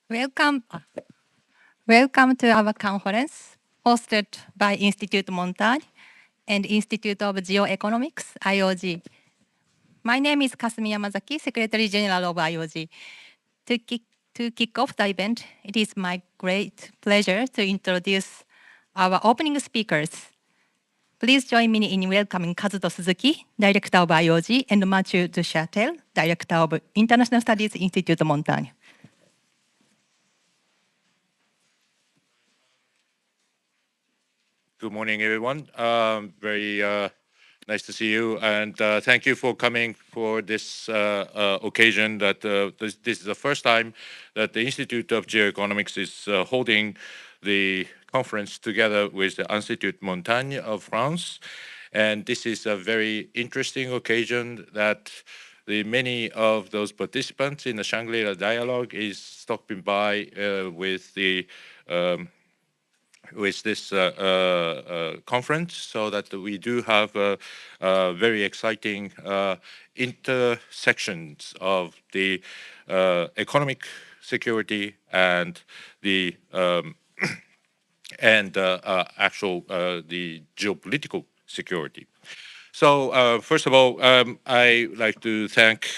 Welcome, welcome to our conference hosted by Institut Montaigne and Institute of Geoeconomics, IOG. My name is Kasumi Yamazaki, Secretary General of IOG. To kick off the event, it is my great pleasure to introduce our opening speakers. Please join me in welcoming Kazuto Suzuki, Director of IOG, and Mathieu Duchatel, Director of International Studies, Institut Montaigne. Good morning, everyone. Very nice to see you, and thank you for coming for this occasion. That this is the first time that the Institute of Geoeconomics is holding the conference together with the Institut Montaigne of France, and this is a very interesting occasion that many of those participants in the Shangri-La dialogue is stopping by with the with this conference, so that we do have very exciting intersections of the economic security and the actual the geopolitical security. So first of all, I like to thank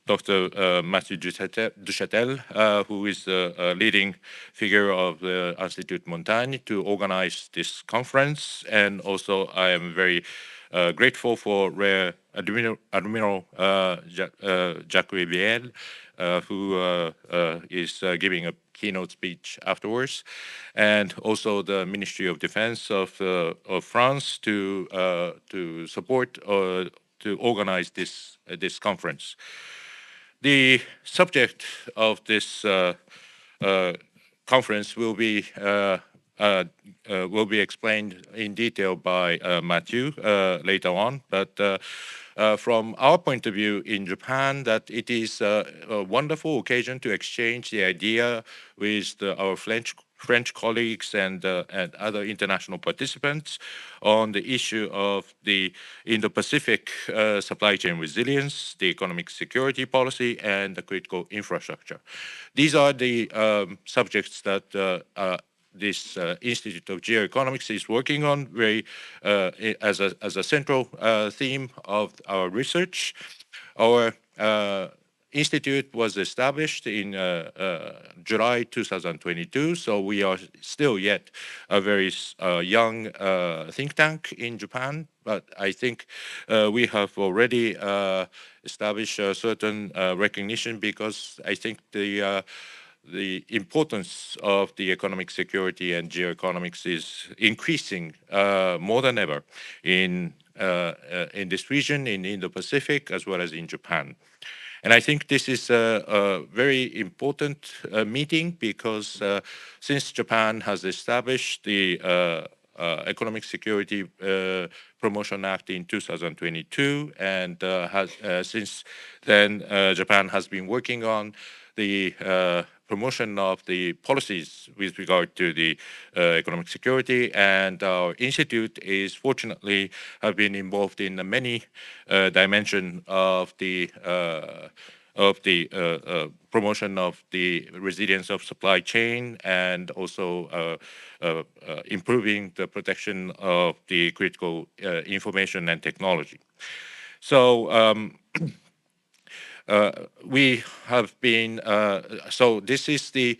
Dr. Mathieu Duchatel, who is the leading figure of the Institut Montaigne, to organize this conference. And also I am very grateful for Admiral Jacques Rivière, who is giving a keynote speech afterwards, and also the Ministry of Defense of France to support to organize this conference. The subject of this conference will be explained in detail by Mathieu later on, but from our point of view in Japan, that it is a wonderful occasion to exchange the idea with our French colleagues and other international participants on the issue of the Indo-Pacific supply chain resilience, the economic security policy, and the critical infrastructure. These are the subjects that this Institute of Geoeconomics is working on very as a central theme of our research. Our institute was established in July 2022, so we are still yet a very young think tank in Japan, but I think we have already established a certain recognition, because I think the importance of the economic security and geoeconomics is increasing more than ever in this region, in Indo-Pacific, as well as in Japan. And I think this is a very important meeting, because since Japan has established the Economic Security Promotion Act in 2022, and since then Japan has been working on the promotion of the policies with regard to the economic security, and our institute is fortunately have been involved in many dimensions of the promotion of the resilience of supply chain, and also improving the protection of the critical information and technology. So we have been, so this is the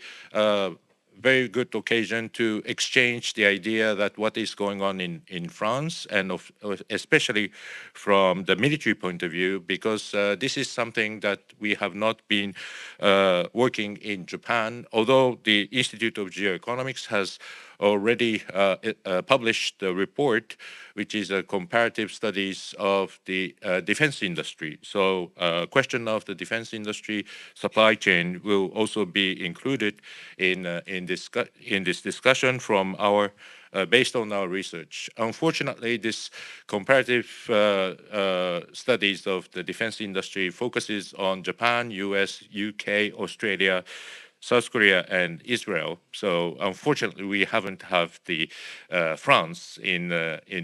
very good occasion to exchange the idea that what is going on in France, and especially from the military point of view, because this is something that we have not been working in Japan, although the Institute of Geoeconomics has already published a report, which is a comparative studies of the defense industry. So question of the defense industry supply chain will also be included in this discussion from our based on our research. Unfortunately, this comparative studies of the defense industry focuses on Japan, US, UK, Australia, South Korea, and Israel. So unfortunately, we haven't have the France in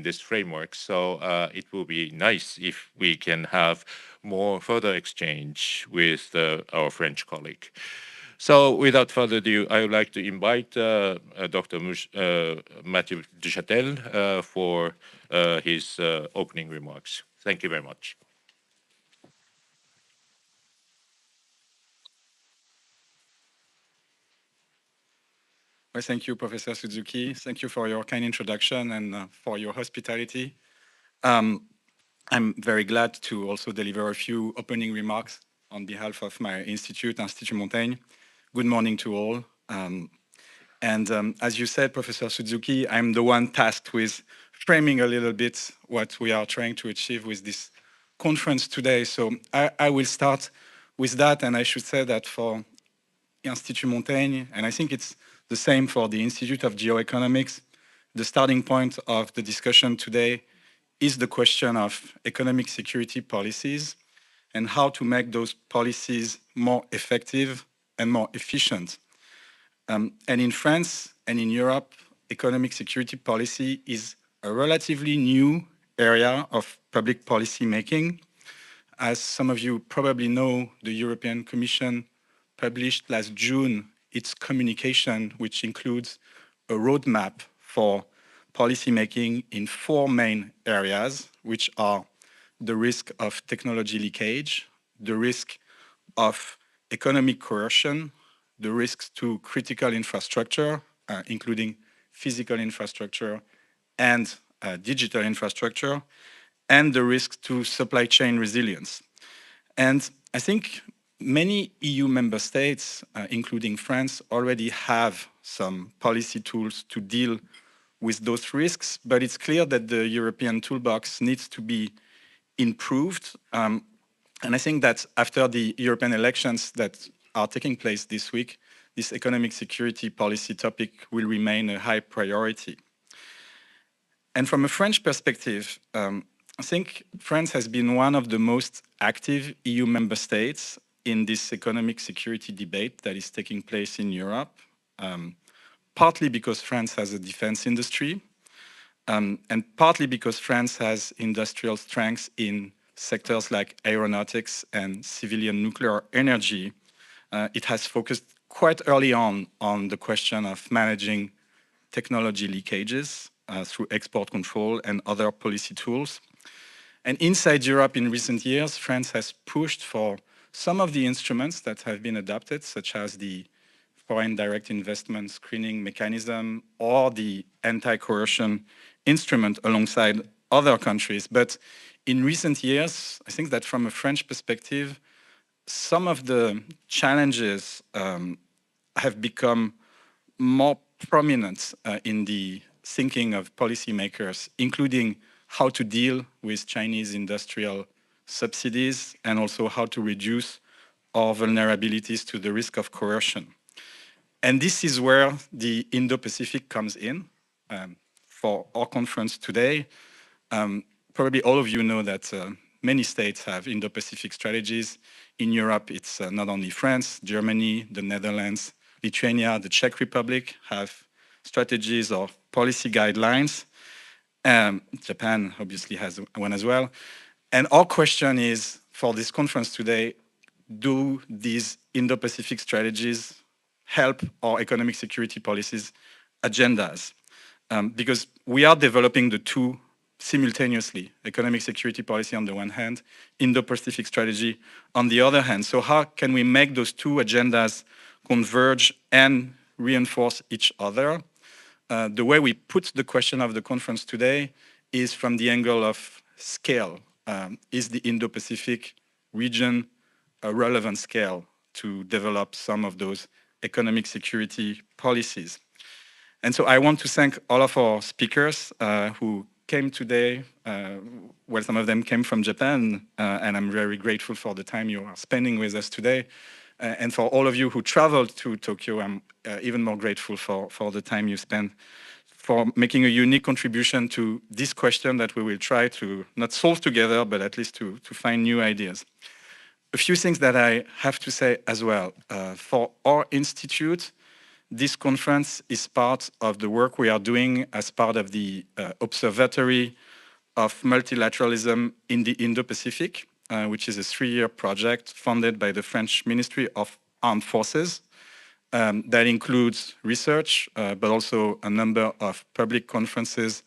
this framework. So it will be nice if we can have more further exchange with our French colleague. So without further ado, I would like to invite Dr. Mathieu Duchatel for his opening remarks. Thank you very much. Well, thank you, Professor Suzuki. Thank you for your kind introduction and for your hospitality. I'm very glad to also deliver a few opening remarks on behalf of my institute, Institut Montaigne. Good morning to all. As you said, Professor Suzuki, I'm the one tasked with framing a little bit what we are trying to achieve with this conference today. So I will start with that, and I should say that for Institut Montaigne, and I think it's the same for the Institute of Geoeconomics, the starting point of the discussion today is the question of economic security policies and how to make those policies more effective and more efficient. And in France and in Europe, economic security policy is a relatively new area of public policy making. As some of you probably know, the European Commission published last June its communication, which includes a roadmap for policymaking in 4 main areas, which are the risk of technology leakage, the risk of economic coercion, the risks to critical infrastructure, including physical infrastructure and digital infrastructure, and the risk to supply chain resilience. And I think many EU member states, including France, already have some policy tools to deal with those risks, but it's clear that the European toolbox needs to be improved. And I think that after the European elections that are taking place this week, this economic security policy topic will remain a high priority. And from a French perspective, I think France has been one of the most active EU member states in this economic security debate that is taking place in Europe, partly because France has a defense industry, and partly because France has industrial strengths in sectors like aeronautics and civilian nuclear energy. It has focused quite early on the question of managing technology leakages through export control and other policy tools. And inside Europe in recent years, France has pushed for some of the instruments that have been adopted, such as the foreign direct investment screening mechanism or the anti-coercion instrument alongside other countries. But in recent years, I think that from a French perspective, some of the challenges have become more prominent in the thinking of policymakers, including how to deal with Chinese industrial subsidies and also how to reduce our vulnerabilities to the risk of coercion. And this is where the Indo-Pacific comes in for our conference today. Probably all of you know that many states have Indo-Pacific strategies. In Europe, it's not only France, Germany, the Netherlands, Lithuania, the Czech Republic have strategies or policy guidelines. Japan obviously has one as well. And our question is, for this conference today, do these Indo-Pacific strategies help our economic security policies agendas? Because we are developing the two simultaneously, economic security policy on the one hand, Indo-Pacific strategy on the other hand. So how can we make those two agendas converge and reinforce each other? The way we put the question of the conference today is from the angle of scale. Is the Indo-Pacific region a relevant scale to develop some of those economic security policies? And so I want to thank all of our speakers who came today. Well, some of them came from Japan, and I'm very grateful for the time you are spending with us today. And for all of you who traveled to Tokyo, I'm even more grateful for the time you spent for making a unique contribution to this question that we will try to not solve together, but at least to find new ideas. A few things that I have to say as well. For our institute, this conference is part of the work we are doing as part of the Observatory of Multilateralism in the Indo-Pacific, which is a 3-year project funded by the French Ministry of Armed Forces. that includes research, but also a number of public conferences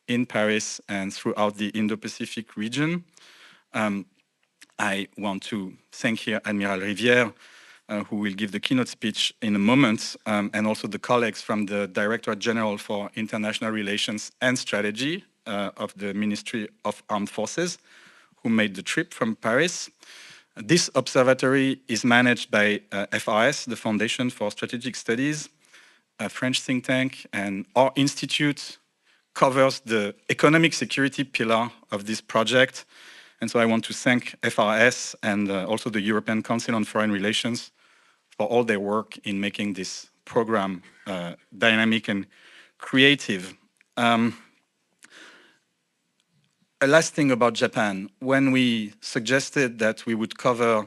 in Paris and throughout the Indo-Pacific region. I want to thank here Admiral Rivière, who will give the keynote speech in a moment, and also the colleagues from the Directorate General for International Relations and Strategy of the Ministry of Armed Forces, who made the trip from Paris. This observatory is managed by FRS, the Foundation for Strategic Studies, a French think tank, and our institute covers the economic security pillar of this project. And so I want to thank FRS and also the European Council on Foreign Relations for all their work in making this program dynamic and creative. A last thing about Japan. When we suggested that we would cover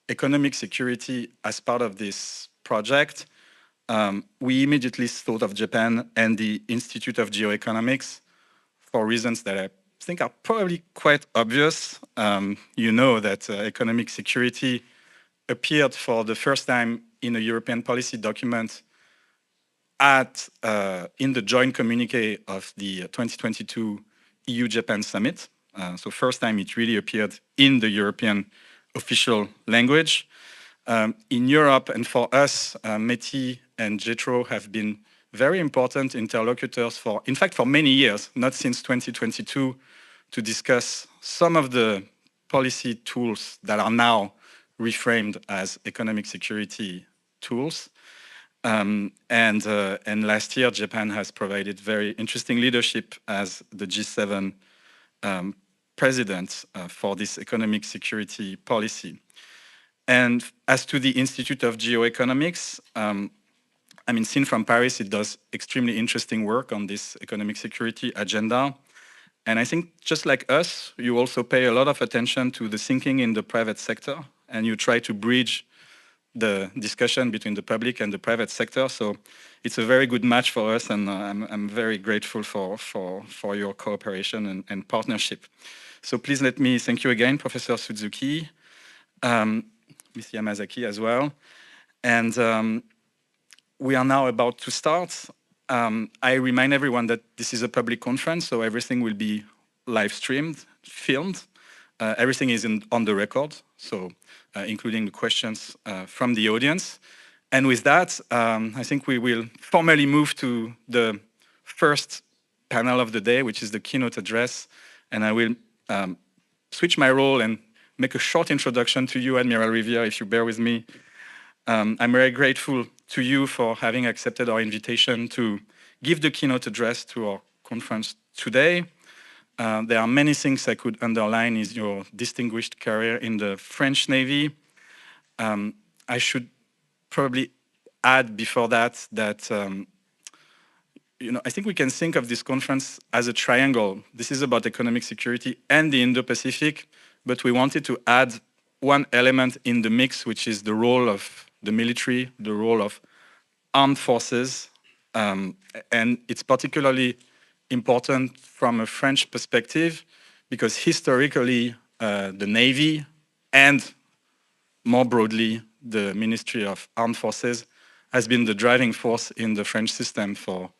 economic security as part of this project, we immediately thought of Japan and the Institute of Geoeconomics for reasons that I think are probably quite obvious. You know that economic security appeared for the first time in a European policy document in the joint communique of the 2022 EU-Japan summit. So first time it really appeared in the European official language. In Europe, and for us, METI and JETRO have been very important interlocutors for, in fact, for many years, not since 2022, to discuss some of the policy tools that are now reframed as economic security tools. And last year, Japan has provided very interesting leadership as the G7 president for this economic security policy. And as to the Institute of Geoeconomics, I mean, seen from Paris, it does extremely interesting work on this economic security agenda. And I think just like us, you also pay a lot of attention to the thinking in the private sector, and you try to bridge the discussion between the public and the private sector. So it's a very good match for us, and I'm very grateful for your cooperation and partnership. So please let me thank you again, Professor Suzuki, Ms. Yamazaki as well. And we are now about to start. I remind everyone that this is a public conference, so everything will be live streamed, filmed. Everything is on the record, so including the questions from the audience. And with that, I think we will formally move to the first panel of the day, which is the keynote address. And I will switch my role and make a short introduction to you, Admiral Rivière, if you bear with me. I'm very grateful to you for having accepted our invitation to give the keynote address to our conference today. There are many things I could underline in your distinguished career in the French Navy. I should probably add before that I think we can think of this conference as a triangle. This is about economic security and the Indo-Pacific, but we wanted to add one element in the mix, which is the role of the military, the role of armed forces, and it's particularly important from a French perspective because historically the Navy and more broadly the Ministry of Armed Forces has been the driving force in the French system for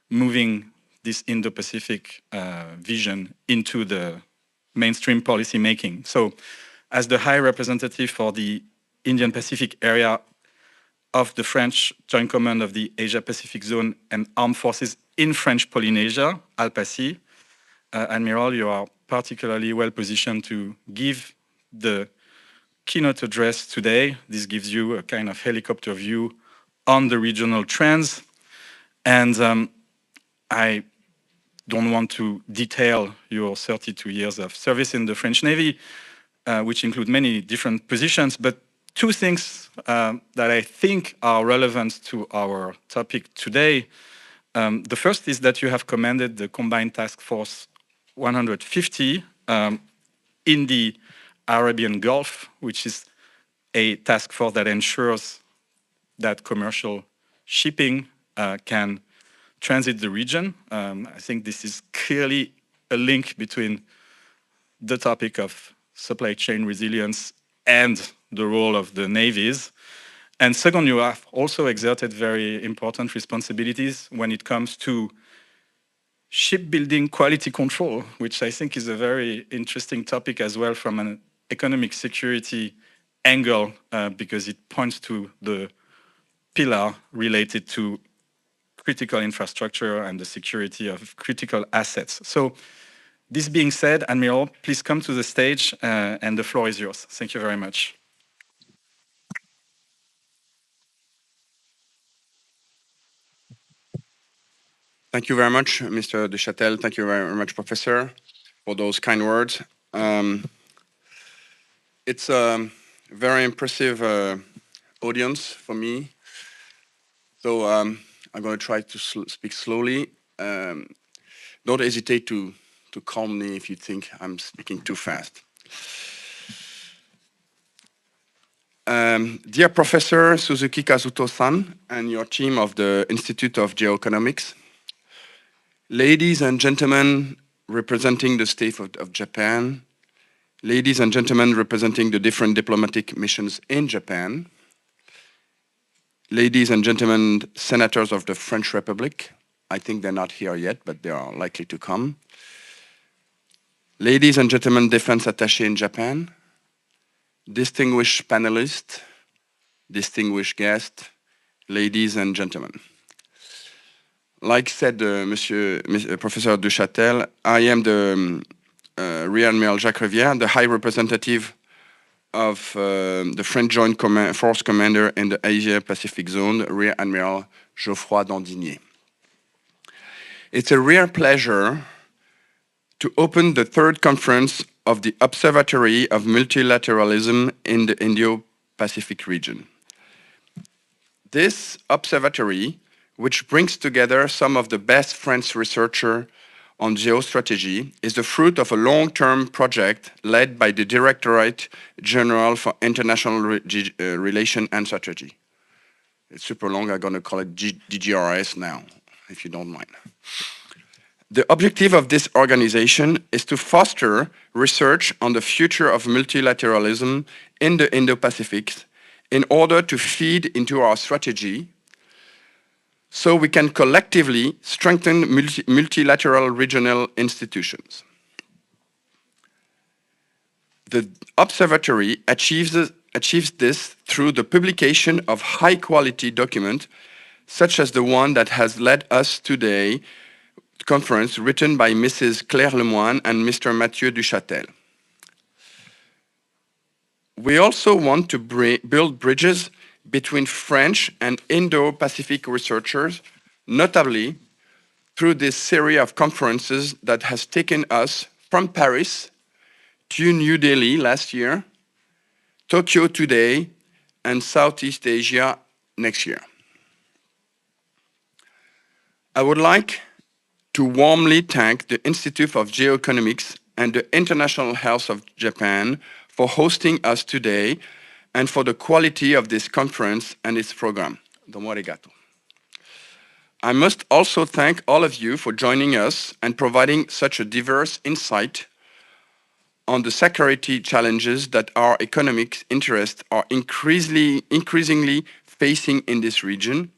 moving this Indo-Pacific vision into the mainstream policy making. So as the High Representative for the Indian Pacific area of the French Joint Command of the Asia-Pacific Zone and Armed Forces in French Polynesia, ALPACI, Admiral, you are particularly well positioned to give the keynote address today. This gives you a kind of helicopter view on the regional trends. And I don't want to detail your 32 years of service in the French Navy, which include many different positions, but two things that I think are relevant to our topic today. The first is that you have commanded the Combined Task Force 150 in the Arabian Gulf, which is a task force that ensures that commercial shipping can transit the region. I think this is clearly a link between the topic of supply chain resilience and the role of the navies. And second, you have also exerted very important responsibilities when it comes to shipbuilding quality control, which I think is a very interesting topic as well from an economic security angle, because it points to the pillar related to critical infrastructure and the security of critical assets. So this being said, Admiral, please come to the stage and the floor is yours. Thank you very much. Thank you very much, Mr. Duchâtel. Thank you very much, Professor, for those kind words. It's a very impressive audience for me. So I'm going to try to speak slowly. Don't hesitate to call me if you think I'm speaking too fast. Dear Professor Suzuki Kazuto-san and your team of the Institute of Geoeconomics, ladies and gentlemen representing the state of Japan, ladies and gentlemen representing the different diplomatic missions in Japan, ladies and gentlemen senators of the French Republic, I think they're not here yet, but they are likely to come, ladies and gentlemen defense attaché in Japan, distinguished panelists, distinguished guests, ladies and gentlemen. Like said Professor Duchâtel, I am the Rear Admiral Jacques Rivière, the High Representative of the French Joint Force Commander in the Asia-Pacific Zone, Rear Admiral Geoffroy Dandinier. It's a rare pleasure to open the third conference of the Observatory of Multilateralism in the Indo-Pacific region. This observatory, which brings together some of the best French researchers on geostrategy, is the fruit of a long-term project led by the Directorate General for International Relations and Strategy. It's super long, I'm going to call it DGRIS now, if you don't mind. The objective of this organization is to foster research on the future of multilateralism in the Indo-Pacific in order to feed into our strategy so we can collectively strengthen multilateral regional institutions. The observatory achieves this through the publication of high-quality documents, such as the one that has led us today conference, written by Mrs. Claire Lemoine and Mr. Mathieu Duchâtel. We also want to build bridges between French and Indo-Pacific researchers, notably through this series of conferences that has taken us from Paris to New Delhi last year, Tokyo today, and Southeast Asia next year. I would like to warmly thank the Institute of Geoeconomics and the International House of Japan for hosting us today and for the quality of this conference and its program. Domo arigato. I must also thank all of you for joining us and providing such a diverse insight on the security challenges that our economic interests are increasingly facing in this region,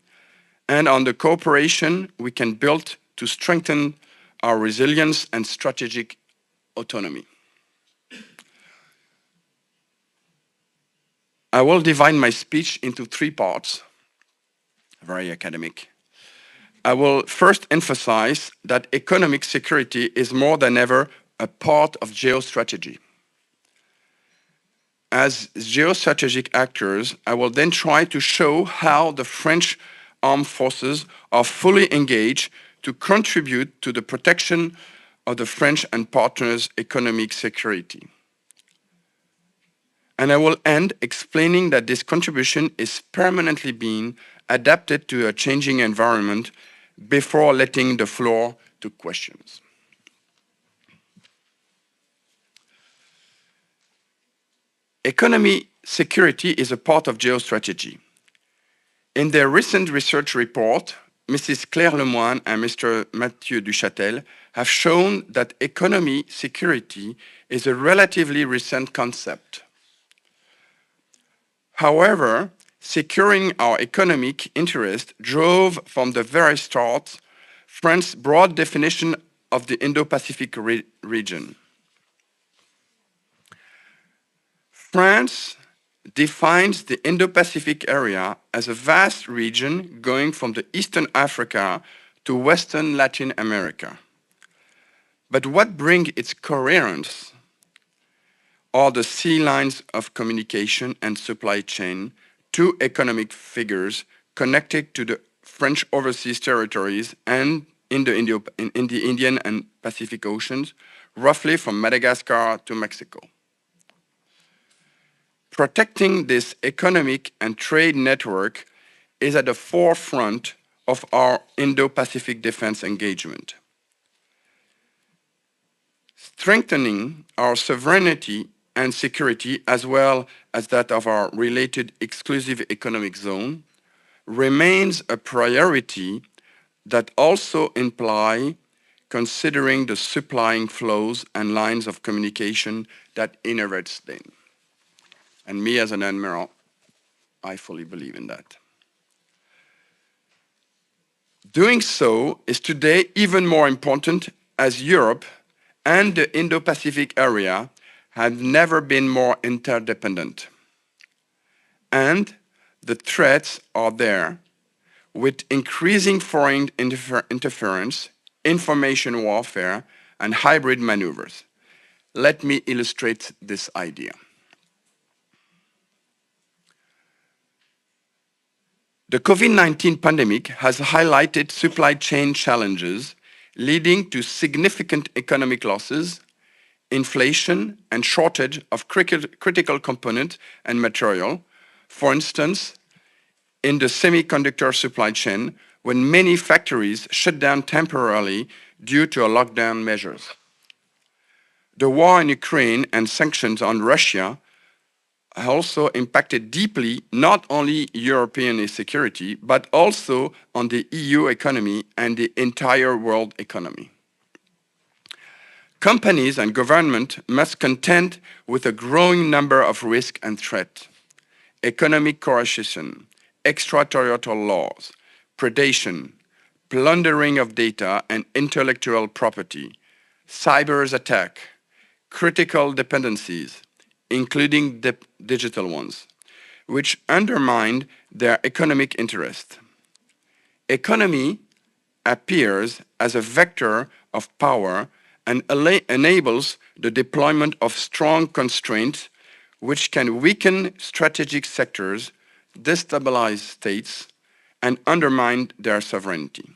and on the cooperation we can build to strengthen our resilience and strategic autonomy. I will divide my speech into three parts, very academic. I will first emphasize that economic security is more than ever a part of geostrategy. As geostrategic actors, I will then try to show how the French armed forces are fully engaged to contribute to the protection of the French and partners' economic security. And I will end explaining that this contribution is permanently being adapted to a changing environment before letting the floor to questions. Economic security is a part of geostrategy. In their recent research report, Mrs. Claire Lemoine and Mr. Mathieu Duchâtel have shown that economic security is a relatively recent concept. However, securing our economic interest drove from the very start France's broad definition of the Indo-Pacific region. France defines the Indo-Pacific area as a vast region going from the Eastern Africa to Western Latin America. But what brings its coherence are the sea lines of communication and supply chain, two economic figures connected to the French overseas territories and in the Indian and Pacific Oceans, roughly from Madagascar to Mexico. Protecting this economic and trade network is at the forefront of our Indo-Pacific defense engagement. Strengthening our sovereignty and security, as well as that of our related exclusive economic zone, remains a priority that also imply considering the supplying flows and lines of communication that innervates them. And me as an admiral, I fully believe in that. Doing so is today even more important as Europe and the Indo-Pacific area have never been more interdependent. And the threats are there, with increasing foreign interference, information warfare, and hybrid maneuvers. Let me illustrate this idea. The COVID-19 pandemic has highlighted supply chain challenges leading to significant economic losses, inflation, and shortage of critical components and material. For instance, in the semiconductor supply chain, when many factories shut down temporarily due to lockdown measures. The war in Ukraine and sanctions on Russia also impacted deeply not only European security, but also on the EU economy and the entire world economy. Companies and government must contend with a growing number of risks and threats: economic coercion, extraterritorial laws, predation, plundering of data and intellectual property, cyber attack, critical dependencies, including digital ones, which undermine their economic interest. Economy appears as a vector of power and enables the deployment of strong constraints which can weaken strategic sectors, destabilize states, and undermine their sovereignty.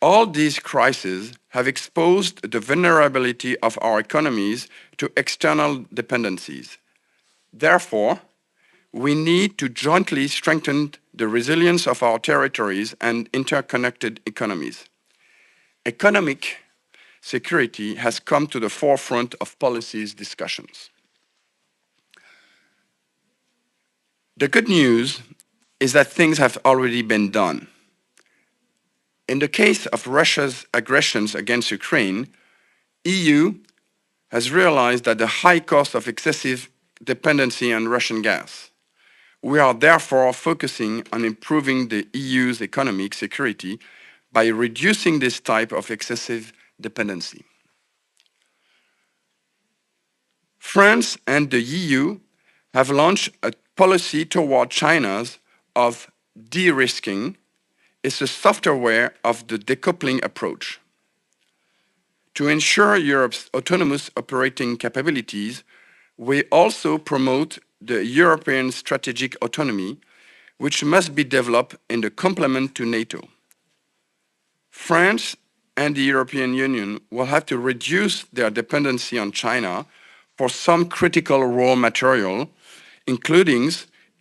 All these crises have exposed the vulnerability of our economies to external dependencies. Therefore, we need to jointly strengthen the resilience of our territories and interconnected economies. Economic security has come to the forefront of policies discussions. The good news is that things have already been done. In the case of Russia's aggressions against Ukraine, EU has realized that the high cost of excessive dependency on Russian gas. We are therefore focusing on improving the EU's economic security by reducing this type of excessive dependency. France and the EU have launched a policy toward China's of de-risking. Is a software of the decoupling approach. To ensure Europe's autonomous operating capabilities, we also promote the European strategic autonomy, which must be developed in the complement to NATO. France and the European Union will have to reduce their dependency on China for some critical raw material, including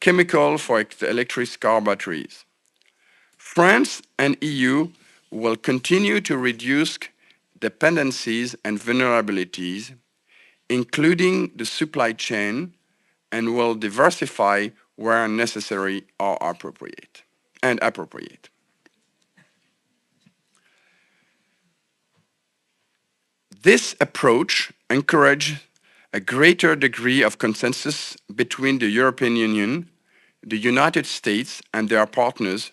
chemical for electric car batteries. France and EU will continue to reduce dependencies and vulnerabilities, including the supply chain, and will diversify where necessary or appropriate. This approach encourages a greater degree of consensus between the European Union, the United States, and their partners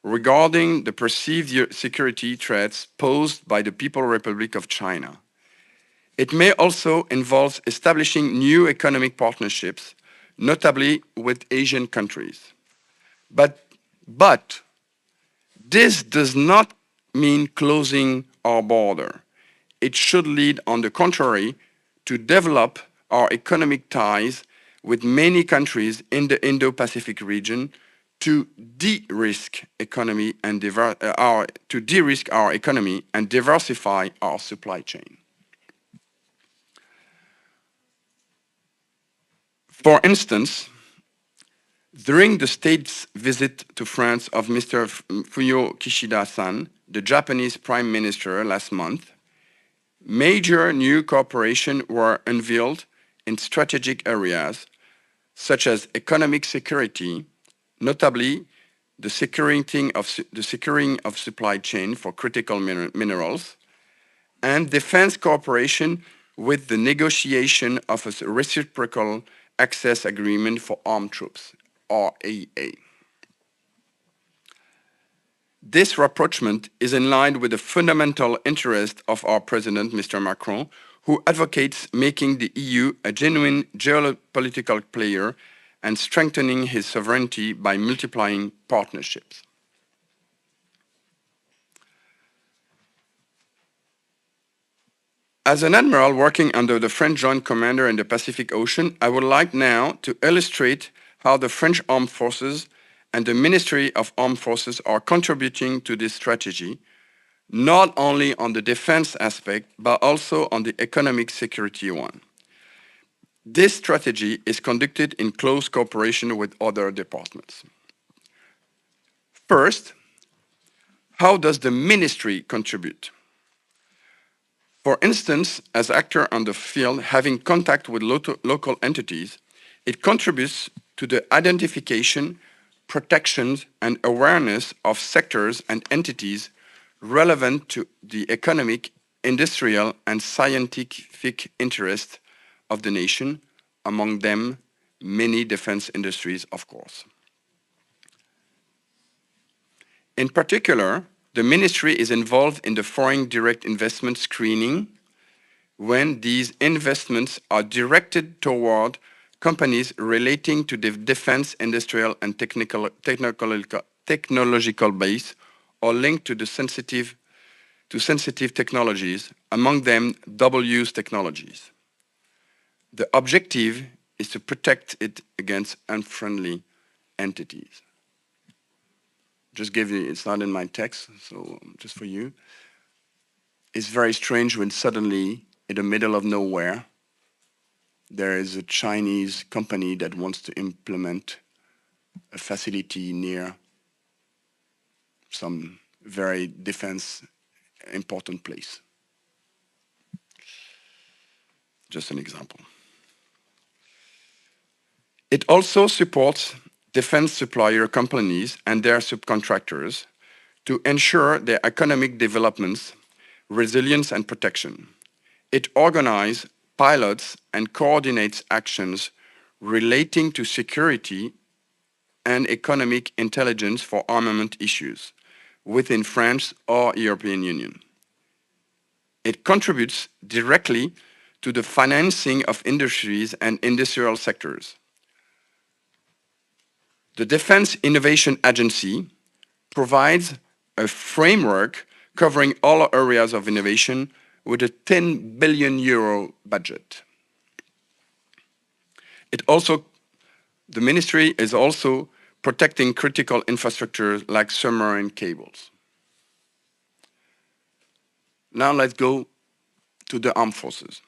regarding the perceived security threats posed by the People's Republic of China. It may also involve establishing new economic partnerships, notably with Asian countries. But this does not mean closing our border. It should lead, on the contrary, to develop our economic ties with many countries in the Indo-Pacific region to de-risk economy and our economy and diversify our supply chain. For instance, during the state's visit to France of Mr. Fumio Kishida-san, the Japanese Prime Minister, last month, major new cooperation were unveiled in strategic areas such as economic security, notably the securing of supply chain for critical minerals, and defense cooperation with the negotiation of a reciprocal access agreement for armed troops, RAA. This rapprochement is in line with the fundamental interest of our President, Mr. Macron, who advocates making the EU a genuine geopolitical player and strengthening his sovereignty by multiplying partnerships. As an admiral working under the French Joint Commander in the Pacific Ocean, I would like now to illustrate how the French Armed Forces and the Ministry of Armed Forces are contributing to this strategy, not only on the defense aspect, but also on the economic security one. This strategy is conducted in close cooperation with other departments. First, how does the ministry contribute? For instance, as actor on the field, having contact with local entities, it contributes to the identification, protection, and awareness of sectors and entities relevant to the economic, industrial, and scientific interests of the nation, among them many defense industries, of course. In particular, the ministry is involved in the foreign direct investment screening when these investments are directed toward companies relating to the defense, industrial, and technological base or linked to the sensitive technologies, among them double-use technologies. The objective is to protect it against unfriendly entities. Just give you, it's not in my text, so just for you. It's very strange when suddenly, in the middle of nowhere, there is a Chinese company that wants to implement a facility near some very defense important place. Just an example. It also supports defense supplier companies and their subcontractors to ensure their economic developments, resilience, and protection. It organizes, pilots, and coordinates actions relating to security and economic intelligence for armament issues within France or European Union. It contributes directly to the financing of industries and industrial sectors. The Defense Innovation Agency provides a framework covering all areas of innovation with a 10 billion euro budget. The ministry is also protecting critical infrastructure like submarine cables. Now let's go to the armed forces.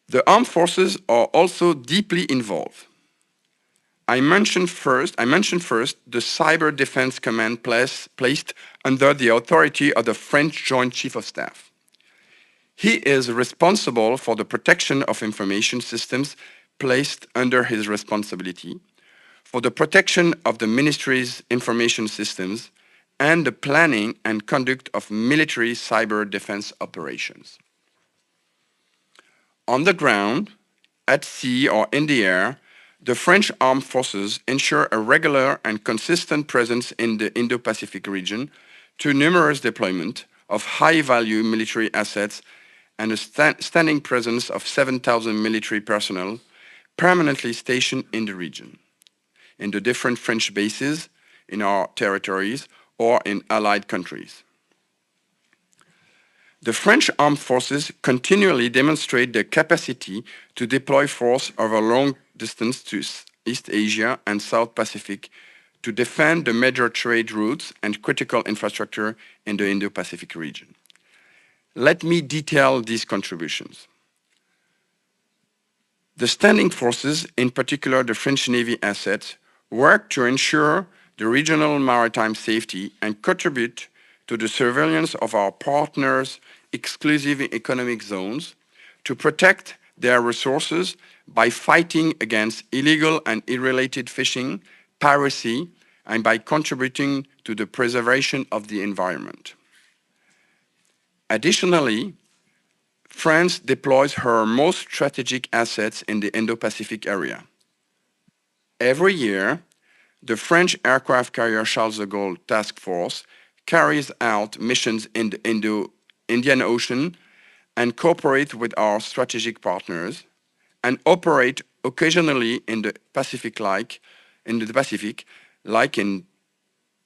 The armed forces are also deeply involved. I mentioned first the Cyber Defense Command placed under the authority of the French Joint Chief of Staff. He is responsible for the protection of information systems placed under his responsibility, for the protection of the ministry's information systems, and the planning and conduct of military cyber defense operations. On the ground, at sea or in the air, the French armed forces ensure a regular and consistent presence in the Indo-Pacific region through numerous deployment of high-value military assets and a standing presence of 7,000 military personnel permanently stationed in the region, in the different French bases, in our territories, or in allied countries. The French armed forces continually demonstrate their capacity to deploy force over long distance to East Asia and South Pacific to defend the major trade routes and critical infrastructure in the Indo-Pacific region. Let me detail these contributions. The standing forces, in particular the French Navy assets, work to ensure the regional maritime safety and contribute to the surveillance of our partners' exclusive economic zones, to protect their resources by fighting against illegal and unrelated fishing, piracy, and by contributing to the preservation of the environment. Additionally, France deploys her most strategic assets in the Indo-Pacific area. Every year, the French aircraft carrier Charles de Gaulle Task Force carries out missions in the Indian Ocean and cooperate with our strategic partners and operate occasionally in the Pacific, like in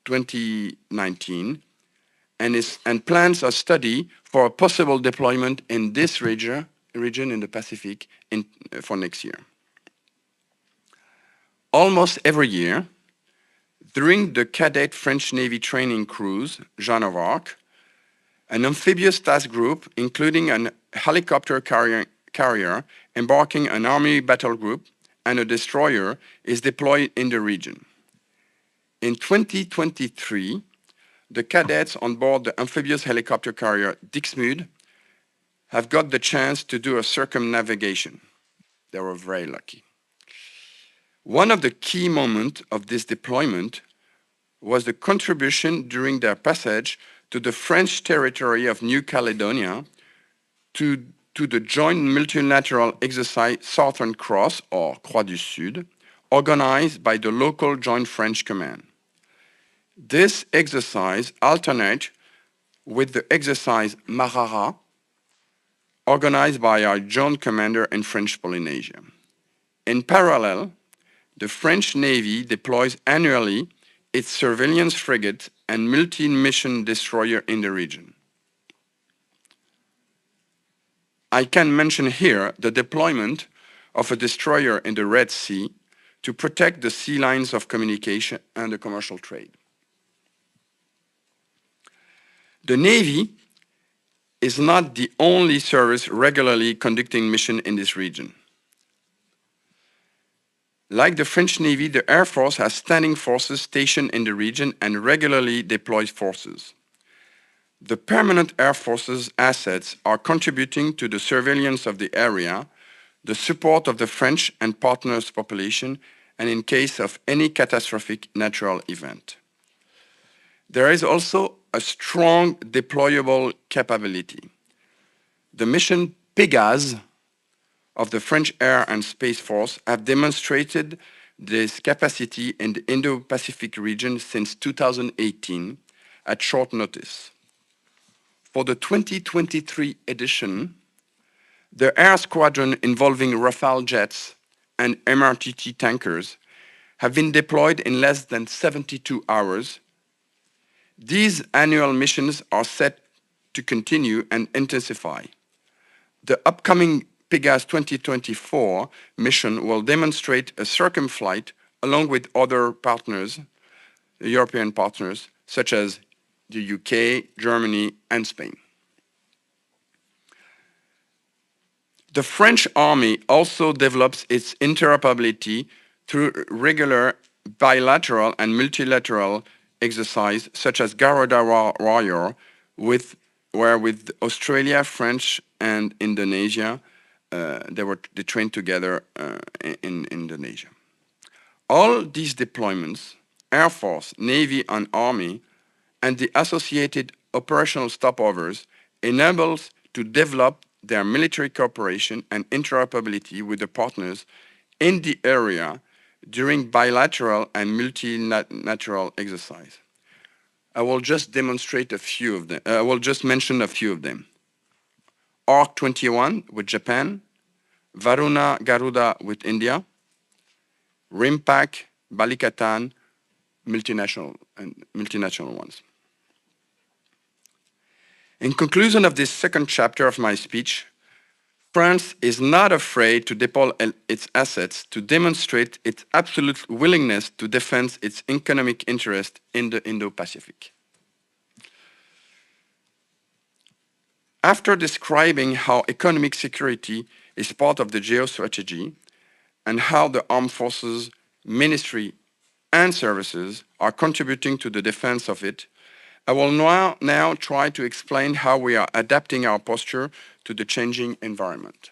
2019, and plans a study for a possible deployment in this region in the Pacific for next year. Almost every year, during the cadet French Navy training cruise, Jeanne of Arc, an amphibious task group, including a helicopter carrier embarking an army battle group and a destroyer, is deployed in the region. In 2023, the cadets on board the amphibious helicopter carrier Dixmude have got the chance to do a circumnavigation. They were very lucky. One of the key moments of this deployment was the contribution during their passage to the French territory of New Caledonia to the joint multilateral exercise Southern Cross, or Croix du Sud, organized by the local Joint French Command. This exercise alternates with the exercise Marara, organized by our joint commander in French Polynesia. In parallel, the French Navy deploys annually its surveillance frigate and multi-mission destroyer in the region. I can mention here the deployment of a destroyer in the Red Sea to protect the sea lines of communication and the commercial trade. The Navy is not the only service regularly conducting missions in this region. Like the French Navy, the Air Force has standing forces stationed in the region and regularly deploys forces. The permanent Air Force's assets are contributing to the surveillance of the area, the support of the French and partners' population, and in case of any catastrophic natural event. There is also a strong deployable capability. The mission Pégase of the French Air and Space Force have demonstrated this capacity in the Indo-Pacific region since 2018 at short notice. For the 2023 edition, the air squadron involving Rafale jets and MRTT tankers have been deployed in less than 72 hours. These annual missions are set to continue and intensify. The upcoming Pégase 2024 mission will demonstrate a circumflight along with other partners, European partners, such as the UK, Germany, and Spain. The French Army also develops its interoperability through regular bilateral and multilateral exercise, such as Garuda Warrior, where with Australia, French, and Indonesia, they trained together in Indonesia. All these deployments, Air Force, Navy, and Army, and the associated operational stopovers enables to develop their military cooperation and interoperability with the partners in the area during bilateral and multilateral exercise. I will just demonstrate a few of them. I will just mention a few of them. ARC 21 with Japan, Varuna Garuda with India, RIMPAC, Balikatan, multinational ones. In conclusion of this second chapter of my speech, France is not afraid to deploy its assets to demonstrate its absolute willingness to defend its economic interest in the Indo-Pacific. After describing how economic security is part of the geostrategy and how the armed forces, ministry, and services are contributing to the defense of it, I will now try to explain how we are adapting our posture to the changing environment.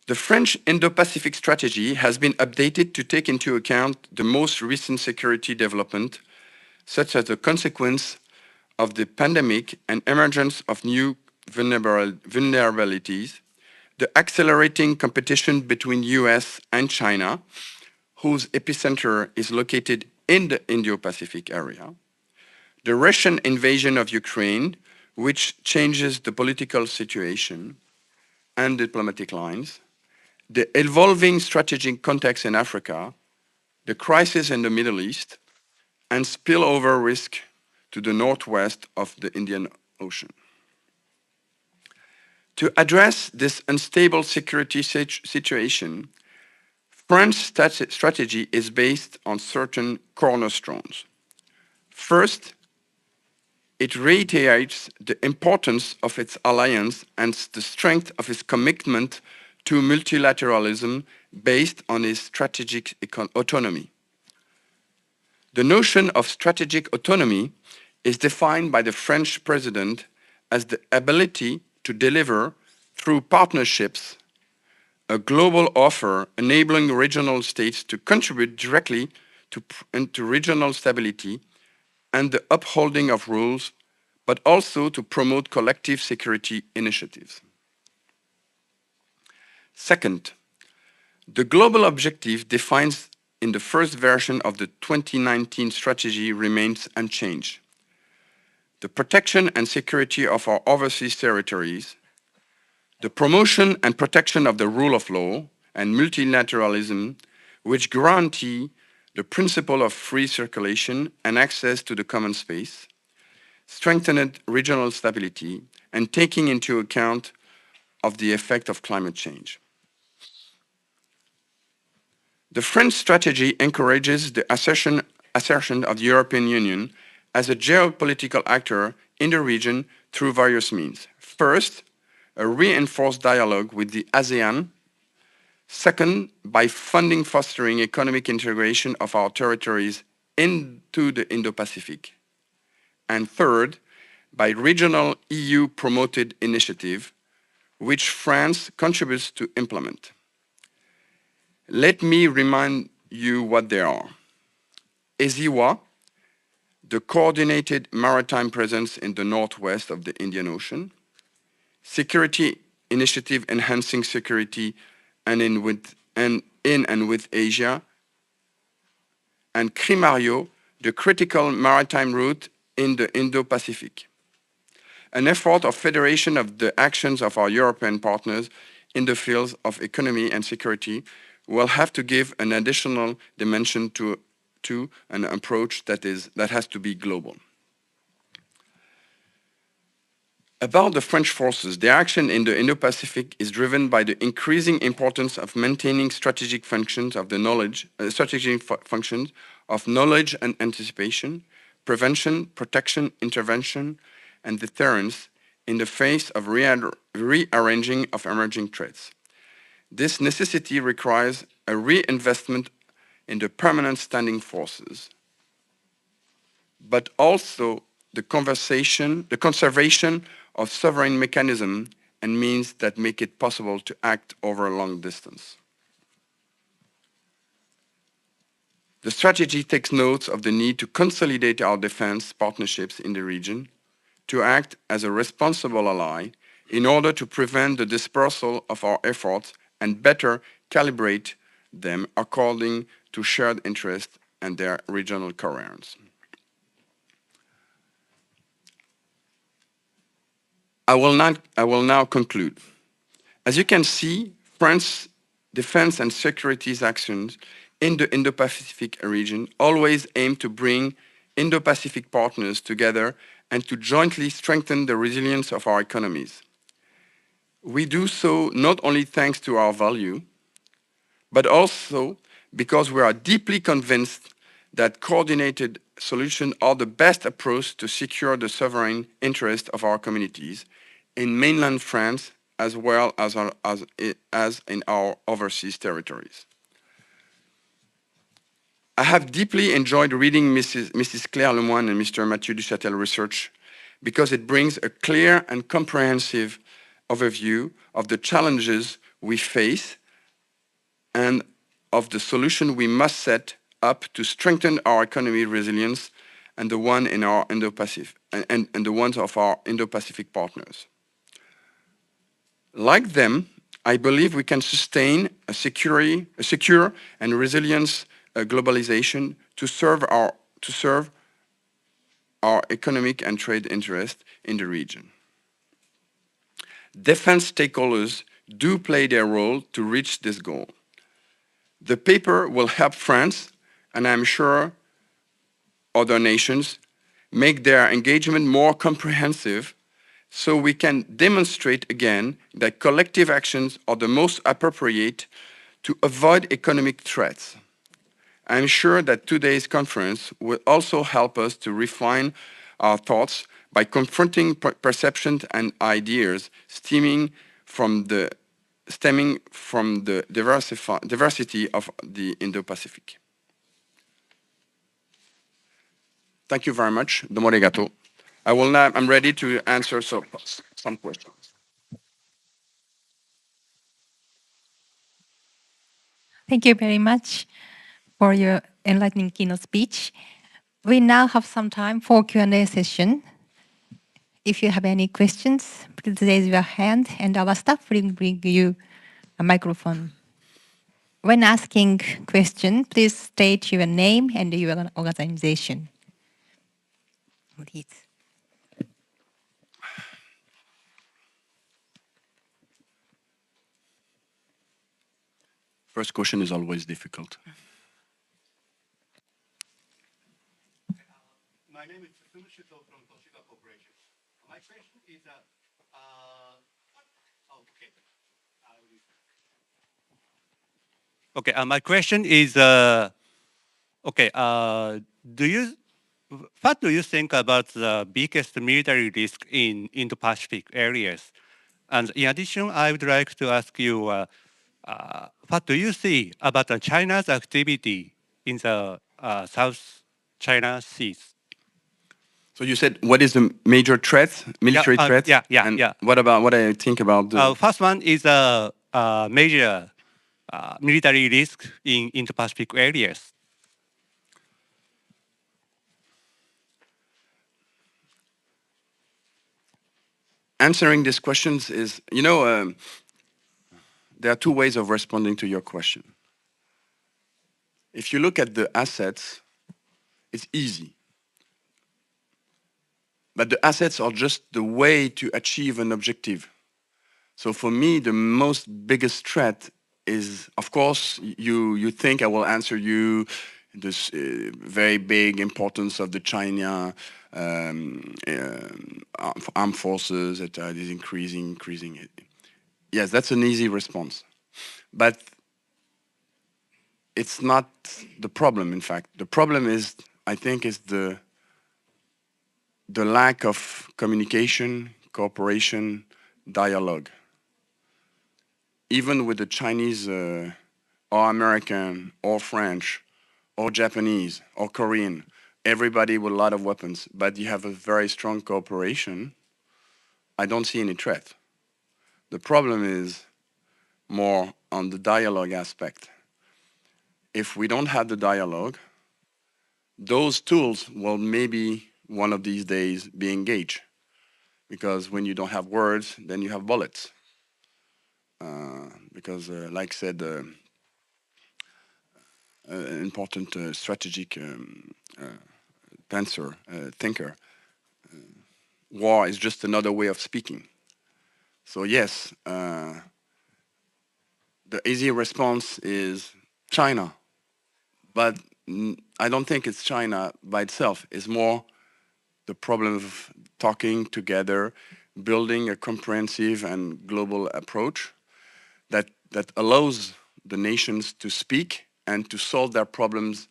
The French Indo-Pacific strategy has been updated to take into account the most recent security development, such as the consequence of the pandemic and emergence of new vulnerabilities, the accelerating competition between US and China, whose epicenter is located in the Indo-Pacific area, the Russian invasion of Ukraine, which changes the political situation and diplomatic lines, the evolving strategic context in Africa, the crisis in the Middle East, and spillover risk to the northwest of the Indian Ocean. To address this unstable security situation, France's strategy is based on certain cornerstones. First, it reiterates the importance of its alliance and the strength of its commitment to multilateralism based on its strategic autonomy. The notion of strategic autonomy is defined by the French president as the ability to deliver through partnerships a global offer enabling regional states to contribute directly to regional stability and the upholding of rules, but also to promote collective security initiatives. Second, the global objective defined in the first version of the 2019 strategy remains unchanged. The protection and security of our overseas territories, the promotion and protection of the rule of law and multilateralism, which guarantee the principle of free circulation and access to the common space, strengthened regional stability, and taking into account of the effect of climate change. The French strategy encourages the assertion of the European Union as a geopolitical actor in the region through various means. First, a reinforced dialogue with the ASEAN. Second, by funding fostering economic integration of our territories into the Indo-Pacific. And third, by regional EU-promoted initiative, which France contributes to implement. Let me remind you what they are. ESIWA, the coordinated maritime presence in the northwest of the Indian Ocean, Security Initiative enhancing security in and with Asia, and CRIMARIO, the critical maritime route in the Indo-Pacific. An effort of federation of the actions of our European partners in the fields of economy and security will have to give an additional dimension to an approach that has to be global. About the French forces, their action in the Indo-Pacific is driven by the increasing importance of maintaining strategic functions of knowledge and anticipation, prevention, protection, intervention, and deterrence in the face of rearranging of emerging threats. This necessity requires a reinvestment in the permanent standing forces, but also the conservation of sovereign mechanism and means that make it possible to act over a long distance. The strategy takes note of the need to consolidate our defense partnerships in the region, to act as a responsible ally in order to prevent the dispersal of our efforts and better calibrate them according to shared interests and their regional coherence. I will now conclude. As you can see, France's defense and security actions in the Indo-Pacific region always aim to bring Indo-Pacific partners together and to jointly strengthen the resilience of our economies. We do so not only thanks to our value, but also because we are deeply convinced that coordinated solutions are the best approach to secure the sovereign interest of our communities in mainland France as well as in our overseas territories. I have deeply enjoyed reading Mrs. Claire Lemoine and Mr. Mathieu Duchâtel's research because it brings a clear and comprehensive overview of the challenges we face and of the solution we must set up to strengthen our economic resilience and the one in our Indo-Pacific and the ones of our Indo-Pacific partners. Like them, I believe we can sustain a secure and resilient globalization to serve our economic and trade interests in the region. Defense stakeholders do play their role to reach this goal. The paper will help France, and I'm sure other nations, make their engagement more comprehensive so we can demonstrate again that collective actions are the most appropriate to avoid economic threats. I'm sure that today's conference will also help us to refine our thoughts by confronting perceptions and ideas stemming from the diversity of the Indo-Pacific. Thank you very much. Domo arigato. I'm ready to answer some questions. Thank you very much for your enlightening keynote speech. We now have some time for Q&A session. If you have any questions, please raise your hand and our staff will bring you a microphone. When asking question, please state your name and your organization. Please. First question is always difficult. My name is Tsunushito from Toshiba Corporation. My question is, my question is, what do you think about the biggest military risk in Indo-Pacific areas? And in addition, I would like to ask you, what do you see about China's activity in the South China Seas? So you said, what is the major threat, military threat? Yeah. What about what I think about the... First one is a major military risk in Indo-Pacific areas. Answering these questions is, there are two ways of responding to your question. If you look at the assets, it's easy. But the assets are just the way to achieve an objective. So for me, the most biggest threat is, of course, you think I will answer you this very big importance of the China armed forces that is increasing. Yes, that's an easy response. But it's not the problem, in fact. The problem is, I think, is the lack of communication, cooperation, dialogue. Even with the Chinese or American or French or Japanese or Korean, everybody with a lot of weapons, but you have a very strong cooperation, I don't see any threat. The problem is more on the dialogue aspect. If we don't have the dialogue, those tools will maybe one of these days be engaged. because when you don't have words, then you have bullets. Because, like I said, an important strategic thinker, war is just another way of speaking. So yes, the easy response is China, but I don't think it's China by itself. It's more the problem of talking together, building a comprehensive and global approach that allows the nations to speak and to solve their problems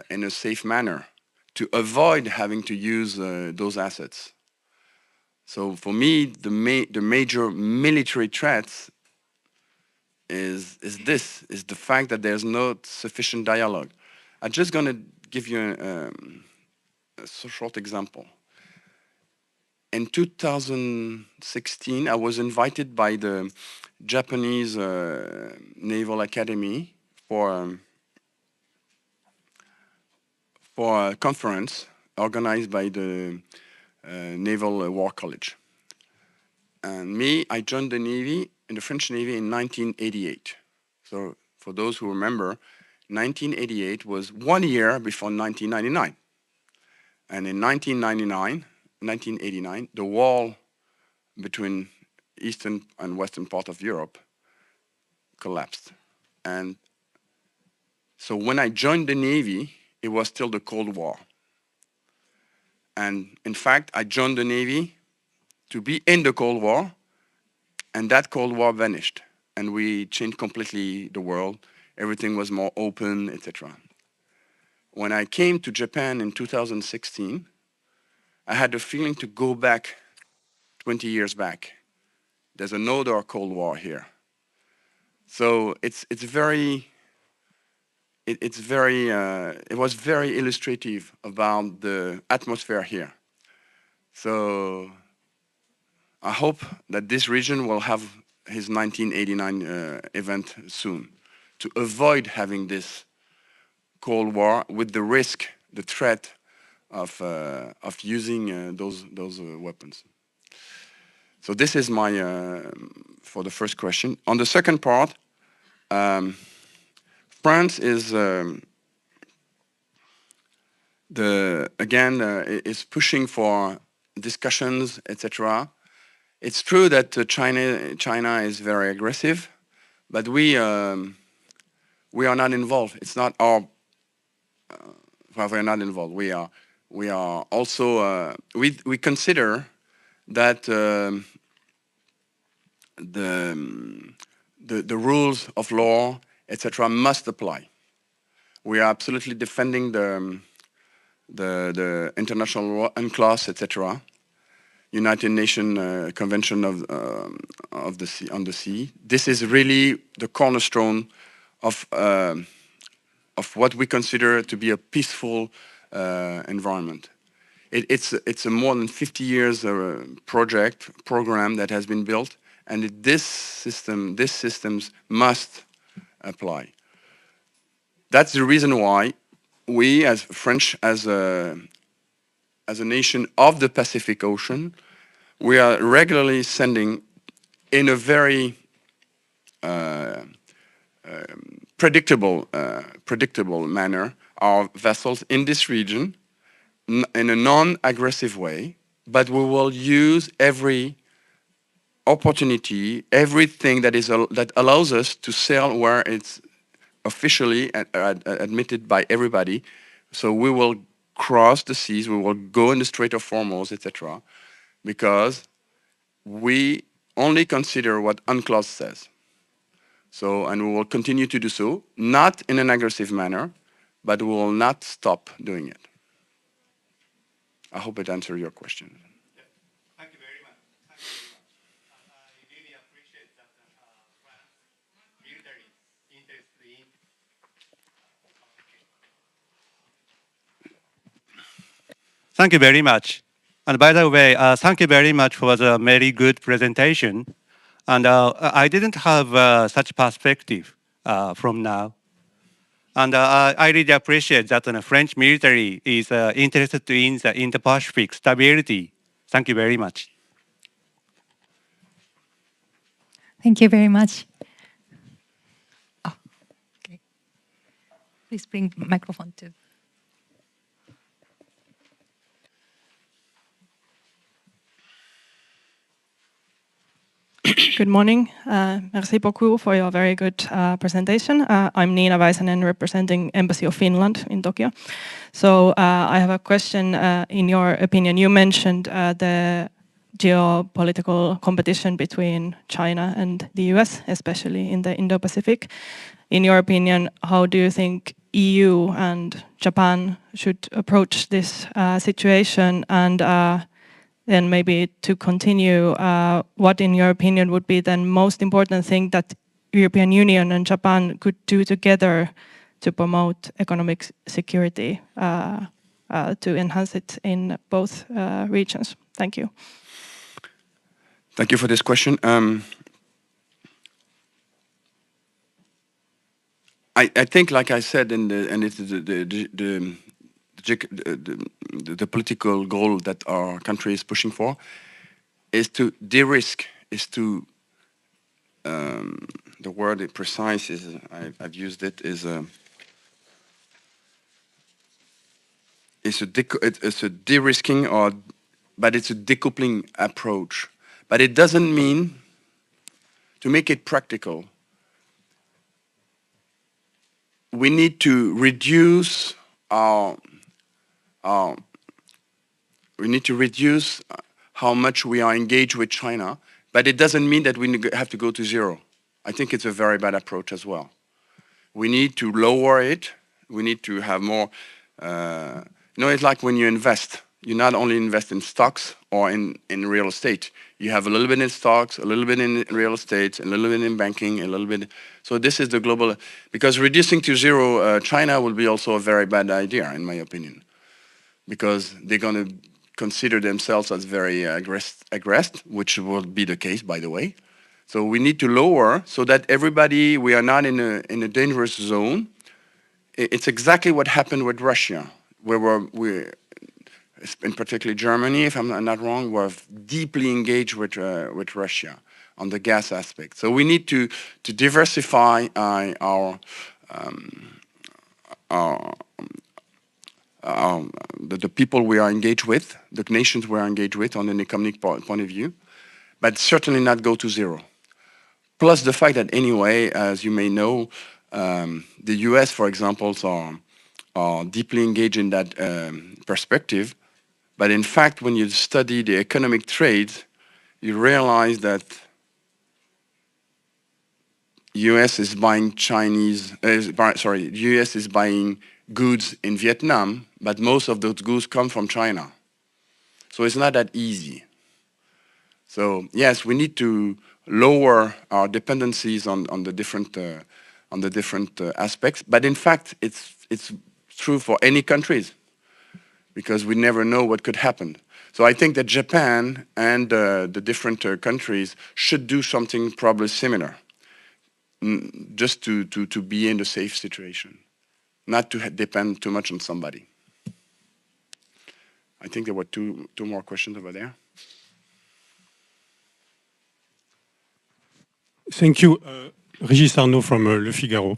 in a safe manner, to avoid having to use those assets. So for me, the major military threats is the fact that there's no sufficient dialogue. I'm just going to give you a short example. In 2016, I was invited by the Japanese Naval Academy for a conference organized by the Naval War College. And I joined the Navy, in the French Navy, in 1988. So for those who remember, 1988 was 1 year before 1999. And in 1989, the wall between eastern and western part of Europe collapsed. And so when I joined the Navy, it was still the Cold War. And in fact, I joined the Navy to be in the Cold War, and that Cold War vanished. And we changed completely the world. Everything was more open, etc. When I came to Japan in 2016, I had the feeling to go back 20 years back. There's another Cold War here. So it was very illustrative about the atmosphere here. So I hope that this region will have his 1989 event soon, to avoid having this Cold War with the risk, the threat of using those weapons. So this is my for the first question. On the second part, France is is pushing for discussions, etc. It's true that China is very aggressive, but we are not involved. It's not our. We're not involved. We are also. We consider that the rules of law, etc., must apply. We are absolutely defending the international law, UNCLOS, etc., United Nations Convention of the Sea on the Sea. This is really the cornerstone of what we consider to be a peaceful environment. It's a more than 50 years program that has been built, and these systems must apply. That's the reason why we, as French, as a nation of the Pacific Ocean, we are regularly sending, in a very predictable manner, our vessels in this region in a non-aggressive way, but we will use every opportunity, everything that allows us to sail where it's officially admitted by everybody. So we will cross the seas, we will go in the Strait of Hormuz, etc., because we only consider what UNCLOS says. So, and we will continue to do so, not in an aggressive manner, but we will not stop doing it. I hope it answered your question. Yeah. Thank you very much. Thank you very much. I really appreciate that France military interest in. Thank you very much. And by the way, thank you very much for the very good presentation. And I didn't have such perspective from now. And I really appreciate that the French military is interested in the Indo-Pacific stability. Thank you very much. Thank you very much. Oh, okay. Please bring microphone too. Good morning. Merci beaucoup for your very good presentation. I'm Niina Väisänen, representing Embassy of Finland in Tokyo. So I have a question. In your opinion, you mentioned the geopolitical competition between China and the US, especially in the Indo-Pacific. In your opinion, how do you think EU and Japan should approach this situation? And then maybe to continue, what in your opinion would be the most important thing that European Union and Japan could do together to promote economic security to enhance it in both regions? Thank you. Thank you for this question. I think, like I said, the political goal that our country is pushing for is to de-risk, is to, the word precise is, I've used it, it's a de-risking, but it's a decoupling approach. But it doesn't mean, to make it practical, we need to reduce we need to reduce how much we are engaged with China, but it doesn't mean that we have to go to zero. I think it's a very bad approach as well. We need to lower it. We need to have more, it's like when you invest. You not only invest in stocks or in real estate. You have a little bit in stocks, a little bit in real estate, a little bit in banking, a little bit. So this is the global, because reducing to zero China will be also a very bad idea, in my opinion, because they're going to consider themselves as very aggressive, which will be the case, by the way. So we need to lower so that everybody, we are not in a dangerous zone. It's exactly what happened with Russia, where we in particular Germany, if I'm not wrong, were deeply engaged with Russia on the gas aspect. So we need to diversify the people we are engaged with, the nations we are engaged with on an economic point of view, but certainly not go to zero. Plus the fact that anyway, as you may know, the US, for example, are deeply engaged in that perspective. But in fact, when you study the economic trades, you realize that US is buying US is buying goods in Vietnam, but most of those goods come from China. So it's not that easy. So yes, we need to lower our dependencies on the different aspects. But in fact, it's true for any countries, because we never know what could happen. So I think that Japan and the different countries should do something probably similar, just to be in a safe situation, not to depend too much on somebody. I think there were two more questions over there. Thank you. Régis Arnaud from Le Figaro.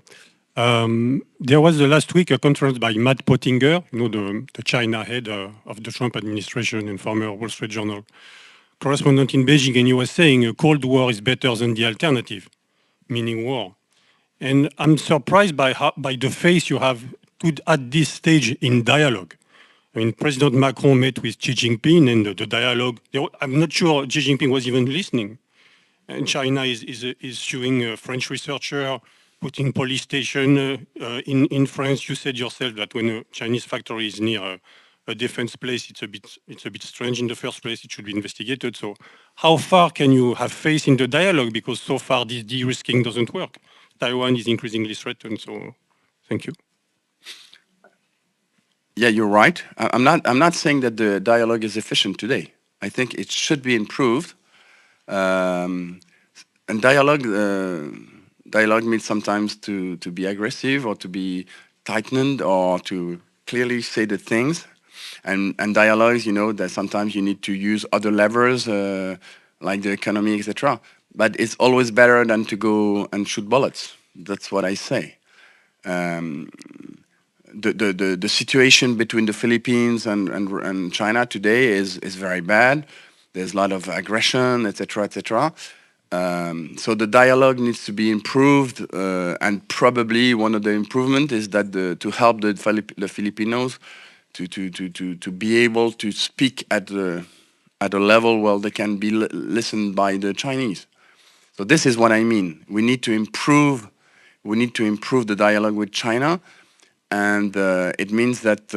There was last week a conference by Matt Pottinger, the China head of the Trump administration and former Wall Street Journal correspondent in Beijing, and he was saying a Cold War is better than the alternative, meaning war. And I'm surprised by the face you have put at this stage in dialogue. I mean, President Macron met with Xi Jinping, and the dialogue, I'm not sure Xi Jinping was even listening. And China is suing a French researcher, putting police station in France. You said yourself that when a Chinese factory is near a defense place, it's a bit strange in the first place. It should be investigated. So how far can you have faith in the dialogue? Because so far this de-risking doesn't work. Taiwan is increasingly threatened. So thank you. Yeah, you're right. I'm not saying that the dialogue is efficient today. I think it should be improved. And dialogue means sometimes to be aggressive or to be tightened or to clearly say the things. And dialogues, that sometimes you need to use other levers like the economy, etc. but it's always better than to go and shoot bullets. That's what I say. The situation between the Philippines and China today is very bad. There's a lot of aggression, etc., etc. So the dialogue needs to be improved, and probably one of the improvement is that to help the Filipinos to be able to speak at a level where they can be listened by the Chinese. So this is what I mean. We need to improve. We need to improve the dialogue with China, and it means that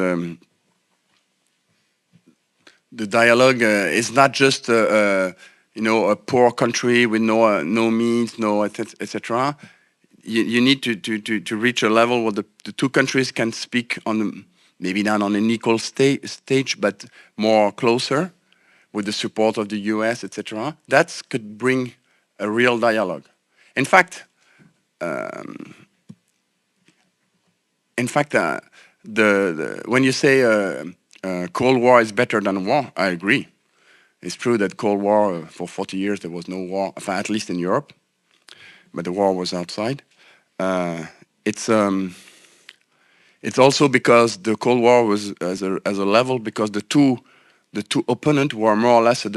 the dialogue is not just you know, a poor country with no means, no etc. You need to reach a level where the two countries can speak on, maybe not on an equal stage, but more closer, with the support of the US, etc. That could bring a real dialogue. In fact, when you say Cold War is better than war, I agree. It's true that Cold War, for 40 years, there was no war, at least in Europe, but the war was outside. It's also because the Cold War was as a level, because the two opponents were more or less as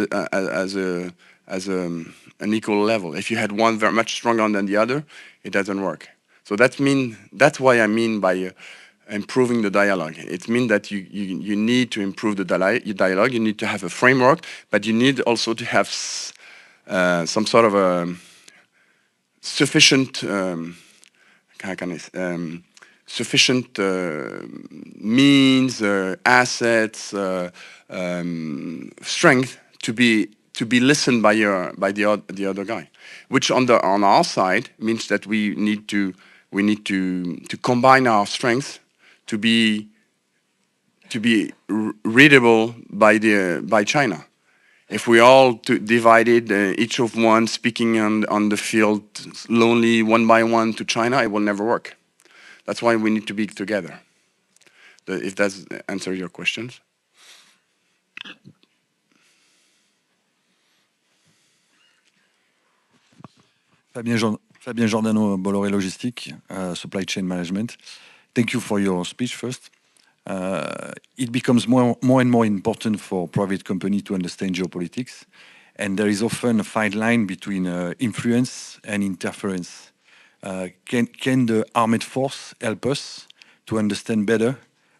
an equal level. If you had one very much stronger than the other, it doesn't work. So that's why I mean by improving the dialogue. It means that you need to improve the dialogue. You need to have a framework, but you need also to have some sort of a sufficient sufficient means, assets, strength to be listened by the other guy, which on our side means that we need to combine our strengths to be readable by China. If we all divided, each of one speaking on the field lonely one by one to China, it will never work. That's why we need to be together. If that answers your questions. Fabien Giordano, Bolloré Logistique, Supply Chain Management. Thank you for your speech first. It becomes more and more important for private companies to understand geopolitics, and there is often a fine line between influence and interference. Can the armed force help us to understand better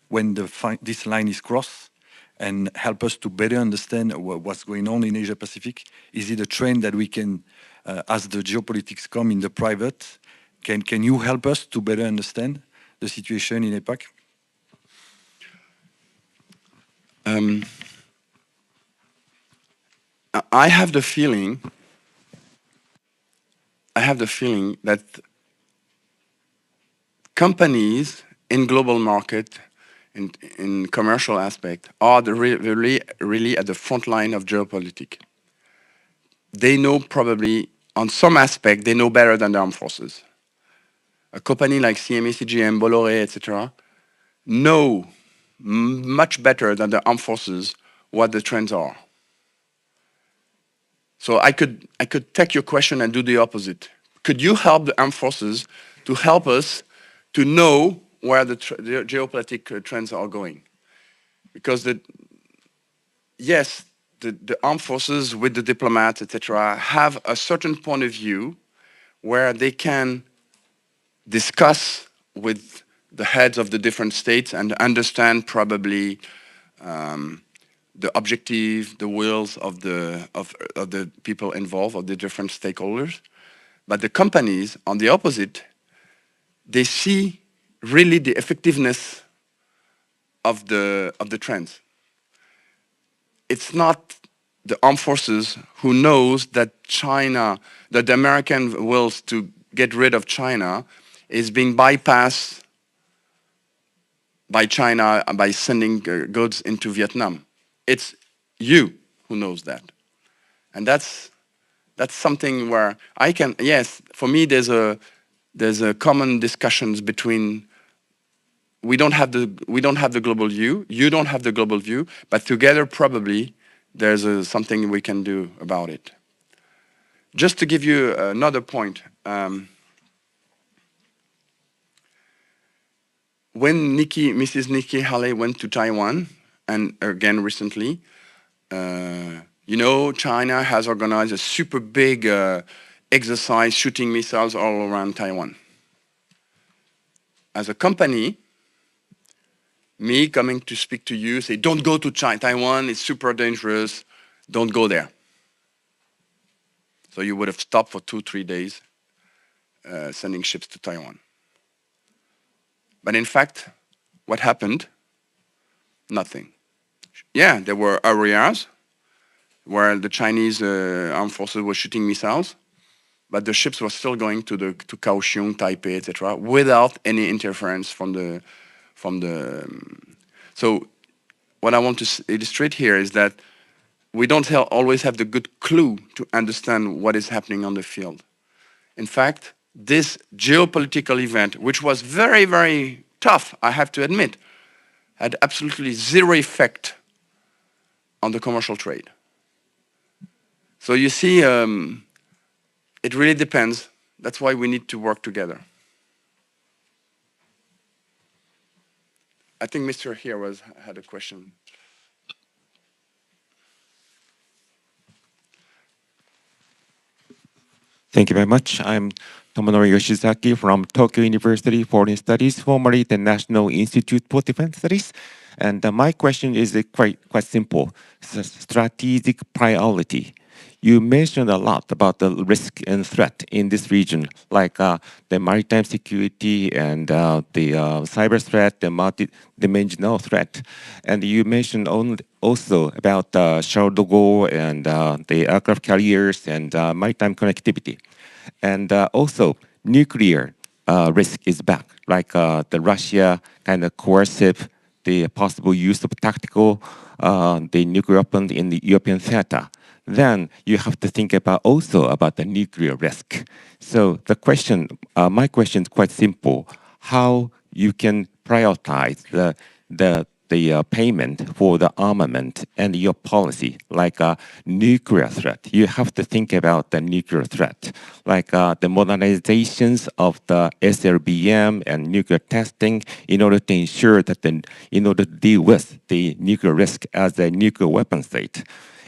when this line is crossed, and help us to better understand what's going on in Asia-Pacific? Is it a trend that we can, as the geopolitics come in the private, can you help us to better understand the situation in APAC? I have the feeling that companies in global market, in commercial aspect, are really at the front line of geopolitics. They know probably, on some aspect, they know better than the armed forces. A company like CMA, CGM, Bolloré, etc., know much better than the armed forces what the trends are. So I could take your question and do the opposite. Could you help the armed forces to help us to know where the geopolitical trends are going? Because yes, the armed forces with the diplomats, etc., have a certain point of view where they can discuss with the heads of the different states and understand probably the objective, the wills of the people involved, of the different stakeholders. But the companies, on the opposite, they see really the effectiveness of the trends. It's not the armed forces who knows that China, that the American wills to get rid of China is being bypassed by China by sending goods into Vietnam. It's you who knows that. And that's something where I can, yes, for me there's a common discussions between, we don't have the global view, you don't have the global view, but together probably there's something we can do about it. Just to give you another point, when Mrs. Nikki Haley went to Taiwan, and again recently, you know, China has organized a super big exercise shooting missiles all around Taiwan. As a company, me coming to speak to you, say, don't go to Taiwan, it's super dangerous, don't go there. So you would have stopped for 2-3 days sending ships to Taiwan. But in fact, what happened? Nothing. Yeah, there were areas where the Chinese armed forces were shooting missiles, but the ships were still going to Kaohsiung, Taipei, etc., without any interference from the. So, what I want to illustrate here is that we don't always have the good clue to understand what is happening on the field. In fact, this geopolitical event, which was very, very tough, I have to admit, had absolutely zero effect on the commercial trade. So you see, it really depends. That's why we need to work together. I think Mr. here had a question. Thank you very much. I'm Tomonori Yoshizaki from Tokyo University Foreign Studies, formerly the National Institute for Defense Studies. And my question is quite simple. Strategic priority. You mentioned a lot about the risk and threat in this region, like the maritime security and the cyber threat, the multi-dimensional threat. And you mentioned also about Charles de Gaulle and the aircraft carriers and maritime connectivity. And also, nuclear risk is back, like the Russia kind of coercive, the possible use of tactical, the nuclear weapons in the European theater. Then you have to think also about the nuclear risk. So the question, my question is quite simple: how you can prioritize the payment for the armament and your policy, like a nuclear threat. You have to think about the nuclear threat, like the modernizations of the SLBM and nuclear testing in order to ensure that in order to deal with the nuclear risk as a nuclear weapon state.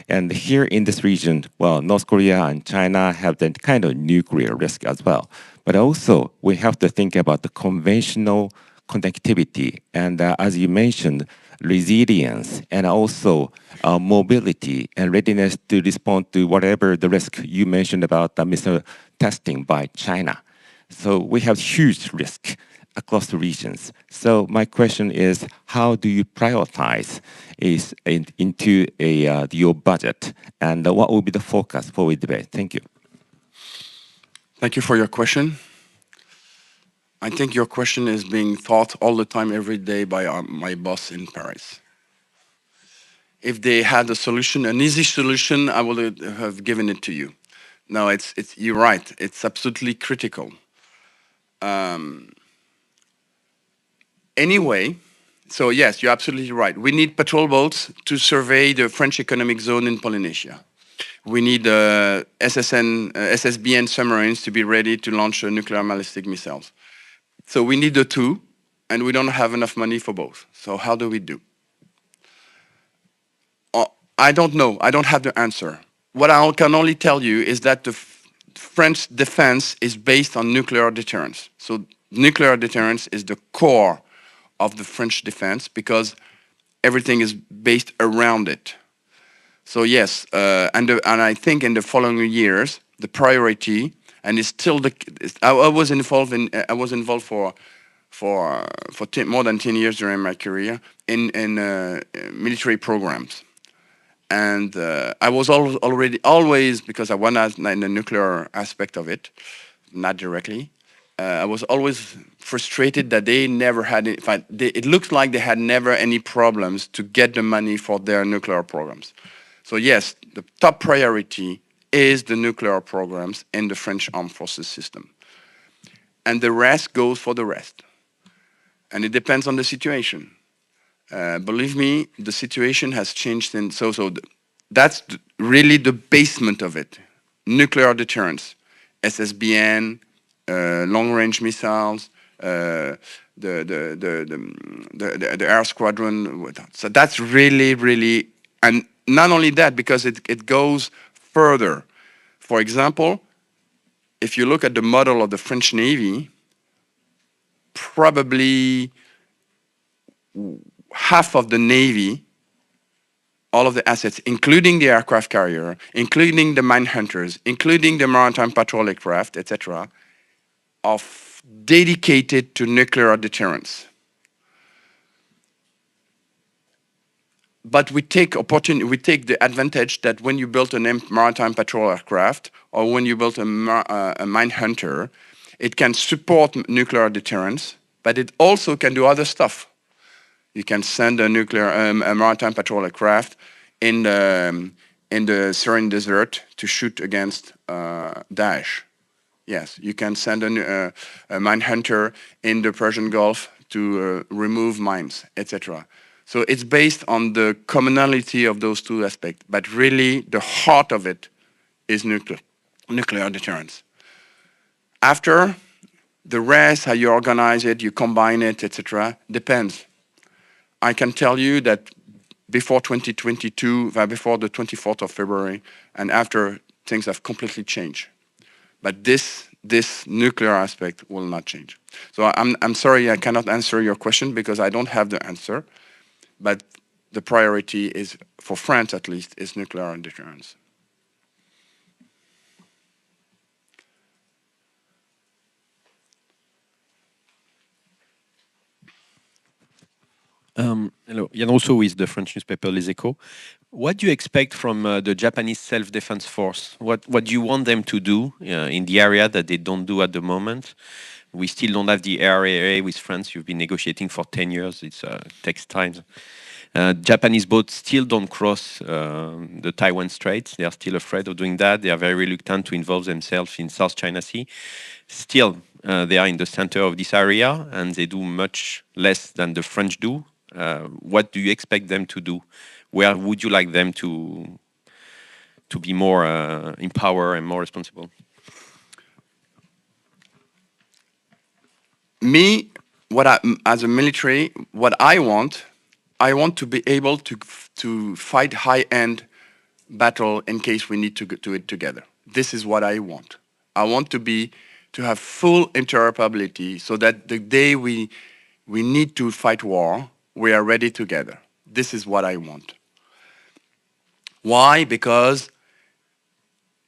And here in this region, well, North Korea and China have that kind of nuclear risk as well. But also, we have to think about the conventional connectivity and, as you mentioned, resilience and also mobility and readiness to respond to whatever the risk you mentioned about the missile testing by China. So we have huge risk across the regions. So my question is, how do you prioritize into your budget, and what will be the focus for the debate? Thank you. Thank you for your question. I think your question is being thought all the time, every day by my boss in Paris. If they had a solution, an easy solution, I would have given it to you. No, you're right. It's absolutely critical. Anyway, so yes, you're absolutely right. We need patrol boats to survey the French economic zone in Polynesia. We need SSBN submarines to be ready to launch nuclear ballistic missiles. So we need the two, and we don't have enough money for both. So how do we do? I don't know. I don't have the answer. What I can only tell you is that the French defense is based on nuclear deterrence. So nuclear deterrence is the core of the French defense because everything is based around it. So yes, and I think in the following years, the priority, and it's still I was involved for more than 10 years during my career in military programs. And I was always, because I was in the nuclear aspect of it, not directly, I was always frustrated that they never had, it looks like they had never any problems to get the money for their nuclear programs. So yes, the top priority is the nuclear programs in the French armed forces system. And the rest goes for the rest. And it depends on the situation. Believe me, the situation has changed, and so that's really the basement of it. nuclear deterrence, SSBN, long-range missiles, the air squadron. So that's really, really, and not only that, because it goes further. For example, if you look at the model of the French Navy, probably half of the Navy, all of the assets, including the aircraft carrier, including the mine hunters, including the maritime patrol aircraft, etc., are dedicated to nuclear deterrence. But we take the advantage that when you build a maritime patrol aircraft or when you build a mine hunter, it can support nuclear deterrence, but it also can do other stuff. You can send a maritime patrol aircraft in the Syrian desert to shoot against Daesh. Yes, you can send a mine hunter in the Persian Gulf to remove mines, etc. So it's based on the commonality of those two aspects, but really the heart of it is nuclear deterrence. After, the rest, how you organize it, you combine it, etc., depends. I can tell you that before 2022, before the 24th of February, and after, things have completely changed. But this nuclear aspect will not change. So I'm sorry I cannot answer your question because I don't have the answer. But the priority is, for France at least, is nuclear deterrence. Hello, Yann Rousseau with the French newspaper Les Echos. What do you expect from the Japanese self-defense force? What do you want them to do in the area that they don't do at the moment? We still don't have the RAA with France. You've been negotiating for 10 years. It takes time. Japanese boats still don't cross the Taiwan Straits. They are still afraid of doing that. They are very reluctant to involve themselves in South China Sea. Still, they are in the center of this area, and they do much less than the French do. What do you expect them to do? Where would you like them to be more in power and more responsible? Me, as a military, what I want to be able to fight high-end battle in case we need to do it together. This is what I want. I want to have full interoperability so that the day we need to fight war, we are ready together. This is what I want. Why? Because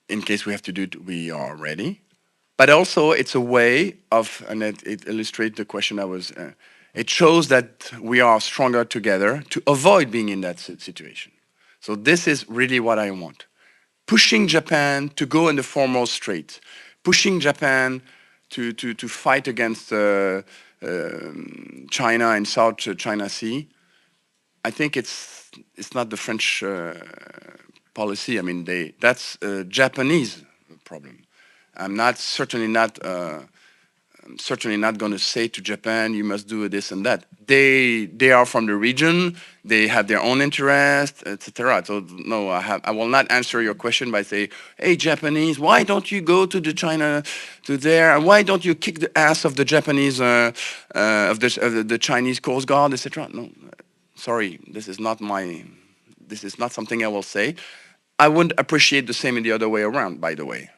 in case we have to do it, we are ready. But also it's a way of, and it illustrates the question it shows that we are stronger together to avoid being in that situation. So this is really what I want. Pushing Japan to go in the foremost strait, pushing Japan to fight against China and South China Sea. I think it's not the French policy. I mean, that's a Japanese problem. I'm certainly not going to say to Japan, you must do this and that. They are from the region. They have their own interest, etc. So no, I will not answer your question by saying, hey, Japanese, why don't you go to there? And why don't you kick the ass of the Japanese, of the Chinese Coast Guard, etc. No, sorry, this is not something I will say. I wouldn't appreciate the same in the other way around, by the way.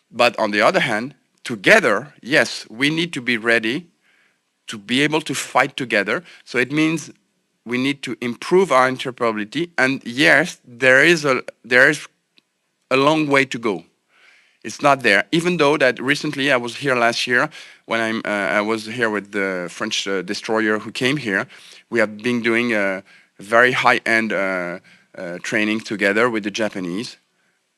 But on the other hand, together, yes, we need to be ready to be able to fight together. So it means we need to improve our interoperability. And yes, there is a long way to go. It's not there. Even though that recently, I was here last year when I was here with the French destroyer who came here. We have been doing a very high-end training together with the Japanese.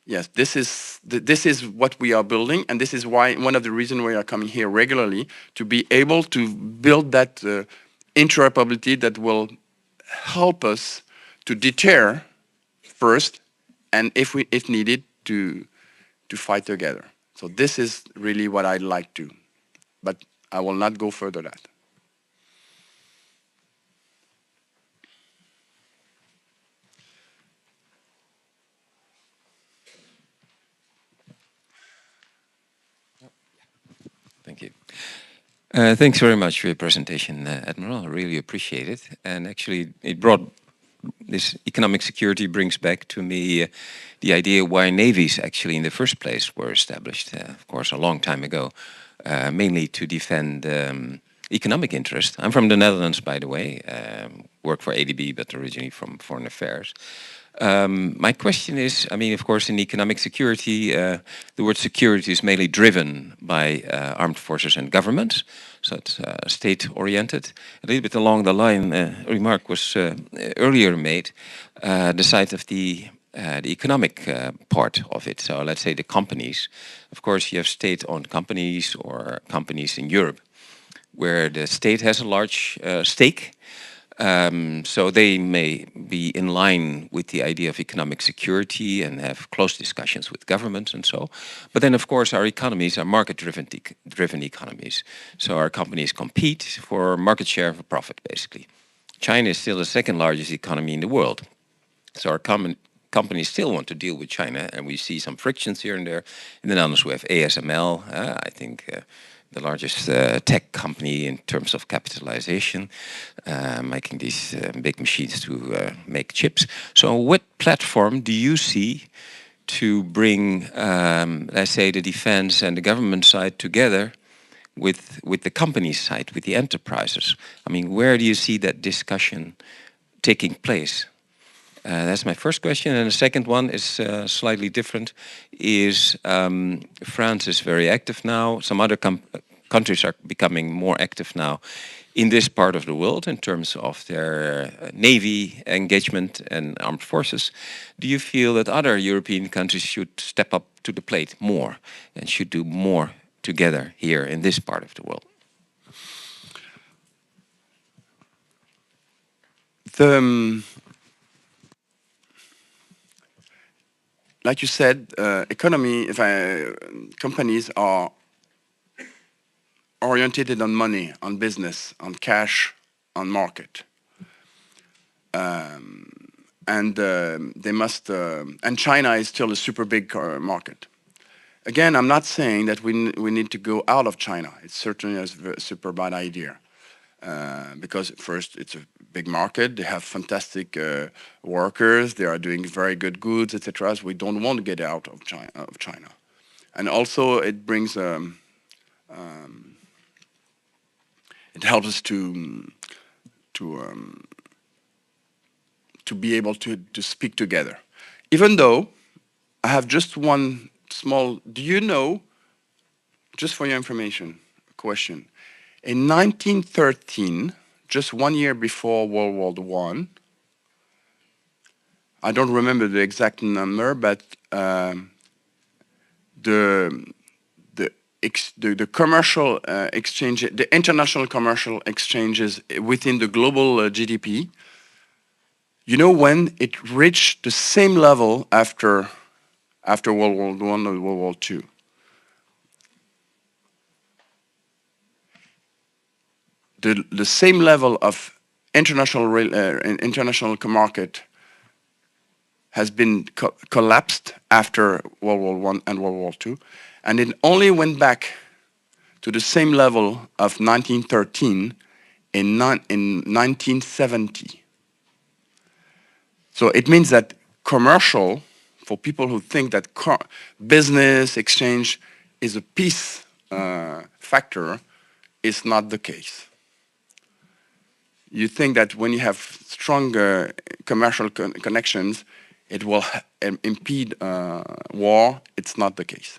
Yes, this is what we are building, and this is why one of the reasons we are coming here regularly, to be able to build that interoperability that will help us to deter first, and if needed, to fight together. So this is really what I'd like to, but I will not go further than that. Thank you. Thanks very much for your presentation, Admiral. I really appreciate it. And actually, it brought this economic security brings back to me the idea why navies actually in the first place were established, of course, a long time ago, mainly to defend economic interest. I'm from the Netherlands, by the way, work for ADB, but originally from Foreign Affairs. My question is, I mean, of course, in economic security, the word security is mainly driven by armed forces and governments, so it's state-oriented. A little bit along the line, a remark was earlier made, the side of the economic part of it. So let's say the companies. Of course, you have state-owned companies or companies in Europe where the state has a large stake. So they may be in line with the idea of economic security and have close discussions with governments and so. But then, of course, our economies are market-driven economies. So our companies compete for market share of profit, basically. China is still the second largest economy in the world. So our companies still want to deal with China, and we see some frictions here and there. In the Netherlands, we have ASML, I think the largest tech company in terms of capitalization, making these big machines to make chips. So what platform do you see to bring, let's say, the defense and the government side together with the company side, with the enterprises? I mean, where do you see that discussion taking place? That's my first question. And the second one is slightly different, is France is very active now. Some other countries are becoming more active now in this part of the world in terms of their navy engagement and armed forces. Do you feel that other European countries should step up to the plate more and should do more together here in this part of the world? Like you said, companies are oriented on money, on business, on cash, on market, and they must. And China is still a super big market. Again, I'm not saying that we need to go out of China. It's certainly a super bad idea. Because first, it's a big market. They have fantastic workers. They are doing very good goods, etc. So we don't want to get out of China. And also, it brings it helps us to be able to speak together. Even though I have just one small. Do you know? Just for your information, question. In 1913, just 1 year before World War I, I don't remember the exact number, but the commercial exchange, the international commercial exchanges within the global GDP, you know when it reached the same level after World War I and World War II? The same level of international market has been collapsed after World War I and World War II, and it only went back to the same level of 1913 in 1970. So it means that commercial, for people who think that business exchange is a peace factor, is not the case. You think that when you have stronger commercial connections, it will impede war. It's not the case.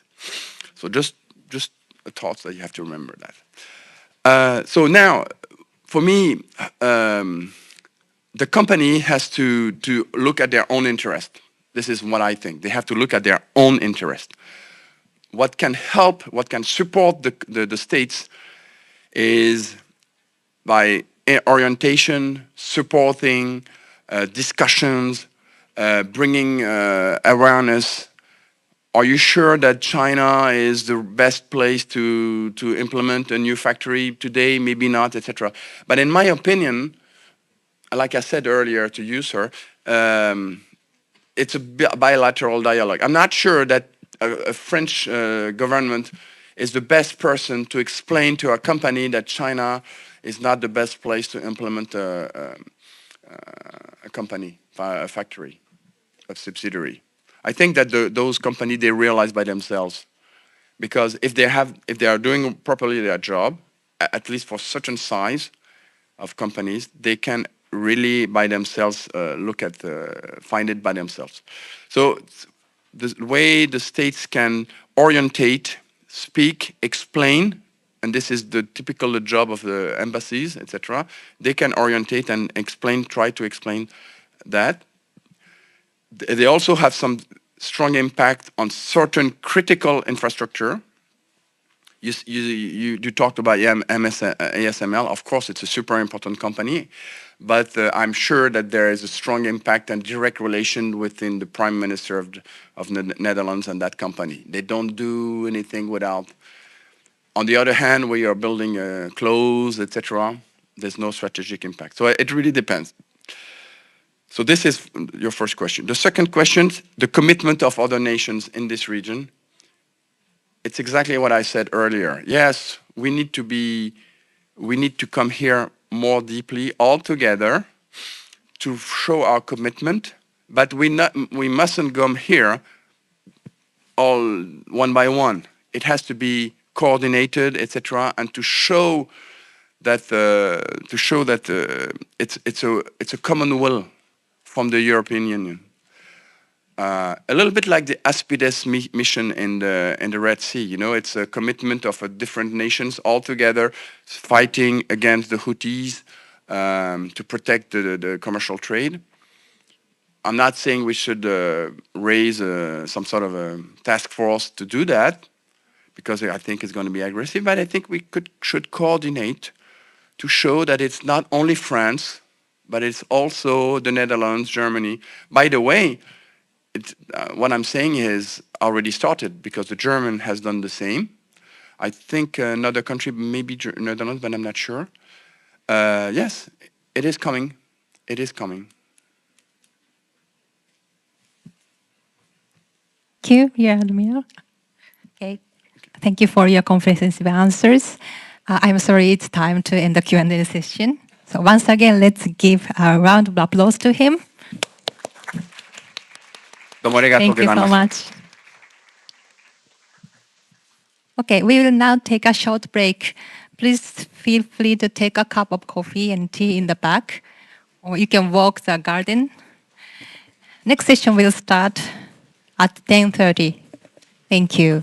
So just a thought that you have to remember that. So now, for me, the company has to look at their own interest. This is what I think. They have to look at their own interest. What can help, what can support the states is by orientation, supporting, discussions, bringing awareness. Are you sure that China is the best place to implement a new factory today? Maybe not, etc. But in my opinion, like I said earlier to you, sir, it's a bilateral dialogue. I'm not sure that a French government is the best person to explain to a company that China is not the best place to implement a company, a factory, a subsidiary. I think that those companies, they realize by themselves, because if they are doing properly their job, at least for certain size of companies, they can really by themselves find it by themselves. So the way the states can orientate, speak, explain, and this is the typical job of the embassies, etc. They can orientate and explain, try to explain that. They also have some strong impact on certain critical infrastructure. You talked about ASML. Of course, it's a super important company, but I'm sure that there is a strong impact and direct relation within the Prime Minister of the Netherlands and that company. They don't do anything without. On the other hand, we are building clothes, etc. There's no strategic impact. So it really depends. So this is your first question. The second question, the commitment of other nations in this region. It's exactly what I said earlier. Yes, we need to come here more deeply all together to show our commitment, but we mustn't come here all one by one. It has to be coordinated, etc., and to show that it's a common will from the European Union. A little bit like the Aspides mission in the Red Sea. You know, it's a commitment of different nations all together fighting against the Houthis to protect the commercial trade. I'm not saying we should raise some sort of a task force to do that, because I think it's going to be aggressive, but I think we should coordinate to show that it's not only France, but it's also the Netherlands, Germany. By the way, what I'm saying is already started, because the German has done the same. I think another country, maybe Netherlands, but I'm not sure. Yes, it is coming. It is coming. Thank you, Admiral. Okay, thank you for your comprehensive answers. I'm sorry it's time to end the Q&A session. So once again, let's give a round of applause to him. Thank you so much. Okay, we will now take a short break. Please feel free to take a cup of coffee and tea in the back, or you can walk the garden. Next session will start at 10:30. Thank you.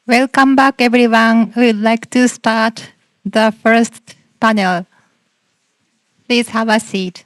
Welcome back, everyone. We would like to start the first panel. Please have a seat.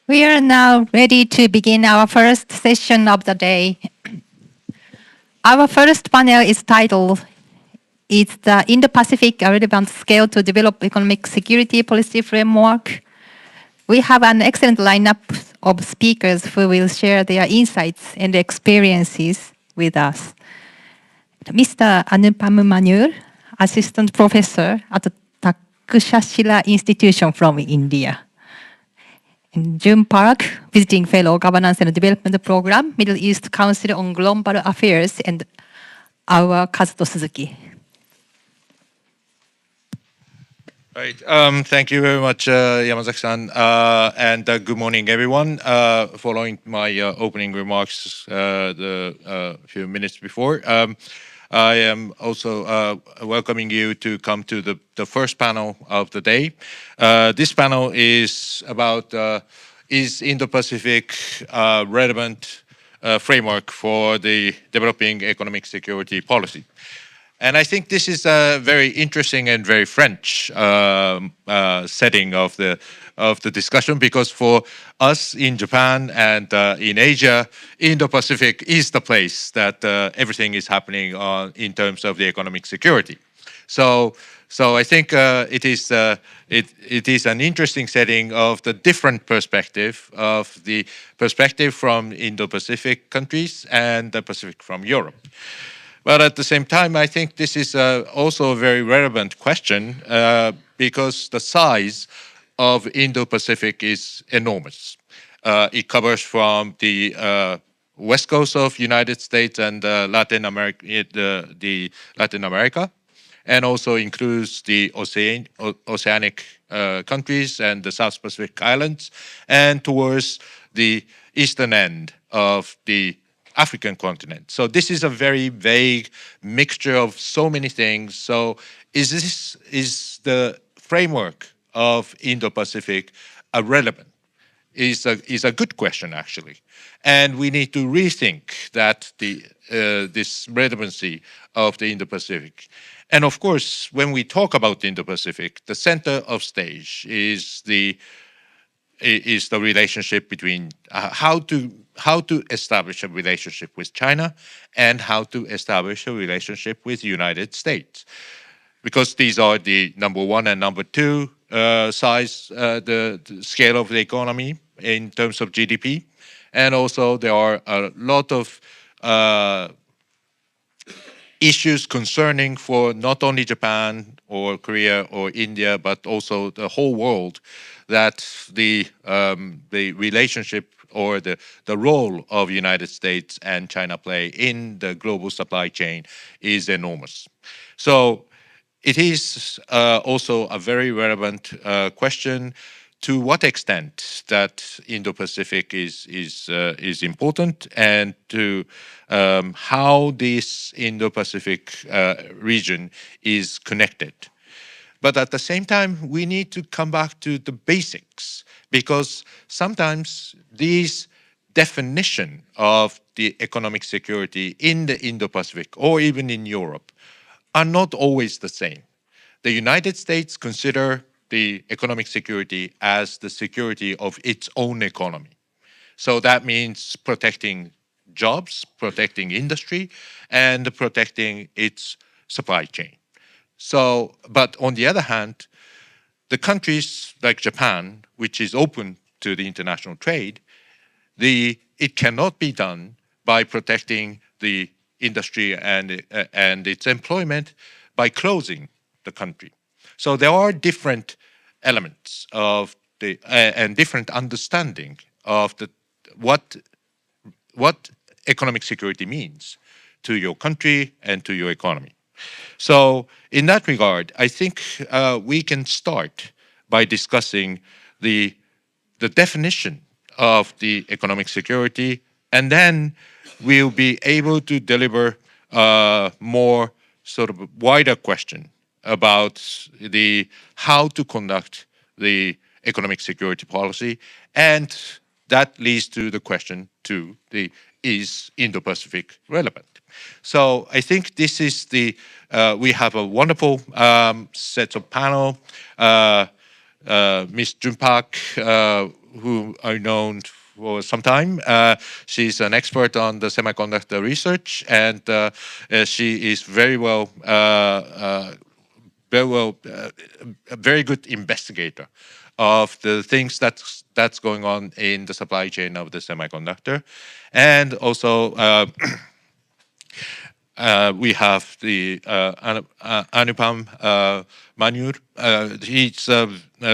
We are now ready to begin our first session of the day. Our first panel is titled, "Is the Indo-Pacific a relevant scale to develop economic security policy framework?" We have an excellent lineup of speakers who will share their insights and experiences with us. Mr. Anupam Manur, Assistant Professor at Takshashila Institution from India. And June Park, Visiting Fellow, Governance and Development Program, Middle East Council on Global Affairs, and our Kazuto Suzuki. Right. Thank you very much, Yamazaki-san, and good morning, everyone. Following my opening remarks a few minutes before, I am also welcoming you to come to the first panel of the day. This panel is about is Indo-Pacific relevant framework for the developing economic security policy. And I think this is a very interesting and very French setting of the discussion, because for us in Japan and in Asia, Indo-Pacific is the place that everything is happening in terms of the economic security. So I think it is an interesting setting of the different perspective of the perspective from Indo-Pacific countries and the Pacific from Europe. But at the same time, I think this is also a very relevant question because the size of Indo-Pacific is enormous. It covers from the west coast of United States and Latin America, and also includes the oceanic countries and the South Pacific islands, and towards the eastern end of the African continent. So this is a very vague mixture of so many things. So is the framework of Indo-Pacific relevant? Is a good question, actually. And we need to rethink that this relevancy of the Indo-Pacific. And of course, when we talk about the Indo-Pacific, the center of stage is the relationship between how to establish a relationship with China and how to establish a relationship with the United States. Because these are the number one and number two size, the scale of the economy in terms of GDP. And also there are a lot of issues concerning for not only Japan or Korea or India, but also the whole world, that the relationship or the role of United States and China play in the global supply chain is enormous. So it is also a very relevant question to what extent that Indo-Pacific is important, and to how this Indo-Pacific region is connected. But at the same time, we need to come back to the basics, because sometimes these definition of the economic security in the Indo-Pacific or even in Europe are not always the same. The United States consider the economic security as the security of its own economy. So that means protecting jobs, protecting industry, and protecting its supply chain. So, but on the other hand, the countries like Japan, which is open to the international trade, it cannot be done by protecting the industry and its employment by closing the country. So there are different elements of the and different understanding of what economic security means to your country and to your economy. So in that regard, I think we can start by discussing the definition of the economic security, and then we'll be able to deliver more sort of wider question about how to conduct the economic security policy, and that leads to the question is Indo-Pacific relevant? So I think this is we have a wonderful set of panel. Ms. Jun Park, who are known for some time. She's an expert on the semiconductor research, and she is a very good investigator of the things that's going on in the supply chain of the semiconductor. And also we have the Anupam Manur.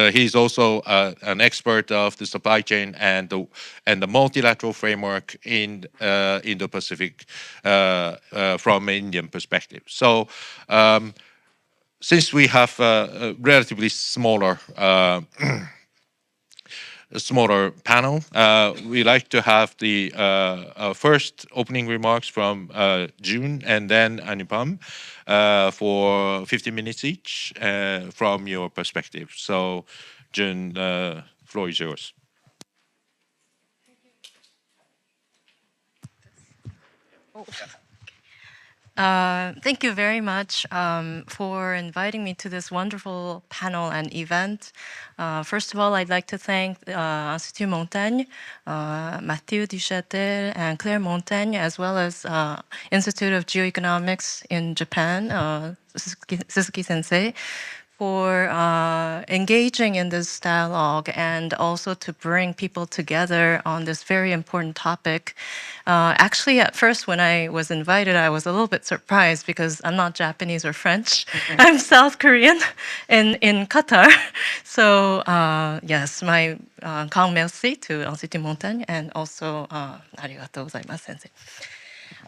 He's also an expert of the supply chain and the multilateral framework in Indo-Pacific from an Indian perspective. So since we have a relatively smaller panel, we like to have the first opening remarks from June and then Anupam for 50 minutes each from your perspective. So June, floor is yours. Thank you very much for inviting me to this wonderful panel and event. First of all, I'd like to thank Institut Montaigne, Mathieu Duchâtel and Claire Montaigne, as well as Institute of Geoeconomics in Japan, Suzuki Sensei, for engaging in this dialogue and also to bring people together on this very important topic. Actually, at first, when I was invited, I was a little bit surprised because I'm not Japanese or French. I'm South Korean in Qatar. So yes, my grand merci to Institut Montaigne and also arigatou gozaimasu, sensei.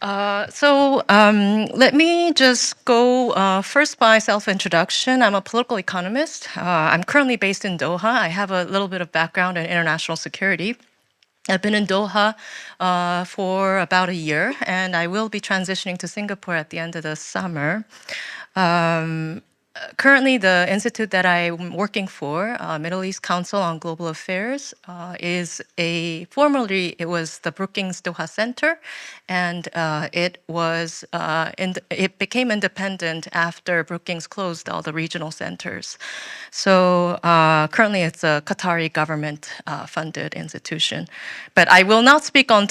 Let me just go first by self-introduction. I'm a political economist. I'm currently based in Doha. I have a little bit of background in international security. I've been in Doha for about a year, and I will be transitioning to Singapore at the end of the summer. Currently, the institute that I'm working for, Middle East Council on Global Affairs, formerly it was the Brookings Doha Center, and it became independent after Brookings closed all the regional centers. So currently, it's a Qatari government funded institution. But I will not speak on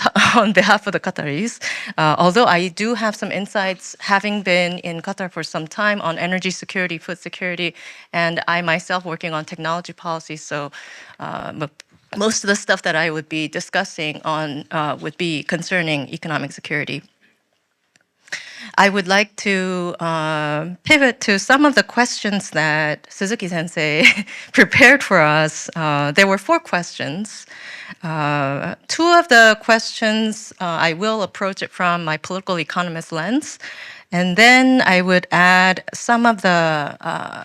behalf of the Qataris, although I do have some insights, having been in Qatar for some time, on energy security, food security, and I myself working on technology policy. So most of the stuff that I would be discussing on would be concerning economic security. I would like to pivot to some of the questions that Suzuki Sensei prepared for us. There were 4 questions. 2 of the questions, I will approach it from my political economist lens. And then I would add some of the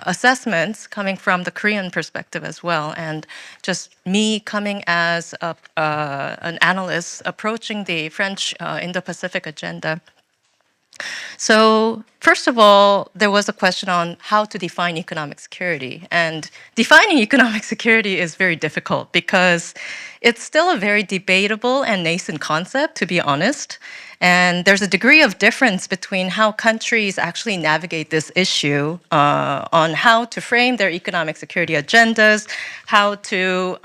assessments coming from the Korean perspective as well, and just me coming as an analyst approaching the French Indo-Pacific agenda. So first of all, there was a question on how to define economic security. And defining economic security is very difficult because it's still a very debatable and nascent concept, to be honest. And there's a degree of difference between how countries actually navigate this issue on how to frame their economic security agendas, how to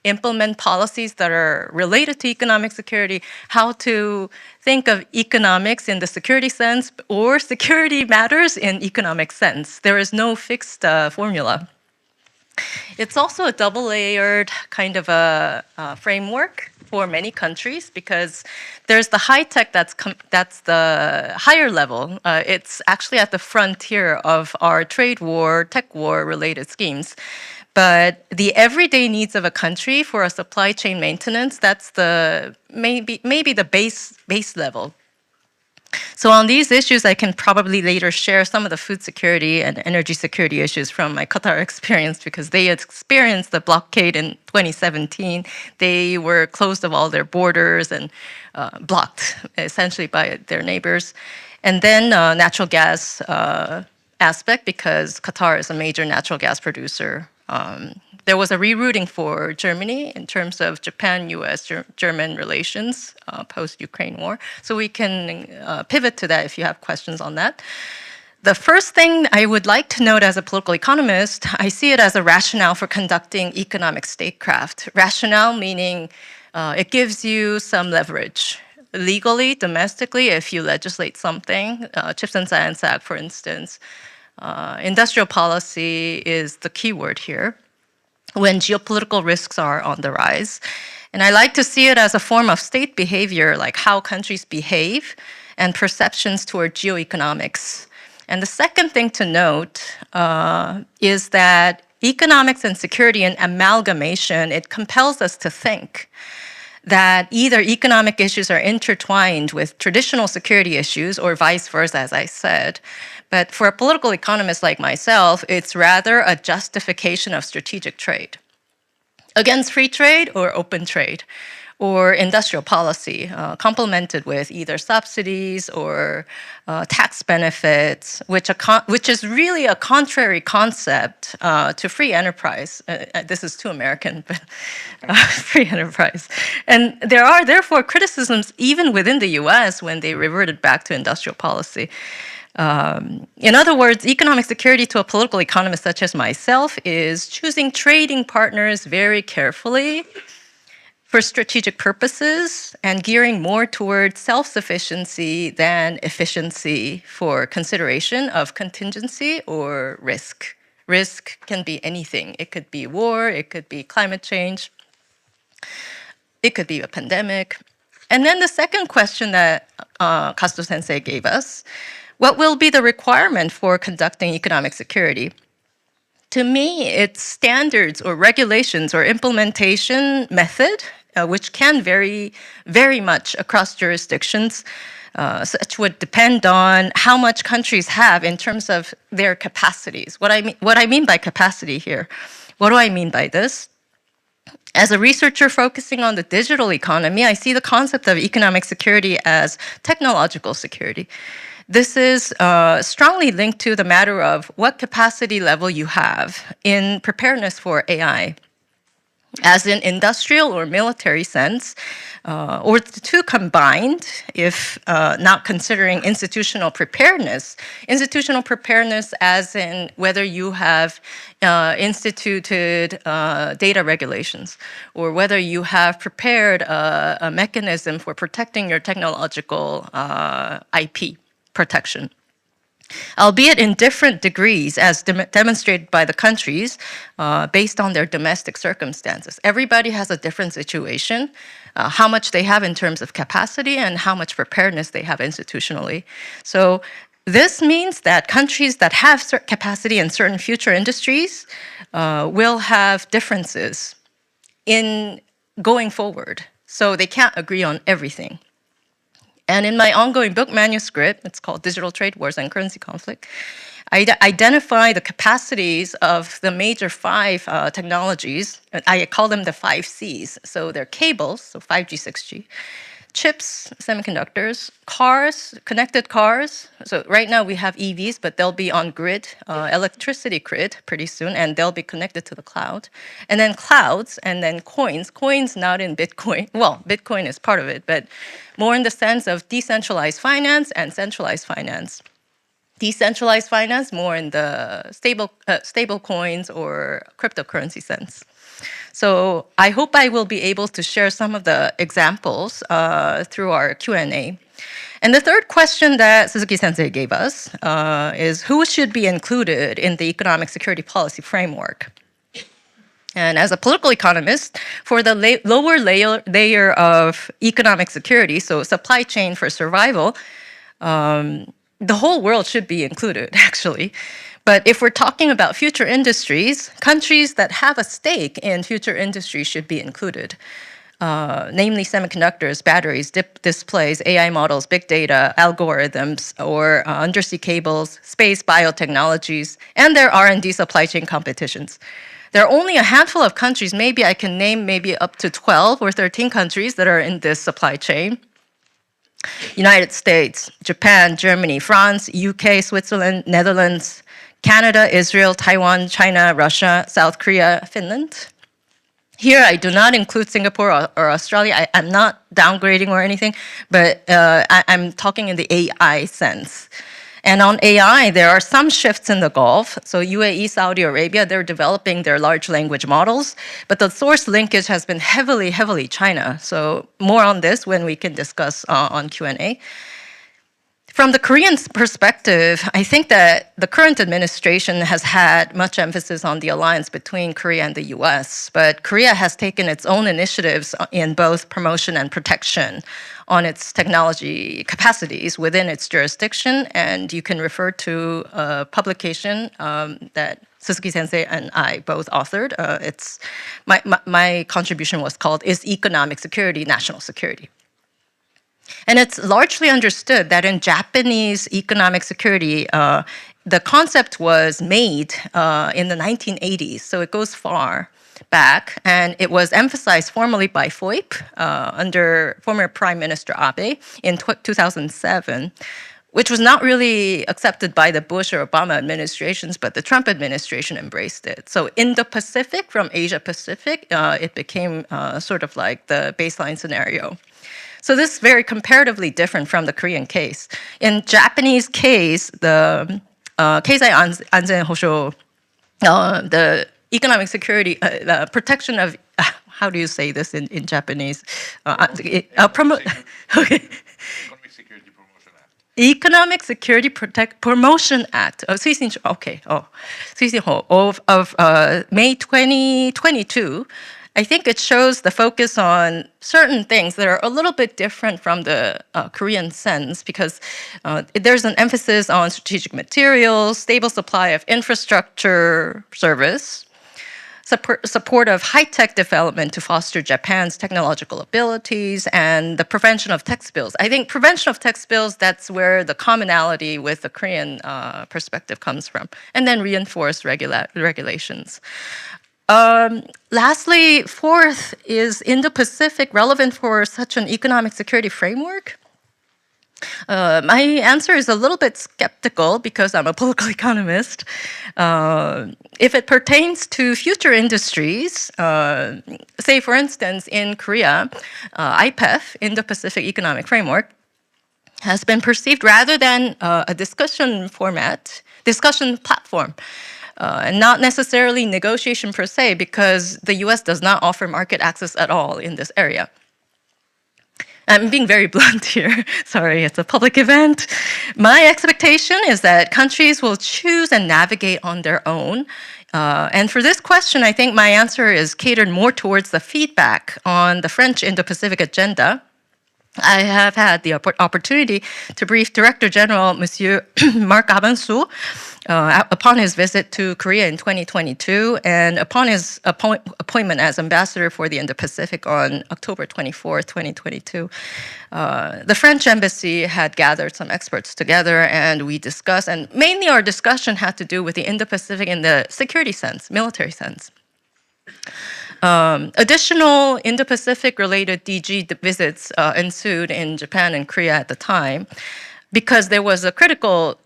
implement policies that are related to economic security, how to think of economics in the security sense or security matters in economic sense. There is no fixed formula. It's also a double-layered kind of a framework for many countries because there's the high tech that's the higher level. It's actually at the frontier of our trade war, tech war related schemes. But the everyday needs of a country for a supply chain maintenance, that's the maybe the base level. So on these issues, I can probably later share some of the food security and energy security issues from my Qatar experience because they experienced the blockade in 2017. They were closed of all their borders and blocked essentially by their neighbors. And then natural gas aspect because Qatar is a major natural gas producer. There was a rerouting for Germany in terms of Japan, US, German relations post-Ukraine war. So we can pivot to that if you have questions on that. The first thing I would like to note as a political economist, I see it as a rationale for conducting economic statecraft. Rationale meaning it gives you some leverage. Legally, domestically, if you legislate something, Chips and Science Act, for instance, industrial policy is the key word here when geopolitical risks are on the rise. And I like to see it as a form of state behavior, like how countries behave and perceptions toward geoeconomics. And the second thing to note is that economics and security and amalgamation, it compels us to think that either economic issues are intertwined with traditional security issues or vice versa, as I said. But for a political economist like myself, it's rather a justification of strategic trade against free trade or open trade or industrial policy, complemented with either subsidies or tax benefits, which is really a contrary concept to free enterprise. This is too American, but free enterprise. And there are therefore criticisms even within the US when they reverted back to industrial policy. In other words, economic security to a political economist such as myself is choosing trading partners very carefully for strategic purposes and gearing more towards self-sufficiency than efficiency for consideration of contingency or risk. Risk can be anything. It could be war, it could be climate change, it could be a pandemic. And then the second question that Kasto Sensei gave us, what will be the requirement for conducting economic security? To me, it's standards or regulations or implementation method, which can vary very much across jurisdictions. Such would depend on how much countries have in terms of their capacities. What I mean by capacity here, what do I mean by this? As a researcher focusing on the digital economy, I see the concept of economic security as technological security. This is strongly linked to the matter of what capacity level you have in preparedness for AI. As in industrial or military sense, or the two combined, if not considering institutional preparedness. Institutional preparedness as in whether you have instituted data regulations, or whether you have prepared a mechanism for protecting your technological IP protection. Albeit in different degrees as demonstrated by the countries based on their domestic circumstances. Everybody has a different situation, how much they have in terms of capacity and how much preparedness they have institutionally. So this means that countries that have certain capacity in certain future industries will have differences in going forward. So they can't agree on everything. And in my ongoing book manuscript, it's called Digital Trade Wars and Currency Conflict, I identify the capacities of the major 5 technologies. I call them the 5 Cs. So they're cables, so 5G, 6G, chips, semiconductors, cars, connected cars. So right now we have EVs, but they'll be on grid, electricity grid pretty soon, and they'll be connected to the cloud. And then clouds, and then coins. Coins not in Bitcoin. Well, Bitcoin is part of it, but more in the sense of decentralized finance and centralized finance. Decentralized finance more in the stable coins or cryptocurrency sense. So I hope I will be able to share some of the examples through our Q&A. And the third question that Suzuki-sensei gave us is who should be included in the economic security policy framework? And as a political economist, for the lower layer of economic security, so supply chain for survival, the whole world should be included, actually. But if we're talking about future industries, countries that have a stake in future industries should be included. Namely semiconductors, batteries, displays, AI models, big data, algorithms, or undersea cables, space, biotechnologies, and their R&D supply chain competitions. There are only a handful of countries, maybe I can name maybe up to 12 or 13 countries that are in this supply chain. United States, Japan, Germany, France, UK, Switzerland, Netherlands, Canada, Israel, Taiwan, China, Russia, South Korea, Finland. Here, I do not include Singapore or Australia. I'm not downgrading or anything, but I'm talking in the AI sense. And on AI, there are some shifts in the Gulf. So UAE, Saudi Arabia, they're developing their large language models, but the source linkage has been heavily China. So more on this when we can discuss on Q&A. From the Korean perspective, I think that the current administration has had much emphasis on the alliance between Korea and the US, but Korea has taken its own initiatives in both promotion and protection on its technology capacities within its jurisdiction, and you can refer to a publication that Suzuki-sensei and I both authored. My contribution was called Is Economic Security National Security? And it's largely understood that in Japanese economic security, the concept was made in the 1980s, so it goes far back, and it was emphasized formally by FOIP under former Prime Minister Abe in 2007, which was not really accepted by the Bush or Obama administrations, but the Trump administration embraced it. So Indo-Pacific from Asia-Pacific, it became sort of like the baseline scenario. So this is very comparatively different from the Korean case. In Japanese case, the Keizai Anzen Hosho, the economic security, the protection of, how do you say this in Japanese? Okay. Economic Security Promotion Act. Okay. Of May 2022. I think it shows the focus on certain things that are a little bit different from the Korean sense, because there's an emphasis on strategic materials, stable supply of infrastructure service, support of high-tech development to foster Japan's technological abilities, and the prevention of tech spills. I think prevention of tech spills, that's where the commonality with the Korean perspective comes from, and then reinforce regulations. Lastly, fourth, is Indo-Pacific relevant for such an economic security framework? My answer is a little bit skeptical because I'm a political economist. If it pertains to future industries, say for instance in Korea, IPEF, Indo-Pacific Economic Framework, has been perceived rather than a discussion platform. And not necessarily negotiation per se, because the US does not offer market access at all in this area. I'm being very blunt here. Sorry, it's a public event. My expectation is that countries will choose and navigate on their own. And for this question, I think my answer is catered more towards the feedback on the French Indo-Pacific agenda. I have had the opportunity to brief Director General Monsieur Marc Abençou upon his visit to Korea in 2022 and upon his appointment as ambassador for the Indo-Pacific on October 24, 2022. The French embassy had gathered some experts together and we discussed, and mainly our discussion had to do with the Indo-Pacific in the security sense, military sense. Additional Indo-Pacific related DG visits ensued in Japan and Korea at the time because there was a critical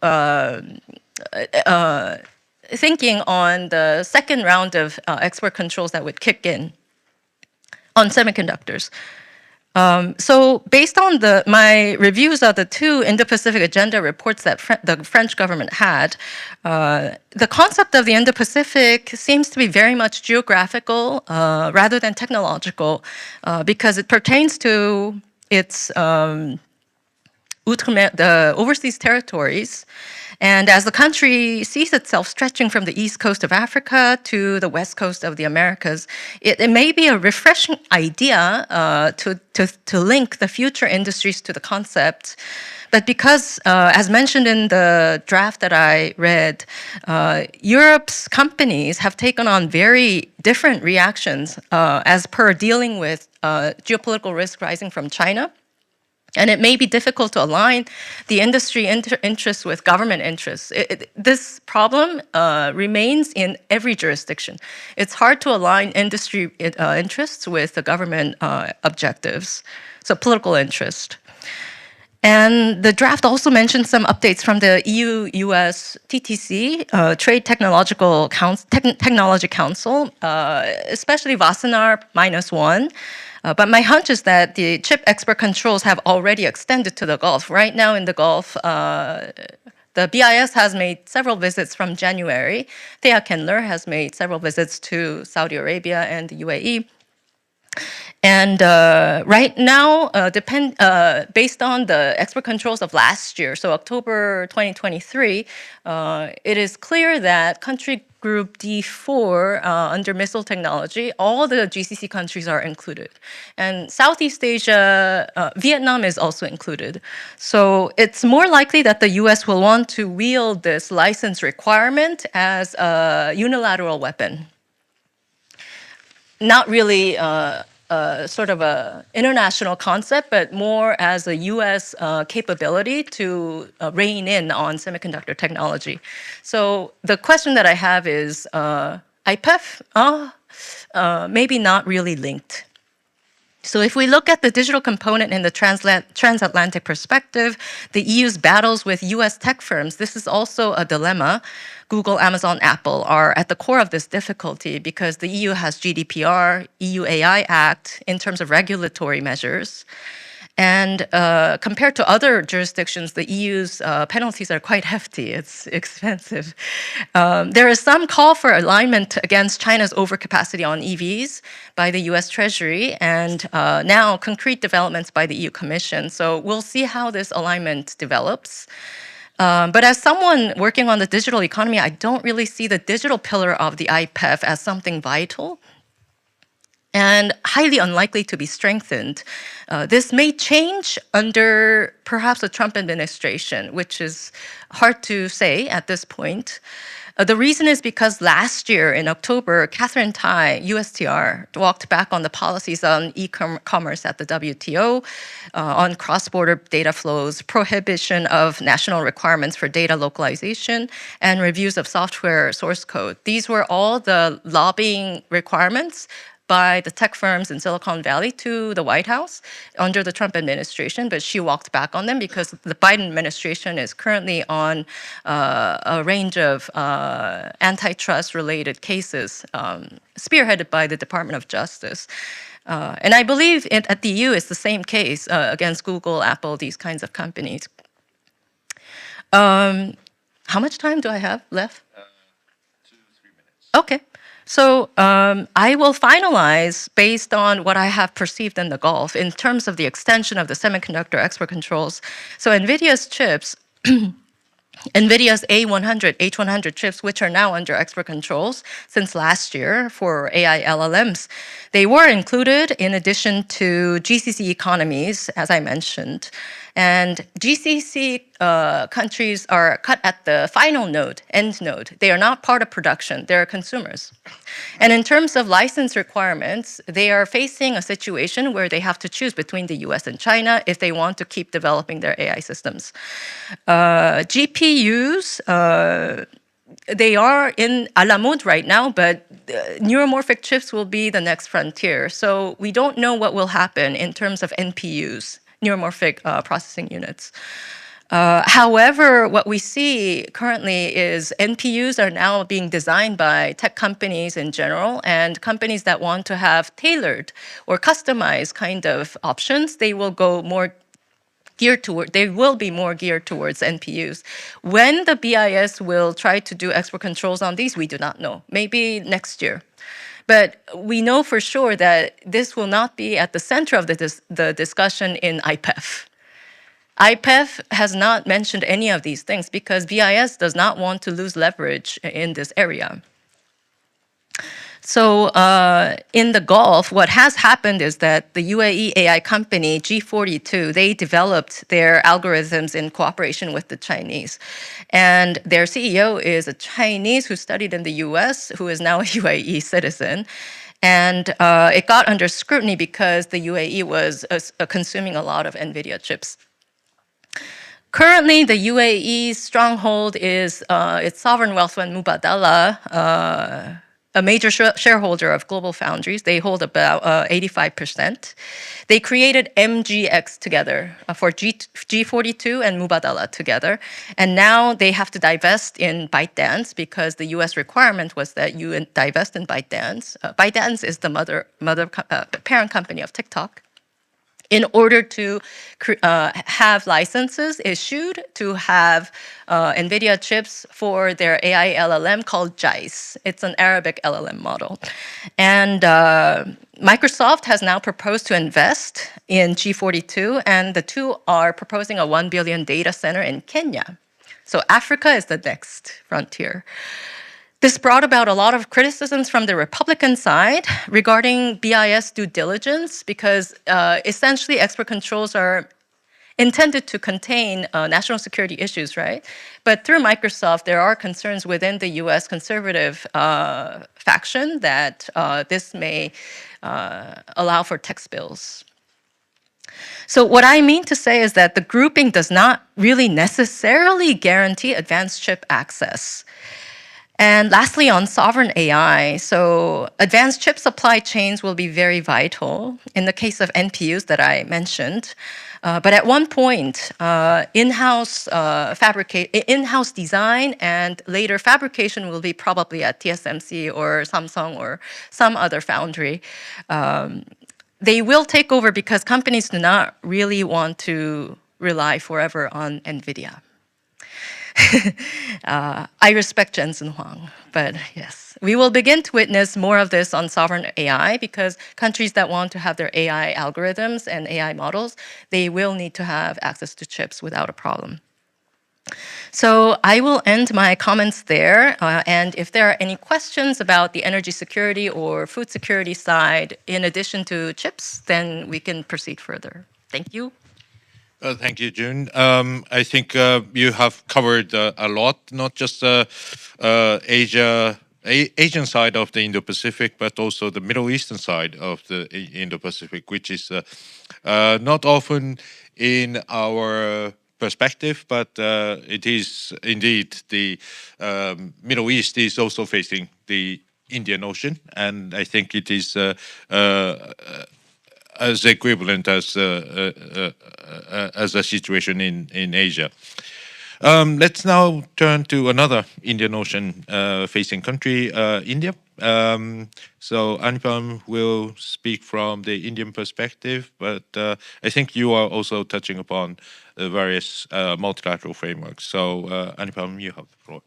thinking on the second round of export controls that would kick in on semiconductors. So based on my reviews of the two Indo-Pacific agenda reports that the French government had, the concept of the Indo-Pacific seems to be very much geographical rather than technological because it pertains to its the overseas territories. And as the country sees itself stretching from the east coast of Africa to the west coast of the Americas, it may be a refreshing idea to link the future industries to the concept. But because, as mentioned in the draft that I read, Europe's companies have taken on very different reactions as per dealing with geopolitical risk rising from China. And it may be difficult to align the industry interests with government interests. This problem remains in every jurisdiction. It's hard to align industry interests with the government objectives, so political interest. And the draft also mentioned some updates from the EU-US TTC, Trade Technology Council, especially Wassenaar -1. But my hunch is that the chip export controls have already extended to the Gulf. Right now in the Gulf, the BIS has made several visits from January. Thea Kendler has made several visits to Saudi Arabia and the UAE. And right now, based on the export controls of last year, so October 2023, it is clear that country group D4 under missile technology, all the GCC countries are included. And Southeast Asia, Vietnam is also included. So it's more likely that the US will want to wield this license requirement as a unilateral weapon. Not really sort of a international concept, but more as a US capability to rein in on semiconductor technology. So the question that I have is, IPEF, maybe not really linked. So if we look at the digital component in the transatlantic perspective, the EU's battles with US tech firms, this is also a dilemma. Google, Amazon, Apple are at the core of this difficulty because the EU has GDPR, EU AI Act in terms of regulatory measures. And compared to other jurisdictions, the EU's penalties are quite hefty. It's expensive. There is some call for alignment against China's overcapacity on EVs by the US Treasury, and now concrete developments by the EU Commission. So we'll see how this alignment develops. But as someone working on the digital economy, I don't really see the digital pillar of the IPEF as something vital and highly unlikely to be strengthened. This may change under perhaps a Trump administration, which is hard to say at this point. The reason is because last year in October, Catherine Tai, USTR, walked back on the policies on e-commerce at the WTO, on cross-border data flows, prohibition of national requirements for data localization, and reviews of software source code. These were all the lobbying requirements by the tech firms in Silicon Valley to the White House under the Trump administration, but she walked back on them because the Biden administration is currently on a range of antitrust-related cases spearheaded by the Department of Justice. And I believe at the EU it's the same case against Google, Apple, these kinds of companies. How much time do I have left? 2 to 3 minutes. Okay. So I will finalize based on what I have perceived in the Gulf in terms of the extension of the semiconductor export controls. So NVIDIA's chips, NVIDIA's A100, H100 chips, which are now under export controls since last year for AI LLMs, they were included in addition to GCC economies, as I mentioned. And GCC countries are cut at the final node, end node. They are not part of production, they're consumers. And in terms of license requirements, they are facing a situation where they have to choose between the US and China if they want to keep developing their AI systems. GPUs, they are in a la mode right now, but neuromorphic chips will be the next frontier. So we don't know what will happen in terms of NPUs, neuromorphic processing units. However, what we see currently is NPUs are now being designed by tech companies in general, and companies that want to have tailored or customized kind of options, they will go more geared toward, they will be more geared towards NPUs. When the BIS will try to do export controls on these, we do not know. Maybe next year. But we know for sure that this will not be at the center of the discussion in IPEF. IPEF has not mentioned any of these things because BIS does not want to lose leverage in this area. So in the Gulf, what has happened is that the UAE AI company, G42, they developed their algorithms in cooperation with the Chinese. And their CEO is a Chinese who studied in the US, who is now a UAE citizen. And it got under scrutiny because the UAE was consuming a lot of NVIDIA chips. Currently, the UAE's stronghold is its sovereign wealth fund Mubadala, a major shareholder of Global Foundries. They hold about 85%. They created MGX together for G42 and Mubadala together. And now they have to divest in ByteDance because the US requirement was that you divest in ByteDance. ByteDance is the parent company of TikTok, in order to have licenses issued to have NVIDIA chips for their AI LLM called JICE. It's an Arabic LLM model. And Microsoft has now proposed to invest in G42, and the two are proposing a 1 billion data center in Kenya. So Africa is the next frontier. This brought about a lot of criticisms from the Republican side regarding BIS due diligence because essentially export controls are intended to contain national security issues, right? But through Microsoft, there are concerns within the US conservative faction that this may allow for tax bills. So what I mean to say is that the grouping does not really necessarily guarantee advanced chip access. And lastly, on sovereign AI, so advanced chip supply chains will be very vital in the case of NPUs that I mentioned. But at one point, in-house design and later fabrication will be probably at TSMC or Samsung or some other foundry. They will take over because companies do not really want to rely forever on NVIDIA. I respect Jensen Huang, but yes. We will begin to witness more of this on sovereign AI because countries that want to have their AI algorithms and AI models, they will need to have access to chips without a problem. So I will end my comments there. And if there are any questions about the energy security or food security side, in addition to chips, then we can proceed further. Thank you. Thank you, June. I think you have covered a lot, not just Asian side of the Indo-Pacific, but also the Middle Eastern side of the Indo-Pacific, which is not often in our perspective, but it is indeed the Middle East is also facing the Indian Ocean, and I think it is as equivalent as a situation in Asia. Let's now turn to another Indian Ocean facing country, India. So Anupam will speak from the Indian perspective, but I think you are also touching upon the various multilateral frameworks. So Anupam, you have the floor.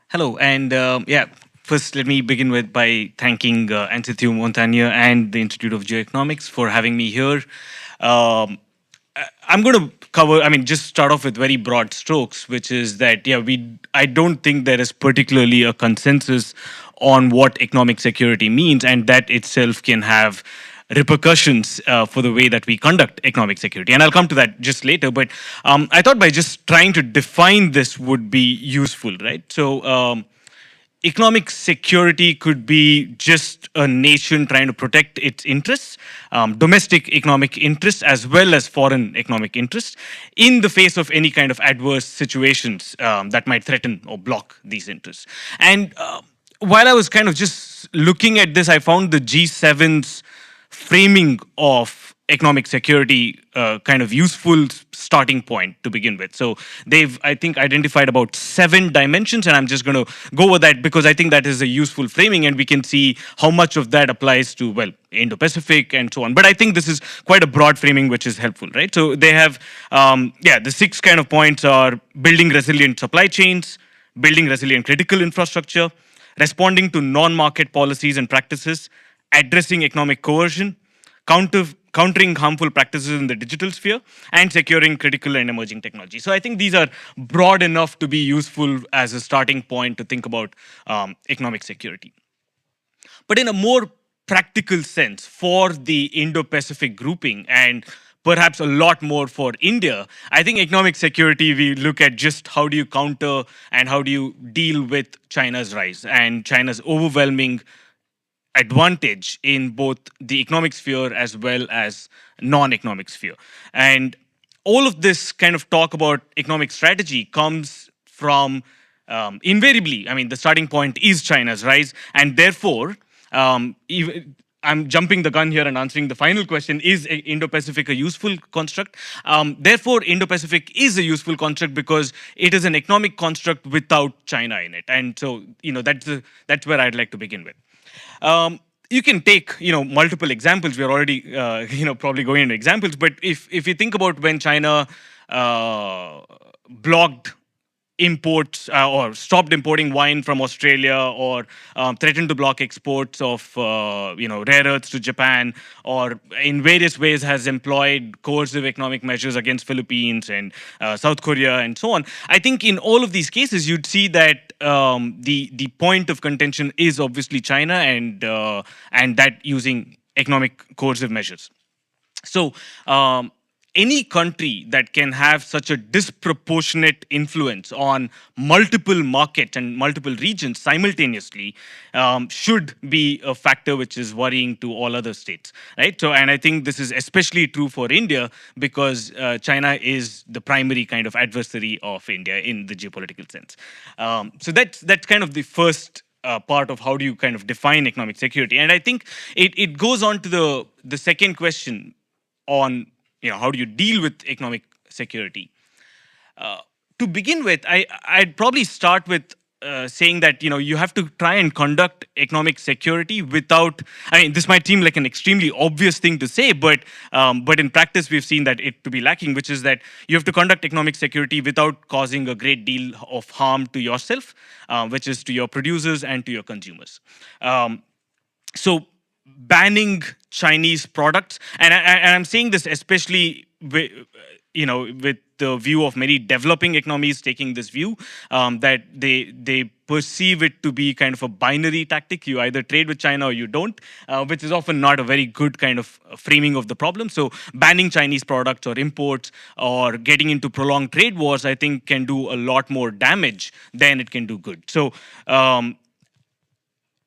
Hello, and yeah. First, let me begin by thanking Institut Montaigne and the Institute of Geoeconomics for having me here. I'm going to cover, just start off with very broad strokes, which is that, I don't think there is particularly a consensus on what economic security means, and that itself can have repercussions for the way that we conduct economic security. And I'll come to that just later, but I thought by just trying to define this would be useful, right? So, economic security could be just a nation trying to protect its interests, domestic economic interests as well as foreign economic interests, in the face of any kind of adverse situations that might threaten or block these interests. And while I was kind of just looking at this, I found the G7's framing of economic security kind of useful starting point to begin with. So they've, I think, identified about 7 dimensions, and I'm just going to go over that because I think that is a useful framing, and we can see how much of that applies to, well, Indo-Pacific and so on. But I think this is quite a broad framing, which is helpful, right? So they have, the 6 kind of points are building resilient supply chains, building resilient critical infrastructure, responding to non-market policies and practices, addressing economic coercion, countering harmful practices in the digital sphere, and securing critical and emerging technology. So I think these are broad enough to be useful as a starting point to think about economic security. But in a more practical sense, for the Indo-Pacific grouping, and perhaps a lot more for India, I think economic security, we look at just how do you counter and how do you deal with China's rise and China's overwhelming advantage in both the economic sphere as well as non-economic sphere. And all of this kind of talk about economic strategy comes from invariably, I mean, the starting point is China's rise, and therefore, I'm jumping the gun here and answering the final question, is Indo-Pacific a useful construct? Therefore, Indo-Pacific is a useful construct because it is an economic construct without China in it. And so, that's where I'd like to begin with. You can take, multiple examples. We're already, probably going into examples. But if you think about when China blocked imports or stopped importing wine from Australia, or threatened to block exports of rare earths to Japan, or in various ways has employed coercive economic measures against Philippines and South Korea and so on. I think in all of these cases you'd see that the point of contention is obviously China and that using economic coercive measures. So any country that can have such a disproportionate influence on multiple markets and multiple regions simultaneously should be a factor which is worrying to all other states, right? So, and I think this is especially true for India because China is the primary kind of adversary of India in the geopolitical sense. So that's kind of the first part of how do you kind of define economic security. And I think it goes on to the second question on how do you deal with economic security? To begin with, I'd probably start with saying that you have to try and conduct economic security without. I mean, this might seem like an extremely obvious thing to say, but in practice we've seen that it to be lacking, which is that you have to conduct economic security without causing a great deal of harm to yourself, which is to your producers and to your consumers. So banning Chinese products, and I'm saying this especially with the view of many developing economies taking this view that they perceive it to be kind of a binary tactic. You either trade with China or you don't, which is often not a very good kind of framing of the problem. So banning Chinese products or imports or getting into prolonged trade wars, I think, can do a lot more damage than it can do good. So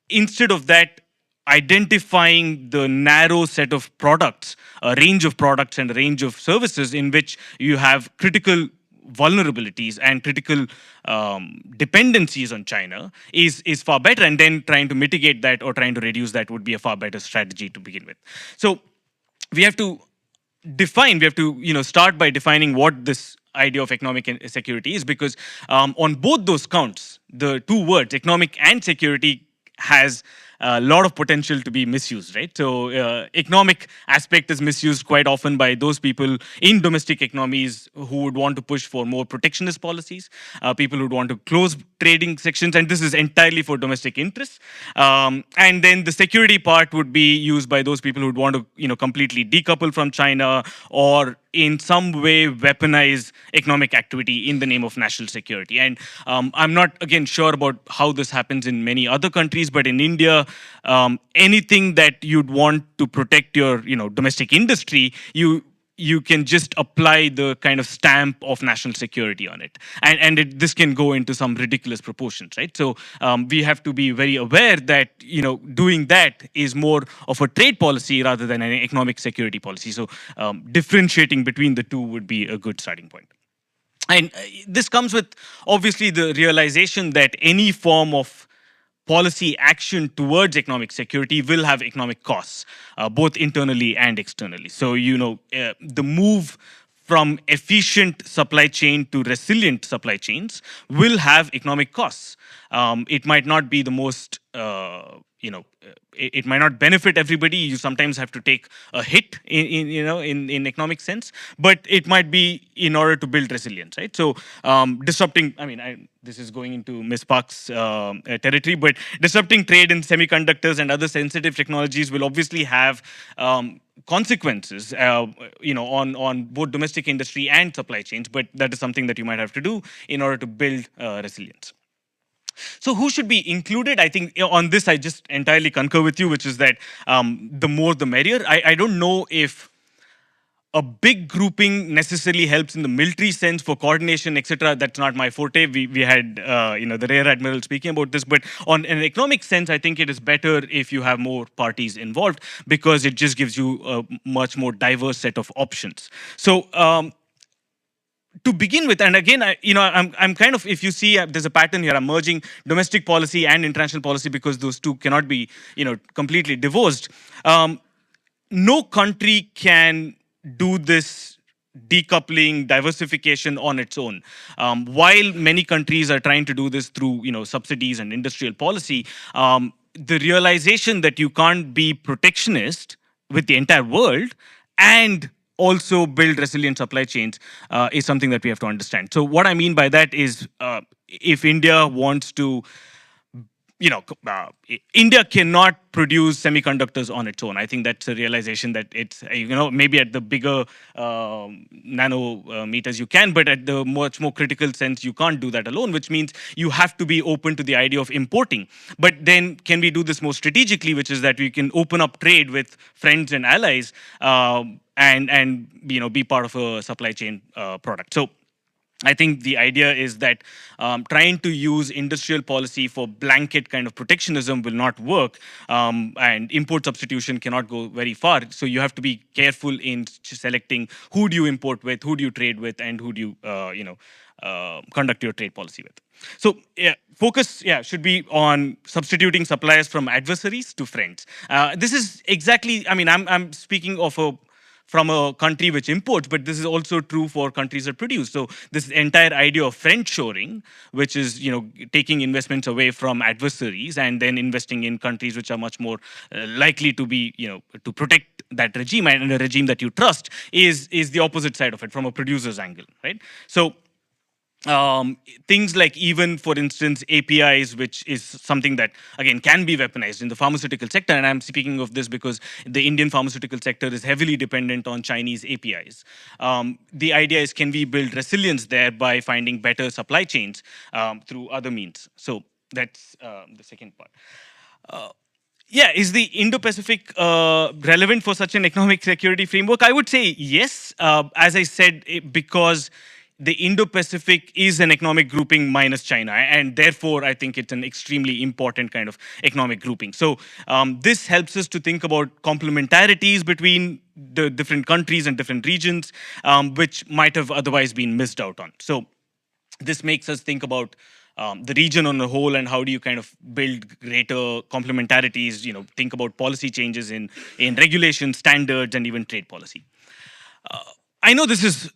instead of that, identifying the narrow set of products, a range of products and a range of services in which you have critical vulnerabilities and critical dependencies on China is far better, and then trying to mitigate that or trying to reduce that would be a far better strategy to begin with. So we have to start by defining what this idea of economic security is, because on both those counts, the two words, economic and security, has a lot of potential to be misused, right? So economic aspect is misused quite often by those people in domestic economies who would want to push for more protectionist policies, people who would want to close trading sections, and this is entirely for domestic interests. And then the security part would be used by those people who would want to, completely decouple from China or in some way weaponize economic activity in the name of national security. And I'm not, again, sure about how this happens in many other countries, but in India, anything that you'd want to protect your, domestic industry, you can just apply the kind of stamp of national security on it. And this can go into some ridiculous proportions, right? So we have to be very aware that, doing that is more of a trade policy rather than an economic security policy. So differentiating between the two would be a good starting point. And this comes with, obviously, the realization that any form of policy action towards economic security will have economic costs, both internally and externally. So, the move from efficient supply chain to resilient supply chains will have economic costs. It might not be the most, it might not benefit everybody. You sometimes have to take a hit in economic sense, but it might be in order to build resilience, right? So disrupting, this is going into Ms. Park's territory, but disrupting trade in semiconductors and other sensitive technologies will obviously have consequences, on both domestic industry and supply chains, but that is something that you might have to do in order to build resilience. So who should be included? I think on this, I just entirely concur with you, which is that the more the merrier. I don't know if a big grouping necessarily helps in the military sense for coordination, etc. That's not my forte. We had the Rear Admiral speaking about this, but on an economic sense, I think it is better if you have more parties involved because it just gives you a much more diverse set of options. So to begin with, and again, I'm kind of, if you see, there's a pattern here. I'm merging domestic policy and international policy because those two cannot be, completely divorced. No country can do this decoupling, diversification on its own. While many countries are trying to do this through, subsidies and industrial policy, the realization that you can't be protectionist with the entire world and also build resilient supply chains is something that we have to understand. So what I mean by that is if India wants to, India cannot produce semiconductors on its own. I think that's a realization that it's, maybe at the bigger nanometers you can, but at the much more critical sense, you can't do that alone, which means you have to be open to the idea of importing. But then can we do this more strategically, which is that we can open up trade with friends and allies and be part of a supply chain product. So I think the idea is that trying to use industrial policy for blanket kind of protectionism will not work, and import substitution cannot go very far. So you have to be careful in selecting who do you import with, who do you trade with, and who do you conduct your trade policy with. So focus should be on substituting suppliers from adversaries to friends. This is exactly, I'm speaking of from a country which imports, but this is also true for countries that produce. So this entire idea of friend shoring, which is taking investments away from adversaries and then investing in countries which are much more likely to be to protect that regime and a regime that you trust, is the opposite side of it from a producer's angle, right? So things like, even for instance, APIs, which is something that again can be weaponized in the pharmaceutical sector, and I'm speaking of this because the Indian pharmaceutical sector is heavily dependent on Chinese APIs. The idea is, can we build resilience there by finding better supply chains through other means? So that's the second part. Is the Indo-Pacific relevant for such an economic security framework? I would say yes, as I said, because the Indo-Pacific is an economic grouping minus China, and therefore I think it's an extremely important kind of economic grouping. So this helps us to think about complementarities between the different countries and different regions, which might have otherwise been missed out on. So this makes us think about the region on the whole, and how do you kind of build greater complementarities, think about policy changes in regulation, standards, and even trade policy. I know this is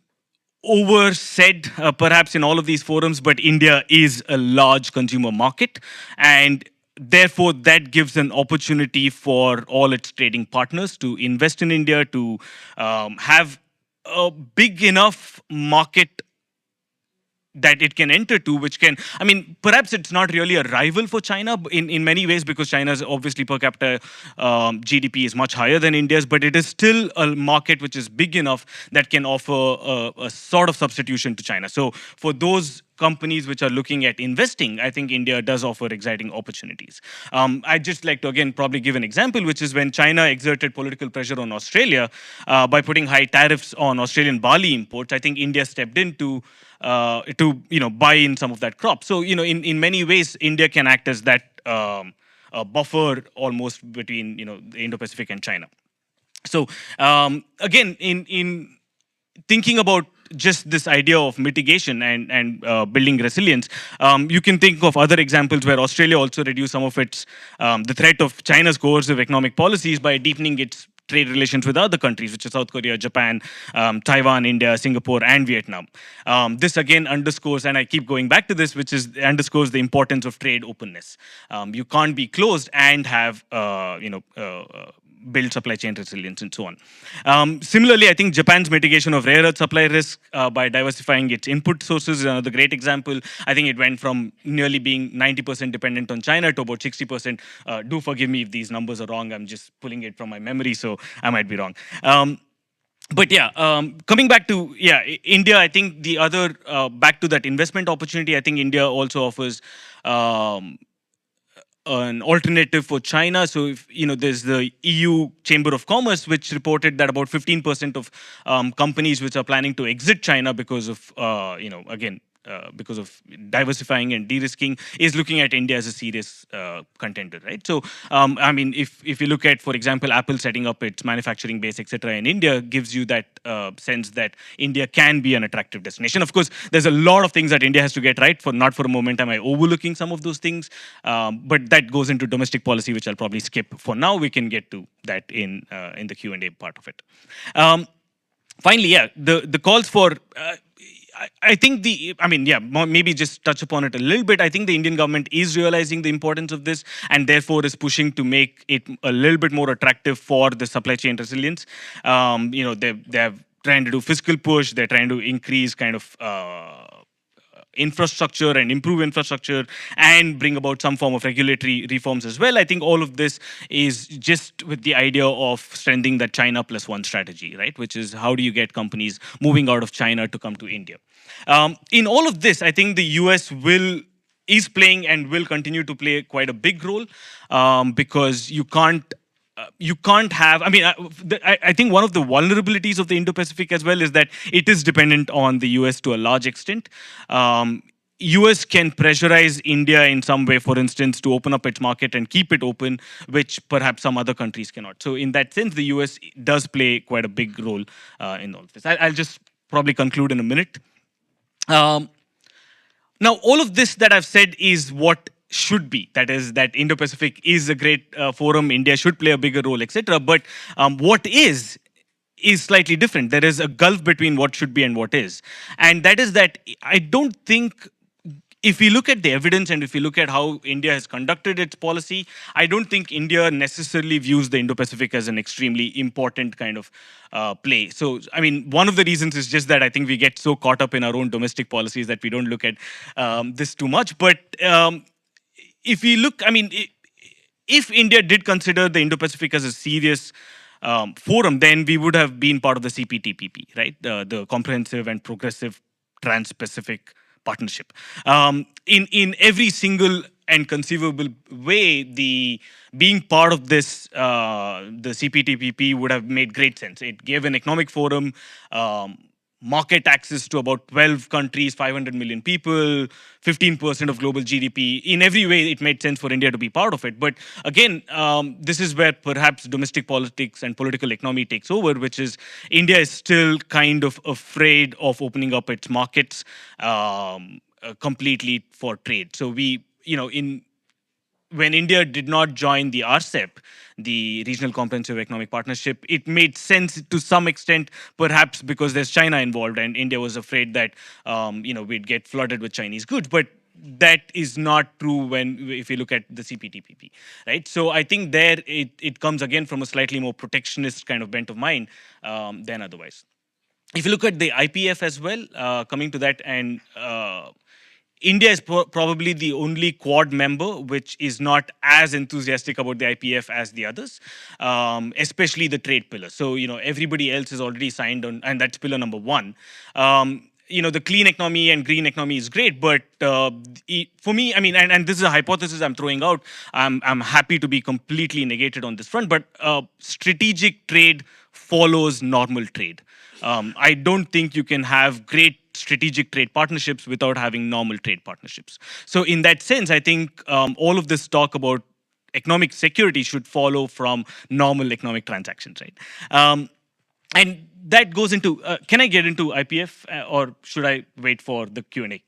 oversaid perhaps in all of these forums, but India is a large consumer market, and therefore that gives an opportunity for all its trading partners to invest in India, to have a big enough market that it can enter to, which can, perhaps it's not really a rival for China in many ways, because China's obviously per capita GDP is much higher than India's, but it is still a market which is big enough that can offer a sort of substitution to China. So for those companies which are looking at investing, I think India does offer exciting opportunities. I'd just like to, again, probably give an example, which is when China exerted political pressure on Australia by putting high tariffs on Australian barley imports. I think India stepped in to buy in some of that crop. So in many ways, India can act as that buffer almost between the Indo-Pacific and China. So again, in thinking about just this idea of mitigation and building resilience. You can think of other examples where Australia also reduced some of its the threat of China's coercive economic policies by deepening its trade relations with other countries, which are South Korea, Japan, Taiwan, India, Singapore, and Vietnam. This again underscores, and I keep going back to this, which is underscores the importance of trade openness. You can't be closed and have build supply chain resilience and so on. Similarly, I think Japan's mitigation of rare earth supply risk by diversifying its input sources is another great example. I think it went from nearly being 90% dependent on China to about 60%. Do forgive me if these numbers are wrong. I'm just pulling it from my memory, so I might be wrong. But yeah, coming back to India, I think the other back to that investment opportunity, I think India also offers an alternative for China. So if there's the EU Chamber of Commerce, which reported that about 15% of companies which are planning to exit China because of because of diversifying and de-risking is looking at India as a serious contender, right? So, I mean, if you look at, for example, Apple setting up its manufacturing base, etc., in India, gives you that sense that India can be an attractive destination. Of course, there's a lot of things that India has to get right. Not for a moment am I overlooking some of those things, but that goes into domestic policy, which I'll probably skip for now. We can get to that in the Q&A part of it. Finally, yeah, the calls for I think maybe just touch upon it a little bit. I think the Indian government is realizing the importance of this and therefore is pushing to make it a little bit more attractive for the supply chain resilience. They're trying to do fiscal push. They're trying to increase kind of infrastructure and improve infrastructure and bring about some form of regulatory reforms as well. I think all of this is just with the idea of strengthening that China plus one strategy, right? Which is how do you get companies moving out of China to come to India? In all of this, I think the US is playing and will continue to play quite a big role because you can't have, I think one of the vulnerabilities of the Indo-Pacific as well is that it is dependent on the US to a large extent. US can pressurize India in some way, for instance, to open up its market and keep it open, which perhaps some other countries cannot. So in that sense, the US does play quite a big role in all of this. I'll just probably conclude in a minute. Now, all of this that I've said is what should be. That is, that Indo-Pacific is a great forum. India should play a bigger role, etc. But what is slightly different. There is a gulf between what should be and what is. And that is that I don't think, if we look at the evidence and if we look at how India has conducted its policy, I don't think India necessarily views the Indo-Pacific as an extremely important kind of play. So, I mean, one of the reasons is just that I think we get so caught up in our own domestic policies that we don't look at this too much. But if we look, I mean, if India did consider the Indo-Pacific as a serious forum, then we would have been part of the CPTPP, right? The Comprehensive and Progressive Trans-Pacific Partnership. In every single and conceivable way, being part of this, the CPTPP would have made great sense. It gave an economic forum, market access to about 12 countries, 500 million people, 15% of global GDP. In every way, it made sense for India to be part of it. But again, this is where perhaps domestic politics and political economy takes over, which is India is still kind of afraid of opening up its markets completely for trade. So when India did not join the RCEP, the Regional Comprehensive Economic Partnership, it made sense to some extent, perhaps because there's China involved, and India was afraid that we'd get flooded with Chinese goods. But that is not true if you look at the CPTPP, right? So I think there it comes again from a slightly more protectionist kind of bent of mind than otherwise. If you look at the IPF as well, coming to that, and India is probably the only Quad member which is not as enthusiastic about the IPF as the others, especially the trade pillar. So, everybody else is already signed on, and that's pillar number 1. The clean economy and green economy is great, but for me, I mean, and this is a hypothesis I'm throwing out. I'm happy to be completely negated on this front, but strategic trade follows normal trade. I don't think you can have great strategic trade partnerships without having normal trade partnerships. So in that sense, I think all of this talk about economic security should follow from normal economic transactions, right? And that goes into, can I get into IPF or should I wait for the Q&A?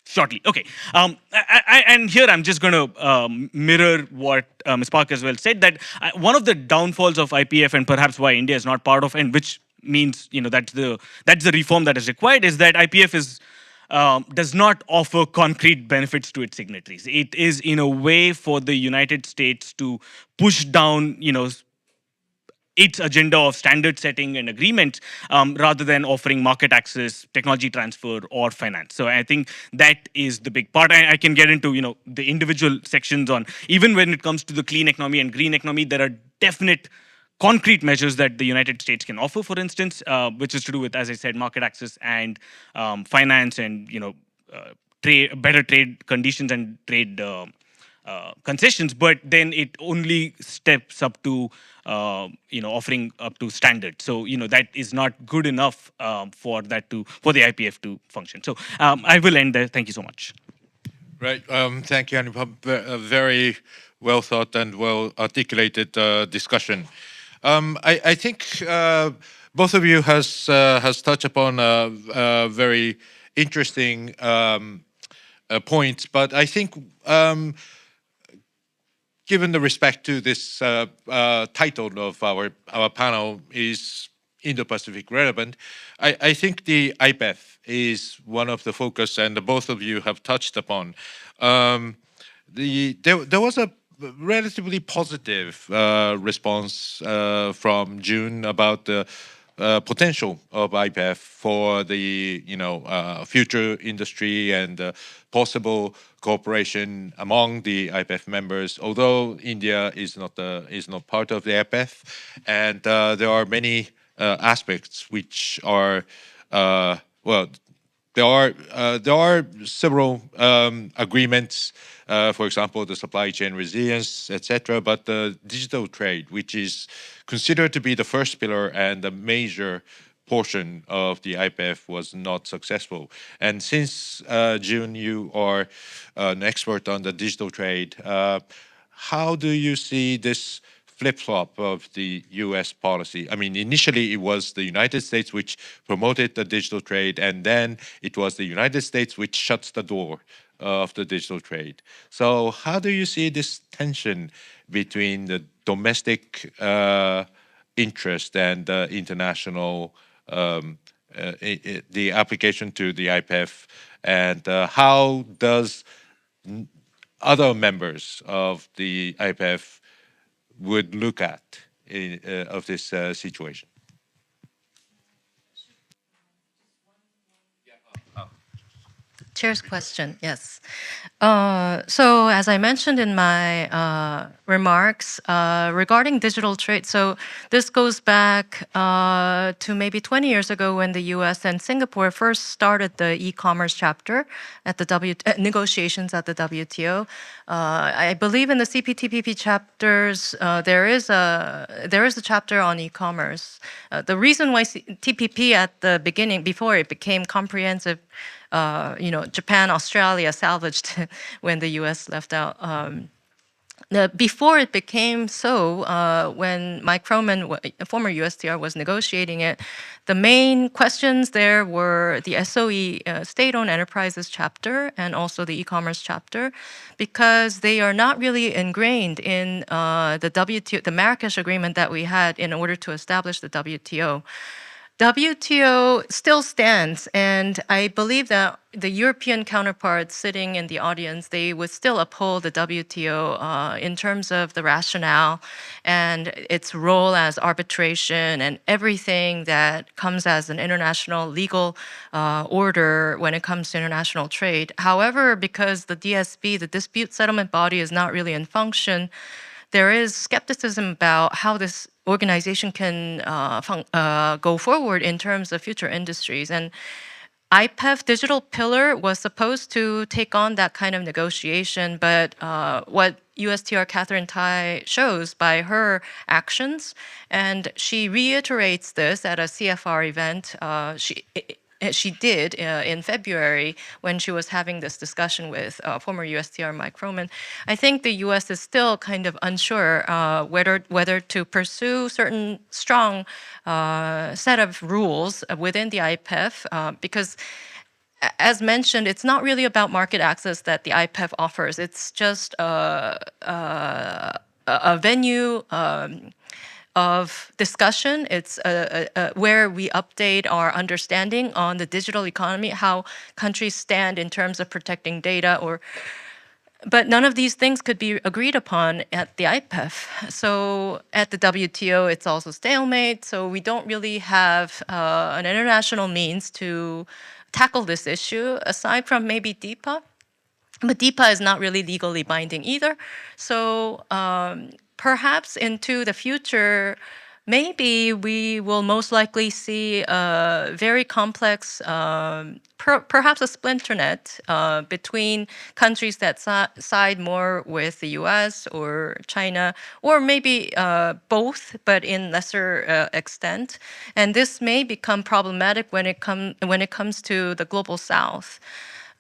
Shortly, okay. And here I'm just going to mirror what Ms. Park as well said, that one of the downfalls of IPF and perhaps why India is not part of, and which means, that's the reform that is required, is that IPF is does not offer concrete benefits to its signatories. It is in a way for the United States to push down, its agenda of standard setting and agreements rather than offering market access, technology transfer, or finance. So I think that is the big part. I can get into the individual sections on, even when it comes to the clean economy and green economy, there are definite concrete measures that the United States can offer, for instance, which is to do with, as I said, market access and finance and better trade conditions and trade concessions, but then it only steps up to offering up to standards. So that is not good enough for the IPF to function. So I will end there. Thank you so much. Right. Thank you, Anupam. A very well thought and well articulated discussion. I think both of you has touched upon very interesting points, but I think given the respect to this title of our panel is Indo-Pacific relevant, I think the IPEF is one of the focus, and the both of you have touched upon. There was a relatively positive response from June about the potential of IPEF for the future industry and possible cooperation among the IPEF members. Although India is not part of the IPEF, and there are many aspects which are there are several agreements. For example, the supply chain resilience, etc. But the digital trade, which is considered to be the first pillar and a major portion of the IPEF, was not successful. And since June, you are an expert on the digital trade. How do you see this flip-flop of the US policy? I mean, initially it was the United States which promoted the digital trade, and then it was the United States which shuts the door of the digital trade. So how do you see this tension between the domestic interest and international, the application to the IPEF, and how does other members of the IPEF would look at of this situation? Chair's question, yes. So as I mentioned in my remarks regarding digital trade, so this goes back to maybe 20 years ago when the US and Singapore first started the e-commerce chapter at the negotiations at the WTO. I believe in the CPTPP chapters, there is a chapter on e-commerce. The reason why TPP at the beginning, before it became comprehensive, Japan, Australia salvaged when the US left out. Before it became so, when Mike Froman, a former USTR, was negotiating it, the main questions there were the SOE, state-owned enterprises chapter, and also the e-commerce chapter, because they are not really ingrained in the WTO, the Marrakesh Agreement that we had in order to establish the WTO. WTO still stands, and I believe that the European counterparts sitting in the audience, they would still uphold the WTO in terms of the rationale and its role as arbitration and everything that comes as an international legal order when it comes to international trade. However, because the DSB, the dispute settlement body, is not really in function, there is skepticism about how this organization can go forward in terms of future industries. And IPEF Digital Pillar was supposed to take on that kind of negotiation, but what USTR Catherine Tai shows by her actions, and she reiterates this at a CFR event, she did in February when she was having this discussion with former USTR Mike Froman. I think the US is still kind of unsure whether to pursue certain strong set of rules within the IPEF because as mentioned, it's not really about market access that the IPEF offers. It's just a venue of discussion. It's where we update our understanding on the digital economy, how countries stand in terms of protecting data but none of these things could be agreed upon at the IPEF. So at the WTO, it's also stalemate. So we don't really have an international means to tackle this issue, aside from maybe DIPA. But DIPA is not really legally binding either. So perhaps into the future, maybe we will most likely see a very complex, perhaps a splinter net between countries that side more with the US or China, or maybe both, but in lesser extent. And this may become problematic when it comes to the global South.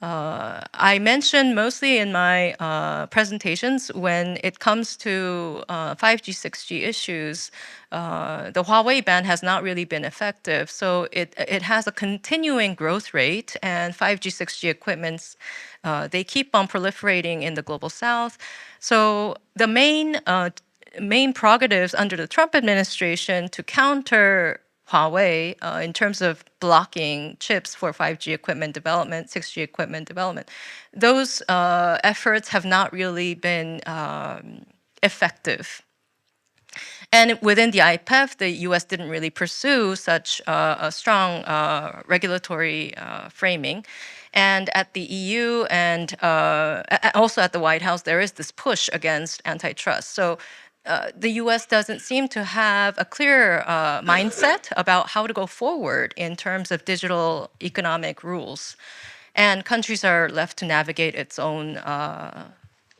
I mentioned mostly in my presentations when it comes to 5G, 6G issues, the Huawei ban has not really been effective. So it has a continuing growth rate, and 5G, 6G equipments, they keep on proliferating in the global South. So the main prerogatives under the Trump administration to counter Huawei in terms of blocking chips for 5G equipment development, 6G equipment development, those efforts have not really been effective. And within the IPEF, the US didn't really pursue such a strong regulatory framing. And at the EU and also at the White House, there is this push against antitrust. So the US doesn't seem to have a clear mindset about how to go forward in terms of digital economic rules. And countries are left to navigate its own,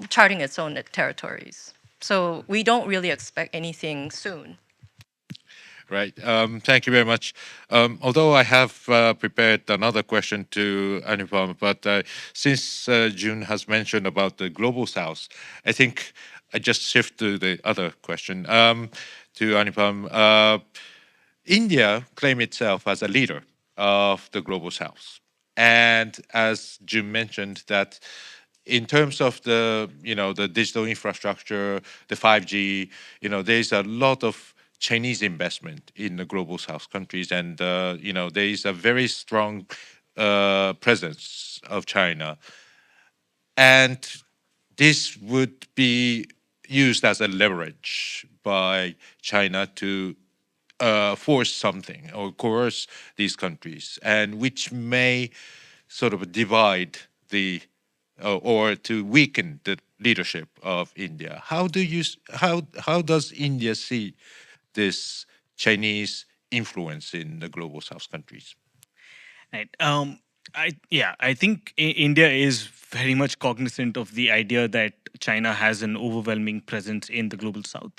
charting its own territories. So we don't really expect anything soon. Right. Thank you very much. Although I have prepared another question to Anupam, but since June has mentioned about the global South, I think I just shift to the other question to Anupam. India claims itself as a leader of the global South, and as June mentioned, that in terms of the the digital infrastructure, the 5G, there's a lot of Chinese investment in the global South countries, and there is a very strong presence of China, and this would be used as a leverage by China to force something or coerce these countries, and which may sort of divide the or to weaken the leadership of India. How does India see this Chinese influence in the global South countries? Right. I think India is very much cognizant of the idea that China has an overwhelming presence in the global South.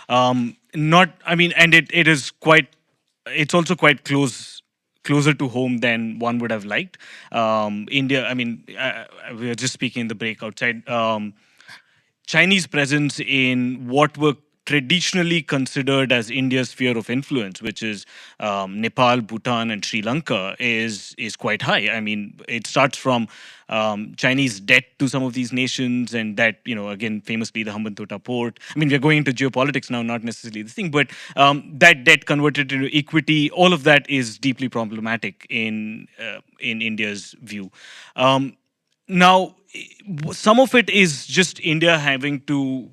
And it is quite. It's also quite closer to home than one would have liked. India. We were just speaking in the break outside. Chinese presence in what were traditionally considered as India's sphere of influence, which is Nepal, Bhutan, and Sri Lanka, is quite high. I mean, it starts from Chinese debt to some of these nations, and that, again, famously the Hambantota port. I mean, we're going into geopolitics now, not necessarily the thing, but that debt converted into equity, all of that is deeply problematic in India's view. Now, some of it is just India having to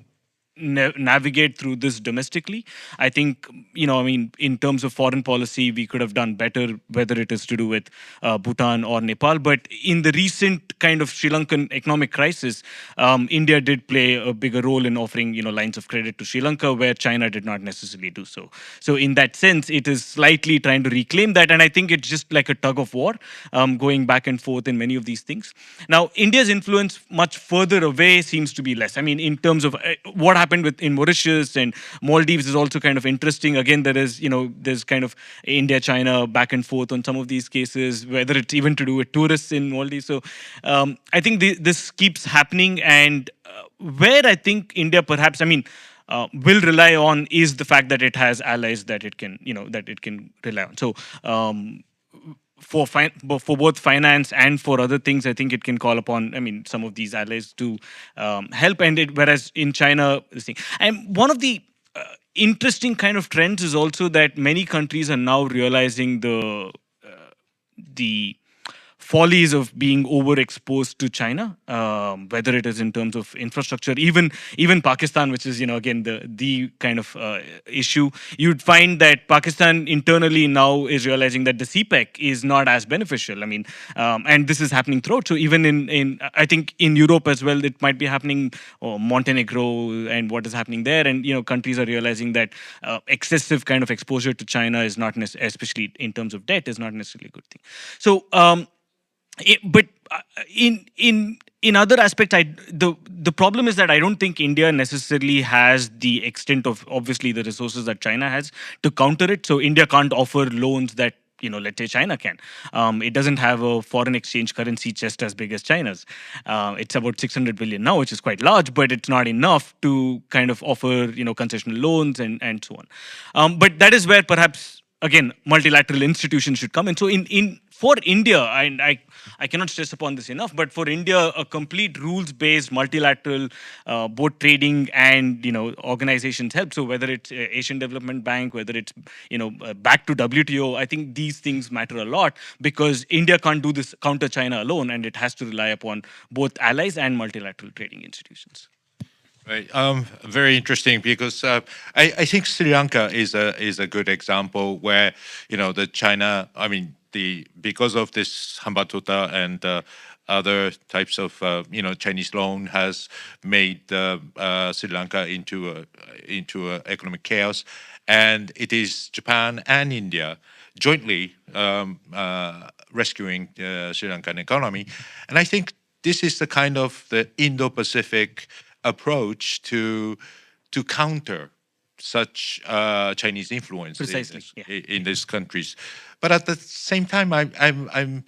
navigate through this domestically. I think, in terms of foreign policy, we could have done better, whether it is to do with Bhutan or Nepal. But in the recent kind of Sri Lankan economic crisis, India did play a bigger role in offering, lines of credit to Sri Lanka, where China did not necessarily do so. So in that sense, it is slightly trying to reclaim that. And I think it's just like a tug of war, going back and forth in many of these things. Now, India's influence much further away seems to be less. I mean, in terms of what happens happened in Mauritius and Maldives is also kind of interesting. Again, there's kind of India, China back and forth on some of these cases, whether it's even to do with tourists in Maldives. So I think this keeps happening, and where I think India perhaps, will rely on is the fact that it has allies that it can, rely on. So for both finance and for other things, I think it can call upon, some of these allies to help. Whereas in China, this thing, and one of the interesting kind of trends is also that many countries are now realizing the follies of being overexposed to China, whether it is in terms of infrastructure, even Pakistan, which is again the kind of issue. You'd find that Pakistan internally now is realizing that the CPEC is not as beneficial. And this is happening throughout. So even in I think in Europe as well, it might be happening. Montenegro and what is happening there, and countries are realizing that excessive kind of exposure to China is not especially in terms of debt, is not necessarily a good thing. So. But in other aspects, the problem is that I don't think India necessarily has the extent of obviously the resources that China has to counter it. So India can't offer loans that let's say China can. It doesn't have a foreign exchange currency just as big as China's. It's about 600 billion now, which is quite large, but it's not enough to kind of offer concessional loans and so on. But that is where perhaps again multilateral institutions should come in. So for India, and I cannot stress upon this enough, but for India, a complete rules-based multilateral both trading and organizations help. So whether it's Asian Development Bank, whether it's back to WTO, I think these things matter a lot because India can't do this counter China alone, and it has to rely upon both allies and multilateral trading institutions. Right. Very interesting because I think Sri Lanka is a good example where the China. Because of this Hambantota and other types of Chinese loan has made Sri Lanka into economic chaos, and it is Japan and India jointly rescuing Sri Lankan economy, and I think this is the kind of the Indo-Pacific approach to counter such Chinese influence in these countries. But at the same time, I'm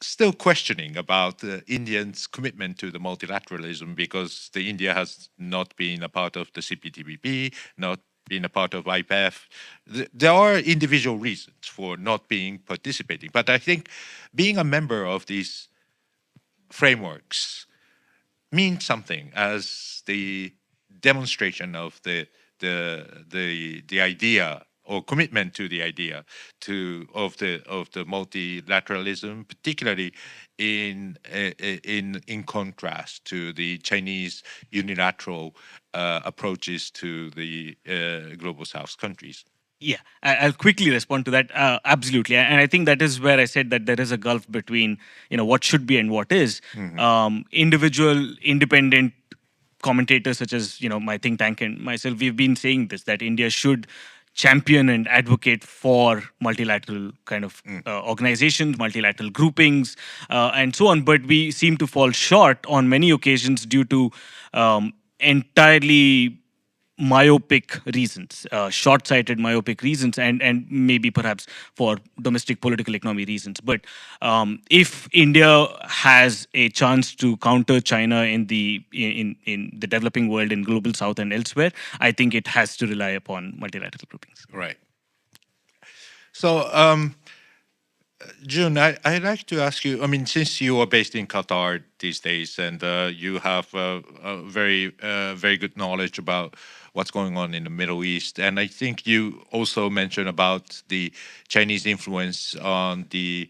still questioning about the Indians' commitment to the multilateralism because the India has not been a part of the CPTPP, not been a part of IPEF. There are individual reasons for not being participating, but I think being a member of these frameworks means something as the demonstration of the idea or commitment to the idea of the multilateralism, particularly in contrast to the Chinese unilateral approaches to the global South countries. Yeah, I'll quickly respond to that. Absolutely, and I think that is where I said that there is a gulf between what should be and what is. Individual, independent commentators such as my think tank and myself, we've been saying this, that India should champion and advocate for multilateral kind of organizations, multilateral groupings, and so on. But we seem to fall short on many occasions due to entirely myopic reasons, short-sighted myopic reasons, and maybe perhaps for domestic political economy reasons. But if India has a chance to counter China in the developing world, in global South and elsewhere, I think it has to rely upon multilateral groupings. Right. So, June, I'd like to ask you, since you are based in Qatar these days and you have very good knowledge about what's going on in the Middle East, and I think you also mentioned about the Chinese influence on the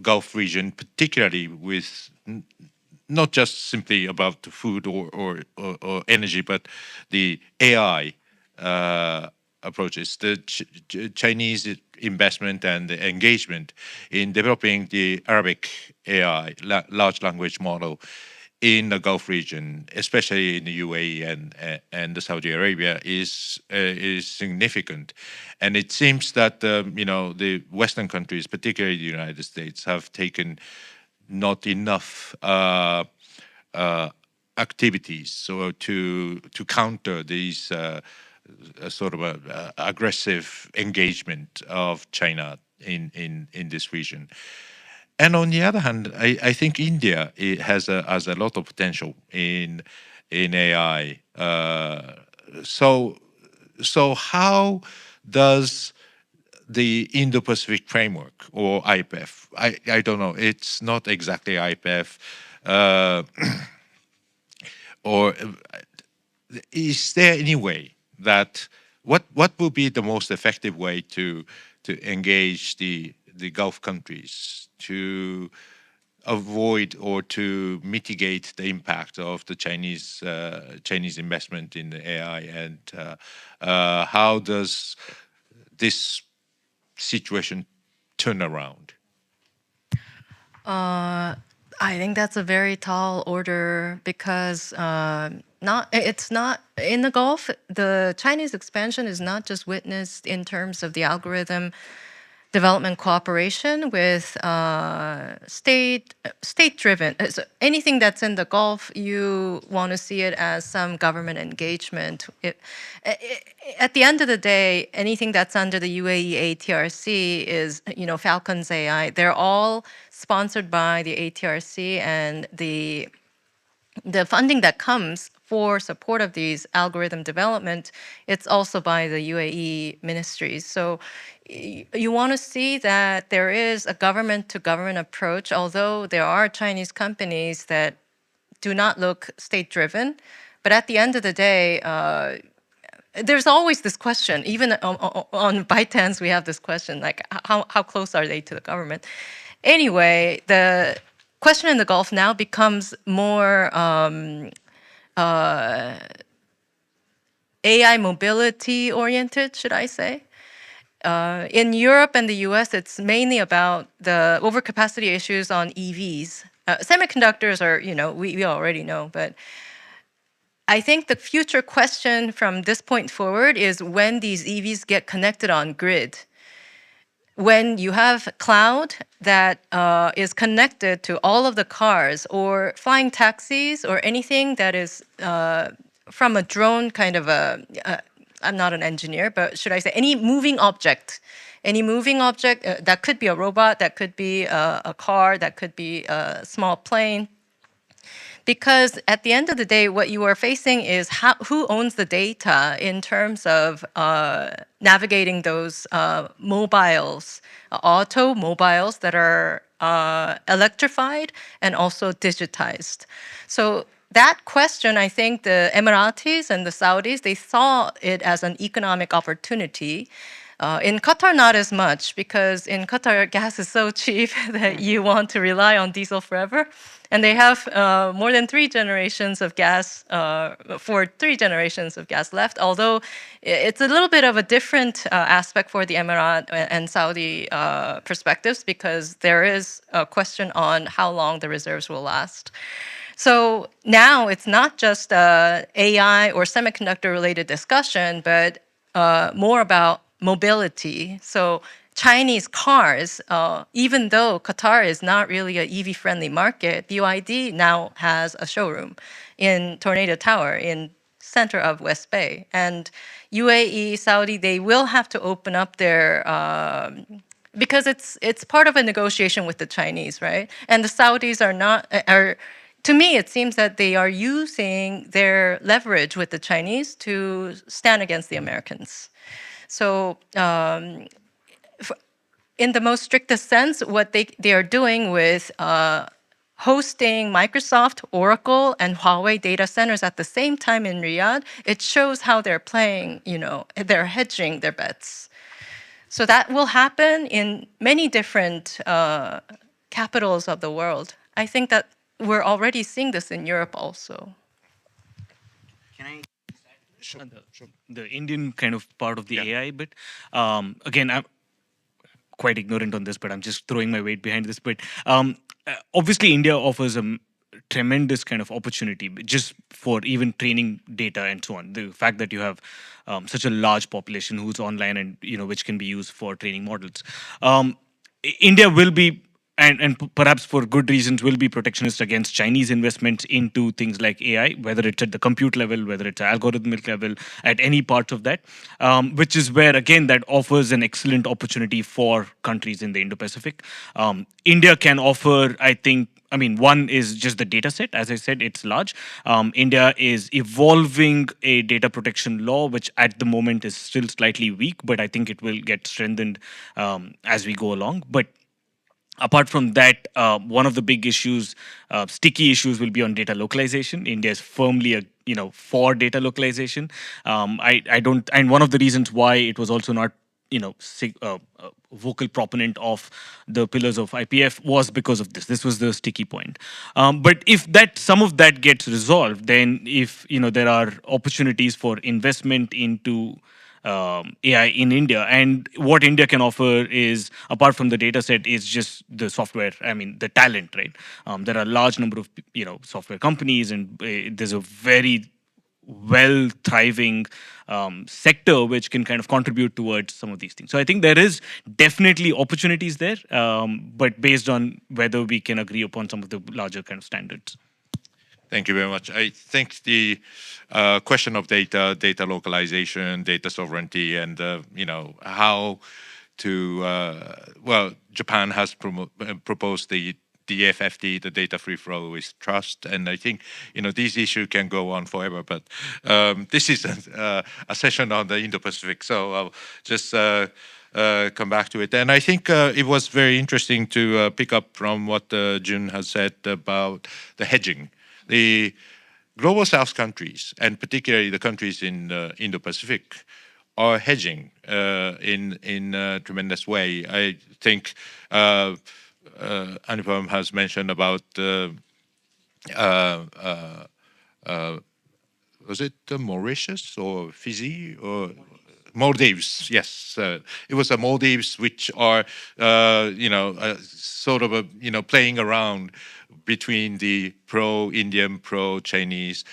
Gulf region, particularly with not just simply about the food or energy, but the AI approaches, the Chinese investment and the engagement in developing the Arabic AI, large language model, in the Gulf region, especially in the UAE and the Saudi Arabia, is significant, and it seems that the Western countries, particularly the United States, have taken not enough activities so to counter these sort of aggressive engagement of China in this region. And on the other hand, I think India has a lot of potential in AI. So how does the Indo-Pacific framework or IPEF? I don't know. It's not exactly IPEF. Or is there any way that what will be the most effective way to engage the Gulf countries to avoid or to mitigate the impact of the Chinese investment in the AI, and how does this situation turn around? I think that's a very tall order because it's not in the Gulf. The Chinese expansion is not just witnessed in terms of the algorithm development cooperation with state-driven. So anything that's in the Gulf, you want to see it as some government engagement. At the end of the day, anything that's under the UAE ATRC is, Falcons AI. They're all sponsored by the ATRC, and the funding that comes for support of these algorithm development, it's also by the UAE ministries. So you want to see that there is a government-to-government approach, although there are Chinese companies that do not look state-driven. But at the end of the day, there's always this question, even on ByteDance, we have this question, like how close are they to the government? Anyway, the question in the Gulf now becomes more AI mobility oriented, should I say? In Europe and the US, it's mainly about the overcapacity issues on EVs. Semiconductors are, we already know, but I think the future question from this point forward is when these EVs get connected on grid. When you have cloud that is connected to all of the cars or flying taxis or anything that is from a drone kind of I'm not an engineer, but should I say any moving object that could be a robot, that could be a car, that could be a small plane. Because at the end of the day, what you are facing is who owns the data in terms of navigating those mobiles, automobiles that are electrified and also digitized. So that question, I think the Emiratis and the Saudis, they saw it as an economic opportunity. In Qatar, not as much, because in Qatar, gas is so cheap that you want to rely on diesel forever. And they have more than 3 generations of gas, 3 generations of gas left, although it's a little bit of a different aspect for the Emirat and Saudi perspectives, because there is a question on how long the reserves will last. So now it's not just AI or semiconductor-related discussion, but more about mobility. So Chinese cars, even though Qatar is not really an EV-friendly market, BYD now has a showroom in Tornado Tower in center of West Bay. And UAE, Saudi, they will have to open up their because it's part of a negotiation with the Chinese, right? And the Saudis are to me, it seems that they are using their leverage with the Chinese to stand against the Americans. So in the most strictest sense, what they are doing with hosting Microsoft, Oracle, and Huawei data centers at the same time in Riyadh, it shows how they're playing, they're hedging their bets. So that will happen in many different capitals of the world. I think that we're already seeing this in Europe also. Can I? Sure. The Indian kind of part of the AI bit. Again, I'm quite ignorant on this, but I'm just throwing my weight behind this. But obviously, India offers a tremendous kind of opportunity just for even training data and so on. The fact that you have such a large population who's online and which can be used for training models. India will be perhaps for good reasons, will be protectionist against Chinese investments into things like AI, whether it's at the compute level, whether it's at algorithmic level, at any part of that, which is where, again, that offers an excellent opportunity for countries in the Indo-Pacific. India can offer, I think, one is just the data set. As I said, it's large. India is evolving a data protection law, which at the moment is still slightly weak, but I think it will get strengthened as we go along. But apart from that, one of the big issues, sticky issues, will be on data localization. India is firmly for data localization. I don't, and one of the reasons why it was also not vocal proponent of the pillars of IPF was because of this. This was the sticky point. But if some of that gets resolved, then if there are opportunities for investment into AI in India, and what India can offer is, apart from the data set, is just the software. The talent, right? There are a large number of software companies, and there's a very thriving sector which can kind of contribute towards some of these things. So I think there is definitely opportunities there, but based on whether we can agree upon some of the larger kind of standards. Thank you very much. I think the question of data localization, data sovereignty, and how to Japan has proposed the DFFT, the data free flow with trust, and I think these issues can go on forever. But this is a session on the Indo-Pacific, so I'll just come back to it. And I think it was very interesting to pick up from what Jun has said about the hedging. The global South countries, and particularly the countries in the Indo-Pacific, are hedging in a tremendous way. I think Anupam has mentioned about was it Mauritius or Fiji or Maldives? Yes, it was the Maldives, which are sort of playing around between the pro-Indian, pro-Chinese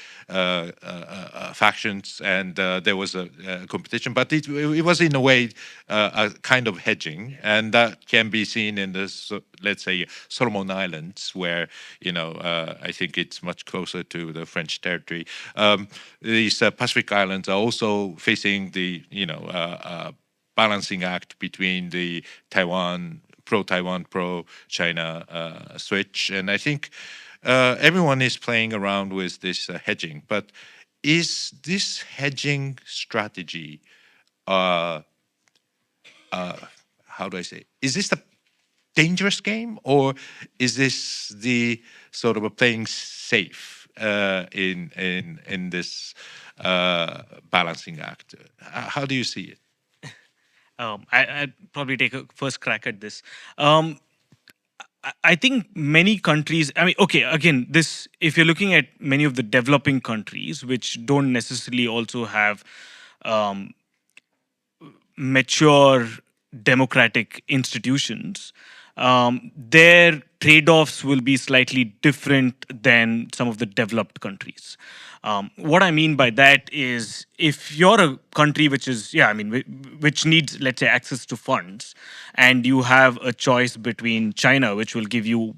factions, and there was a competition. But it was in a way a kind of hedging, and that can be seen in this, let's say, Solomon Islands, where I think it's much closer to the French territory. These Pacific islands are also facing the balancing act between the pro-Taiwan, pro-China switch. And I think everyone is playing around with this hedging. But is this hedging strategy, how do I say, is this a dangerous game, or is this the sort of a playing safe in this balancing act? How do you see it? I'd probably take a first crack at this. I think many countries, again, if you're looking at many of the developing countries, which don't necessarily also have mature democratic institutions, their trade-offs will be slightly different than some of the developed countries. What I mean by that is, if you're a country which is, which needs, let's say, access to funds, and you have a choice between China, which will give you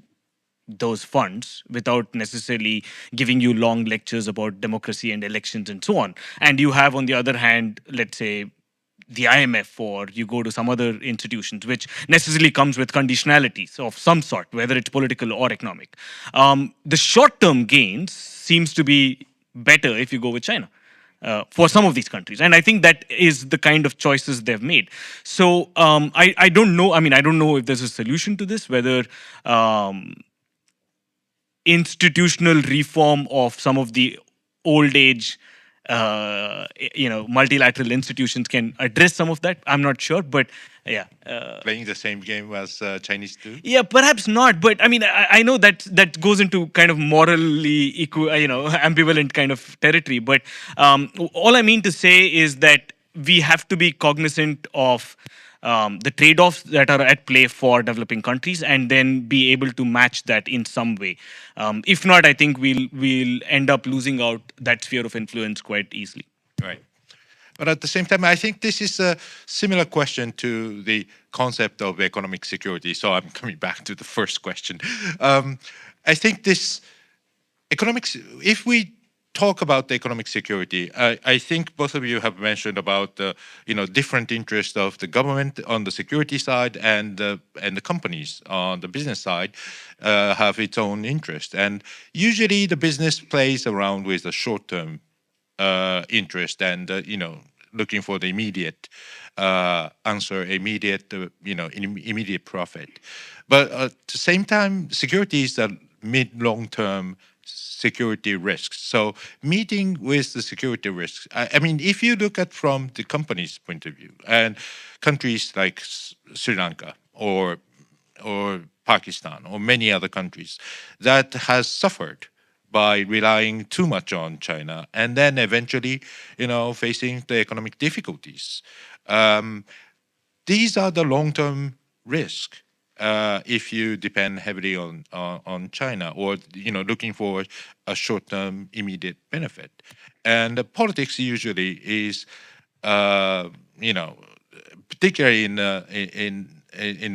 those funds without necessarily giving you long lectures about democracy and elections and so on, and you have, on the other hand, let's say, the IMF, or you go to some other institutions, which necessarily comes with conditionalities of some sort, whether it's political or economic. The short-term gains seems to be better if you go with China for some of these countries. And I think that is the kind of choices they've made. So I don't know. I don't know if there's a solution to this, whether institutional reform of some of the old age multilateral institutions can address some of that. I'm not sure, but yeah. Playing the same game as Chinese do? Yeah, perhaps not. But I know that goes into kind of morally ambivalent kind of territory. But all I mean to say is that we have to be cognizant of the trade-offs that are at play for developing countries, and then be able to match that in some way. If not, I think we'll end up losing out that sphere of influence quite easily. Right. But at the same time, I think this is a similar question to the concept of economic security. So I'm coming back to the first question. I think this economics, if we talk about the economic security, I think both of you have mentioned about different interests of the government on the security side and the companies on the business side have its own interest. And usually the business plays around with the short-term interest and looking for the immediate answer, immediate immediate profit. But at the same time, security is a mid-long-term security risks. So meeting with the security risks, I mean, if you look at from the company's point of view, and countries like Sri Lanka or Pakistan or many other countries that has suffered by relying too much on China and then eventually, facing the economic difficulties. These are the long-term risks. If you depend heavily on China or looking for a short-term immediate benefit, and the politics usually is particularly in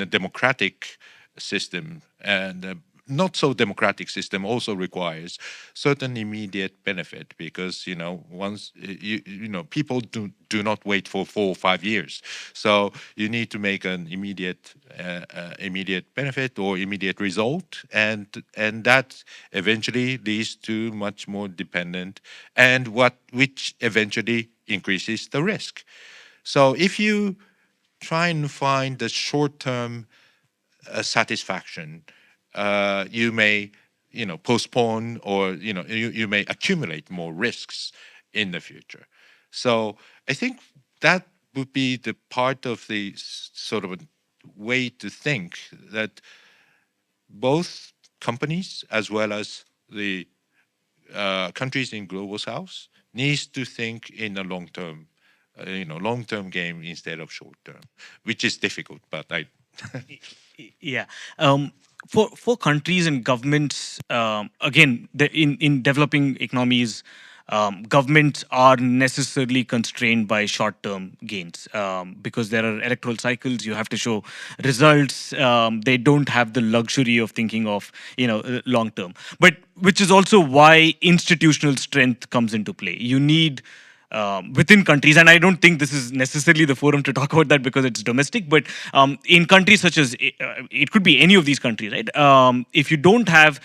a democratic system and not so democratic system also requires certain immediate benefit because once people do not wait for 4 or 5 years, so you need to make an immediate benefit or immediate result, and that eventually leads to much more dependent and which eventually increases the risk. So if you try and find the short-term satisfaction, you may, postpone or, you may accumulate more risks in the future. So I think that would be the part of the sort of a way to think that both companies as well as the countries in Global South needs to think in a long-term, long-term game instead of short-term, which is difficult, but Yeah. For countries and governments, again, in developing economies, governments are necessarily constrained by short-term gains because there are electoral cycles. You have to show results. They don't have the luxury of thinking of long-term. But which is also why institutional strength comes into play. You need within countries, and I don't think this is necessarily the forum to talk about that because it's domestic, but in countries such as, it could be any of these countries, right? If you don't have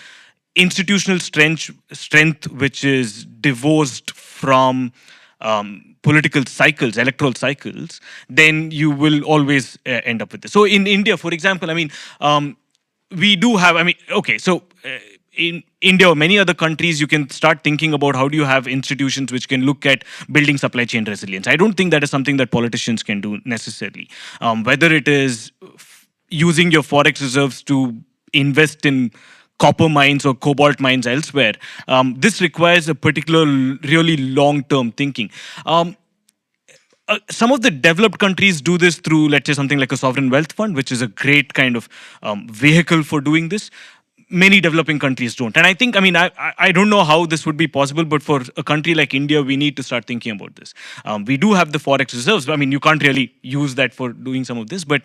institutional strength which is divorced from political cycles, electoral cycles, then you will always end up with this. So in India, for example, I mean, we do have, okay, so in India or many other countries, you can start thinking about how do you have institutions which can look at building supply chain resilience. I don't think that is something that politicians can do necessarily. Whether it is using your forex reserves to invest in copper mines or cobalt mines elsewhere, this requires a particular really long-term thinking. Some of the developed countries do this through, let's say, something like a sovereign wealth fund, which is a great kind of vehicle for doing this. Many developing countries don't. And I think, I don't know how this would be possible, but for a country like India, we need to start thinking about this. We do have the forex reserves. You can't really use that for doing some of this, but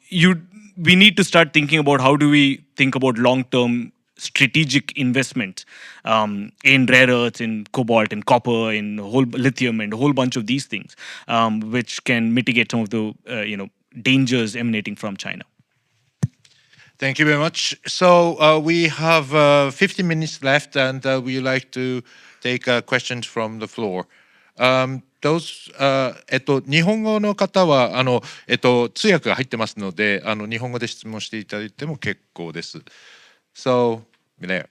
we need to start thinking about how do we think about long-term strategic investment in rare earths, in cobalt, in copper, in whole lithium, and a whole bunch of these things, which can mitigate some of the dangers emanating from China. Thank you very much. So we have 15 minutes left, and we would like to take questions from the floor. Those, 日本語の方は通訳が入ってますので、日本語で質問していただいても結構です。So, there.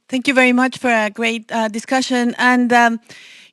Thank you very much for a great discussion. And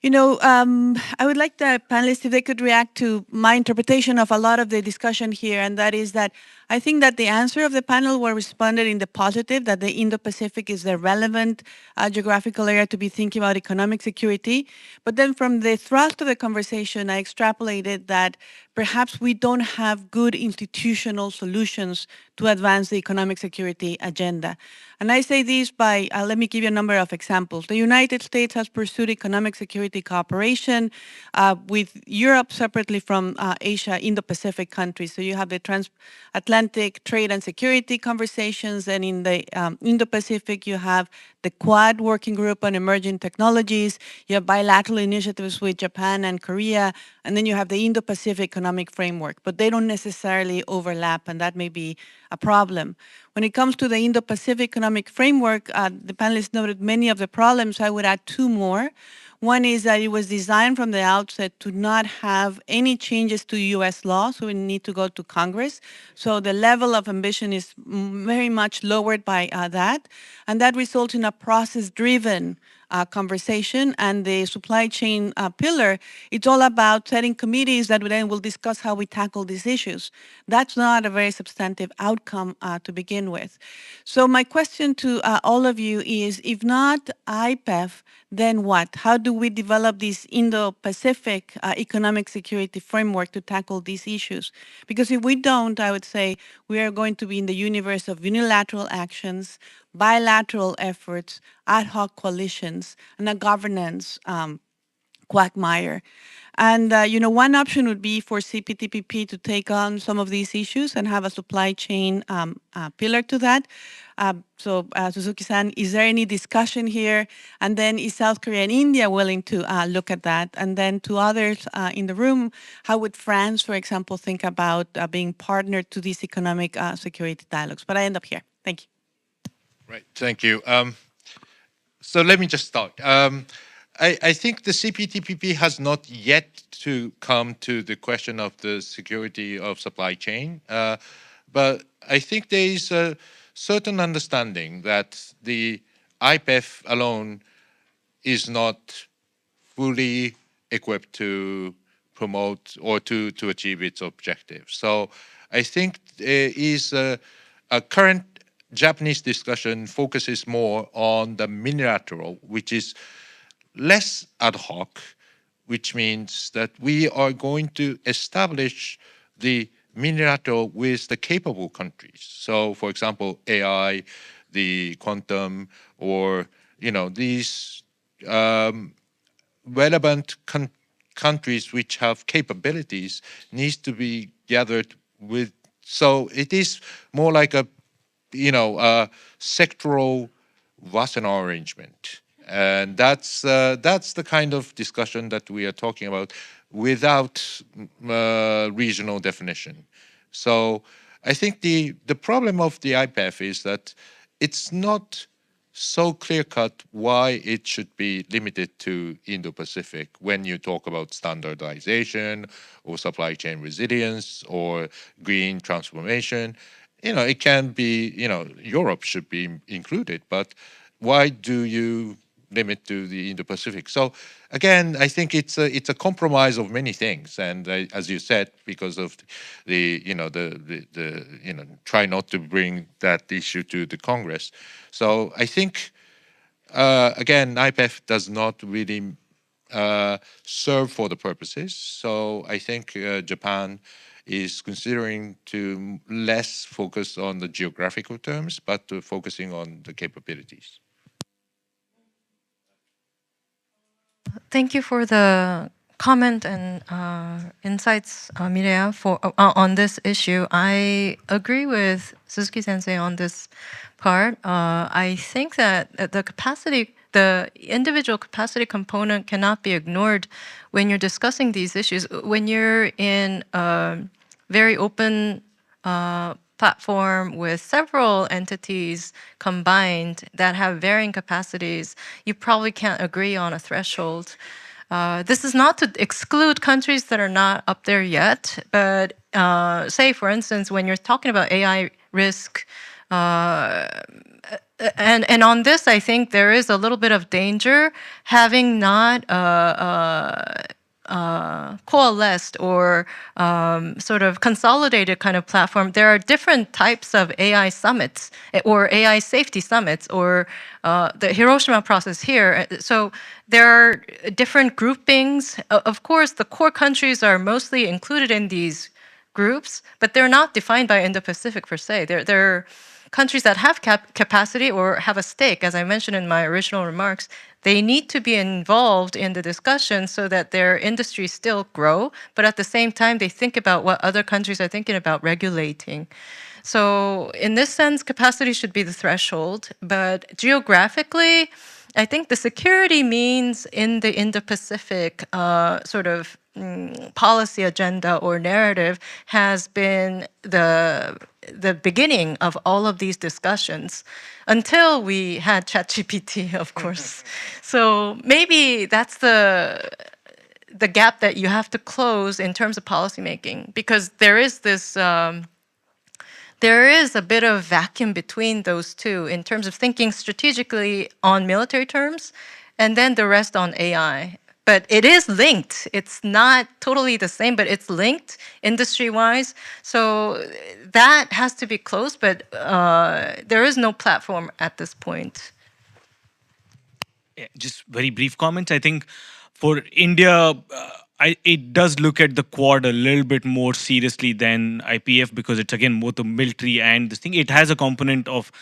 I would like the panelists, if they could react to my interpretation of a lot of the discussion here, and that is that I think that the answer of the panel were responded in the positive, that the Indo-Pacific is the relevant geographical area to be thinking about economic security. But then from the thrust of the conversation, I extrapolated that perhaps we don't have good institutional solutions to advance the economic security agenda. And I say this by, let me give you a number of examples. The United States has pursued economic security cooperation with Europe separately from Asia, Indo-Pacific countries. So you have the transatlantic trade and security conversations, and in the Indo-Pacific you have the Quad Working Group on Emerging Technologies, you have bilateral initiatives with Japan and Korea, and then you have the Indo-Pacific Economic Framework, but they don't necessarily overlap, and that may be a problem. When it comes to the Indo-Pacific Economic Framework, the panelists noted many of the problems. I would add two more. One is that it was designed from the outset to not have any changes to US law, so we need to go to Congress. So the level of ambition is very much lowered by that, and that results in a process-driven conversation. And the supply chain pillar, it's all about setting committees that then will discuss how we tackle these issues. That's not a very substantive outcome to begin with. So my question to all of you is, if not IPEF, then what? How do we develop this Indo-Pacific economic security framework to tackle these issues? Because if we don't, I would say we are going to be in the universe of unilateral actions, bilateral efforts, ad hoc coalitions, and a governance quagmire. And one option would be for CPTPP to take on some of these issues and have a supply chain pillar to that. Suzuki-san, is there any discussion here? And then is South Korea and India willing to look at that? And then to others in the room, how would France, for example, think about being partnered to these economic security dialogues? But I end up here. Thank you. Right, thank you. So let me just start. I think the CPTPP has not yet to come to the question of the security of supply chain, but I think there is a certain understanding that the IPEF alone is not fully equipped to promote or to achieve its objectives. So I think there is a current Japanese discussion focuses more on the minilateral, which is less ad hoc, which means that we are going to establish the minilateral with the capable countries. So, for example, AI, the quantum, or these relevant countries which have capabilities needs to be gathered with. So it is more like a sectoral Wassenaar arrangement. And that's the kind of discussion that we are talking about without regional definition. So I think the problem of the IPEF is that it's not so clear-cut why it should be limited to Indo-Pacific when you talk about standardization or supply chain resilience or green transformation. It can be, Europe should be included, but why do you limit to the Indo-Pacific? So again, I think it's a compromise of many things, and as you said, because of the try not to bring that issue to the Congress. So I think again, IPEF does not really serve for the purposes. So I think Japan is considering to less focus on the geographical terms, but to focusing on the capabilities. Thank you for the comment and insights, Mireya, on this issue. I agree with Suzuki-sensei on this part. I think that the individual capacity component cannot be ignored when you're discussing these issues. When you're in a very open platform with several entities combined that have varying capacities, you probably can't agree on a threshold. This is not to exclude countries that are not up there yet, but say, for instance, when you're talking about AI risk, and on this, I think there is a little bit of danger having not coalesced or sort of consolidated kind of platform, there are different types of AI summits or AI safety summits or the Hiroshima process here. So there are different groupings. Of course, the core countries are mostly included in these groups, but they're not defined by Indo-Pacific per se. They're countries that have capacity or have a stake, as I mentioned in my original remarks. They need to be involved in the discussion so that their industries still grow, but at the same time, they think about what other countries are thinking about regulating. So in this sense, capacity should be the threshold, but geographically, I think the security means in the Indo-Pacific sort of policy agenda or narrative has been the beginning of all of these discussions until we had ChatGPT, of course. So maybe that's the gap that you have to close in terms of policymaking, because there is this there is a bit of vacuum between those two in terms of thinking strategically on military terms and then the rest on AI. But it is linked. It's not totally the same, but it's linked industry-wise. So that has to be closed, but there is no platform at this point. Yeah, just very brief comments. I think for India, it does look at the Quad a little bit more seriously than IPF because it's again both the military and this thing. It has a component of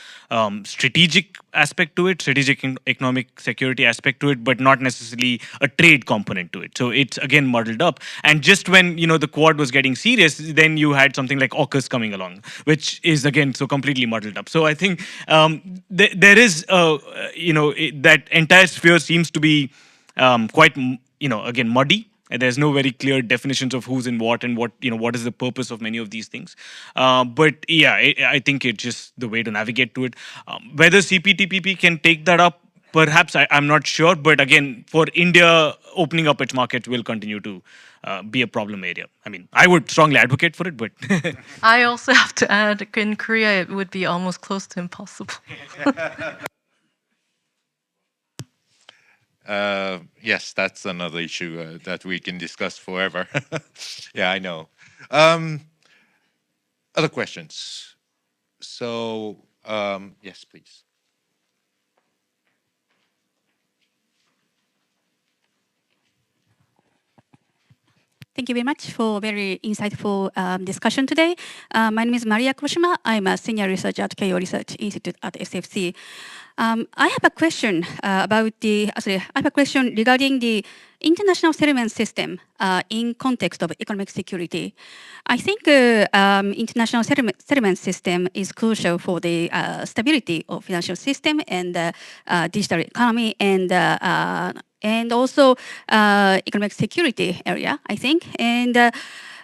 strategic aspect to it, strategic economic security aspect to it, but not necessarily a trade component to it. So it's again muddled up. And just when the Quad was getting serious, then you had something like AUKUS coming along, which is again so completely muddled up. So I think there is that entire sphere seems to be quite again muddy. And there's no very clear definitions of who's in what and what is the purpose of many of these things. But yeah, I think it's just the way to navigate to it. Whether CPTPP can take that up, perhaps I'm not sure. But again, for India, opening up its markets will continue to be a problem area. I mean, I would strongly advocate for it, but I also have to add, in Korea, it would be almost close to impossible. Yes, that's another issue that we can discuss forever. Yeah, I know. Other questions? So, yes, please. Thank you very much for a very insightful discussion today. My name is Maria Kuroshima. I'm a senior researcher at Keio Research Institute at SFC. I have a question regarding the international settlement system in context of economic security. I think international settlement system is crucial for the stability of financial system and digital economy and also economic security area, I think.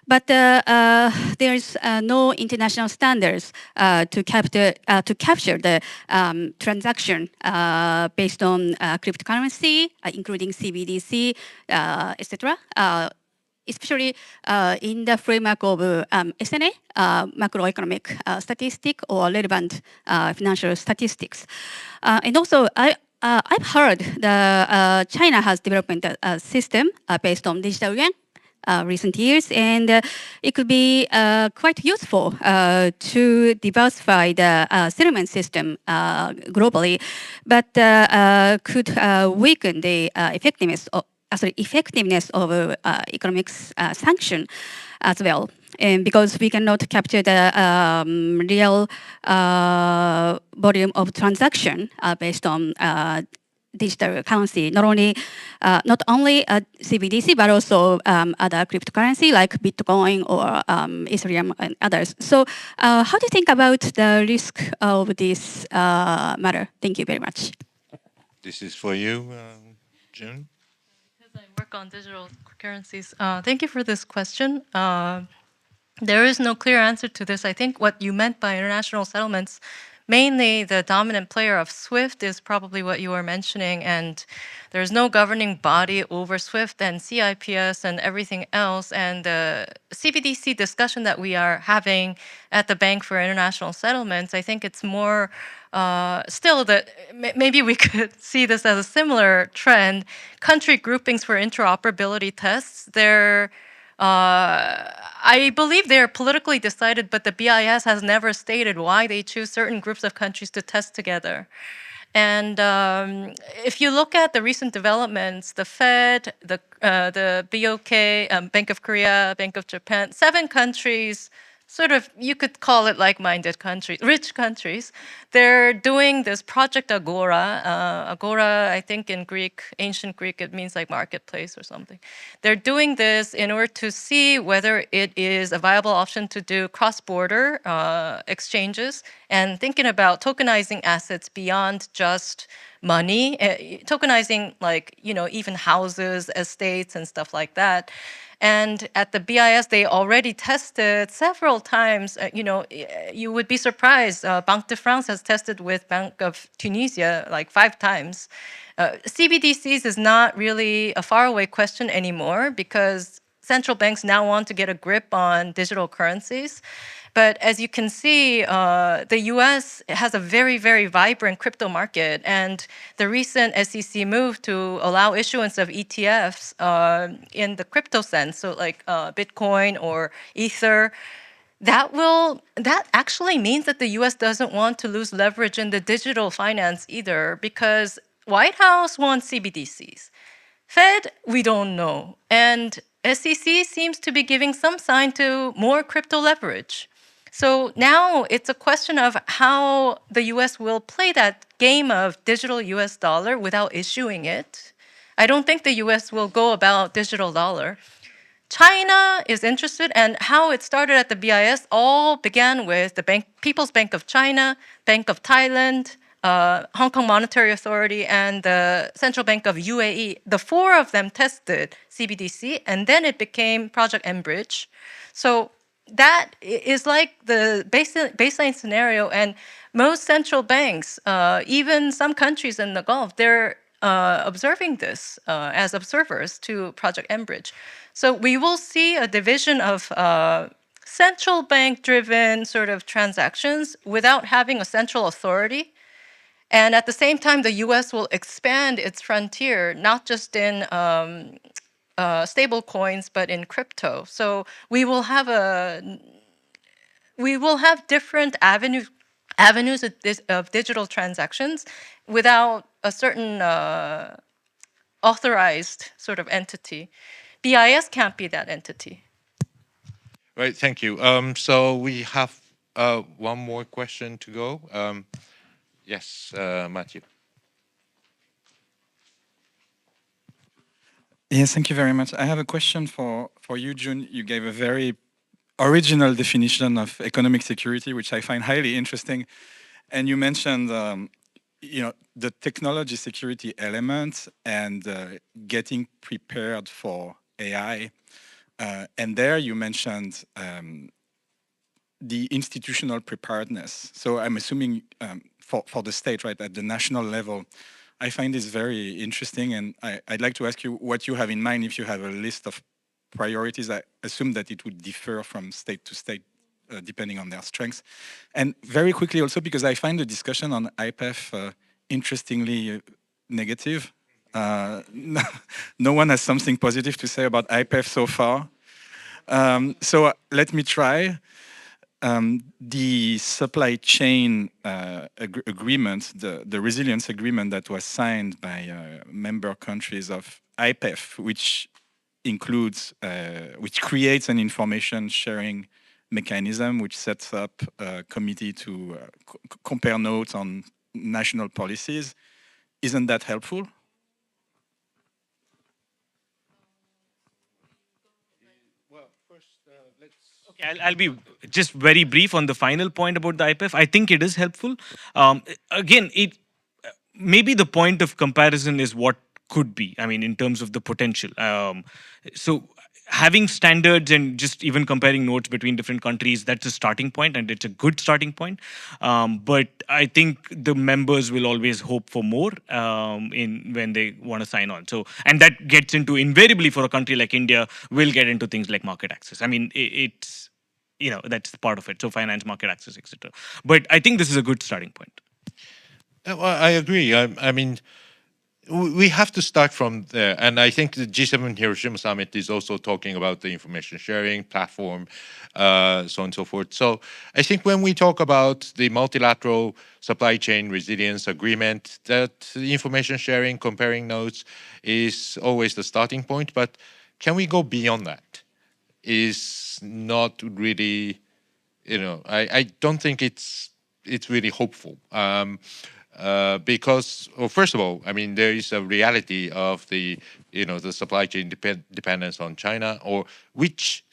But there is no international standards to capture the transaction based on cryptocurrency, including CBDC, etc. Especially in the framework of SNA, macroeconomic statistic or relevant financial statistics. And also, I've heard the China has developed a system based on digital yuan recent years, and it could be quite useful to diversify the settlement system globally, but could weaken the effectiveness of economics sanction as well. And because we cannot capture the real volume of transaction based on digital currency, not only CBDC, but also other cryptocurrency like Bitcoin or Ethereum and others. So how do you think about the risk of this matter? Thank you very much. This is for you, June. Because I work on digital currencies. Thank you for this question. There is no clear answer to this. I think what you meant by international settlements, mainly the dominant player of SWIFT is probably what you were mentioning, and there's no governing body over SWIFT and CIPS and everything else. And the CBDC discussion that we are having at the Bank for International Settlements, I think it's more still, maybe we could see this as a similar trend. Country groupings for interoperability tests, I believe they're politically decided, but the BIS has never stated why they choose certain groups of countries to test together. And if you look at the recent developments, the Fed, the BOK, Bank of Korea, Bank of Japan, 7 countries, sort of, you could call it like-minded countries, rich countries. They're doing this Project Agora. Agora, I think in Greek, ancient Greek, it means like marketplace or something. They're doing this in order to see whether it is a viable option to do cross-border exchanges and thinking about tokenizing assets beyond just money, tokenizing like, even houses, estates, and stuff like that. And at the BIS, they already tested several times. You would be surprised. Banque de France has tested with Bank of Tunisia like 5 times. CBDCs is not really a faraway question anymore because central banks now want to get a grip on digital currencies. But as you can see, the US has a very, very vibrant crypto market. And the recent SEC move to allow issuance of ETFs in the crypto sense, so like Bitcoin or Ether, that actually means that the US doesn't want to lose leverage in the digital finance either, because White House wants CBDCs. Fed, we don't know. And SEC seems to be giving some sign to more crypto leverage. So now it's a question of how the US will play that game of digital US dollar without issuing it. I don't think the US will go about digital dollar. China is interested, and how it started at the BIS all began with the People's Bank of China, Bank of Thailand, Hong Kong Monetary Authority, and the Central Bank of UAE. The 4 of them tested CBDC, and then it became Project Enbridge. So that is like the baseline scenario, and most central banks, even some countries in the Gulf, they're observing this as observers to Project Enbridge. So we will see a division of central bank-driven sort of transactions without having a central authority. And at the same time, the US will expand its frontier, not just in stable coins, but in crypto. So we will have different avenues of digital transactions without a certain authorized sort of entity. BIS can't be that entity. Right, thank you. So we have one more question to go. Yes, Matthew. Yes, thank you very much. I have a question for you, June. You gave a very original definition of economic security, which I find highly interesting. And you mentioned, the technology security element and getting prepared for AI. And there you mentioned the institutional preparedness. So I'm assuming for the state, right, at the national level, I find this very interesting, and I'd like to ask you what you have in mind if you have a list of priorities. I assume that it would differ from state to state, depending on their strengths. And very quickly also, because I find the discussion on IPEF interestingly negative. No one has something positive to say about IPEF so far. So let me try. The supply chain agreement, the resilience agreement that was signed by member countries of IPEF, which includes, which creates an information sharing mechanism, which sets up a committee to compare notes on national policies. Isn't that helpful? Okay, I'll be just very brief on the final point about the IPEF. I think it is helpful. Again, maybe the point of comparison is what could be. I mean, in terms of the potential. So having standards and just even comparing notes between different countries, that's a starting point, and it's a good starting point. But I think the members will always hope for more when they want to sign on. So, and that gets into, invariably for a country like India, will get into things like market access. I mean, that's part of it. So finance, market access, etc. But I think this is a good starting point. Well, I agree. I mean, we have to start from there. And I think the G7 Hiroshima Summit is also talking about the information sharing platform, so on and so forth. So I think when we talk about the multilateral supply chain resilience agreement, that the information sharing, comparing notes is always the starting point. But can we go beyond that? Is not really, I don't think it's really hopeful. Because, well, first of all, I mean, there is a reality of the, the supply chain dependence on China, or which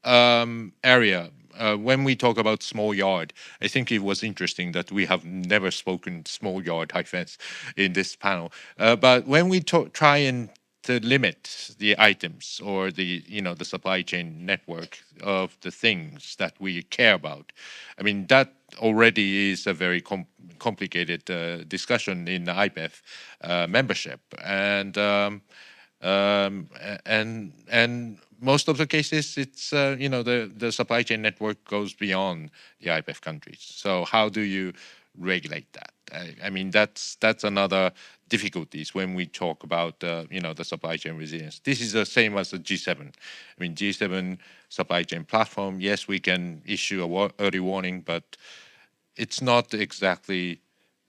area. When we talk about small yard, I think it was interesting that we have never spoken small yard hyphens in this panel. But when we try and to limit the items or the the supply chain network of the things that we care about, I mean that already is a very complicated discussion in the IPEF membership, and most of the cases it's the supply chain network goes beyond the IPEF countries. So how do you regulate that? I mean that's another difficulties when we talk about the supply chain resilience. This is the same as the G7. I mean G7 supply chain platform. Yes, we can issue a early warning, but it's not exactly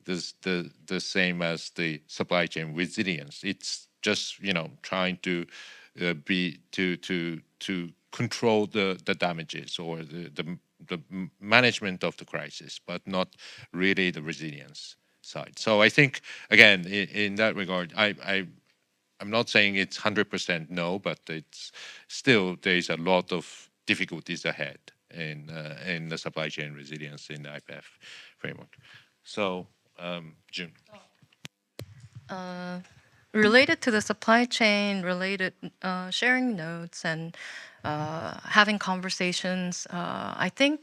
the same as the supply chain resilience. It's just trying to to control the damages or the management of the crisis, but not really the resilience side. So I think again in that regard, I'm not saying it's 100% no, but it's still there's a lot of difficulties ahead in the supply chain resilience in the IPEF framework. So June. Related to the supply chain, related sharing notes and having conversations, I think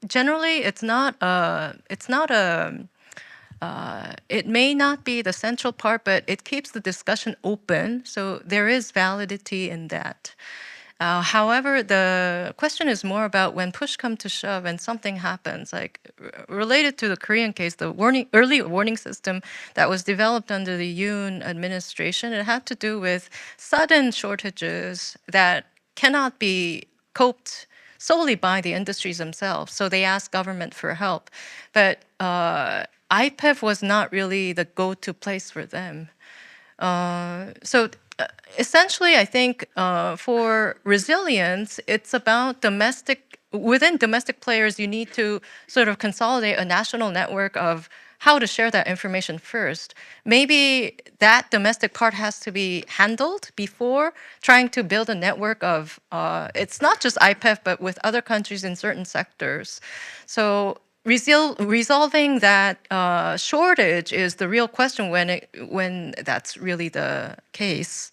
generally it may not be the central part, but it keeps the discussion open. So there is validity in that. However, the question is more about when push comes to shove and something happens, like related to the Korean case, the early warning system that was developed under the Yoon administration, it had to do with sudden shortages that cannot be coped solely by the industries themselves. So they asked government for help. But IPEF was not really the go-to place for them. So essentially, I think for resilience, it's about within domestic players, you need to sort of consolidate a national network of how to share that information first. Maybe that domestic part has to be handled before trying to build a network of, it's not just IPEF, but with other countries in certain sectors. So resolving that shortage is the real question when that's really the case.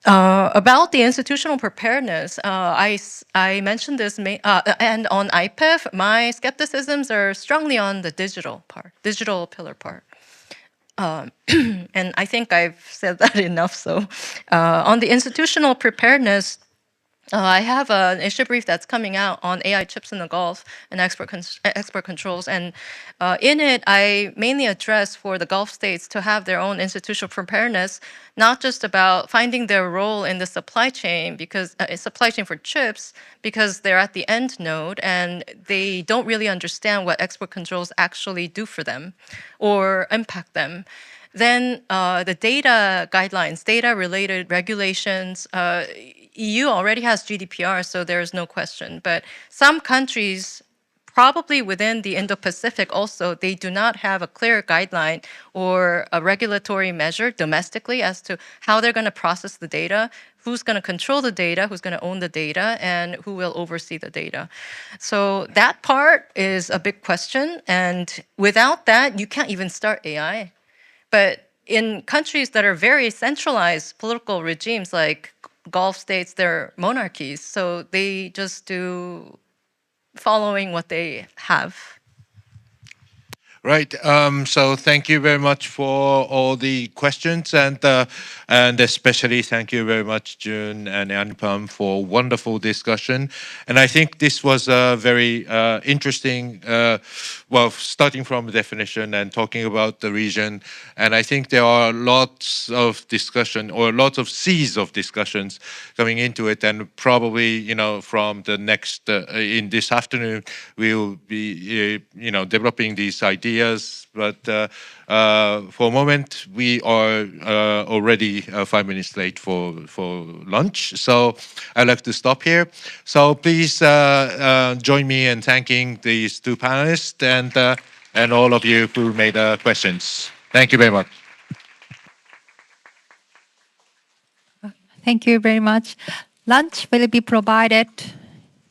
About the institutional preparedness, I mentioned this, and on IPEF, my skepticisms are strongly on the digital pillar part. And I think I've said that enough. So on the institutional preparedness, I have an issue brief that's coming out on AI chips in the Gulf and export controls. And in it, I mainly address for the Gulf states to have their own institutional preparedness, not just about finding their role in the supply chain, because supply chain for chips, because they're at the end node and they don't really understand what export controls actually do for them or impact them. Then the data guidelines, data-related regulations, EU already has GDPR, so there's no question. But some countries, probably within the Indo-Pacific also, they do not have a clear guideline or a regulatory measure domestically as to how they're going to process the data, who's going to control the data, who's going to own the data, and who will oversee the data. So that part is a big question. And without that, you can't even start AI. But in countries that are very centralized political regimes like Gulf states, they're monarchies, so they just do following what they have. Right. So thank you very much for all the questions, and especially thank you very much, June and Anupam, for wonderful discussion. And I think this was a very interesting. Well, starting from the definition and talking about the region, and I think there are lots of discussion or lots of seeds of discussions coming into it, and probably from the next in this afternoon we'll be developing these ideas. But for a moment, we are already 5 minutes late for lunch, so I'd like to stop here. So please join me in thanking these two panelists and all of you who made questions. Thank you very much. Thank you very much. Lunch will be provided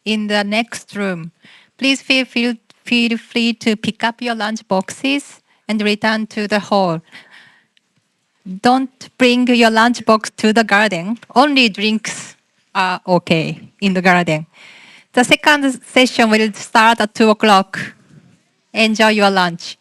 in the next room. Please feel free to pick up your lunch boxes and return to the hall. Don't bring your lunch box to the garden. Only drinks are okay in the garden. The second session will start at 2 o'clock. Enjoy your lunch.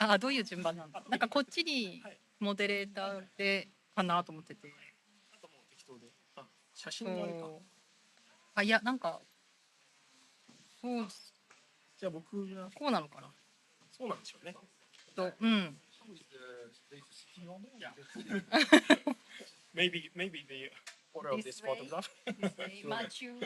あ、どういう順番なんだ。なんかこっちにモデレーターでかなと思ってて。写真のあれか。あ、いや、なんか。そう。じゃあ僕が。こうなのかな。そうなんでしょうね。うん。maybe the order of this photograph. Matthew.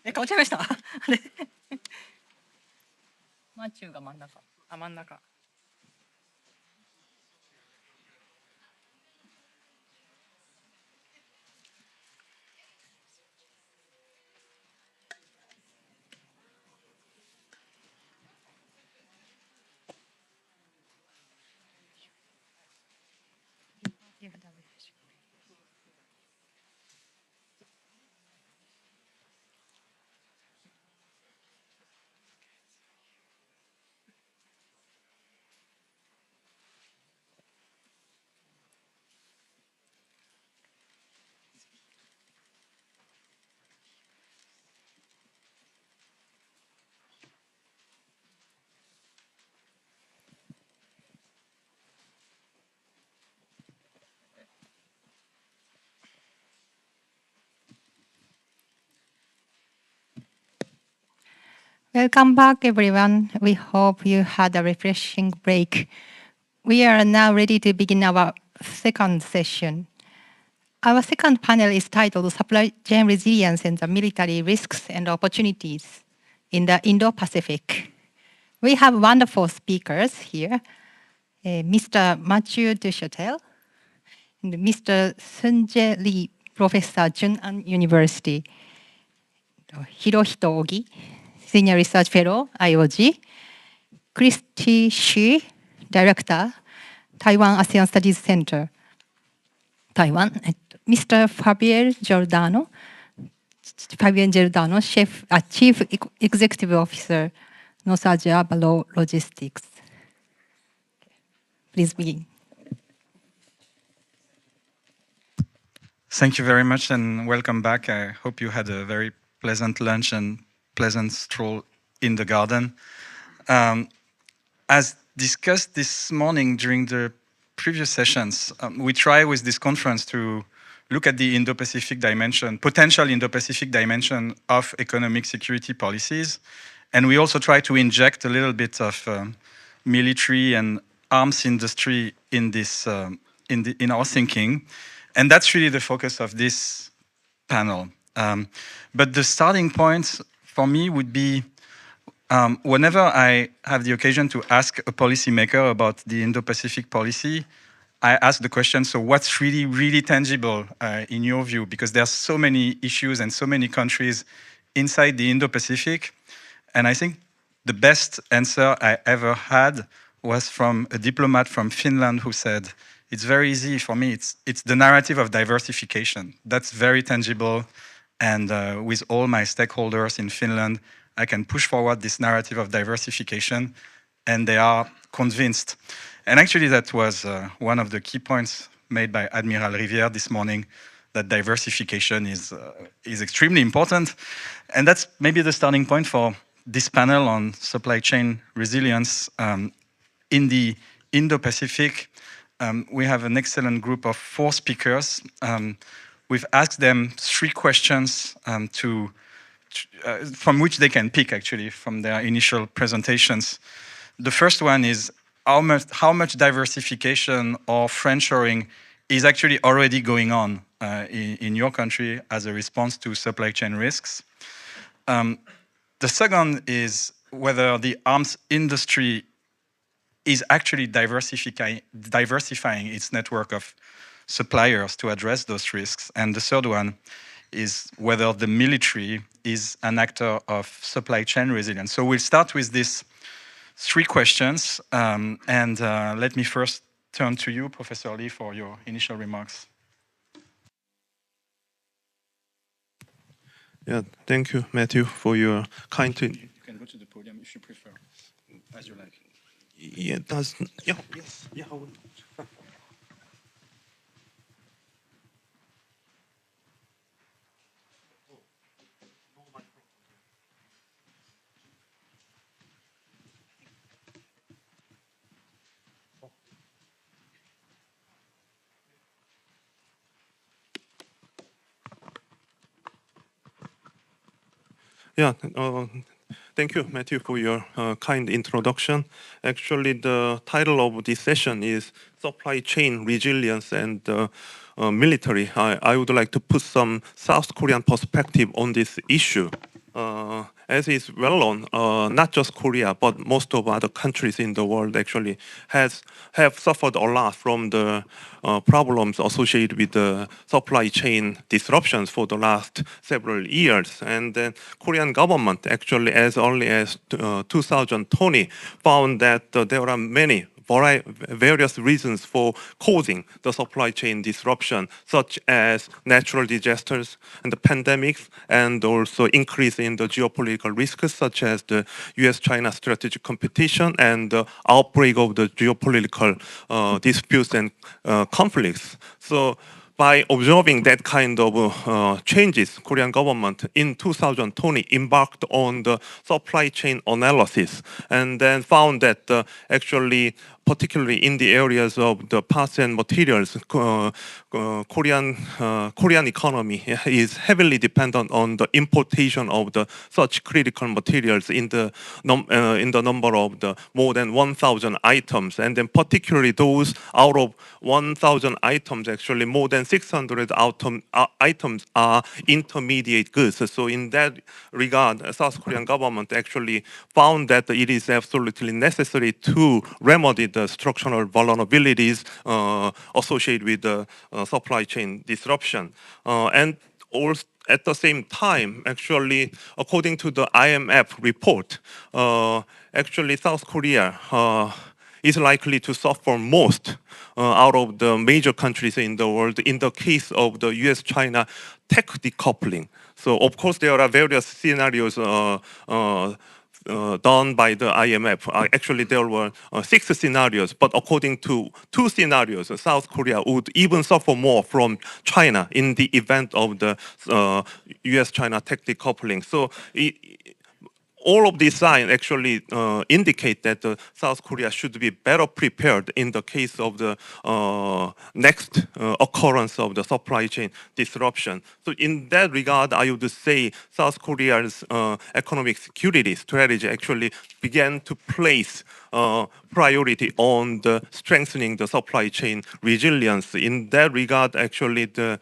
え、変わっちゃいました。あれ。マチューが真ん中。あ、真ん中。Welcome back, everyone. We hope you had a refreshing break. We are now ready to begin our second session. Our second panel is titled Supply Chain Resilience and the Military Risks and Opportunities in the Indo-Pacific. We have wonderful speakers here, Mr. Mathieu Duchatel and Mr. Sunjae Lee, Professor, Jun'an University, Hirohito Ogi, Senior Research Fellow, IOG, Christy Shi, Director, Taiwan ASEAN Studies Center, Taiwan, Mr. Fabien Giordano, Chief Executive Officer, North Asia Below Logistics. Please begin. Thank you very much and welcome back. I hope you had a very pleasant lunch and pleasant stroll in the garden. As discussed this morning during the previous sessions, we try with this conference to look at the Indo-Pacific dimension, potential Indo-Pacific dimension of economic security policies. And we also try to inject a little bit of military and arms industry in this, in our thinking. And that's really the focus of this panel. But the starting point for me would be whenever I have the occasion to ask a policymaker about the Indo-Pacific policy, I ask the question, so what's really, really tangible in your view? Because there's so many issues and so many countries inside the Indo-Pacific. And I think the best answer I ever had was from a diplomat from Finland who said, it's very easy for me, it's the narrative of diversification. That's very tangible. And with all my stakeholders in Finland, I can push forward this narrative of diversification, and they are convinced. And actually, that was one of the key points made by Admiral Rivière this morning, that diversification is extremely important. And that's maybe the starting point for this panel on supply chain resilience. In the Indo-Pacific, we have an excellent group of 4 speakers. we've asked them 3 questions from which they can pick, actually, from their initial presentations. The first one is how much diversification or friendshoring is actually already going on in your country as a response to supply chain risks. The second is whether the arms industry is actually diversifying its network of suppliers to address those risks. And the third one is whether the military is an actor of supply chain resilience. So we'll start with these 3 questions. And let me first turn to you, Professor Lee, for your initial remarks. Yeah, thank you, Matthew, for your kind. You can go to the podium if you prefer, as you like. Yeah, yes, yeah. Yeah, thank you, Matthew, for your kind introduction. Actually, the title of this session is Supply Chain Resilience and Military. I would like to put some South Korean perspective on this issue. As is well known, not just Korea, but most of other countries in the world actually have suffered a lot from the problems associated with the supply chain disruptions for the last several years. And then Korean government actually, as early as 2020, found that there are many various reasons for causing the supply chain disruption, such as natural disasters and the pandemics, and also increase in the geopolitical risks, such as the US-China strategic competition and the outbreak of the geopolitical disputes and conflicts. So by observing that kind of changes, Korean government in 2020 embarked on the supply chain analysis and then found that actually, particularly in the areas of the parts and materials, Korean economy is heavily dependent on the importation of the such critical materials in the number of the more than 1,000 items, and then particularly those out of 1,000 items, actually more than 600 items are intermediate goods. So in that regard, South Korean government actually found that it is absolutely necessary to remedy the structural vulnerabilities associated with the supply chain disruption. And also at the same time, actually, according to the IMF report, actually South Korea is likely to suffer most out of the major countries in the world in the case of the US-China tech decoupling. So of course there are various scenarios done by the IMF. Actually, there were 6 scenarios, but according to 2 scenarios, South Korea would even suffer more from China in the event of the US-China tech decoupling. So all of these signs actually indicate that South Korea should be better prepared in the case of the next occurrence of the supply chain disruption. So in that regard, I would say South Korea's economic security strategy actually began to place priority on the strengthening the supply chain resilience. In that regard, actually, the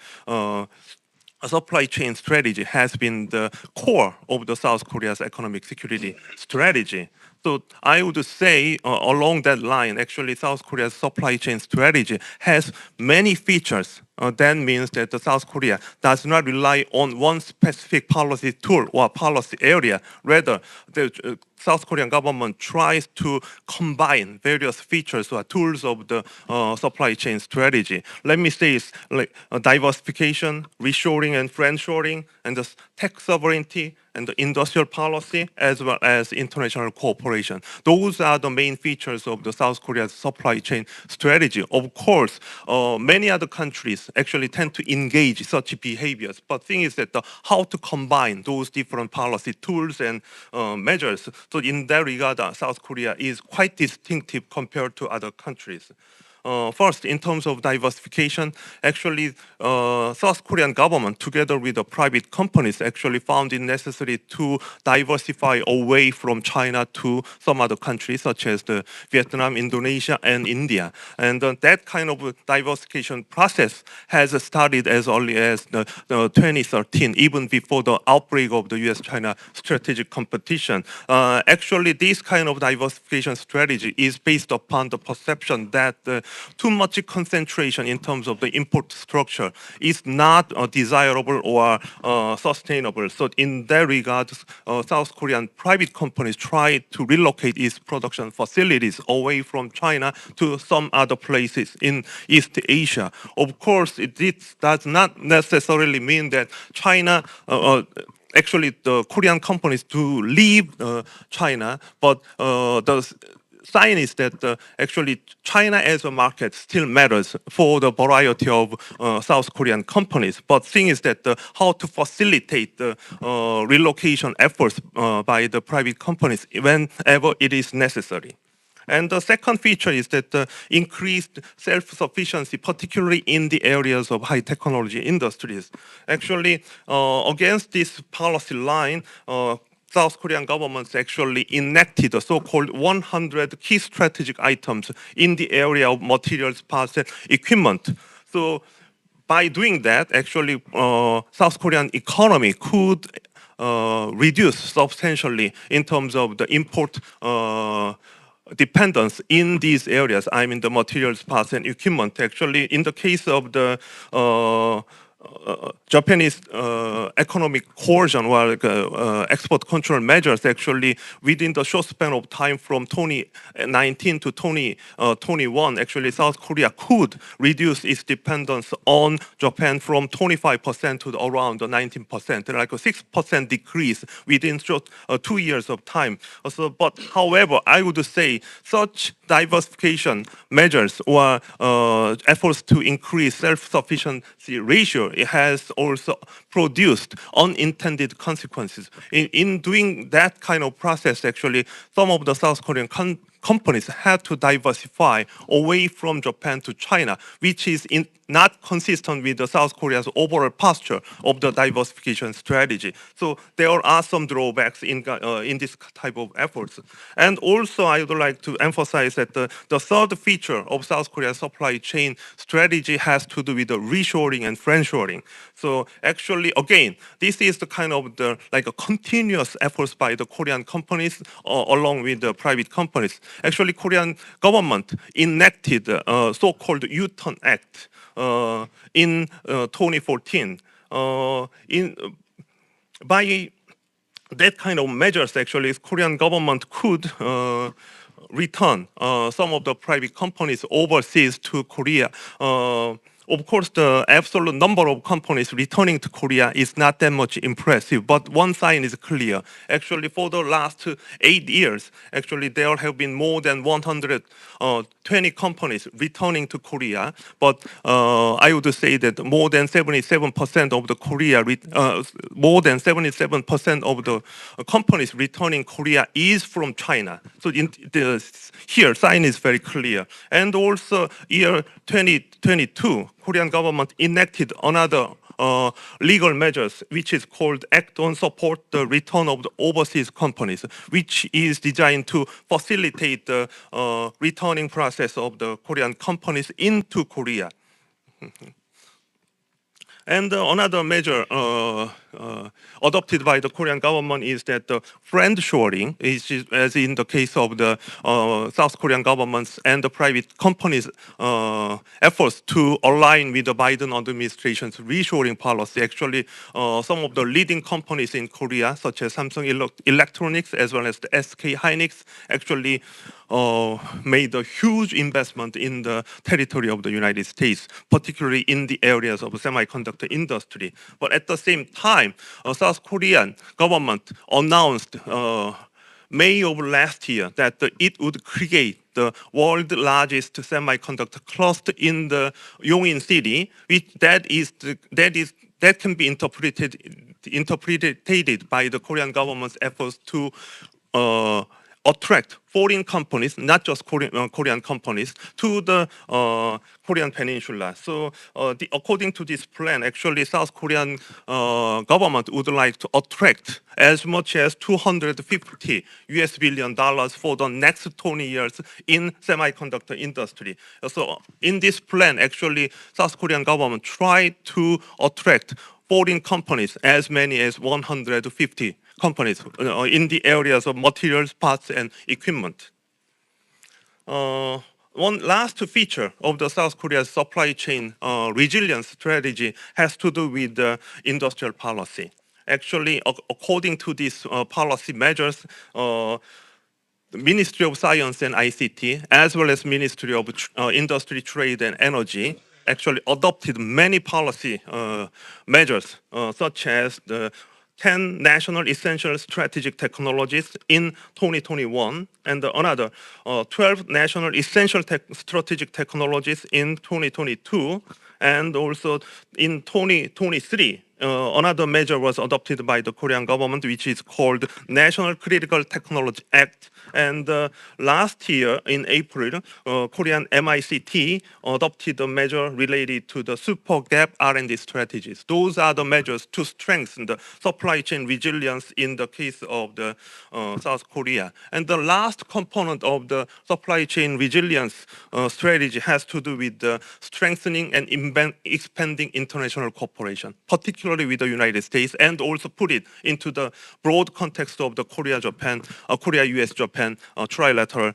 supply chain strategy has been the core of the South Korea's economic security strategy. So I would say along that line, actually South Korea's supply chain strategy has many features. That means that the South Korea does not rely on one specific policy tool or policy area. Rather, the South Korean government tries to combine various features or tools of the supply chain strategy. Let me say it's like diversification, reshoring and friendshoring, and the tech sovereignty, and the industrial policy, as well as international cooperation. Those are the main features of the South Korea's supply chain strategy. Of course, many other countries actually tend to engage such behaviors, but the thing is that how to combine those different policy tools and measures. So in that regard, South Korea is quite distinctive compared to other countries. first, in terms of diversification, actually, South Korean government, together with the private companies, actually found it necessary to diversify away from China to some other countries, such as the Vietnam, Indonesia, and India. And that kind of diversification process has started as early as the 2013, even before the outbreak of the US-China strategic competition. Actually, this kind of diversification strategy is based upon the perception that too much concentration in terms of the import structure is not desirable or sustainable. So in that regard, South Korean private companies try to relocate its production facilities away from China to some other places in East Asia. Of course, this does not necessarily mean that China actually, the Korean companies do leave China, but the sign is that actually China as a market still matters for the variety of South Korean companies. But thing is that how to facilitate the relocation efforts by the private companies whenever it is necessary. And the second feature is that increased self-sufficiency, particularly in the areas of high technology industries. Actually, against this policy line, South Korean governments actually enacted the so-called 100 key strategic items in the area of materials, parts, and equipment. So by doing that, actually, South Korean economy could reduce substantially in terms of the import dependence in these areas. I mean the materials, parts, and equipment. Actually, in the case of the Japanese economic coercion or export control measures, actually within the short span of time from 2019 to 2021, actually South Korea could reduce its dependence on Japan from 25% to around 19%, like a 6% decrease within 2 years of time. But however, I would say such diversification measures or efforts to increase self-sufficiency ratio, it has also produced unintended consequences. In doing that kind of process, actually, some of the South Korean companies had to diversify away from Japan to China, which is not consistent with the South Korea's overall posture of the diversification strategy. So there are some drawbacks in this type of efforts. And also, I would like to emphasize that the third feature of South Korea's supply chain strategy has to do with the reshoring and friendshoring. So actually, again, this is the kind of like a continuous efforts by the Korean companies along with the private companies. Actually, Korean government enacted so-called U-turn Act in 2014. By that kind of measures, actually, Korean government could return some of the private companies overseas to Korea. Of course, the absolute number of companies returning to Korea is not that much impressive, but one sign is clear. Actually, for the last 8 years, actually, there have been more than 120 companies returning to Korea. But I would say that more than 77% of the of the companies returning Korea is from China. So here, sign is very clear. And also, year 2022, Korean government enacted another legal measures, which is called Act on Support the Return of the Overseas Companies, which is designed to facilitate the returning process of the Korean companies into Korea. And another measure adopted by the Korean government is that the friendshoring, as in the case of the South Korean governments and the private companies' efforts to align with the Biden administration's reshoring policy. Actually, some of the leading companies in Korea, such as Samsung Electronics as well as the SK Hynix, actually made a huge investment in the territory of the United States, particularly in the areas of the semiconductor industry. But at the same time, South Korean government announced May of last year that it would create the world's largest semiconductor cluster in the Yongin city, which that can be interpreted by the Korean government's efforts to attract foreign companies, not just Korean companies, to the Korean Peninsula. So according to this plan, actually South Korean government would like to attract as much as $250 billion for the next 20 years in semiconductor industry. So in this plan, actually South Korean government tried to attract foreign companies, as many as 150 companies in the areas of materials, parts, and equipment. One last feature of the South Korea's supply chain resilience strategy has to do with the industrial policy. Actually, according to these policy measures, the Ministry of Science and ICT, as well as Ministry of Industry, Trade, and Energy, actually adopted many policy measures, such as the 10 national essential strategic technologies in 2021, and another 12 national essential strategic technologies in 2022, and also in 2023, another measure was adopted by the Korean government, which is called National Critical Technology Act. And last year, in April, Korean MICT adopted a measure related to the super gap R&D strategies. Those are the measures to strengthen the supply chain resilience in the case of the South Korea. And the last component of the supply chain resilience strategy has to do with the strengthening and expanding international cooperation, particularly with the United States, and also put it into the broad context of the Korea-Japan, Korea-US-Japan trilateral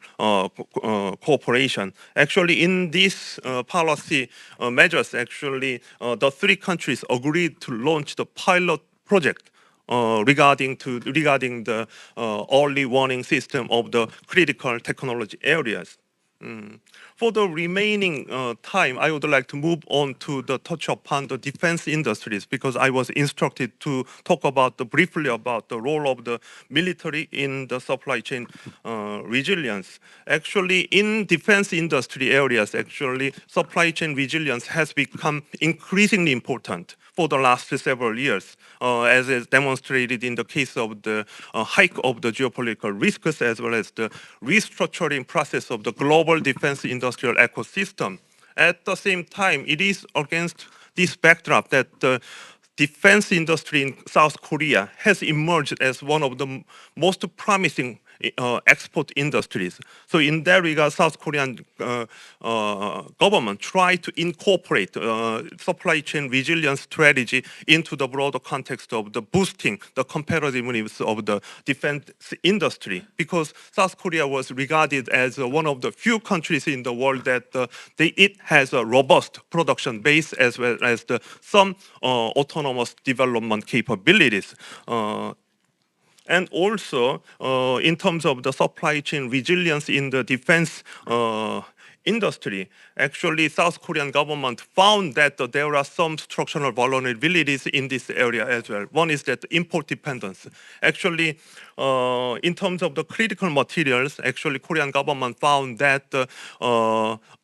cooperation. Actually, in these policy measures, actually, the three countries agreed to launch the pilot project regarding the early warning system of the critical technology areas. For the remaining time, I would like to move on to touch upon the defense industries, because I was instructed to talk briefly about the role of the military in the supply chain resilience. Actually, in defense industry areas, actually, supply chain resilience has become increasingly important for the last several years, as is demonstrated in the case of the hike of the geopolitical risks, as well as the restructuring process of the global defense industrial ecosystem. At the same time, it is against this backdrop that the defense industry in South Korea has emerged as one of the most promising export industries. So in that regard, South Korean government tried to incorporate supply chain resilience strategy into the broader context of the boosting the competitiveness of the defense industry, because South Korea was regarded as one of the few countries in the world that it has a robust production base, as well as some autonomous development capabilities. And also, in terms of the supply chain resilience in the defense industry, actually, South Korean government found that there are some structural vulnerabilities in this area as well. One is that import dependence. Actually, in terms of the critical materials, actually, Korean government found that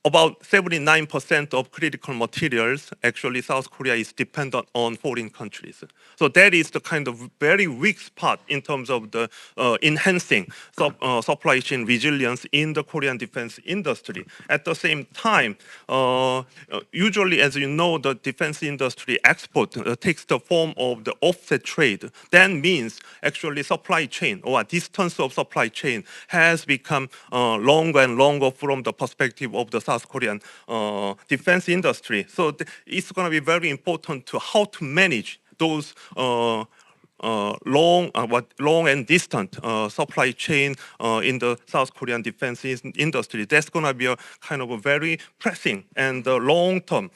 about 79% of critical materials, actually, South Korea is dependent on foreign countries. So that is the kind of very weak spot in terms of the enhancing supply chain resilience in the Korean defense industry. At the same time, usually, as you know, the defense industry export takes the form of the offset trade. That means actually supply chain or distance of supply chain has become longer and longer from the perspective of the South Korean defense industry. So it's going to be very important to how to manage those long and distant supply chain in the South Korean defense industry. That's going to be a kind of a very pressing and long-term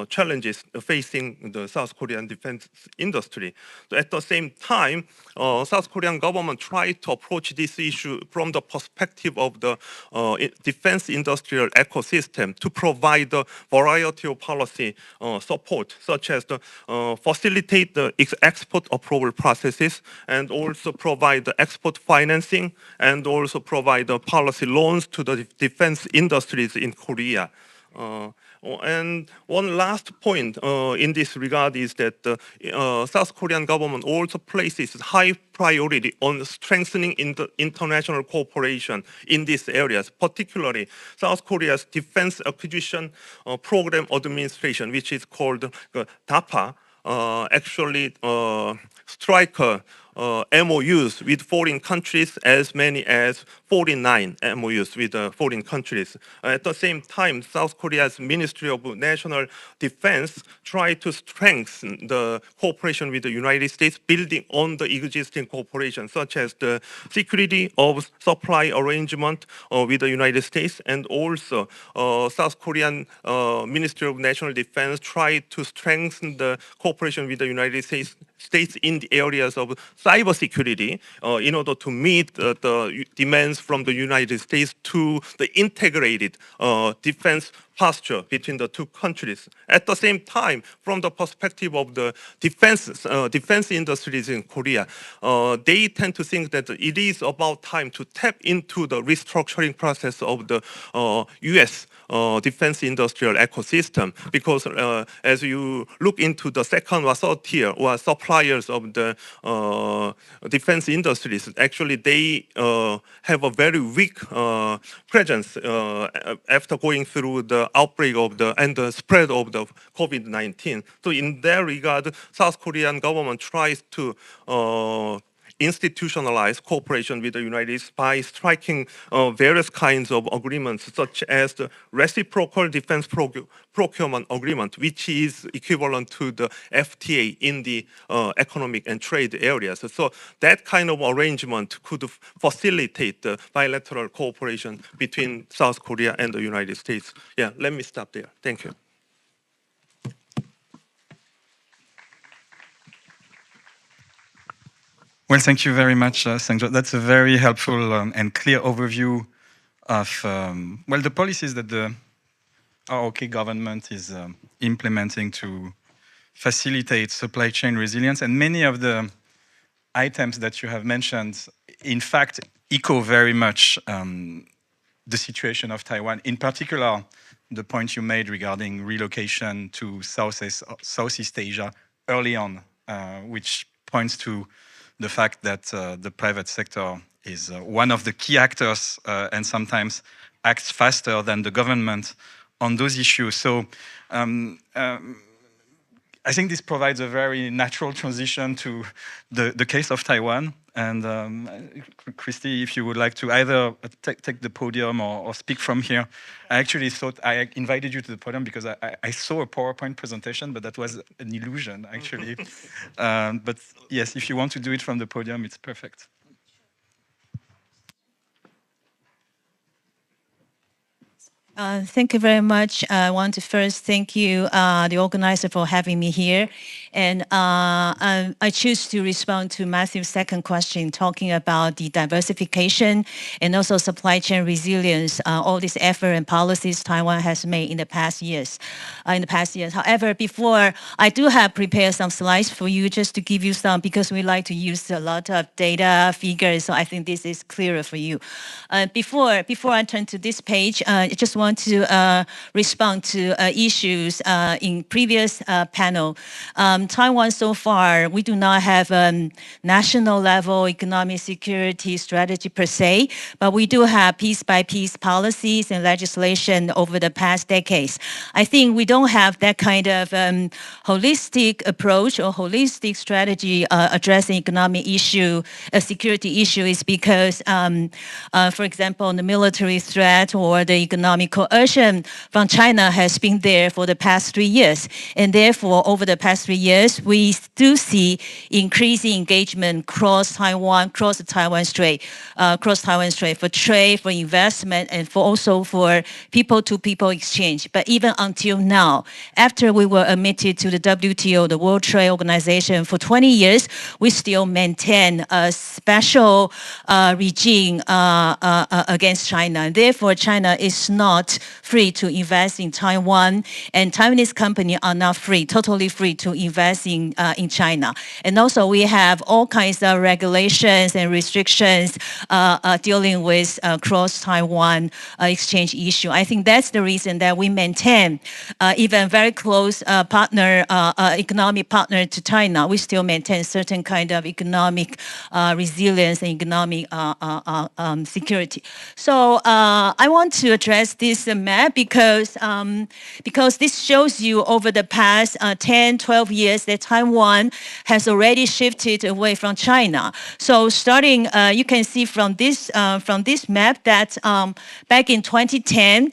challenges facing the South Korean defense industry. At the same time, South Korean government tried to approach this issue from the perspective of the defense industrial ecosystem to provide a variety of policy support, such as the facilitate the export approval processes, and also provide the export financing, and also provide the policy loans to the defense industries in Korea. And one last point in this regard is that the South Korean government also places high priority on strengthening international cooperation in these areas, particularly South Korea's Defense Acquisition Program Administration, which is called DAPA, actually strike MOUs with foreign countries, as many as 49 MOUs with foreign countries. At the same time, South Korea's Ministry of National Defense tried to strengthen the cooperation with the United States, building on the existing cooperation, such as the security of supply arrangement with the United States, and also South Korean Ministry of National Defense tried to strengthen the cooperation with the United States in the areas of cybersecurity in order to meet the demands from the United States to the integrated defense posture between the two countries. At the same time, from the perspective of the defense industries in Korea, they tend to think that it is about time to tap into the restructuring process of the U.S. Defense industrial ecosystem, because as you look into the second or third tier or suppliers of the defense industries, actually they have a very weak presence after going through the outbreak of the spread of the COVID-19. So in that regard, South Korean government tries to institutionalize cooperation with the United States by striking various kinds of agreements, such as the reciprocal defense procurement agreement, which is equivalent to the FTA in the economic and trade areas. So that kind of arrangement could facilitate the bilateral cooperation between South Korea and the United States. Yeah, let me stop there. Thank you. Well, thank you very much, Sangjo. That's a very helpful and clear overview of well, the policies that the ROK government is implementing to facilitate supply chain resilience. And many of the items that you have mentioned, in fact, echo very much the situation of Taiwan. In particular, the point you made regarding relocation to Southeast Asia early on, which points to the fact that the private sector is one of the key actors and sometimes acts faster than the government on those issues. So I think this provides a very natural transition to the case of Taiwan. And Christy, if you would like to either take the podium or speak from here. I actually thought I invited you to the podium because I saw a PowerPoint presentation, but that was an illusion, actually. But yes, if you want to do it from the podium, it's perfect. Thank you very much. I want to first thank you, the organizer, for having me here. And I choose to respond to Matthew's second question, talking about the diversification and also supply chain resilience, all this effort and policies Taiwan has made in the past years. However, before, I do have prepared some slides for you just to give you some, because we like to use a lot of data, figures, so I think this is clearer for you. Before I turn to this page, I just want to respond to issues in previous panel. Taiwan so far, we do not have a national level economic security strategy per se, but we do have piece by piece policies and legislation over the past decades. I think we don't have that kind of holistic approach or holistic strategy addressing economic issue, security issue, is because, for example, the military threat or the economic coercion from China has been there for the past 3 years. And therefore, over the past 3 years, we do see increasing engagement cross the Taiwan Strait for trade, for investment, and also for people-to-people exchange. But even until now, after we were admitted to the WTO, the World Trade Organization, for 20 years, we still maintain a special regime against China. And therefore, China is not not free to invest in Taiwan, and Taiwanese companies are not free, totally free to invest in China. And also we have all kinds of regulations and restrictions dealing with cross-Taiwan exchange issue. I think that's the reason that we maintain even very close economic partner to China. We still maintain certain kind of economic resilience and economic security. So I want to address this map because this shows you over the past 10, 12 years that Taiwan has already shifted away from China. So starting, you can see from this map that back in 2010,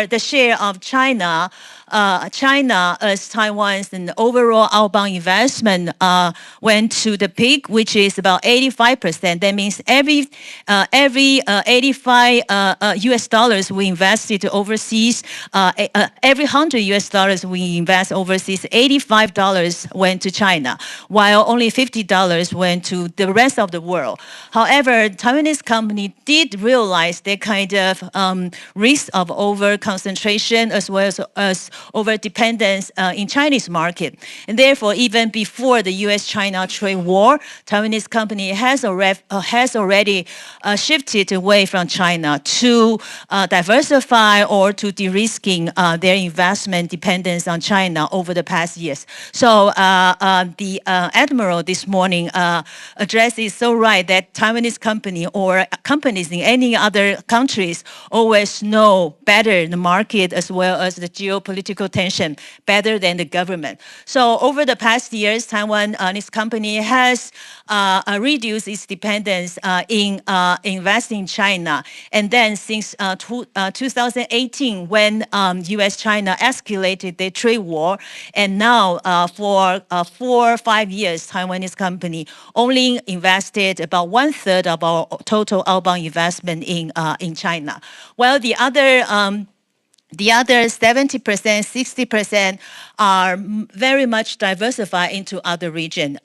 the share of China as Taiwan's and overall outbound investment went to the peak, which is about 85%. That means every 85 US dollars we invested overseas, every 100 US dollars we invest overseas, $85 went to China, while only $50 went to the rest of the world. However, Taiwanese company did realize that kind of risk of over concentration as well as over dependence in Chinese market. And therefore, even before the US-China trade war, Taiwanese company has already shifted away from China to diversify or to de-risking their investment dependence on China over the past years. So the Admiral this morning addressed it so right that Taiwanese company or companies in any other countries always know better the market as well as the geopolitical tension better than the government. So over the past years, Taiwanese company has reduced its dependence in investing in China. And then since 2018, when US-China escalated the trade war, and now for 4 or 5 years, Taiwanese company only invested about 1/3 of our total outbound investment in China. Well, the other 70%, 60% are very much diversified into other regions,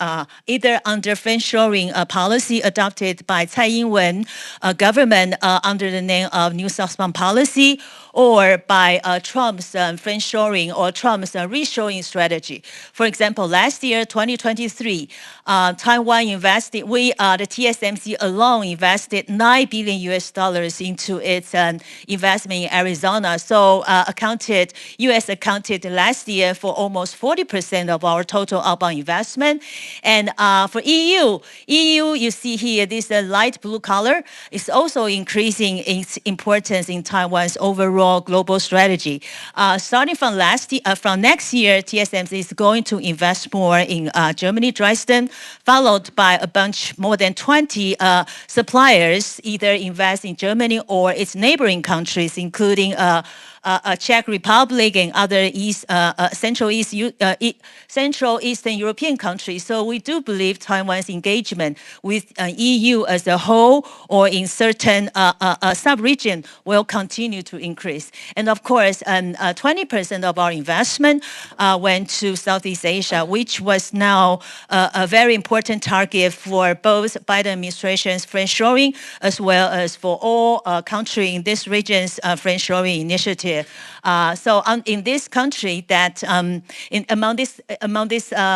either under friendshoring policy adopted by Tsai Ing-wen government under the name of New Southbound policy, or by Trump's friendshoring or Trump's reshoring strategy. For example, last year, 2023, Taiwan invested, the TSMC alone invested $9 billion US dollars into its investment in Arizona. So US accounted last year for almost 40% of our total outbound investment. And for EU, you see here, this light blue color is also increasing its importance in Taiwan's overall global strategy. Starting from next year, TSMC is going to invest more in Germany, Dresden, followed by more than 20 suppliers either invest in Germany or its neighboring countries, including Czech Republic and other Central Eastern European countries. So we do believe Taiwan's engagement with EU as a whole or in certain sub-region will continue to increase. And of course, 20% of our investment went to Southeast Asia, which was now a very important target for both Biden administration's friendshoring as well as for all countries in this region's friendshoring initiative. So in this country, among this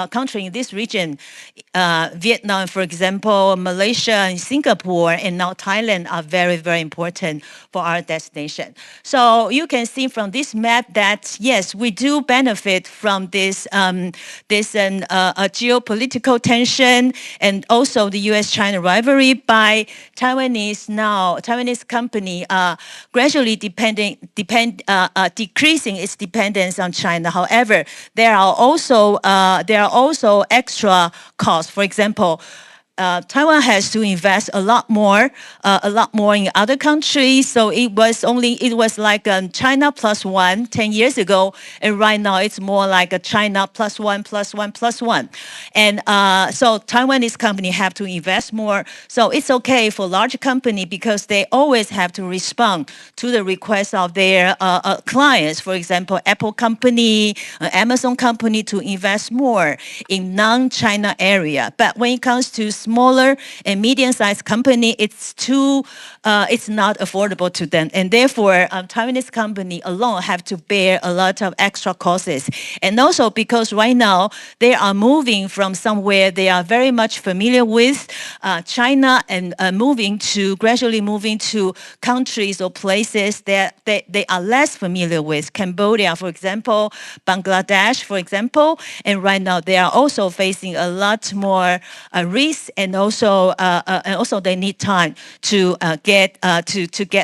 country in this region, Vietnam, for example, Malaysia and Singapore, and now Thailand are very, very important for our destination. So you can see from this map that yes, we do benefit from this geopolitical tension and also the U.S.-China rivalry by Taiwanese company gradually decreasing its dependence on China. However, there are also extra costs. For example, Taiwan has to invest a lot more in other countries. So it was like China +1 10 years ago, and right now it's more like a China +1, +1, +1. And so Taiwanese company have to invest more. So it's okay for large company because they always have to respond to the request of their clients. For example, Apple company, Amazon company to invest more in non-China area. But when it comes to smaller and medium-sized company, it's not affordable to them. And therefore, Taiwanese company alone have to bear a lot of extra costs. And also because right now, they are moving from somewhere they are very much familiar with, China, and gradually moving to countries or places that they are less familiar with. Cambodia, for example, Bangladesh, for example, and right now they are also facing a lot more risk, and also they need time to get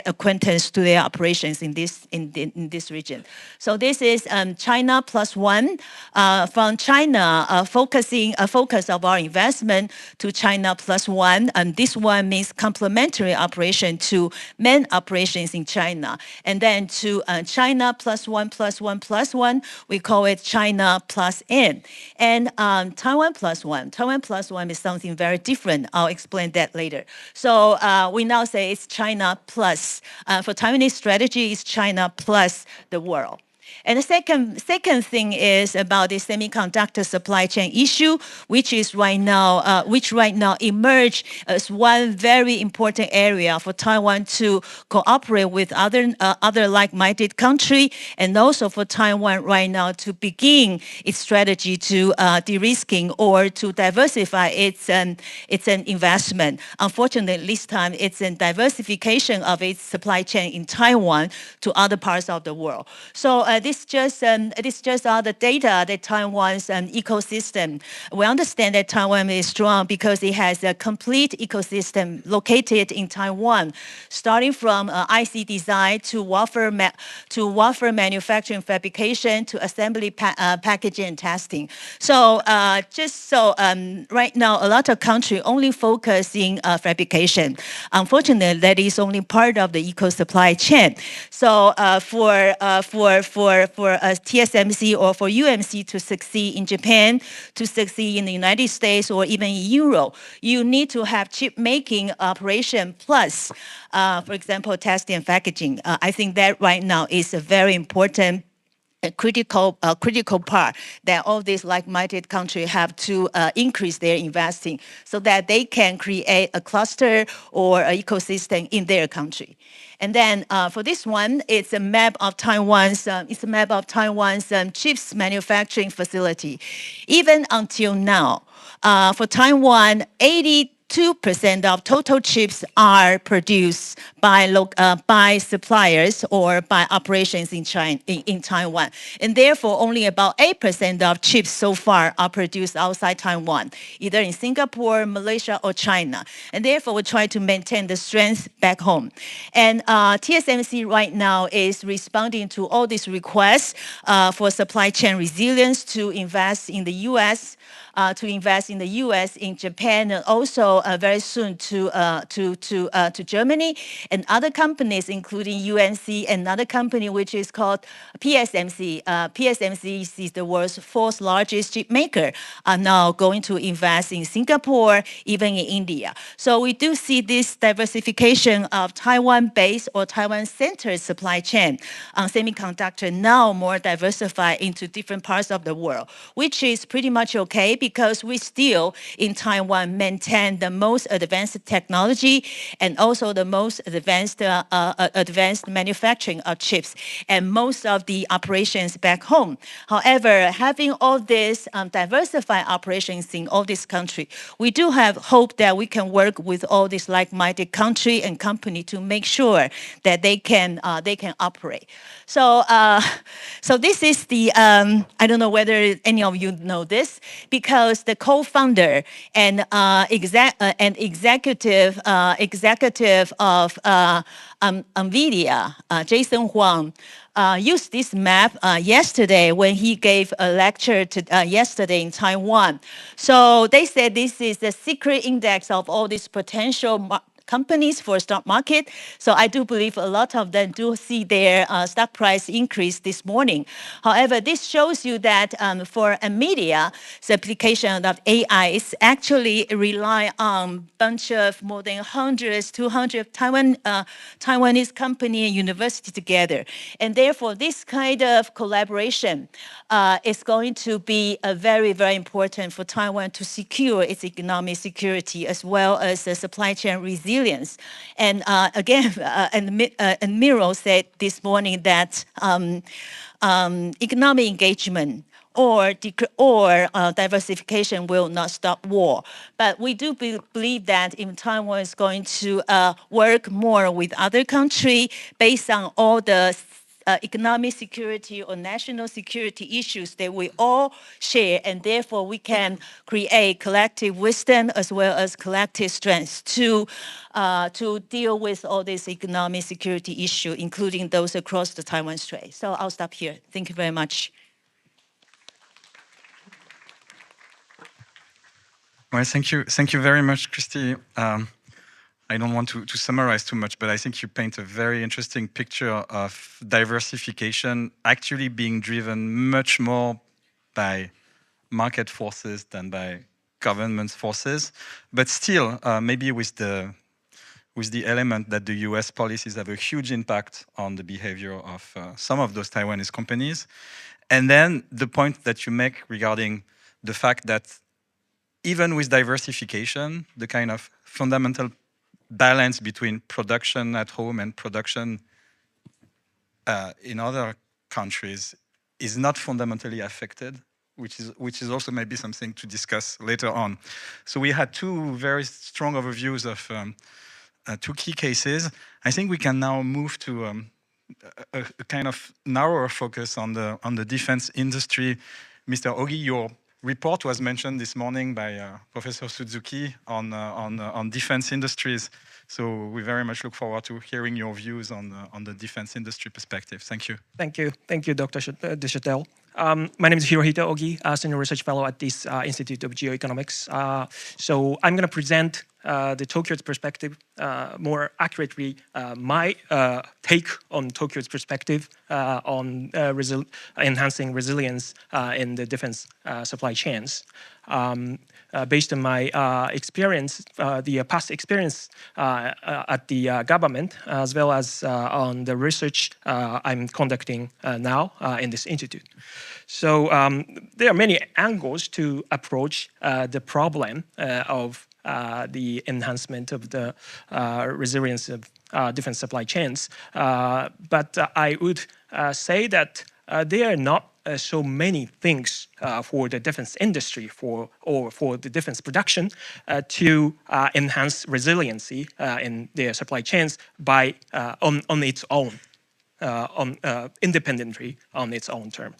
acquaintance to their operations in this region. So this is China plus one. From China, focus of our investment to China plus one, and this one means complementary operation to main operations in China. And then to China plus one plus one plus one, we call it China plus N. And Taiwan plus one. Taiwan plus one is something very different. I'll explain that later. So we now say it's China plus. For Taiwanese strategy, it's China plus the world. And the second thing is about the semiconductor supply chain issue, which right now emerged as one very important area for Taiwan to cooperate with other like-minded country, and also for Taiwan right now to begin its strategy to de-risking or to diversify its investment. Unfortunately, this time it's a diversification of its supply chain in Taiwan to other parts of the world. So this just are the data that Taiwan's ecosystem. We understand that Taiwan is strong because it has a complete ecosystem located in Taiwan, starting from IC design to wafer manufacturing, fabrication to assembly, packaging, and testing. So right now, a lot of countries only focus in fabrication. Unfortunately, that is only part of the eco-supply chain. So for TSMC or for UMC to succeed in Japan, to succeed in the United States or even in Europe, you need to have chip making operation plus, for example, testing and packaging. I think that right now is a very important a critical part that all these like-minded countries have to increase their investing so that they can create a cluster or an ecosystem in their country. And then for this one, it's a map of Taiwan's chips manufacturing facility. Even until now, for Taiwan, 82% of total chips are produced by suppliers or by operations in Taiwan. And therefore, only about 8% of chips so far are produced outside Taiwan, either in Singapore, Malaysia, or China. And therefore, we try to maintain the strength back home. And TSMC right now is responding to all these requests for supply chain resilience to invest in the U.S., in Japan, and also very soon to Germany, and other companies, including UNC, and another company which is called PSMC. PSMC is the world's fourth largest chip maker, are now going to invest in Singapore, even in India. So we do see this diversification of Taiwan-based or Taiwan-centered supply chain on semiconductor now more diversified into different parts of the world, which is pretty much okay because we still in Taiwan maintain the most advanced technology and also the most advanced manufacturing of chips and most of the operations back home. However, having all this diversified operations in all these countries, we do have hope that we can work with all these like-minded country and company to make sure that they can operate. So this is the I don't know whether any of you know this, because the co-founder and executive of NVIDIA, Jason Huang, used this map yesterday when he gave a lecture yesterday in Taiwan. So they said this is the secret index of all these potential companies for stock market. So I do believe a lot of them do see their stock price increase this morning. However, this shows you that for NVIDIA, the application of AI is actually rely on a bunch of more than 200 Taiwanese company and university together. And therefore, this kind of collaboration is going to be very, very important for Taiwan to secure its economic security as well as the supply chain resilience. And again, Admiral said this morning that economic engagement or diversification will not stop war. But we do believe that if Taiwan is going to work more with other countries based on all the economic security or national security issues that we all share, and therefore we can create collective wisdom as well as collective strength to deal with all these economic security issues, including those across the Taiwan Strait. So I'll stop here. Thank you very much. Well, thank you very much, Christy. I don't want to summarize too much, but I think you paint a very interesting picture of diversification actually being driven much more by market forces than by government forces. But still, maybe with the element that the US policies have a huge impact on the behavior of some of those Taiwanese companies. And then the point that you make regarding the fact that even with diversification, the kind of fundamental balance between production at home and production in other countries is not fundamentally affected, which is also maybe something to discuss later on. So we had two very strong overviews of two key cases. I think we can now move to a kind of narrower focus on the defense industry. Mr. Ogi, your report was mentioned this morning by Professor Suzuki on defense industries. So we very much look forward to hearing your views on the defense industry perspective. Thank you. Thank you, Dr. Deschâtel. My name is Hirohito Ogi, Senior Research Fellow at this Institute of Geoeconomics. So I'm going to present the Tokyo's perspective, more accurately, my take on Tokyo's perspective on enhancing resilience in the defense supply chains. Based on my experience, the past experience at the government, as well as on the research I'm conducting now in this institute. So there are many angles to approach the problem of the enhancement of the resilience of defense supply chains. But I would say that there are not so many things for the defense industry or for the defense production to enhance resiliency in their supply chains by on its own, independently on its own term.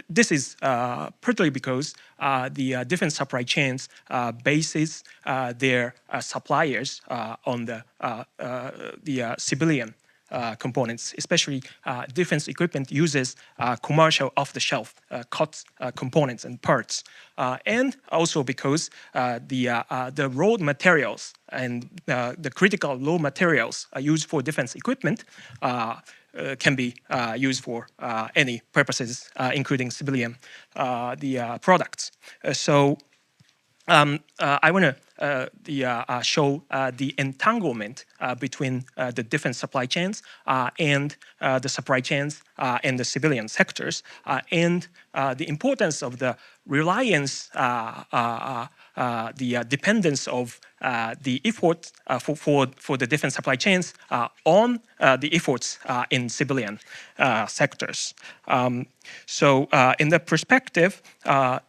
This is particularly because the defense supply chains bases their suppliers on the civilian components, especially defense equipment uses commercial off-the-shelf COTS components and parts, and also because the raw materials and the critical raw materials used for defense equipment can be used for any purposes, including civilian products. So I want to show the entanglement between the defense supply chains and the supply chains in the civilian sectors, and the importance of the reliance, the dependence of the efforts for the defense supply chains on the efforts in civilian sectors. So in the perspective,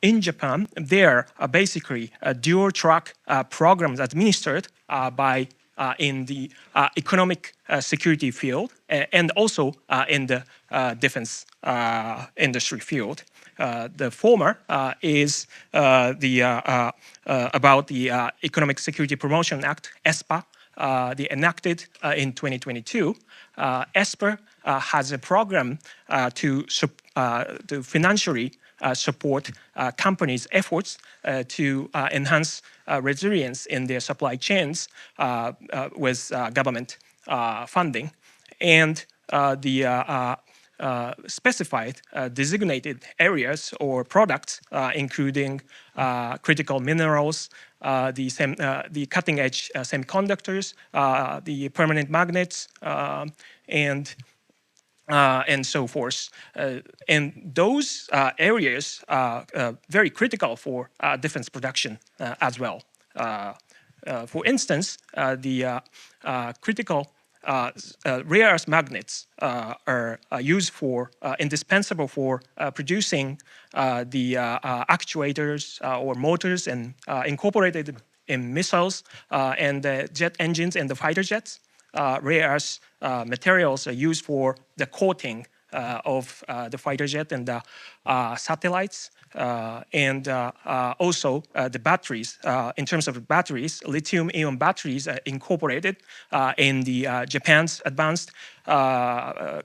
in Japan, there are basically dual track programs administered by in the economic security field and also in the defense industry field. The former is about the Economic Security Promotion Act, ESPA, enacted in 2022. ESPA has a program to financially support companies' efforts to enhance resilience in their supply chains with government funding. And the specified designated areas or products, including critical minerals, the cutting-edge semiconductors, the permanent magnets, and so forth. And those areas are very critical for defense production as well. For instance, the critical rare earth magnets are used for indispensable for producing the actuators or motors and incorporated in missiles and jet engines and the fighter jets. Rare earth materials are used for the coating of the fighter jet and the satellites. And also the batteries. In terms of batteries, lithium-ion batteries are incorporated in the Japan's advanced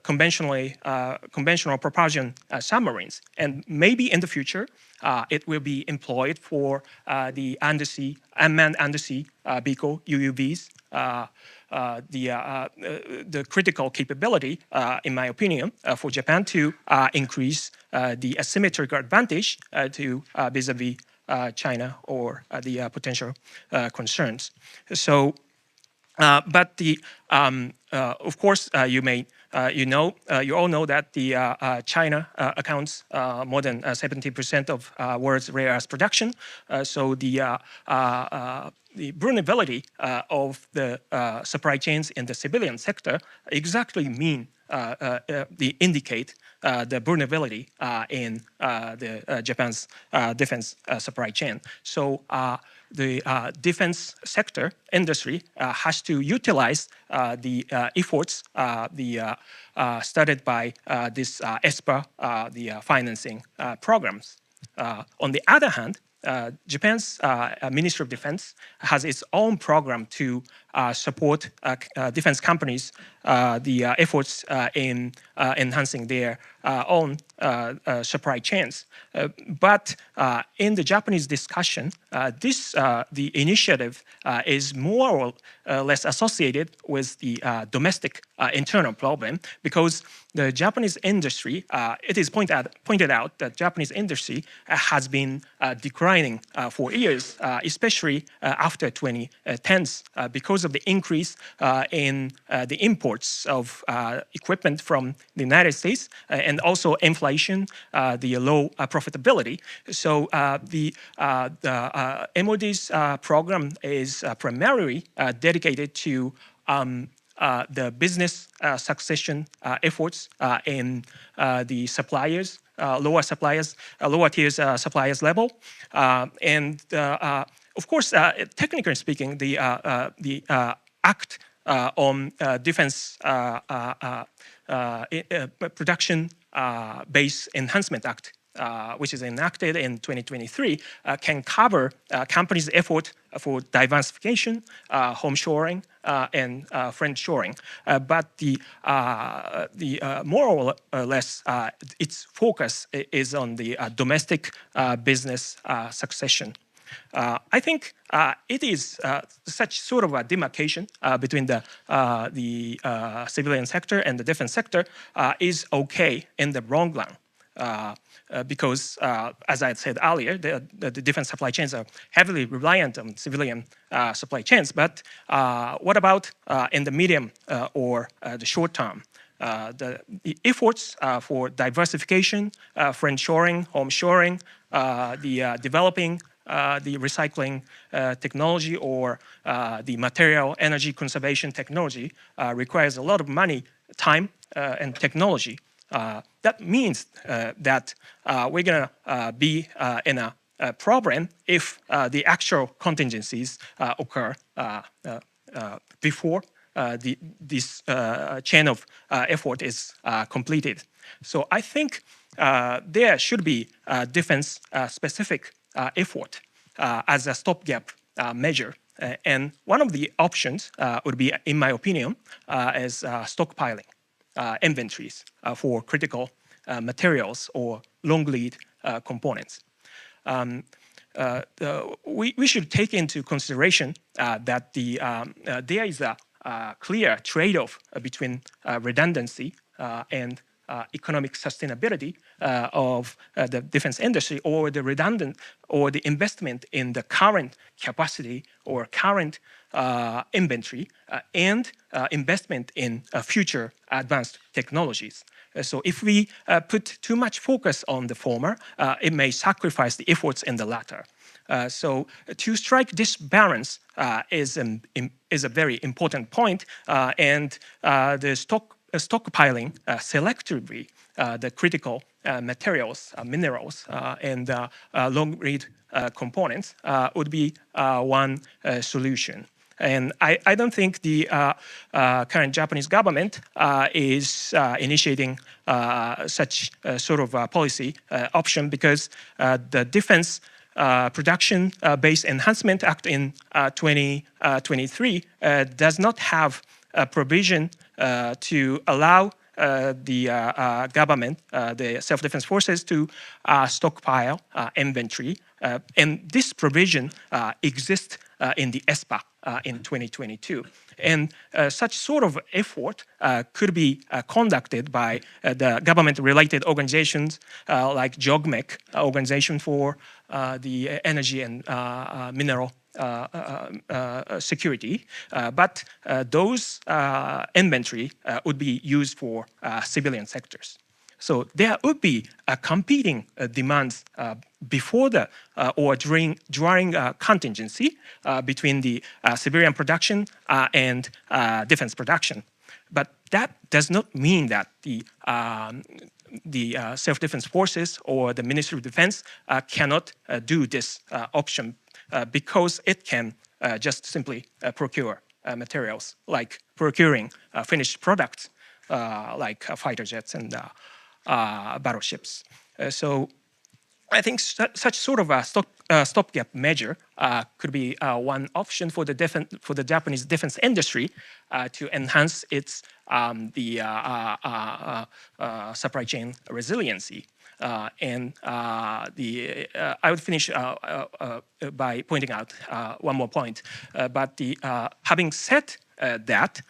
conventional propulsion submarines. And maybe in the future, it will be employed for the unmanned undersea vehicle UUVs. The critical capability, in my opinion, for Japan to increase the asymmetric advantage to vis-a-vis China or the potential concerns. So, but the of course, you all know that the China accounts more than 70% of world's rare earth production. So the vulnerability of the supply chains in the civilian sector exactly indicate the vulnerability in the Japan's defense supply chain. So the defense sector industry has to utilize the efforts started by this ESPA, the financing programs. On the other hand, Japan's Ministry of Defense has its own program to support defense companies, the efforts in enhancing their own supply chains. But in the Japanese discussion, the initiative is more or less associated with the domestic internal problem, because the Japanese industry, it is pointed out that Japanese industry has been declining for years, especially after 2010s, because of the increase in the imports of equipment from the United States and also inflation, the low profitability. So the MOD's program is primarily dedicated to the business succession efforts in the suppliers, lower tiers suppliers level, and of course, technically speaking, the Act on Defense Production Base Enhancement Act, which is enacted in 2023, can cover companies' effort for diversification, home shoring, and friend shoring. But the more or less, its focus is on the domestic business succession. I think it is such sort of a demarcation between the civilian sector and the defense sector is okay in the long run. Because, as I had said earlier, the defense supply chains are heavily reliant on civilian supply chains. But what about in the medium or the short term? The efforts for diversification, friend shoring, home shoring, the developing the recycling technology or the material energy conservation technology requires a lot of money, time, and technology. That means that we're going to be in a problem if the actual contingencies occur before this chain of effort is completed. So I think there should be defense-specific effort as a stopgap measure. And one of the options would be, in my opinion, is stockpiling inventories for critical materials or long lead components. We should take into consideration that there is a clear trade-off between redundancy and economic sustainability of the defense industry, or the investment in the current capacity or current inventory and investment in future advanced technologies. So if we put too much focus on the former, it may sacrifice the efforts in the latter. So to strike this balance is a very important point, and the stockpiling selectively the critical materials, minerals, and long-lead components would be one solution. And I don't think the current Japanese government is initiating such sort of policy option, because the Defense Production-Based Enhancement Act in 2023 does not have a provision to allow the government, the self-defense forces, to stockpile inventory. And this provision exists in the ESPA in 2022. And such sort of effort could be conducted by the government-related organizations like JOGMEC, Organization for the Energy and Mineral Security, but those inventory would be used for civilian sectors. So there would be competing demands before the or during contingency between the civilian production and defense production. But that does not mean that the self-defense forces or the Ministry of Defense cannot do this option, because it can just simply procure materials, like procuring finished products like fighter jets and battleships. So I think such sort of a stopgap measure could be one option for the Japanese defense industry to enhance its supply chain resiliency. And I would finish by pointing out one more point. But having said that,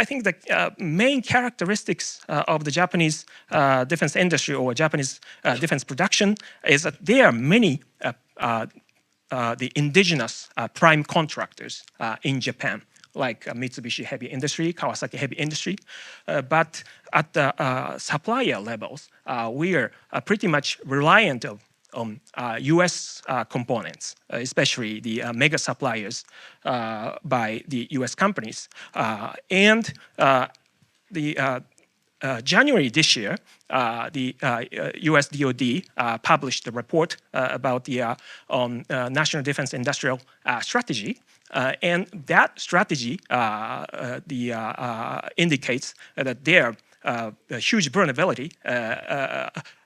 I think the main characteristics of the Japanese defense industry or Japanese defense production is that there are many the indigenous prime contractors in Japan, like Mitsubishi Heavy Industry, Kawasaki Heavy Industry. But at the supplier levels, we are pretty much reliant on US components, especially the mega suppliers by the US companies. And January this year, the US DoD published a report about the National Defense Industrial Strategy. And that strategy indicates that there a huge vulnerability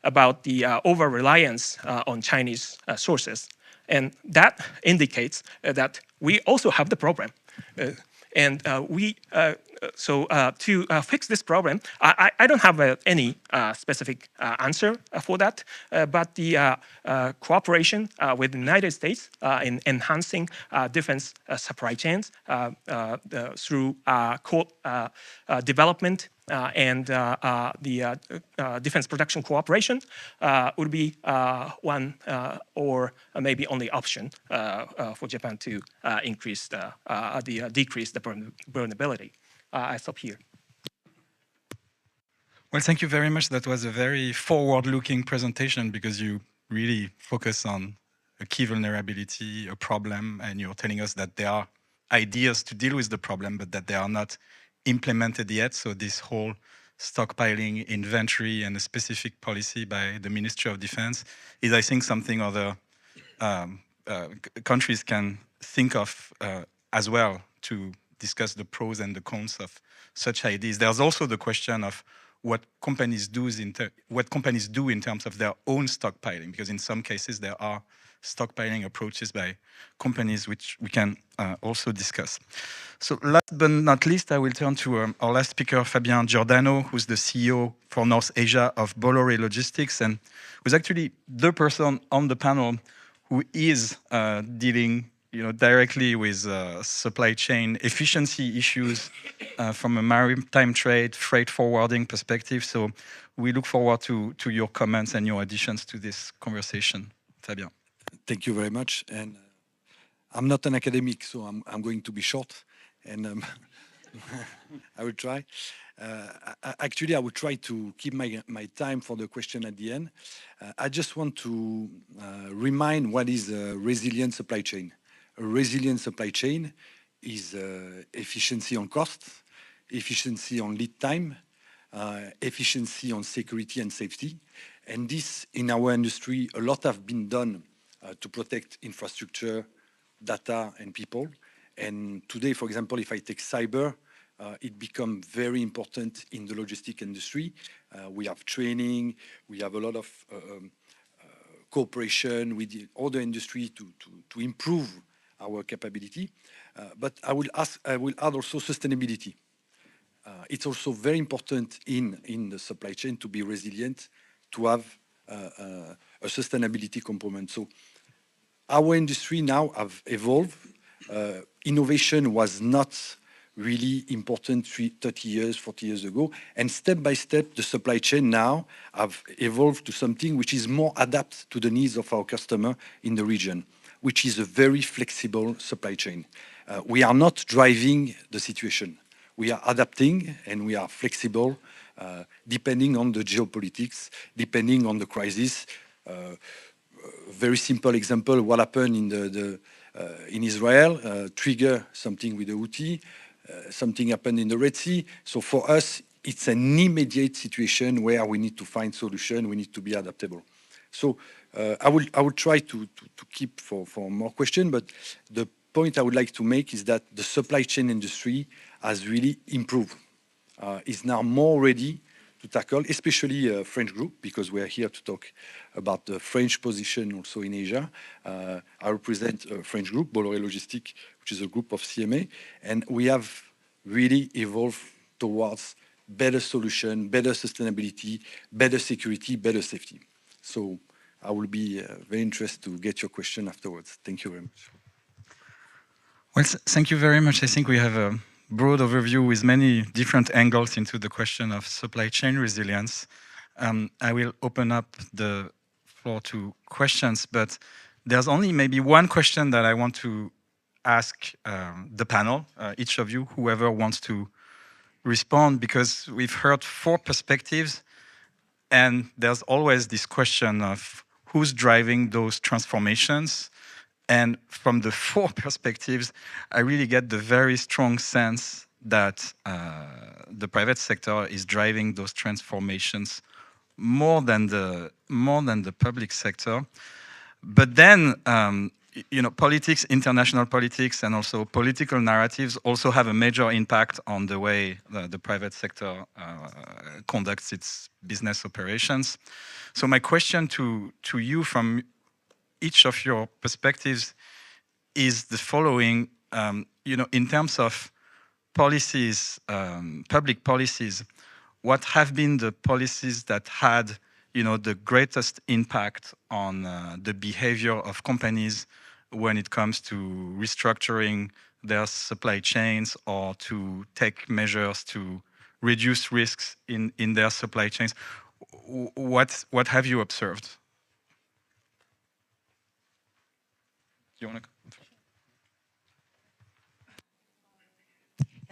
about the over-reliance on Chinese sources. And that indicates that we also have the problem. So to fix this problem, I don't have any specific answer for that, but the cooperation with the United States in enhancing defense supply chains through co-development and the defense production cooperation would be one or maybe only option for Japan to decrease the vulnerability. I stop here. Well, thank you very much. That was a very forward-looking presentation, because you really focus on a key vulnerability, a problem, and you're telling us that there are ideas to deal with the problem, but that they are not implemented yet. So this whole stockpiling, inventory, and a specific policy by the Ministry of Defense is, I think, something other countries can think of as well to discuss the pros and the cons of such ideas. There's also the question of what companies do in terms of their own stockpiling, because in some cases there are stockpiling approaches by companies which we can also discuss. So last but not least, I will turn to our last speaker, Fabien Giordano, who's the CEO for North Asia of Bolloré Logistics, and who's actually the person on the panel who is dealing directly with supply chain efficiency issues from a maritime trade, freight forwarding perspective. So we look forward to your comments and your additions to this conversation. Fabien. Thank you very much. And I'm not an academic, so I'm going to be short, and I will try. Actually, I will try to keep my time for the question at the end. I just want to remind what is a resilient supply chain. A resilient supply chain is efficiency on cost, efficiency on lead time, efficiency on security and safety. And this, in our industry, a lot have been done to protect infrastructure, data, and people. And today, for example, if I take cyber, it becomes very important in the logistic industry. We have training, we have a lot of cooperation with the other industry to improve our capability. But I will add also sustainability. It's also very important in the supply chain to be resilient, to have a sustainability component. So our industry now have evolved. Innovation was not really important 30 years, 40 years ago. And step by step, the supply chain now have evolved to something which is more adapted to the needs of our customer in the region, which is a very flexible supply chain. We are not driving the situation. We are adapting and we are flexible depending on the geopolitics, depending on the crisis. Very simple example, what happened in Israel, trigger something with the Houthi, something happened in the Red Sea. So for us, it's an immediate situation where we need to find solution, we need to be adaptable. So I will try to keep for more questions, but the point I would like to make is that the supply chain industry has really improved, is now more ready to tackle, especially French group, because we are here to talk about the French position also in Asia. I represent a French group, Bolloré Logistics, which is a group of CMA, and we have really evolved towards better solution, better sustainability, better security, better safety. So I will be very interested to get your question afterwards. Thank you very much. Well, thank you very much. I think we have a broad overview with many different angles into the question of supply chain resilience. I will open up the floor to questions, but there's only maybe one question that I want to ask the panel, each of you, whoever wants to respond, because we've heard 4 perspectives, and there's always this question of who's driving those transformations. And from the 4 perspectives, I really get the very strong sense that the private sector is driving those transformations more than the public sector. But then, politics, international politics, and also political narratives also have a major impact on the way the private sector conducts its business operations. So my question to you from each of your perspectives is the following. In terms of policies, public policies, what have been the policies that had, the greatest impact on the behavior of companies when it comes to restructuring their supply chains or to take measures to reduce risks in their supply chains? What have you observed? Do you want to?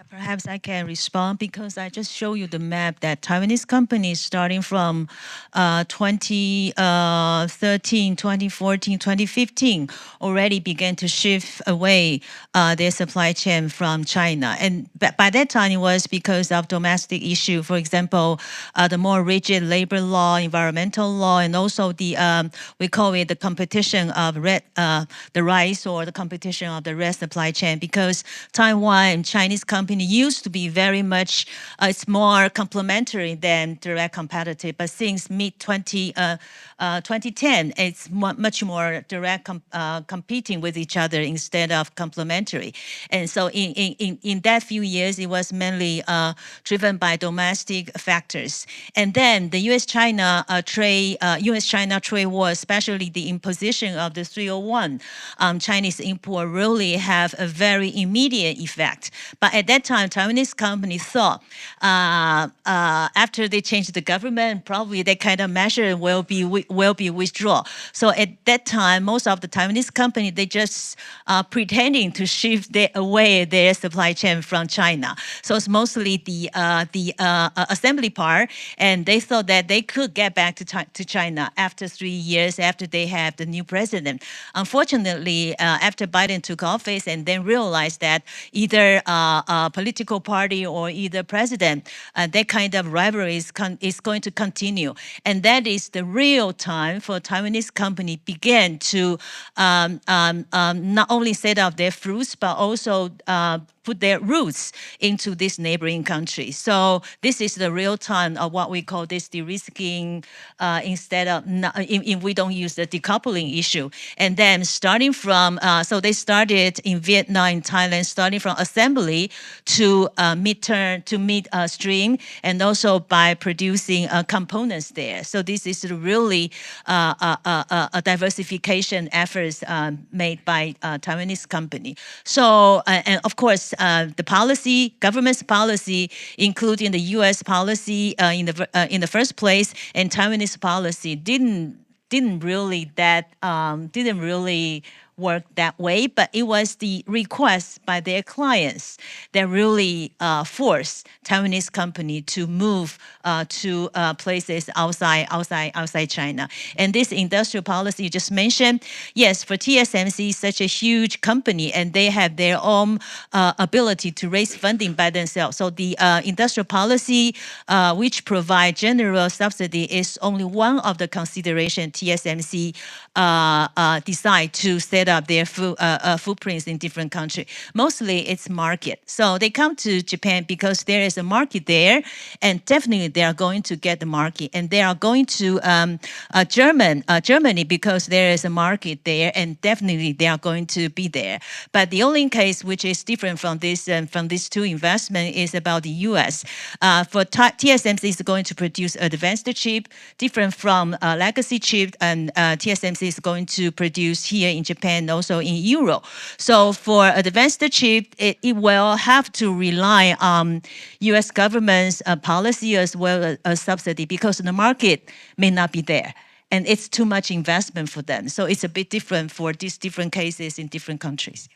Perhaps I can respond because I just show you the map that Taiwanese companies starting from 2013, 2014, 2015 already began to shift away their supply chain from China. And by that time, it was because of domestic issue. For example, the more rigid labor law, environmental law, and also the, we call it the competition of the rice or the competition of the red supply chain, because Taiwan and Chinese companies used to be very much, it's more complementary than direct competitive, but since mid-2010, it's much more direct competing with each other instead of complementary. And so in that few years, it was mainly driven by domestic factors. And then the U.S.-China trade war, especially the imposition of the 301 Chinese import, really have a very immediate effect. But at that time, Taiwanese companies thought after they changed the government, probably that kind of measure will be withdrawn. So at that time, most of the Taiwanese companies, they just pretending to shift away their supply chain from China. So it's mostly the assembly part, and they thought that they could get back to China after 3 years after they have the new president. Unfortunately, after Biden took office and then realized that either a political party or either president, that kind of rivalry is going to continue. And that is the real time for Taiwanese company begin to not only set up their fruits, but also put their roots into this neighboring country. So this is the real time of what we call this de-risking instead of, if we don't use the decoupling issue. And then starting from, so they started in Vietnam, Thailand, starting from assembly to midstream, and also by producing components there. So this is really a diversification efforts made by Taiwanese company. So, and of course, the policy, government's policy, including the U.S. policy in the first place, and Taiwanese policy didn't really work that way, but it was the request by their clients that really forced Taiwanese company to move to places outside China. And this industrial policy you just mentioned, yes, for TSMC, such a huge company, and they have their own ability to raise funding by themselves. So the industrial policy, which provide general subsidy, is only one of the consideration TSMC decide to set up their footprints in different countries. Mostly it's market. So they come to Japan because there is a market there, and definitely they are going to get the market. And they are going to Germany because there is a market there, and definitely they are going to be there. But the only case which is different from this from these two investments is about the U.S. For TSMC is going to produce advanced chip, different from legacy chip, and TSMC is going to produce here in Japan, also in Europe. So for advanced chip, it will have to rely on U.S. government's policy as well as subsidy, because the market may not be there, and it's too much investment for them. So it's a bit different for these different cases in different countries.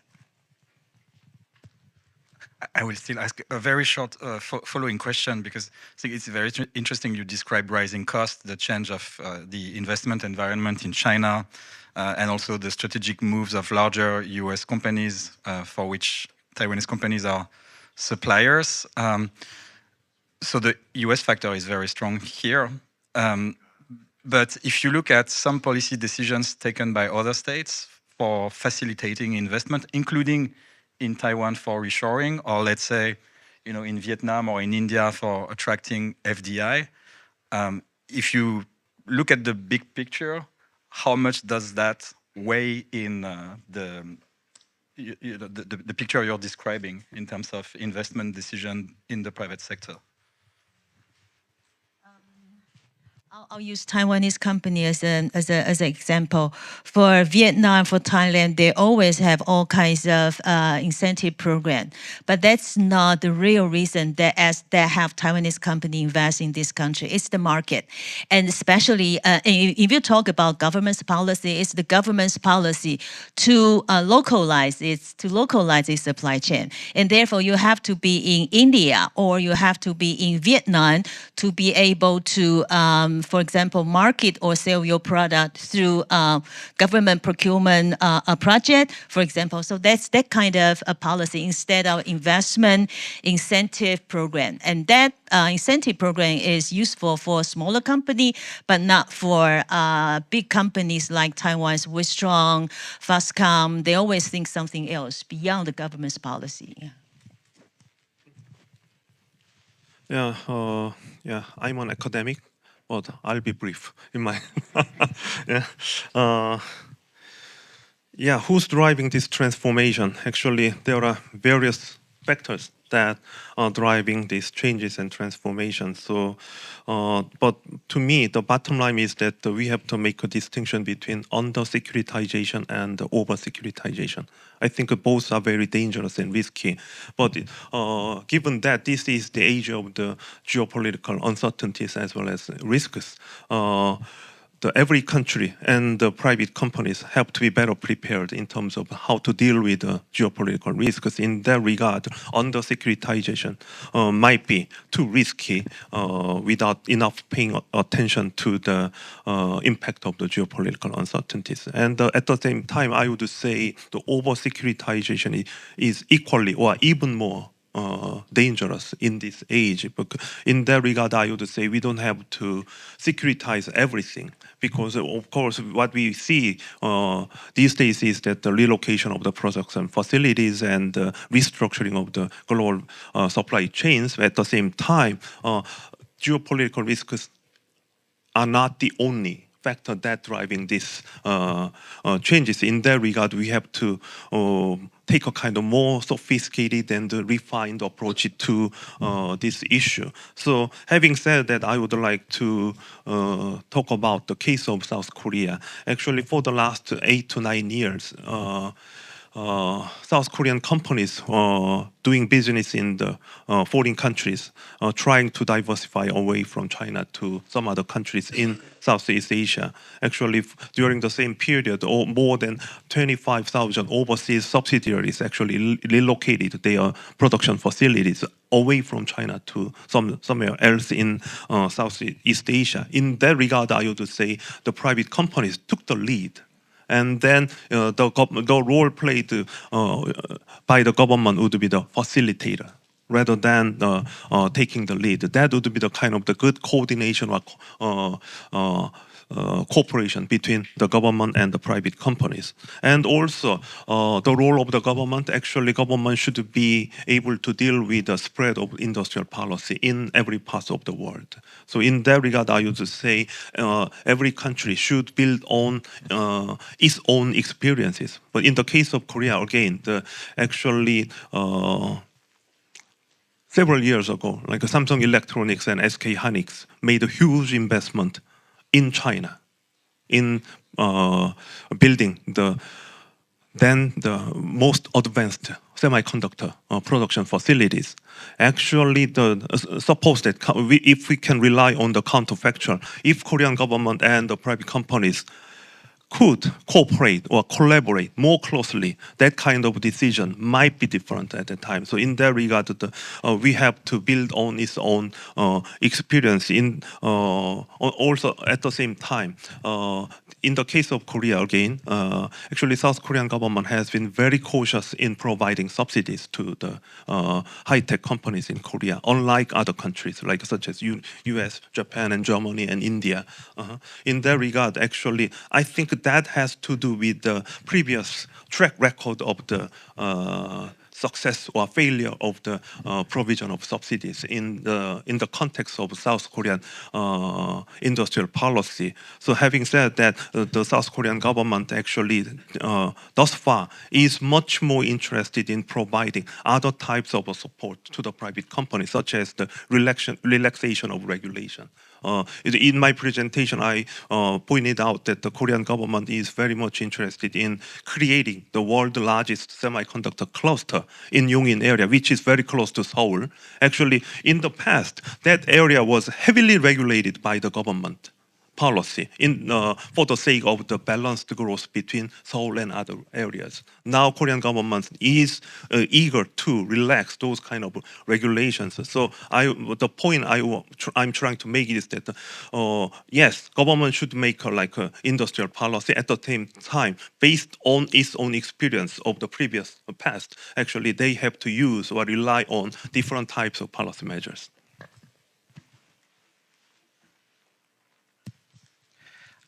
I will still ask a very short following question, because I think it's very interesting. You describe rising costs, the change of the investment environment in China, and also the strategic moves of larger US companies for which Taiwanese companies are suppliers. So the US factor is very strong here. But if you look at some policy decisions taken by other states for facilitating investment, including in Taiwan for reshoring, or let's say, in Vietnam or in India for attracting FDI. If you look at the big picture, how much does that weigh in the picture you're describing in terms of investment decision in the private sector? I'll use Taiwanese company as an example. For Vietnam, for Thailand, they always have all kinds of incentive program, but that's not the real reason that have Taiwanese company invest in this country. It's the market, and especially if you talk about government's policy, it's the government's policy to localize its supply chain, and therefore you have to be in India or you have to be in Vietnam to be able to for example, market or sell your product through government procurement project, for example. So that's that kind of a policy instead of investment incentive program. And that incentive program is useful for smaller company, but not for big companies like Taiwan's Wistron, Fastcom. They always think something else beyond the government's policy. Yeah. Yeah, I'm an academic, but I'll be brief in my. Yeah, who's driving this transformation? Actually, there are various factors that are driving these changes and transformations. So, but to me, the bottom line is that we have to make a distinction between under-securitization and over-securitization. I think both are very dangerous and risky. But given that this is the age of the geopolitical uncertainties as well as risks, every country and the private companies have to be better prepared in terms of how to deal with geopolitical risks. In that regard, under-securitization might be too risky without enough paying attention to the impact of the geopolitical uncertainties. And at the same time, I would say the over-securitization is equally or even more dangerous in this age. But in that regard, I would say we don't have to securitize everything, because of course what we see these days is that the relocation of the production facilities and the restructuring of the global supply chains. At the same time, geopolitical risks are not the only factor that driving these changes. In that regard, we have to take a kind of more sophisticated and refined approach to this issue. So having said that, I would like to talk about the case of South Korea. Actually, for the last 8 to 9 years, South Korean companies doing business in the foreign countries, trying to diversify away from China to some other countries in Southeast Asia. Actually, during the same period, more than 25,000 overseas subsidiaries actually relocated their production facilities away from China to somewhere else in Southeast Asia. In that regard, I would say the private companies took the lead. And then the role played by the government would be the facilitator rather than taking the lead. That would be the kind of the good coordination or cooperation between the government and the private companies. And also the role of the government, actually government should be able to deal with the spread of industrial policy in every part of the world. So in that regard, I would say every country should build on its own experiences. But in the case of Korea, again, actually several years ago, like Samsung Electronics and SK Hynix made a huge investment in China, in building the most advanced semiconductor production facilities. Actually, suppose that if we can rely on the counterfactual, if Korean government and the private companies could cooperate or collaborate more closely, that kind of decision might be different at the time. So in that regard, we have to build on its own experience. Also at the same time, in the case of Korea again, actually South Korean government has been very cautious in providing subsidies to the high-tech companies in Korea, unlike other countries like such as US, Japan, and Germany and India. In that regard, actually, I think that has to do with the previous track record of the success or failure of the provision of subsidies in the context of South Korean industrial policy. So having said that, the South Korean government actually thus far is much more interested in providing other types of support to the private companies, such as the relaxation of regulation. In my presentation, I pointed out that the Korean government is very much interested in creating the world's largest semiconductor cluster in Yongin area, which is very close to Seoul. Actually, in the past, that area was heavily regulated by the government policy for the sake of the balanced growth between Seoul and other areas. Now Korean government is eager to relax those kind of regulations. So the point I'm trying to make is that yes, government should make like industrial policy at the same time based on its own experience of the previous past. Actually, they have to use or rely on different types of policy measures.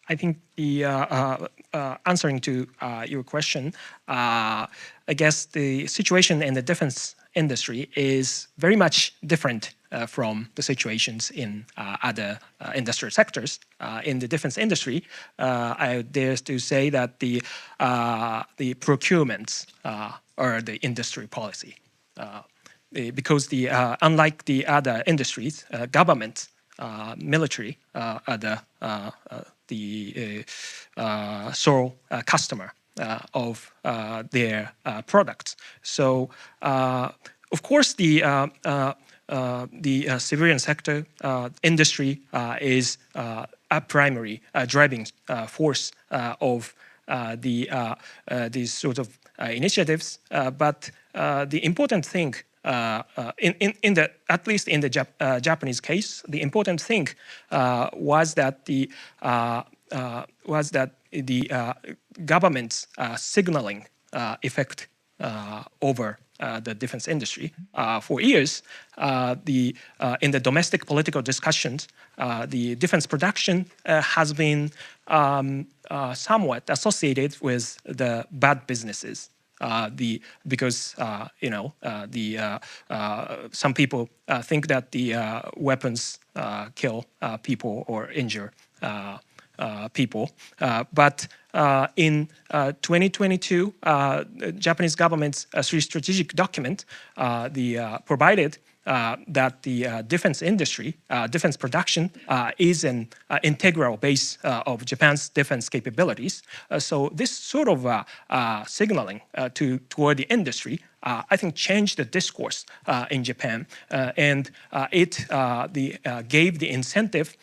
I think the answering to your question, I guess the situation and the difference industry is very much different from the situations in other industrial sectors. In the defense industry, I dare to say that the procurements are the industry policy. Because unlike the other industries, government, military are the sole customer of their products. So, of course, the civilian sector industry is a primary driving force of these sort of initiatives. But the important thing, at least in the Japanese case, the important thing was that the government's signaling effect over the defense industry. For years, in the domestic political discussions, the defense production has been somewhat associated with the bad businesses. Because some people think that the weapons kill people or injure people, but in 2022, the Japanese government's strategic document provided that the defense industry, defense production, is an integral base of Japan's defense capabilities. So this sort of signaling toward the industry, I think, changed the discourse in Japan, and it gave the incentive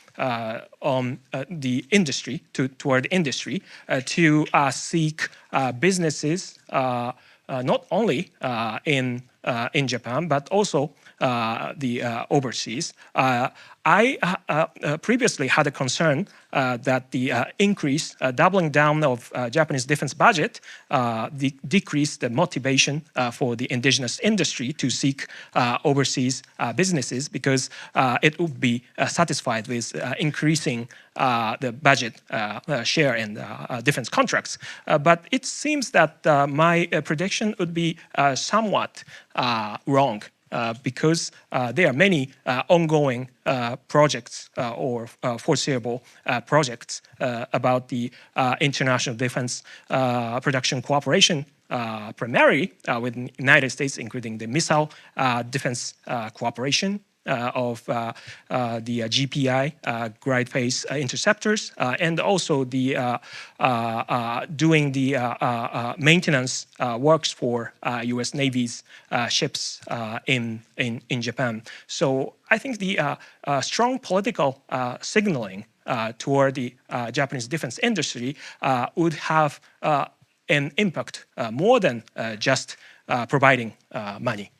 on the industry toward industry to seek businesses not only in Japan but also the overseas. I previously had a concern that the increase, doubling down of Japanese defense budget decreased the motivation for the indigenous industry to seek overseas businesses, because it would be satisfied with increasing the budget share in defense contracts. But it seems that my prediction would be somewhat wrong. Because there are many ongoing projects or foreseeable projects about the international defense production cooperation, primarily with the United States, including the missile defense cooperation of the GPI, Glide Phase Interceptors, and also the doing the maintenance works for U.S. Navy's ships in Japan. So I think the strong political signaling toward the Japanese defense industry would have an impact more than just providing money.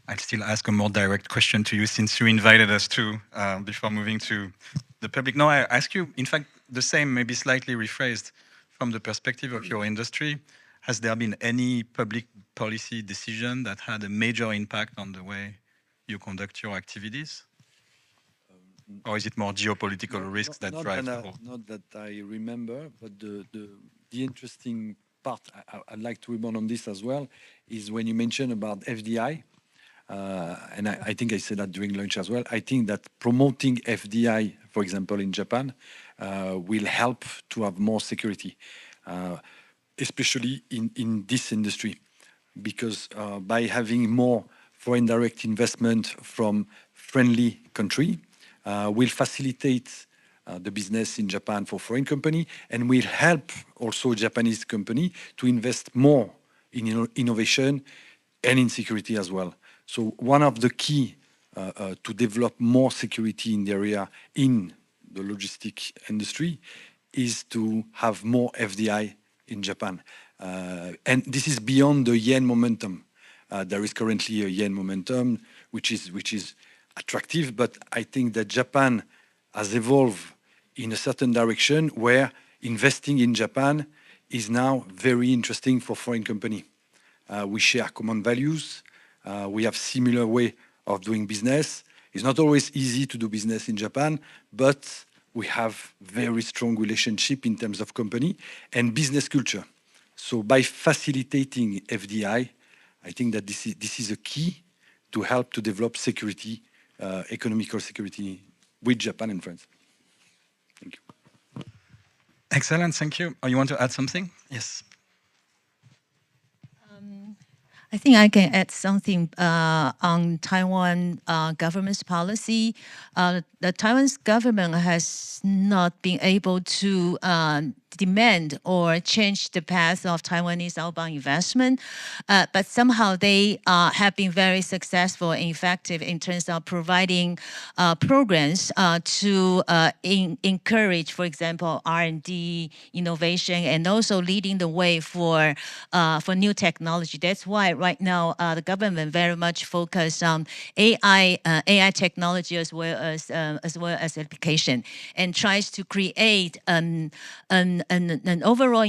I'll still ask a more direct question to you, since you invited us to, before moving to the public. No, I ask you, in fact, the same, maybe slightly rephrased, from the perspective of your industry. Has there been any public policy decision that had a major impact on the way you conduct your activities? Or is it more geopolitical risks that drive the whole? Not that I remember, but the interesting part, I'd like to rebound on this as well, is when you mention about FDI. And I think I said that during lunch as well. I think that promoting FDI, for example, in Japan, will help to have more security, especially in this industry, because by having more foreign direct investment from friendly country, will facilitate the business in Japan for foreign company, and will help also Japanese company to invest more in innovation and in security as well. So one of the key to develop more security in the area in the logistic industry is to have more FDI in Japan. And this is beyond the yen momentum. There is currently a yen momentum, which is attractive, but I think that Japan has evolved in a certain direction where investing in Japan is now very interesting for foreign company. We share common values. We have similar way of doing business. It's not always easy to do business in Japan, but we have very strong relationship in terms of company and business culture. So by facilitating FDI, I think that this is a key to help to develop security, economical security with Japan and France. Thank you. Excellent, thank you. Oh, you want to add something? Yes. I think I can add something on Taiwan government's policy. The Taiwan's government has not been able to demand or change the path of Taiwanese outbound investment, but somehow they have been very successful and effective in terms of providing programs to encourage, for example, R&D, innovation, and also leading the way for new technology. That's why right now the government very much focus on AI technology as well as application, and tries to create an overall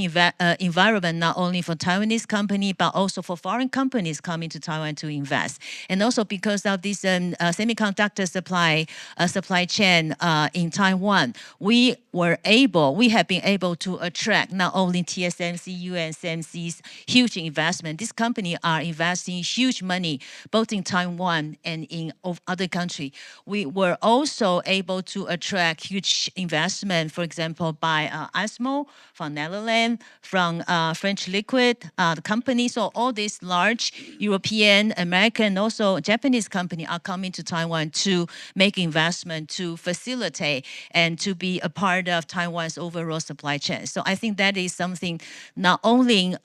environment not only for Taiwanese company but also for foreign companies coming to Taiwan to invest. And also because of this semiconductor supply chain in Taiwan, we have been able to attract not only TSMC, USMC's huge investment. These companies are investing huge money both in Taiwan and in other countries. We were also able to attract huge investment, for example, by ASML from Netherlands, from French Liquid, the company. So all these large European, American, also Japanese companies are coming to Taiwan to make investment, to facilitate and to be a part of Taiwan's overall supply chain. So I think that is something not only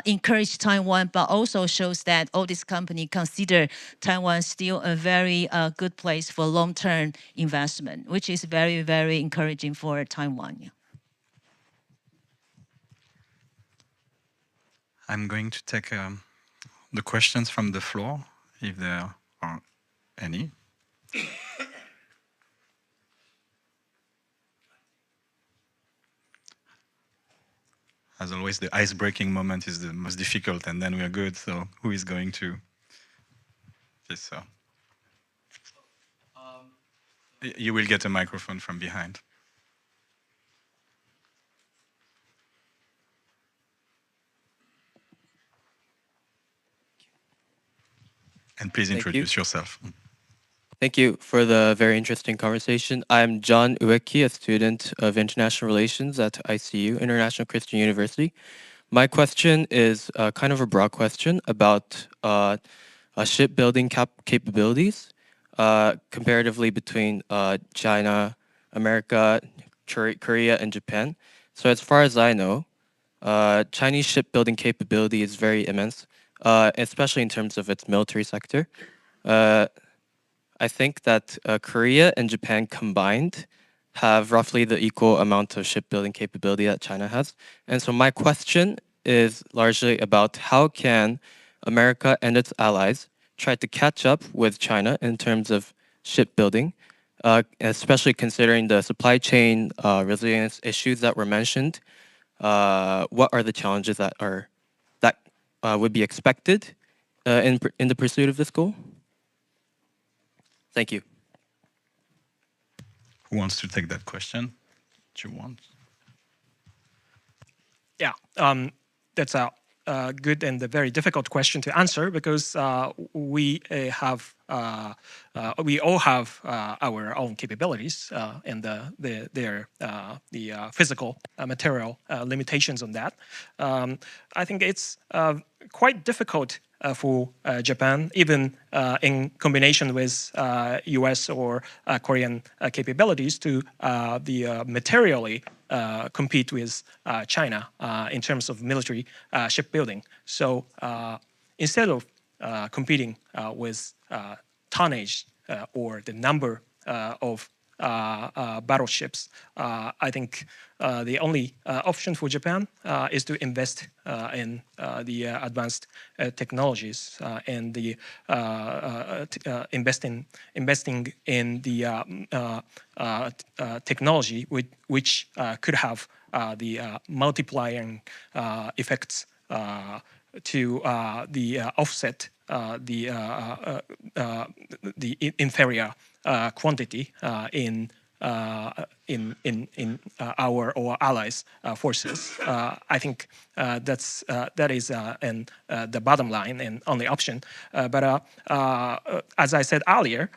encourage Taiwan, but also shows that all these companies consider Taiwan still a very good place for long-term investment, which is very, very encouraging for Taiwan. Yeah. I'm going to take the questions from the floor, if there are any. As always, the ice-breaking moment is the most difficult, and then we are good. So who is going to? Yes, sir. You will get a microphone from behind. And please introduce yourself. Thank you for the very interesting conversation. I'm John Ueki, a student of International Relations at ICU, International Christian University. My question is kind of a broad question about shipbuilding capabilities comparatively between China, America, Korea, and Japan. So as far as I know, Chinese shipbuilding capability is very immense, especially in terms of its military sector. I think that Korea and Japan combined have roughly the equal amount of shipbuilding capability that China has. And so my question is largely about how can America and its allies try to catch up with China in terms of shipbuilding, especially considering the supply chain resilience issues that were mentioned. What are the challenges that would be expected in the pursuit of this goal? Thank you. Who wants to take that question? Do you want? Yeah, that's a good and a very difficult question to answer because we all have our own capabilities and their physical material limitations on that. I think it's quite difficult for Japan, even in combination with US or Korean capabilities to materially compete with China in terms of military shipbuilding. So instead of competing with tonnage or the number of battleships, I think the only option for Japan is to invest in the advanced technologies and the investing in the technology which could have the multiplying effects to the offset the inferior quantity in in our or allies' forces. I think that is the bottom line and only option. But as I said earlier,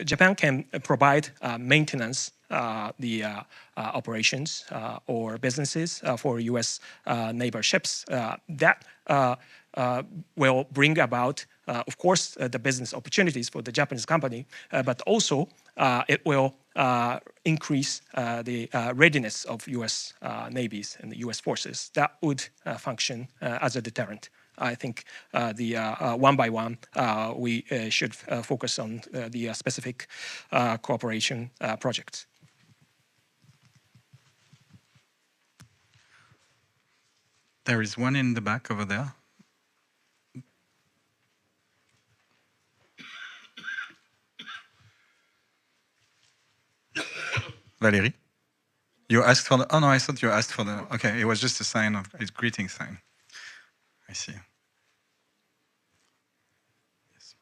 Japan can provide maintenance the operations or businesses for U.S. neighbor ships. That will bring about, of course, the business opportunities for the Japanese company, but also it will increase the readiness of U.S. navies and the U.S. forces. That would function as a deterrent. I think one by one, we should focus on the specific cooperation projects. There is one in the back over there. Valérie? You asked for the, oh no, I thought you asked for the, okay, it was just a sign of, a greeting sign. I see. Yes.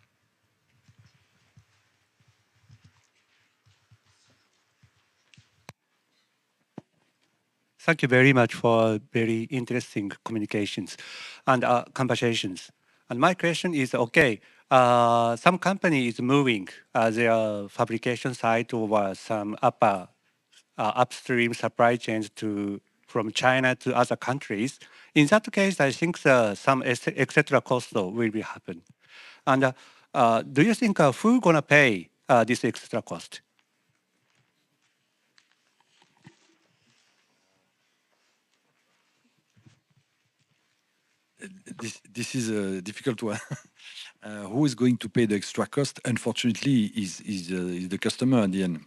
Thank you very much for very interesting communications and conversations. And my question is, okay, some company is moving their fabrication site over some upstream supply chains from China to other countries. In that case, I think some etc. cost will be happen. And do you think who gonna pay this extra cost? This is a difficult one. Who is going to pay the extra cost? Unfortunately, is the customer at the end.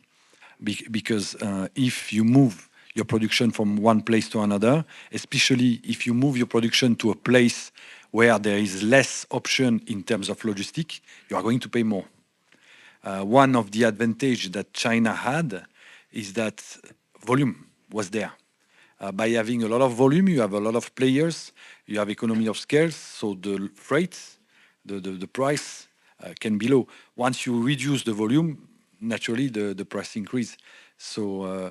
Because if you move your production from one place to another, especially if you move your production to a place where there is less option in terms of logistics, you are going to pay more. One of the advantage that China had is that volume was there. By having a lot of volume, you have a lot of players, you have economy of scale, so the freight, the price can be low. Once you reduce the volume, naturally the price increase. So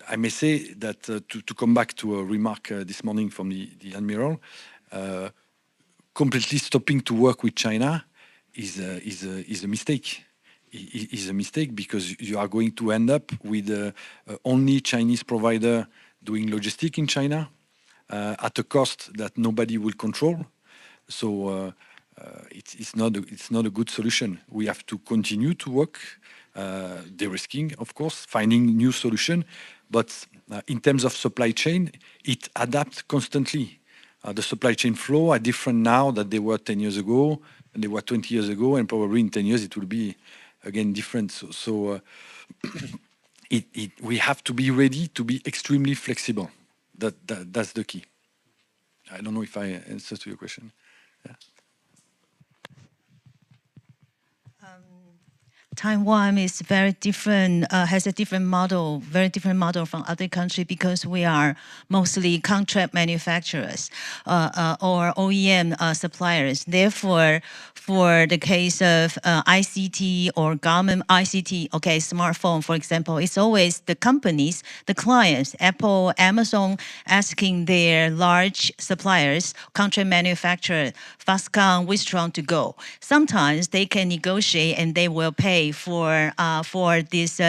I may say that to come back to a remark this morning from the Admiral, completely stopping to work with China is a mistake. Is a mistake because you are going to end up with only Chinese provider doing logistics in China at a cost that nobody will control. So it's not a good solution. We have to continue to work, de-risking, of course, finding new solution. But in terms of supply chain, it adapts constantly. The supply chain flow are different now than they were 10 years ago, and they were 20 years ago, and probably in 10 years it will be again different. So we have to be ready to be extremely flexible. That's the key. I don't know if I answered to your question. Yeah. Taiwan is very different, has a different model, very different model from other countries because we are mostly contract manufacturers or OEM suppliers. Therefore, for the case of ICT or government ICT, okay, smartphone, for example, it's always the companies, the clients, Apple, Amazon, asking their large suppliers, contract manufacturer, Foxconn, Wistron to go. Sometimes they can negotiate and they will pay for this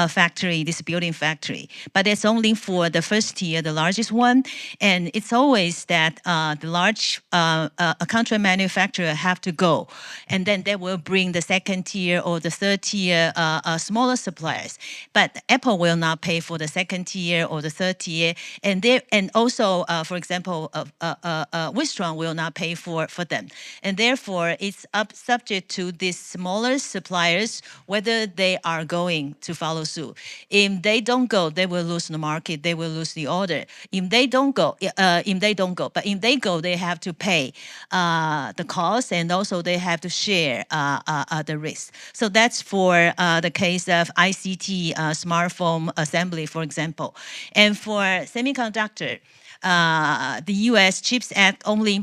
factory, this building factory. But it's only for the first tier, the largest one. And it's always that the large contract manufacturer have to go. And then they will bring the second tier or the third tier smaller suppliers. But Apple will not pay for the second tier or the third tier. And also, for example, Wistron will not pay for them. And therefore, it's subject to these smaller suppliers whether they are going to follow suit. If they don't go, they will lose the market. They will lose the order. If they don't go, but if they go, they have to pay the cost and also they have to share the risk. So that's for the case of ICT smartphone assembly, for example. And for semiconductor, the U.S. CHIPS Act only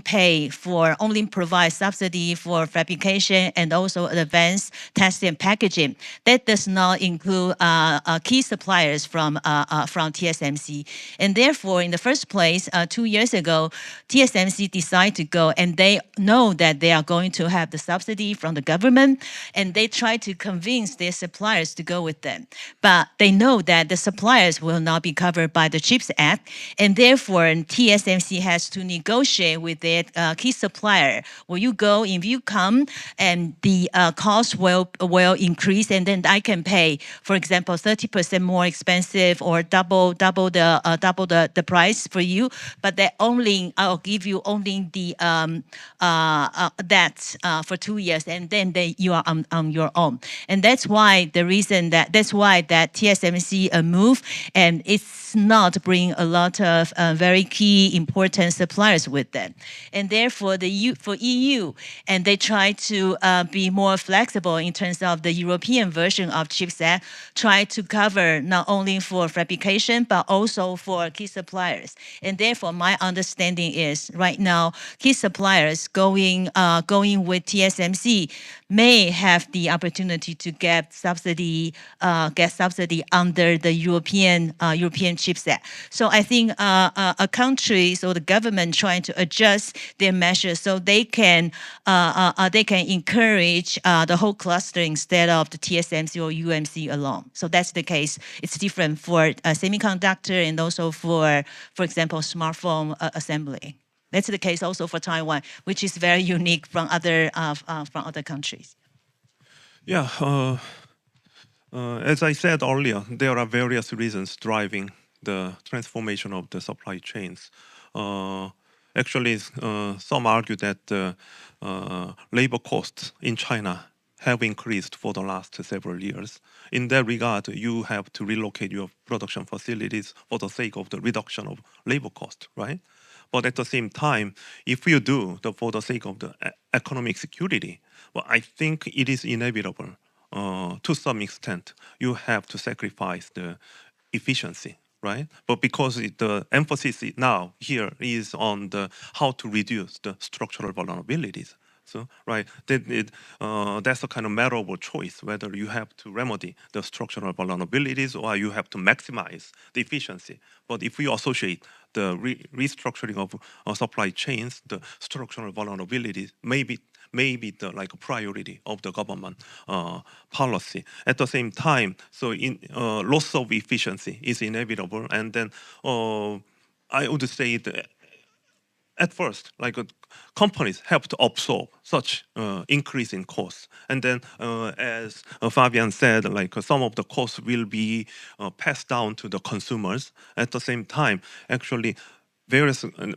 provides subsidy for fabrication and also advanced testing and packaging. That does not include key suppliers from TSMC. And therefore, in the first place, 2 years ago, TSMC decided to go, and they know that they are going to have the subsidy from the government, and they try to convince their suppliers to go with them. But they know that the suppliers will not be covered by the CHIPS Act, and therefore TSMC has to negotiate with their key supplier. Will you go? If you come, and the cost will increase, and then I can pay, for example, 30% more expensive or double the price for you. But I'll give you only the that for 2 years, and then you are on your own. And that's why that TSMC move, and it's not bring a lot of very key important suppliers with them. And therefore for EU, and they try to be more flexible in terms of the European version of CHIPS Act, try to cover not only for fabrication but also for key suppliers. And therefore my understanding is right now key suppliers going with TSMC may have the opportunity to get subsidy under the European CHIPS Act. So I think a country, so the government trying to adjust their measures so they can encourage the whole cluster instead of the TSMC or UMC alone. So that's the case. It's different for semiconductor and also for example, smartphone assembly. That's the case also for Taiwan, which is very unique from other countries. Yeah, as I said earlier, there are various reasons driving the transformation of the supply chains. Actually, some argue that labor costs in China have increased for the last several years. In that regard, you have to relocate your production facilities for the sake of the reduction of labor cost, right? But at the same time, if you do for the sake of the economic security, well, I think it is inevitable to some extent. You have to sacrifice the efficiency, right? But because the emphasis now here is on how to reduce the structural vulnerabilities. So, right, that's a kind of matter of choice, whether you have to remedy the structural vulnerabilities or you have to maximize the efficiency. But if we associate the restructuring of supply chains, the structural vulnerabilities may be the priority of the government policy. At the same time, so loss of efficiency is inevitable, and then I would say that at first, companies have to absorb such increase in costs, and then as Fabian said, some of the costs will be passed down to the consumers. At the same time, actually,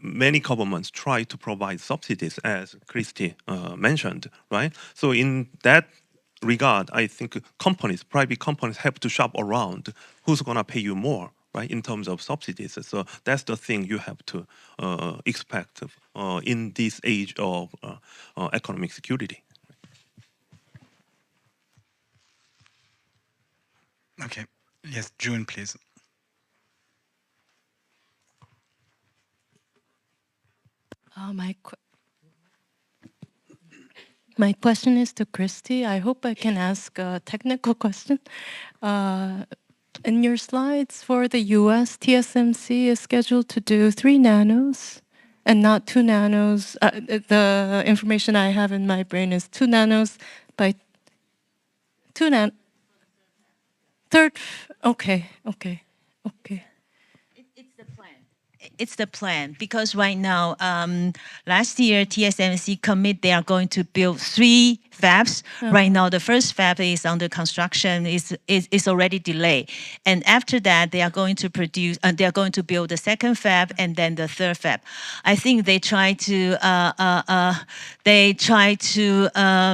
many governments try to provide subsidies, as Christy mentioned, right? So in that regard, I think private companies have to shop around who's gonna pay you more, right, in terms of subsidies. So that's the thing you have to expect in this age of economic security. Okay. Yes, June, please. My question is to Christy. I hope I can ask a technical question. In your slides for the US, TSMC is scheduled to do 3 nanos and not 2 nanos. The information I have in my brain is 2 nanos by 2 nanos. Third, okay. It's the plan because right now, last year TSMC commit they are going to build 3 fabs. Right now, the first fab is under construction, is already delayed, and after that they are going to produce. They are going to build the second fab and then the third fab. I think they try to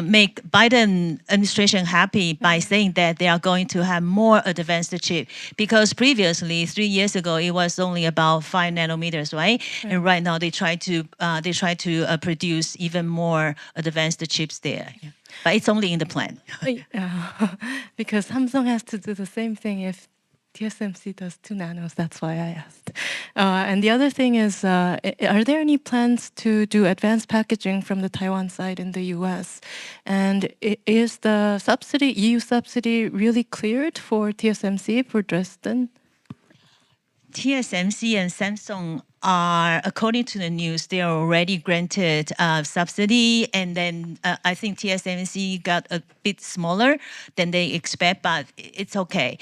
make Biden administration happy by saying that they are going to have more advanced chip, because previously 3 years ago it was only about 5 nanometers, right? And right now they try to produce even more advanced chips there. Yeah. But it's only in the plan. Because Samsung has to do the same thing if TSMC does 2 nanos, that's why I asked. And the other thing is, are there any plans to do advanced packaging from the Taiwan side in the US? And is the subsidy, EU subsidy, really cleared for TSMC for Dresden? TSMC and Samsung are, according to the news, they are already granted subsidy, and then I think TSMC got a bit smaller than they expect, but it's okay.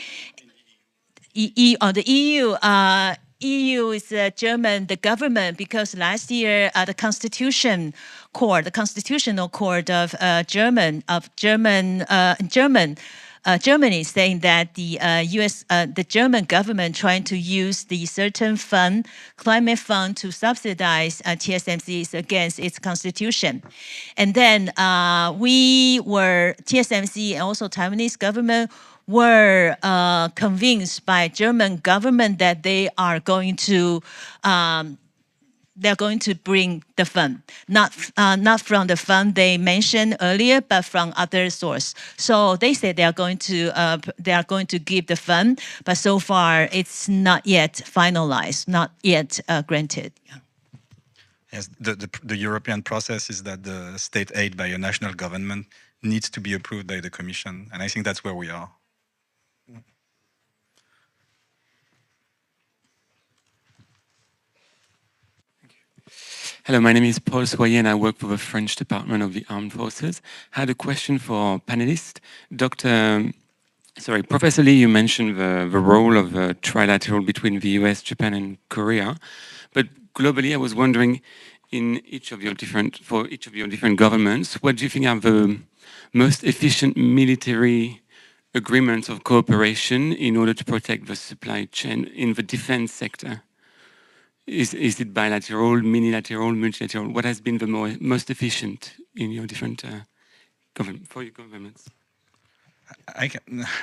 The EU is German, the government, because last year the constitutional court of Germany saying that the German government trying to use the certain fund, climate fund, to subsidize TSMC is against its constitution. And then TSMC and also Taiwanese government were convinced by German government that they are going to they're going to bring the fund, not from the fund they mentioned earlier, but from other source. So they said they are going to give the fund, but so far it's not yet finalized, not yet granted. Yeah. Yes, the European process is that the state aid by a national government needs to be approved by the Commission, and I think that's where we are. Hello, my name is Paul Soyer and I work for the French Department of the Armed Forces. I had a question for panelists. Professor Lee, you mentioned the role of trilateral between the US, Japan and Korea. But globally, I was wondering, for each of your different governments, what do you think are the most efficient military agreements of cooperation in order to protect the supply chain in the defense sector? Is it bilateral, minilateral, multilateral? What has been the most efficient in your different for your governments? I'm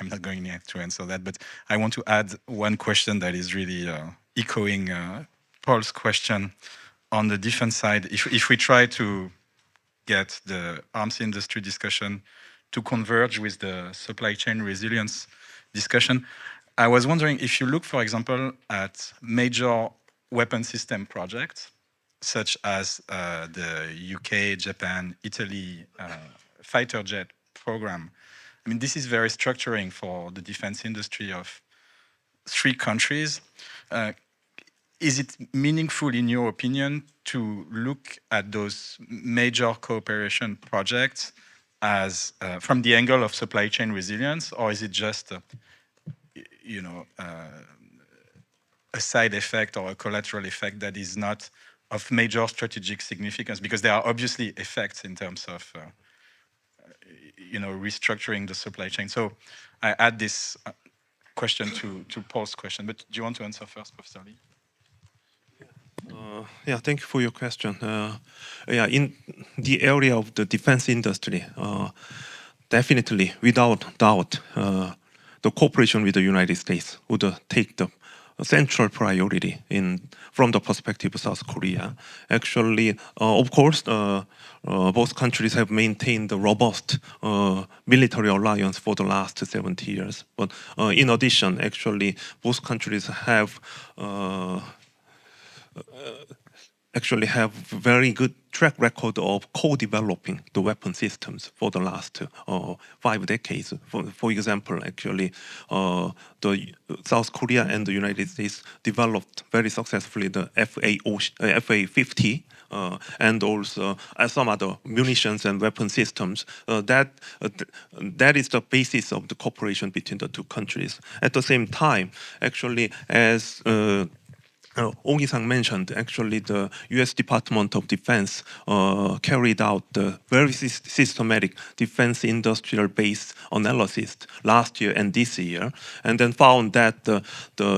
not going to answer that, but I want to add one question that is really echoing Paul's question on the defense side. If we try to get the arms industry discussion to converge with the supply chain resilience discussion, I was wondering if you look, for example, at major weapon system projects, such as the UK, Japan, Italy fighter jet program. I mean, this is very structuring for the defense industry of 3 countries. Is it meaningful, in your opinion, to look at those major cooperation projects as from the angle of supply chain resilience, or is it just a side effect or a collateral effect that is not of major strategic significance? Because there are obviously effects in terms of restructuring the supply chain. So I add this question to Paul's question, but do you want to answer first, Professor Lee? Yeah, thank you for your question. In the area of the defense industry, definitely, without doubt, the cooperation with the United States would take the central priority from the perspective of South Korea. Actually, of course, both countries have maintained a robust military alliance for the last 70 years. But in addition, actually, both countries have very good track record of co-developing the weapon systems for the last 5 decades. For example, actually, the South Korea and the United States developed very successfully the FA-50 and also some other munitions and weapon systems. That is the basis of the cooperation between the 2 countries. At the same time, actually, as Ogi-san mentioned, actually the US Department of Defense carried out the very systematic defense industrial base analysis last year and this year, and then found that the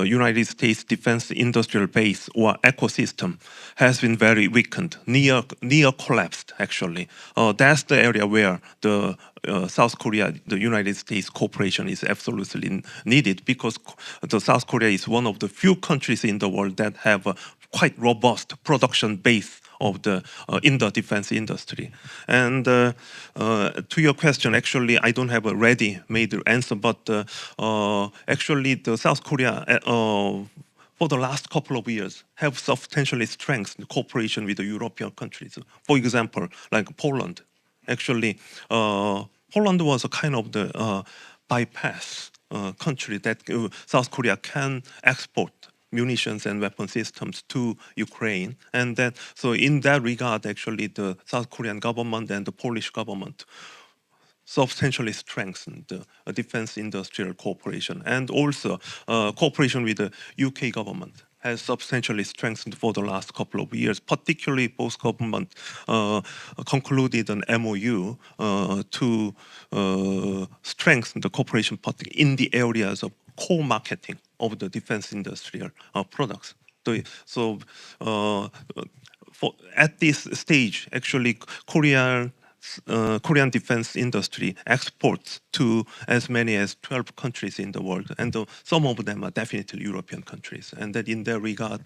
United States defense industrial base or ecosystem has been very weakened, near collapsed actually. That's the area where the South Korea, the United States cooperation is absolutely needed, because the South Korea is one of the few countries in the world that have a quite robust production base of the in the defense industry. And to your question, actually, I don't have a ready-made answer, but actually, the South Korea for the last couple of years have substantially strengthened cooperation with the European countries. For example, like Poland. Actually, Poland was a kind of the bypass country that South Korea can export munitions and weapon systems to Ukraine. And then, so in that regard, actually, the South Korean government and the Polish government substantially strengthened the defense industrial cooperation. And also, cooperation with the UK government has substantially strengthened for the last couple of years. Particularly, both governments concluded an MOU to strengthen the cooperation in the areas of co-marketing of the defense industrial products. So at this stage, actually, Korean defense industry exports to as many as 12 countries in the world, and some of them are definitely European countries. And that in that regard,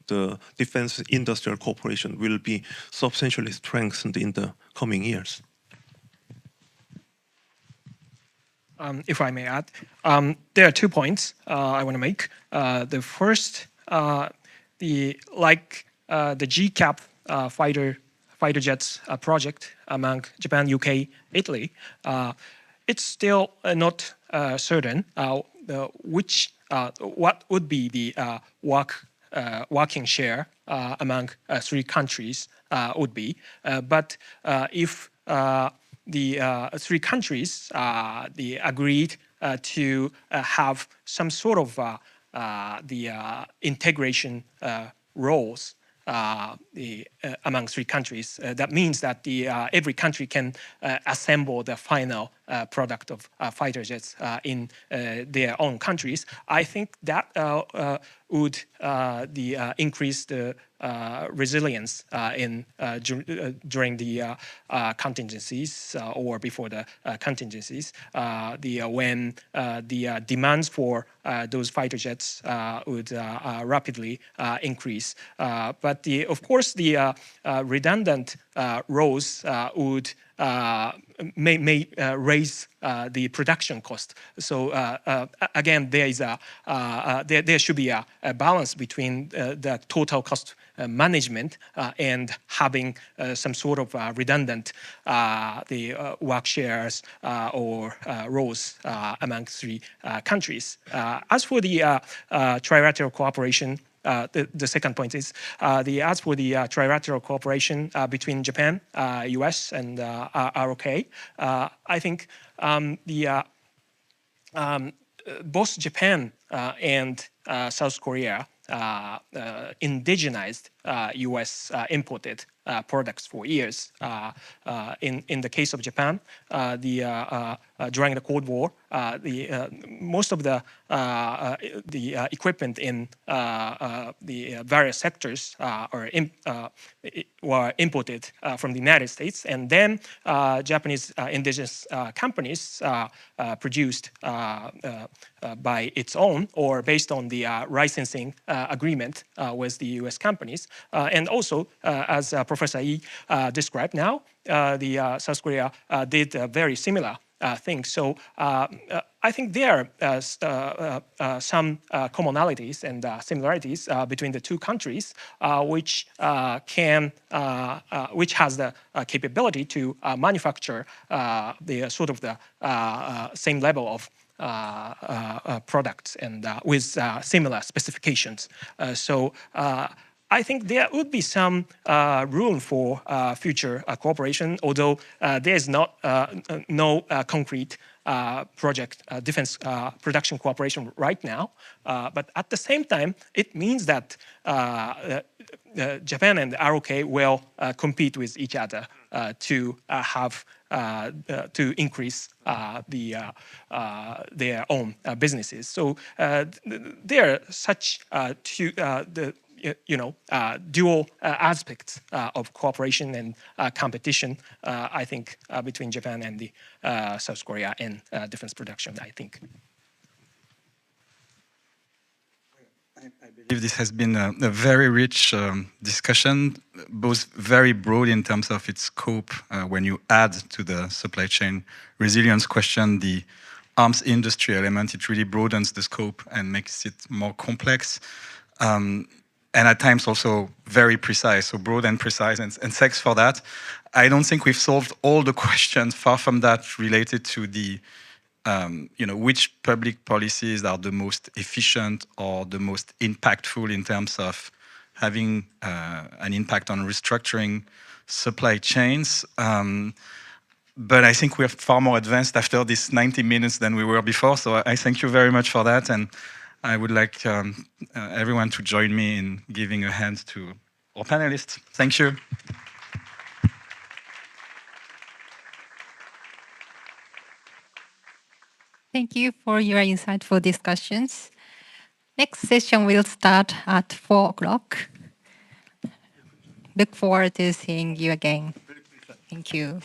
the defense industrial cooperation will be substantially strengthened in the coming years. If I may add, there are 2 points I want to make. The first, the GCAP fighter jets project among Japan, UK, Italy, it's still not certain what would be the working share among 3 countries would be. But if the 3 countries they agreed to have some sort of the integration roles among 3 countries. That means that every country can assemble the final product of fighter jets in their own countries. I think that would increase the resilience during the contingencies or before the contingencies. When the demands for those fighter jets would rapidly increase. But of course, the redundant roles would may raise the production cost. So again, there should be a balance between the total cost management and having some sort of redundant work shares or roles among 3 countries. As for the trilateral cooperation, the second point is as for the trilateral cooperation between Japan, US, and ROK, I think both Japan and South Korea indigenized US imported products for years. In the case of Japan, during the Cold War, most of the equipment in the various sectors were imported from the United States, and then Japanese indigenous companies produced by its own or based on the licensing agreement with the US companies. And also, as Professor Yi described now, the South Korea did very similar things. So I think there are some commonalities and similarities between the 2 countries, which has the capability to manufacture the sort of the same level of products and with similar specifications. So I think there would be some room for future cooperation, although there is no concrete project defense production cooperation right now. But at the same time, it means that Japan and ROK will compete with each other to have to increase their own businesses. So there are such dual aspects of cooperation and competition, I think, between Japan and the South Korea in defense production, I think. I believe this has been a very rich discussion, both very broad in terms of its scope. When you add to the supply chain resilience question the arms industry element, it really broadens the scope and makes it more complex. And at times also very precise, so broad and precise, and thanks for that. I don't think we've solved all the questions, far from that, related to the which public policies are the most efficient or the most impactful in terms of having an impact on restructuring supply chains. But I think we're far more advanced after this 90 minutes than we were before. So I thank you very much for that. And I would like everyone to join me in giving a hand to our panelists. Thank you. Thank you for your insightful discussions. Next session will start at 4 o'clock. Look forward to seeing you again. Thank you.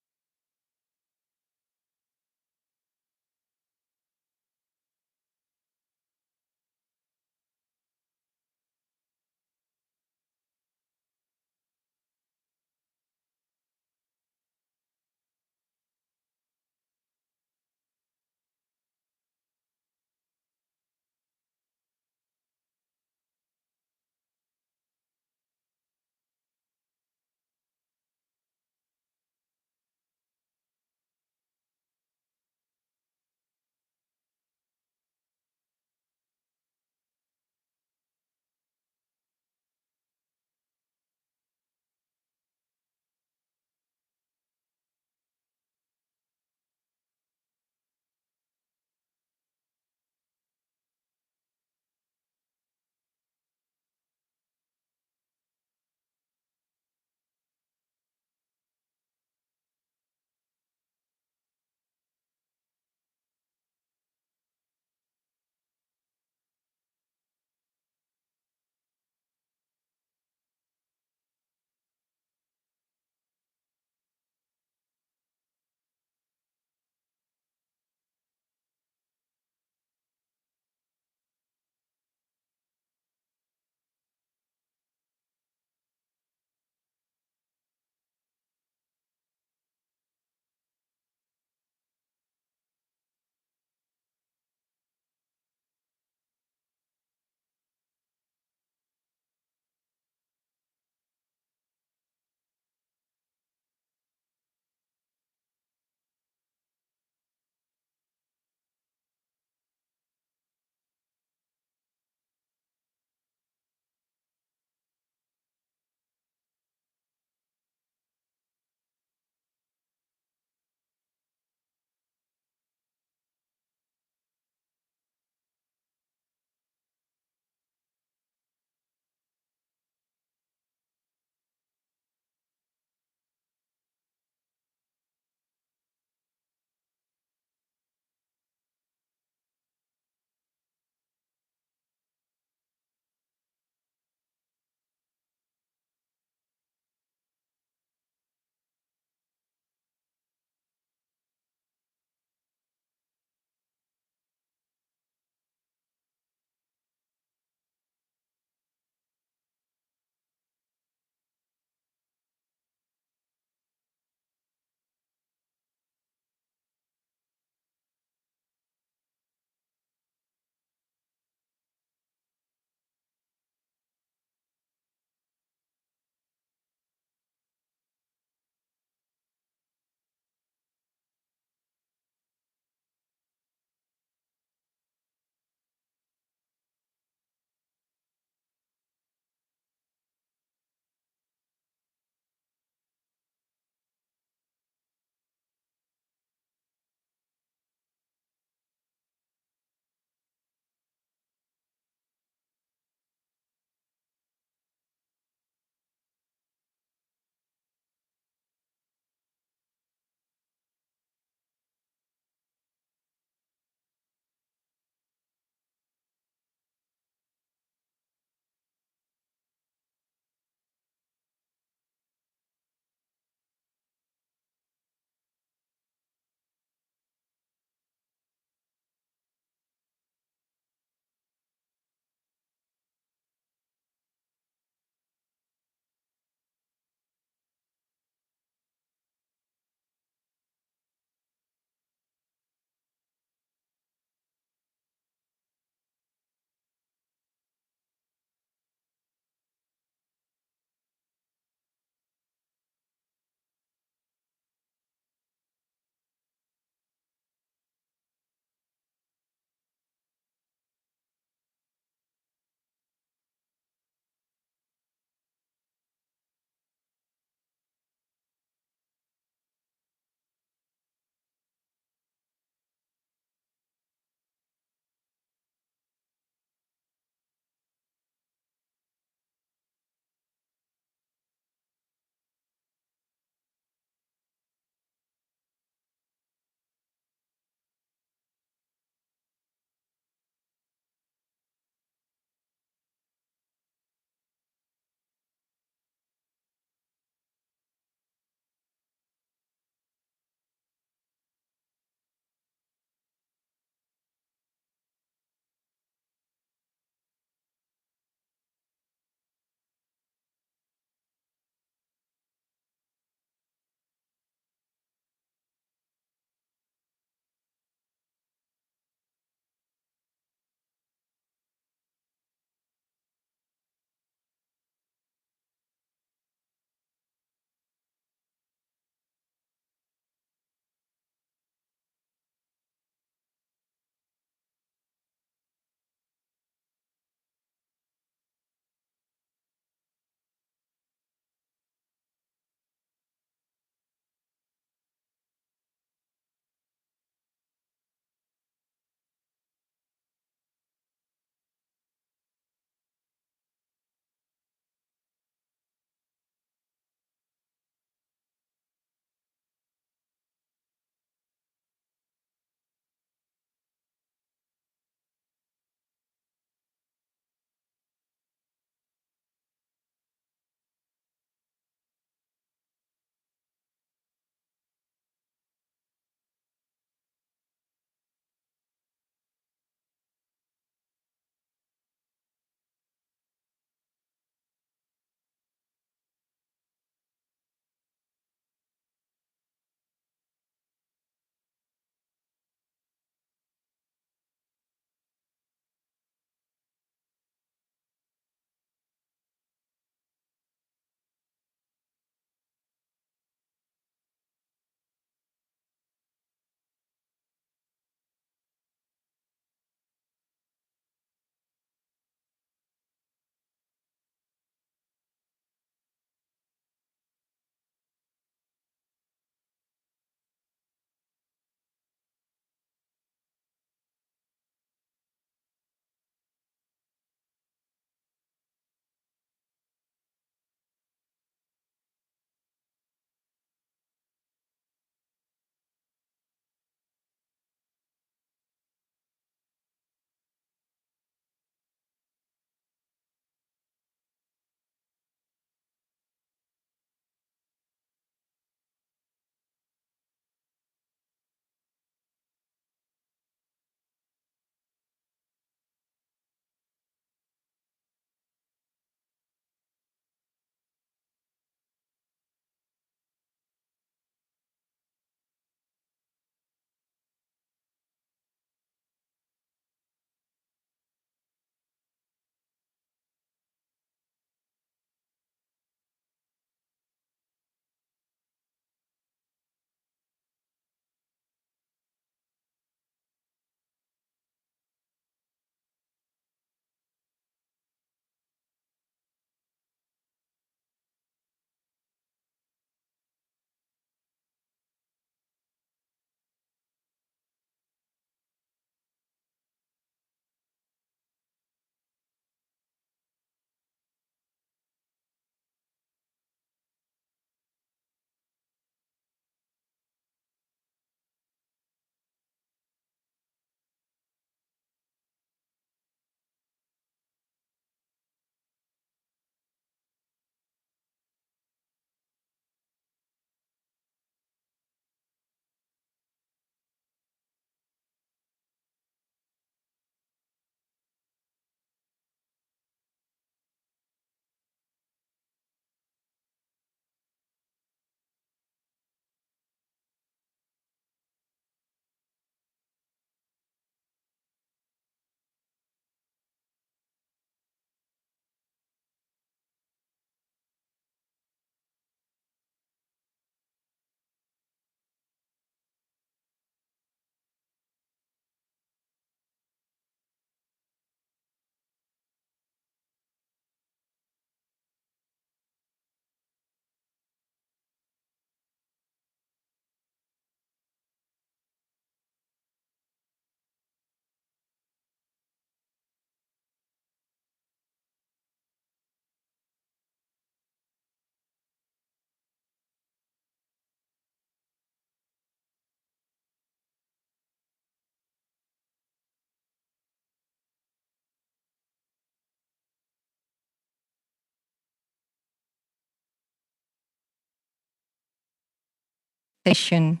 session.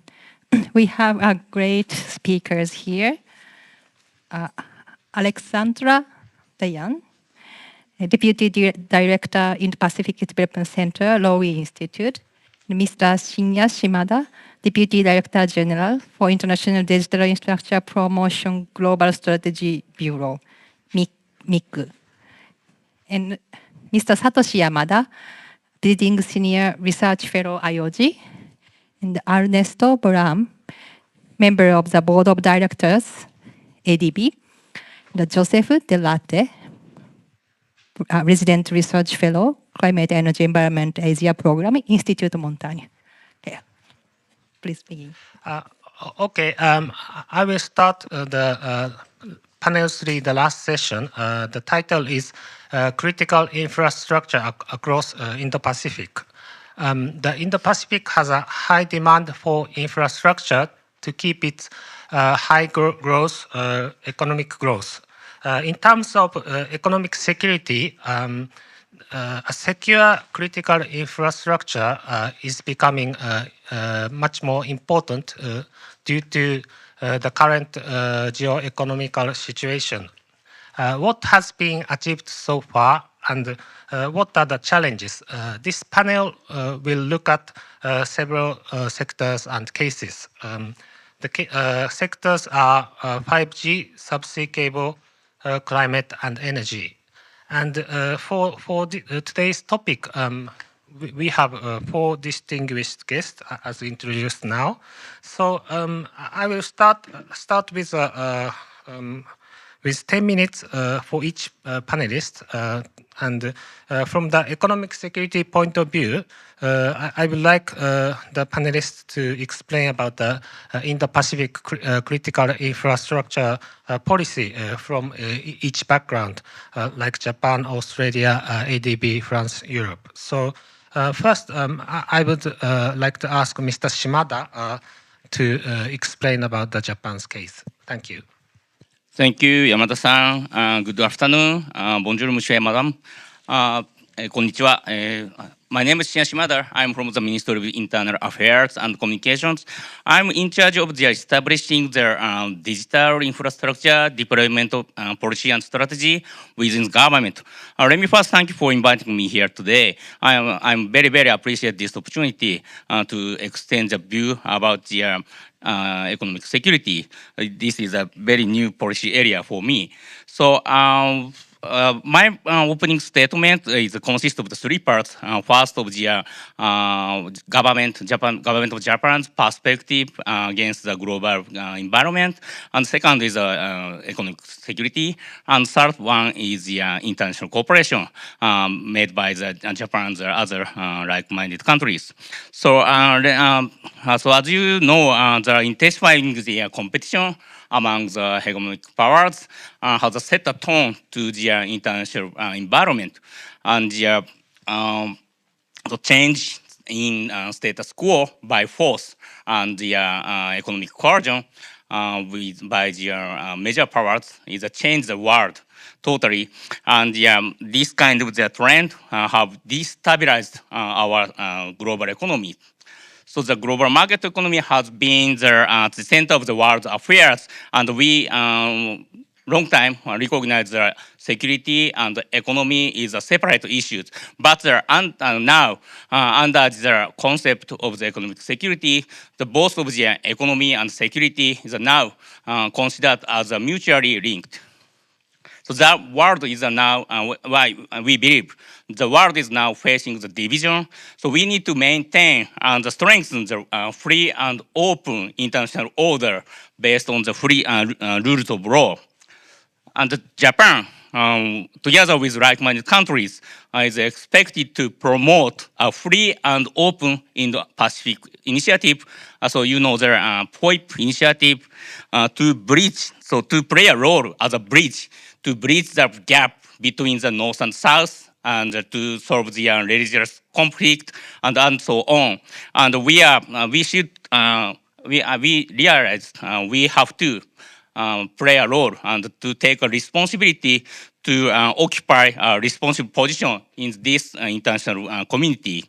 We have great speakers here. Alexandra Dayan, Deputy Director, Indo-Pacific Development Center, Lowy Institute. Mr. Shinya Shimada, Deputy Director General for International Digital Infrastructure Promotion Global Strategy Bureau, MIC. And Mr. Satoshi Yamada, Visiting Senior Research Fellow IOG. And Ernesto Bram, Member of the Board of Directors, ADB. And Joseph Delate, Resident Research Fellow, Climate, Energy, Environment, Asia Program, Institut Montaigne. Okay. Please begin. Okay, I will start the panel 3, the last session. The title is Critical Infrastructure Across Indo-Pacific. The Indo-Pacific has a high demand for infrastructure to keep its high growth, economic growth. In terms of economic security, a secure critical infrastructure is becoming much more important due to the current geo-economical situation. What has been achieved so far and what are the challenges? This panel will look at several sectors and cases. The sectors are 5G, subsea cable, climate and energy. And for today's topic, we have 4 distinguished guests, as introduced now. So I will start with 10 minutes for each panelist. And from the economic security point of view, I would like the panelists to explain about the Indo-Pacific critical infrastructure policy from each background, like Japan, Australia, ADB, France, Europe. So first, I would like to ask Mr. Shimada to explain about the Japan's case. Thank you. Thank you, Yamada-san. Good afternoon. Bonjour, monsieur et madame. Konnichiwa. My name is Shinya Shimada. I'm from the Ministry of Internal Affairs and Communications. I'm in charge of establishing the digital infrastructure deployment policy and strategy within the government. Let me first thank you for inviting me here today. I'm very, very appreciate this opportunity to extend the view about the economic security. This is a very new policy area for me. So my opening statement is consists of the 3 parts. First of the government of Japan's perspective against the global environment, and second is economic security, and third one is the international cooperation made by the Japan's other like-minded countries. So, so as you know, the intensifying the competition among the hegemonic powers has set a tone to the international environment, and the change in status quo by force and the economic coercion by the major powers is a change the world totally, and this kind of the trend have destabilized our global economy. So the global market economy has been the center of the world's affairs, and we long time recognize the security and the economy is a separate issues. But now, under the concept of the economic security, the both of the economy and security is now considered as mutually linked. So the world is now, why we believe the world is now facing the division. So we need to maintain and strengthen the free and open international order based on the free rules of law. And Japan, together with like-minded countries, is expected to promote a free and open Indo-Pacific initiative. So you know there POIP initiative to bridge, so to play a role as a bridge to bridge the gap between the North and South, and to solve the religious conflict, and so on. And we realize we have to play a role and to take a responsibility to occupy a responsible position in this international community.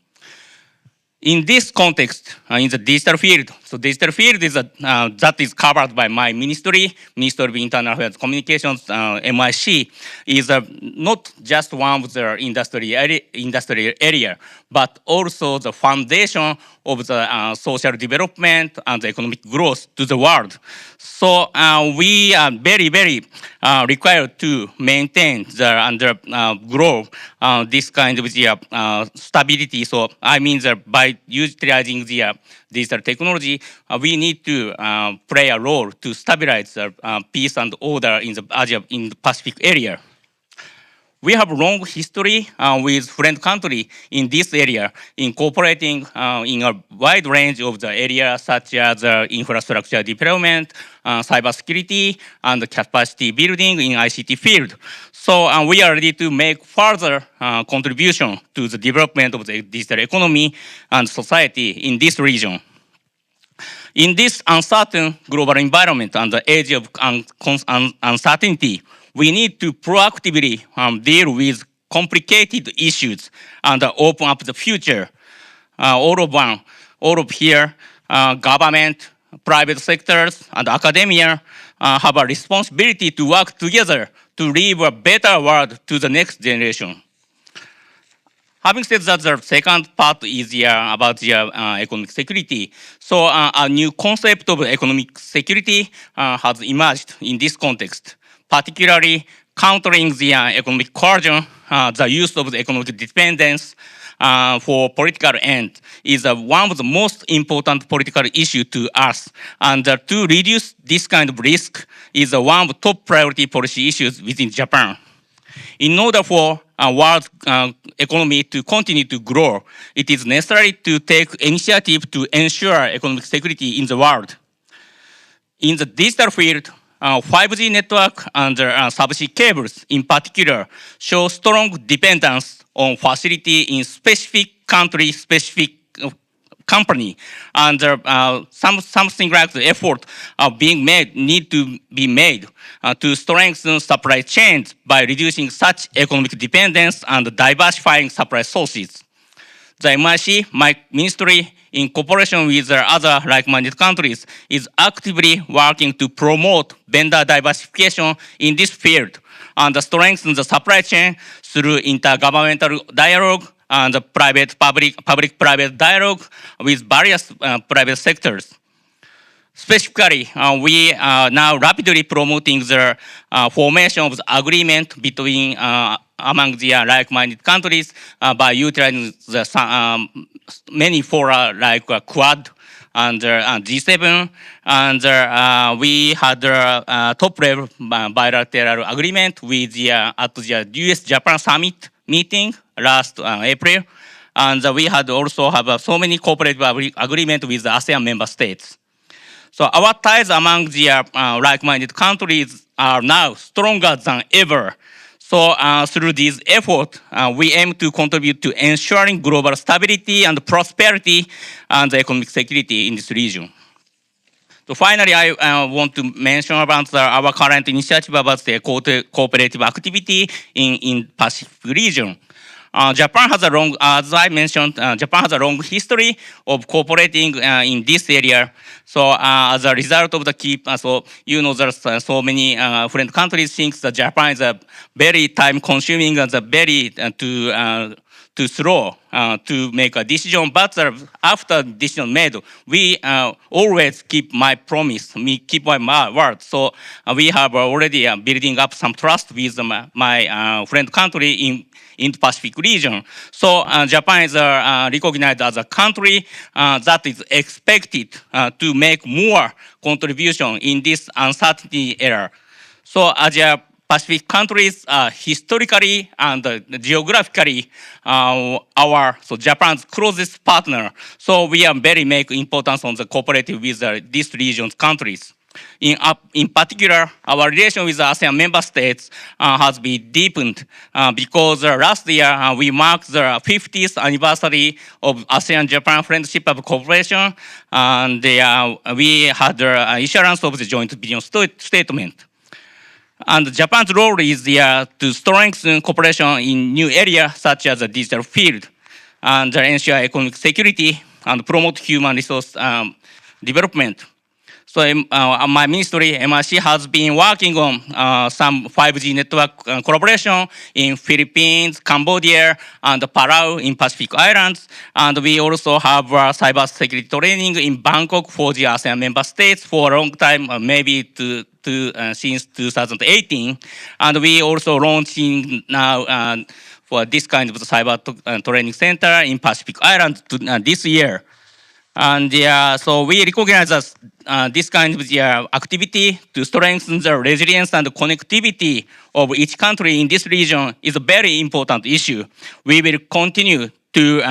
In this context, in the digital field, so digital field is that is covered by my Ministry of Internal Affairs Communications, MIC, is not just one of the industrial area, but also the foundation of the social development and the economic growth to the world. So we are very, very required to maintain and grow this kind of stability. So I mean that by utilizing the digital technology, we need to play a role to stabilize peace and order in the in the Pacific area. We have a long history with friend country in this area, incorporating in a wide range of the areas such as infrastructure development, cybersecurity, and capacity building in ICT field. So we are ready to make further contribution to the development of the digital economy and society in this region. In this uncertain global environment and the age of uncertainty, we need to proactively deal with complicated issues and open up the future. All of here, government, private sectors, and academia have a responsibility to work together to leave a better world to the next generation. Having said that, the second part is about the economic security. So a new concept of economic security has emerged in this context, particularly countering the economic coercion. The use of the economic dependence for political ends is one of the most important political issues to us. And to reduce this kind of risk is one of the top priority policy issues within Japan. In order for world economy to continue to grow, it is necessary to take initiative to ensure economic security in the world. In the digital field, 5G network and subsea cables in particular show strong dependence on facility in specific country, specific company, and something like the effort need to be made to strengthen supply chains by reducing such economic dependence and diversifying supply sources. The MIC, my ministry, in cooperation with other like-minded countries, is actively working to promote vendor diversification in this field and strengthen the supply chain through intergovernmental dialogue and public-private dialogue with various private sectors. Specifically, we are now rapidly promoting the formation of the agreement between among the like-minded countries by utilizing the many fora like Quad and G7, and we had a top-level bilateral agreement with at the US-Japan Summit meeting last April, and we had also have so many cooperative agreements with the ASEAN member states. So our ties among the like-minded countries are now stronger than ever. So through this effort, we aim to contribute to ensuring global stability and prosperity and economic security in this region. So finally, I want to mention about our current initiative about the cooperative activity in Pacific region. Japan has a long, as I mentioned, Japan has a long history of cooperating in this area. So as a result of the so you know there's so many friend countries think that Japan is a very time-consuming and very too slow to make a decision. But after decision made, we always keep my promise, me keep my word. So we have already building up some trust with my friend country in the Pacific region. So Japan is recognized as a country that is expected to make more contribution in this uncertainty era. So Asia Pacific countries historically and geographically so Japan's closest partner. So we are very make importance on the cooperative with this region's countries. In particular, our relation with the ASEAN member states has been deepened because last year we marked the 50th anniversary of ASEAN-Japan Friendship of Cooperation, and we had the issuance of the joint vision statement. And Japan's role is to strengthen cooperation in new areas such as the digital field and ensure economic security and promote human resource development. So my ministry, MRC, has been working on some 5G network collaboration in Philippines, Cambodia, and Palau in Pacific Islands. And we also have cyber security training in Bangkok for the ASEAN member states for a long time, maybe since 2018. And we also launching now for this kind of cyber training center in Pacific Islands this year. And so we recognize this kind of activity to strengthen the resilience and connectivity of each country in this region is a very important issue. We will continue to,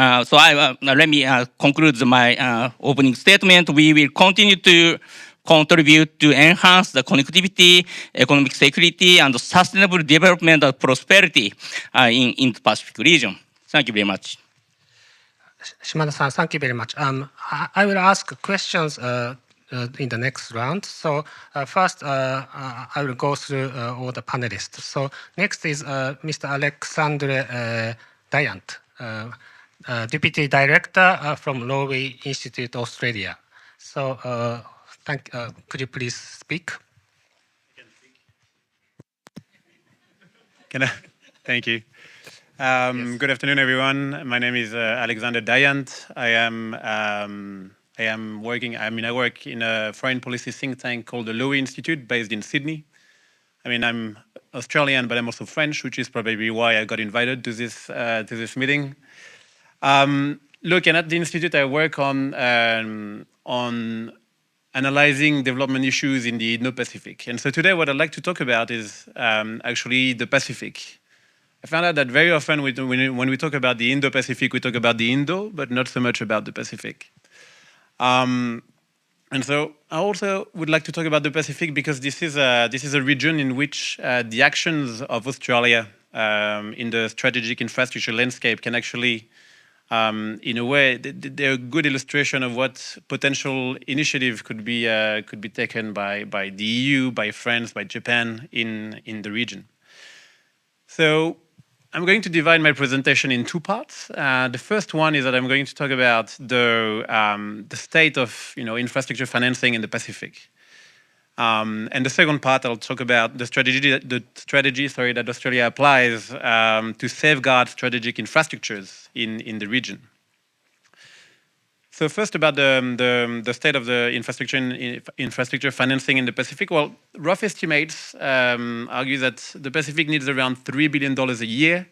let me conclude my opening statement. We will continue to contribute to enhance the connectivity, economic security, and sustainable development and prosperity in the Pacific region. Thank you very much. Shimada-san, thank you very much. I will ask questions in the next round. So first, I will go through all the panelists. So next is Mr. Alexandre Dayant, Deputy Director from Lowy Institute, Australia. So could you please speak? Thank you. Yes. Good afternoon, everyone. My name is Alexander Dayant. I work in a foreign policy think tank called the Lowy Institute, based in Sydney. I'm Australian, but I'm also French, which is probably why I got invited to this meeting. Look, and at the Institute, I work on analyzing development issues in the Indo-Pacific. And so today, what I'd like to talk about is actually the Pacific. I found out that very often when we talk about the Indo-Pacific, we talk about the Indo, but not so much about the Pacific. And so I also would like to talk about the Pacific because this is a region in which the actions of Australia in the strategic infrastructure landscape can actually, in a way, they're a good illustration of what potential initiative could be taken by the EU, by France, by Japan in the region. So I'm going to divide my presentation in two parts. The first one is that I'm going to talk about the state of infrastructure financing in the Pacific. And the second part, I'll talk about the strategy that Australia applies to safeguard strategic infrastructures in the region. So first about the state of the infrastructure financing in the Pacific. Well, rough estimates argue that the Pacific needs around $3 billion a year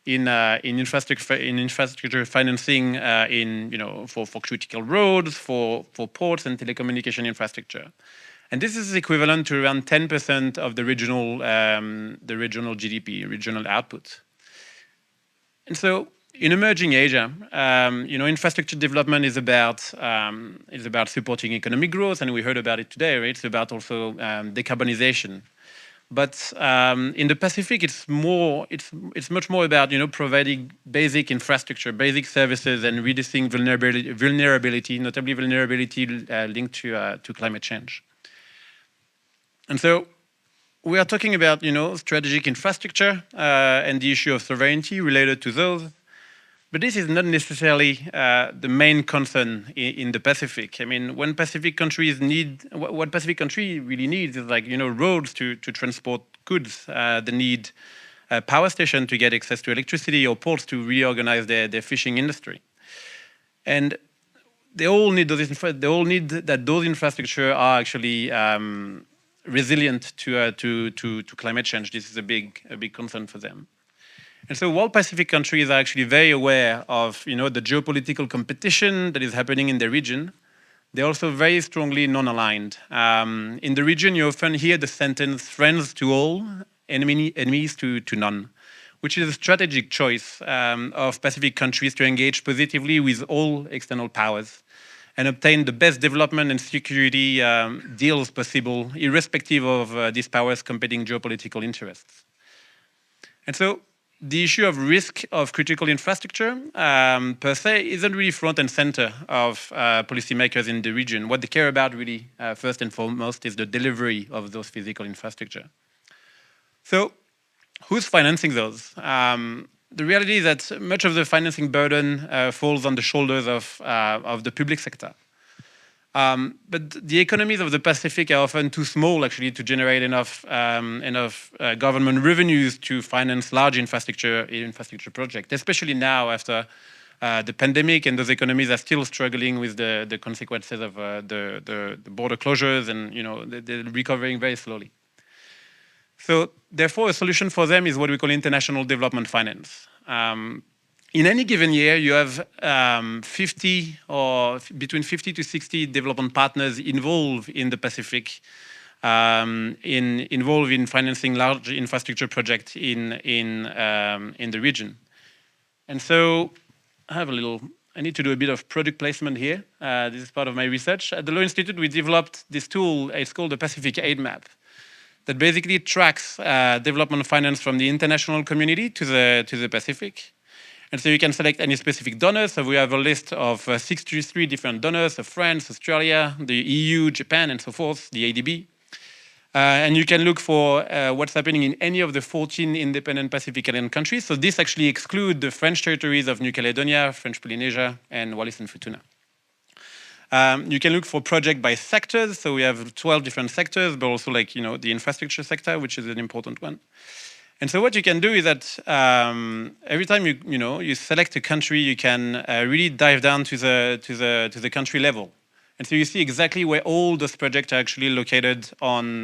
in infrastructure financing for critical roads, for ports and telecommunication infrastructure. And this is equivalent to around 10% of the regional GDP, regional output. And so in emerging Asia, infrastructure development is about supporting economic growth, and we heard about it today. Right? It's about also decarbonization. But in the Pacific, it's much more about providing basic infrastructure, basic services, and reducing vulnerability, notably vulnerability linked to climate change. And so we are talking about strategic infrastructure and the issue of sovereignty related to those. But this is not necessarily the main concern in the Pacific. I mean, what Pacific country really needs is roads to transport goods. They need a power station to get access to electricity, or ports to reorganize their fishing industry. And they all need those infrastructure are actually resilient to climate change. This is a big concern for them. And so while Pacific countries are actually very aware of the geopolitical competition that is happening in the region, they're also very strongly non-aligned. In the region, you often hear the sentence, friends to all, enemies to none, which is a strategic choice of Pacific countries to engage positively with all external powers and obtain the best development and security deals possible, irrespective of these powers' competing geopolitical interests. And so the issue of risk of critical infrastructure per se isn't really front and center of policymakers in the region. What they care about really first and foremost is the delivery of those physical infrastructure. So who's financing those? the reality is that much of the financing burden falls on the shoulders of the public sector. But the economies of the Pacific are often too small, actually, to generate enough government revenues to finance large infrastructure projects, especially now after the pandemic, and those economies are still struggling with the consequences of the border closures, and they're recovering very slowly. So therefore, a solution for them is what we call international development finance. In any given year, you have 50 or between 50 to 60 development partners involved in the Pacific, involved in financing large infrastructure projects in the region. And so I need to do a bit of product placement here. This is part of my research. At the Law Institute, we developed this tool. It's called the Pacific Aid Map, that basically tracks development finance from the international community to the Pacific. And so you can select any specific donors. So we have a list of 63 different donors of France, Australia, the EU, Japan, and so forth, the ADB. And you can look for what's happening in any of the 14 independent Pacific Island countries. So this actually excludes the French territories of New Caledonia, French Polynesia, and Wallis and Futuna. You can look for project by sectors. So we have 12 different sectors, but also the infrastructure sector, which is an important one. And so what you can do is that every time you select a country, you can really dive down to the country level. And so you see exactly where all those projects are actually located in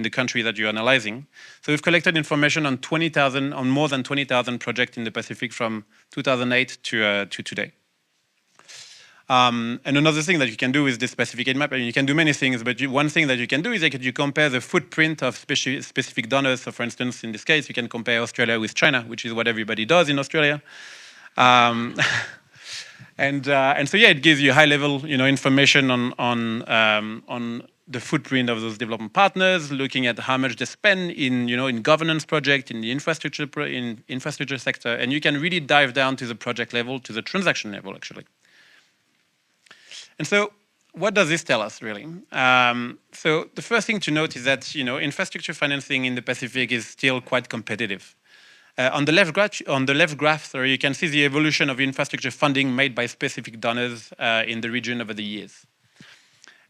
the country that you're analyzing. So we've collected information on more than 20,000 projects in the Pacific from 2008 to today. And another thing that you can do with this specific aid map, and you can do many things, but one thing that you can do is that you compare the footprint of specific donors. So for instance, in this case, you can compare Australia with China, which is what everybody does in Australia. And so yeah, it gives you high-level information on the footprint of those development partners, looking at how much they spend in governance project, in the infrastructure sector, and you can really dive down to the project level, to the transaction level, actually. And so what does this tell us, really? So the first thing to note is that infrastructure financing in the Pacific is still quite competitive. On the left graph, you can see the evolution of infrastructure funding made by specific donors in the region over the years.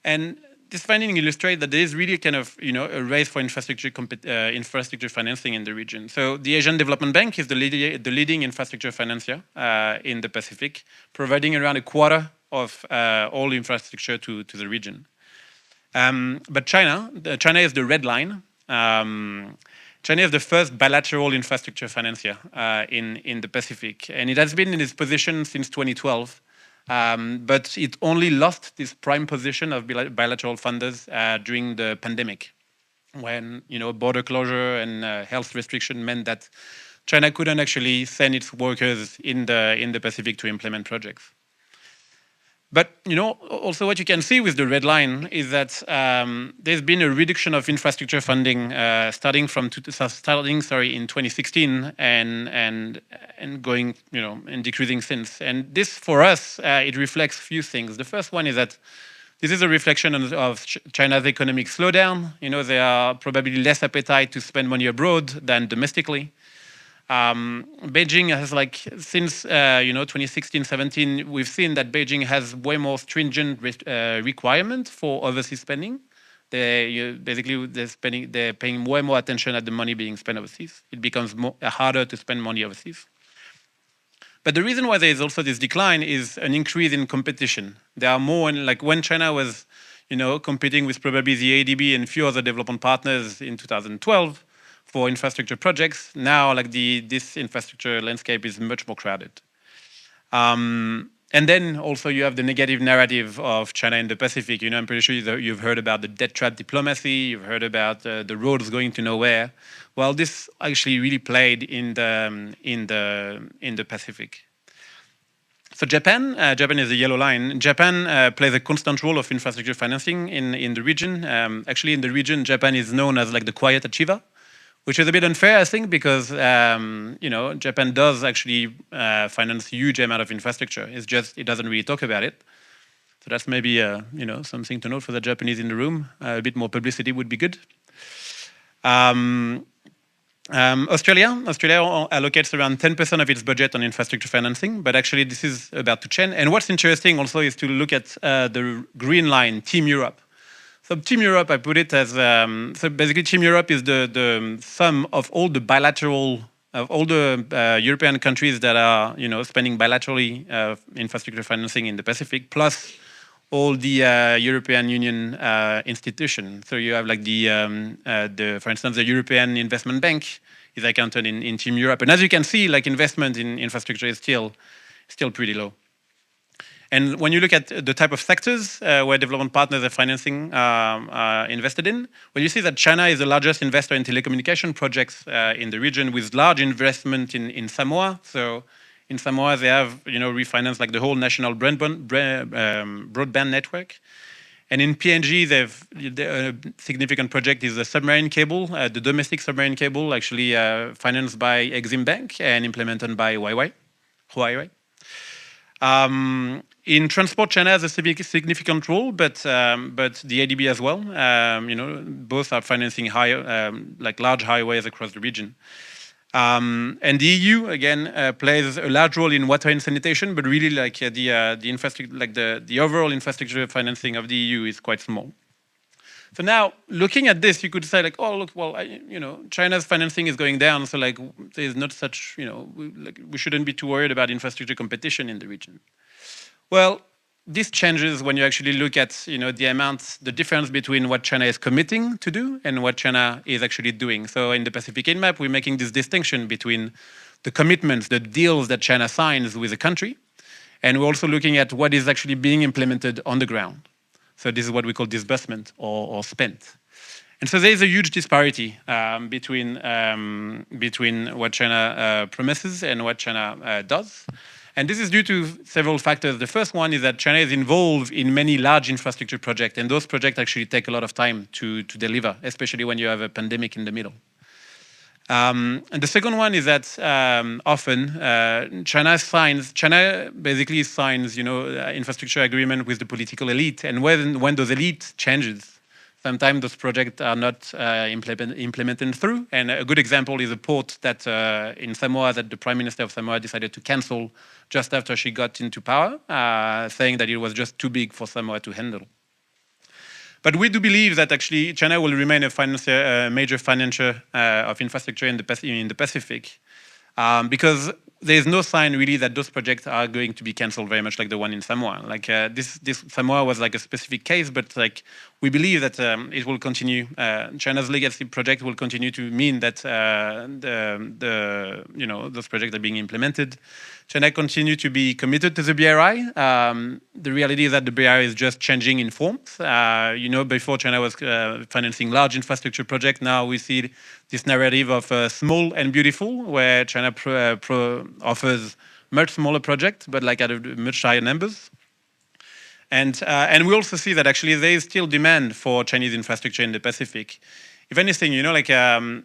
And this finding illustrates that there is really kind of a race for infrastructure financing in the region. So the Asian Development Bank is the leading infrastructure financier in the Pacific, providing around a quarter of all infrastructure to the region. But China is the red line. China is the first bilateral infrastructure financier in the Pacific, and it has been in its position since 2012. But it only lost this prime position of bilateral funders during the pandemic, when border closure and health restriction meant that China couldn't actually send its workers in the Pacific to implement projects. But also what you can see with the red line is that there's been a reduction of infrastructure funding starting in 2016 and going and decreasing since. And this for us it reflects a few things. The first one is that this is a reflection of China's economic slowdown. There are probably less appetite to spend money abroad than domestically. Beijing has since 2016-17, we've seen that Beijing has way more stringent requirements for overseas spending. They're paying way more attention at the money being spent overseas. It becomes harder to spend money overseas. But the reason why there is also this decline is an increase in competition. There are more, when China was competing with probably the ADB and few other development partners in 2012, for infrastructure projects, now this infrastructure landscape is much more crowded. And then also you have the negative narrative of China in the Pacific. I'm pretty sure you've heard about the debt trap diplomacy. You've heard about the roads going to nowhere. Well, this actually really played in the Pacific. So Japan is the yellow line. Japan plays a constant role of infrastructure financing in the region. Actually, in the region, Japan is known as the quiet achiever, which is a bit unfair, I think, because Japan does actually finance a huge amount of infrastructure. It's just it doesn't really talk about it. So that's maybe something to note for the Japanese in the room. A bit more publicity would be good. Australia allocates around 10% of its budget on infrastructure financing, but actually this is about to change. And what's interesting also is to look at the green line, Team Europe. So Team Europe, I put it as, so basically Team Europe is the sum of all the bilateral, of all the European countries that are, spending bilaterally infrastructure financing in the Pacific, plus all the European Union institutions. So you have like for instance, the European Investment Bank is accounted in Team Europe. And as you can see, like investment in infrastructure is still pretty low. And when you look at the type of sectors where development partners are financing invested in, well, you see that China is the largest investor in telecommunication projects in the region, with large investment in Samoa. So in Samoa, they have refinanced like the whole national broadband network. And in PNG, a significant project is the submarine cable, the domestic submarine cable, actually financed by Exim Bank and implemented by Huawei. In transport, China has a significant role, but the ADB as well. Both are financing large highways across the region. And the EU again plays a large role in water and sanitation, but really like the infrastructure, like the overall infrastructure financing of the EU is quite small. So now, looking at this, you could say like, oh look, well, China's financing is going down, so like there's not such, we shouldn't be too worried about infrastructure competition in the region. Well, this changes when you actually look at the difference between what China is committing to do and what China is actually doing. So in the Pacific Map, we're making this distinction between the commitments, the deals that China signs with a country, and we're also looking at what is actually being implemented on the ground. So this is what we call disbursement or spent. And so there is a huge disparity between what China promises and what China does. And this is due to several factors. The first one is that China is involved in many large infrastructure projects, and those projects actually take a lot of time to deliver, especially when you have a pandemic in the middle. And the second one is that often China basically signs infrastructure agreement with the political elite, and when those elite changes, sometimes those projects are not implemented through. And a good example is a port that in Samoa that the Prime Minister of Samoa decided to cancel just after she got into power, saying that it was just too big for Samoa to handle. But we do believe that actually China will remain a major financier of infrastructure in the Pacific, because there is no sign really that those projects are going to be cancelled, very much like the one in Samoa. Like this Samoa was like a specific case, but like we believe that it will continue. China's legacy project will continue to mean that those projects are being implemented. China continue to be committed to the BRI. The reality is that the BRI is just changing in forms. Before China was financing large infrastructure projects. Now we see this narrative of small and beautiful, where China offers much smaller projects, but like at much higher numbers. And we also see that actually there is still demand for Chinese infrastructure in the Pacific. If anything,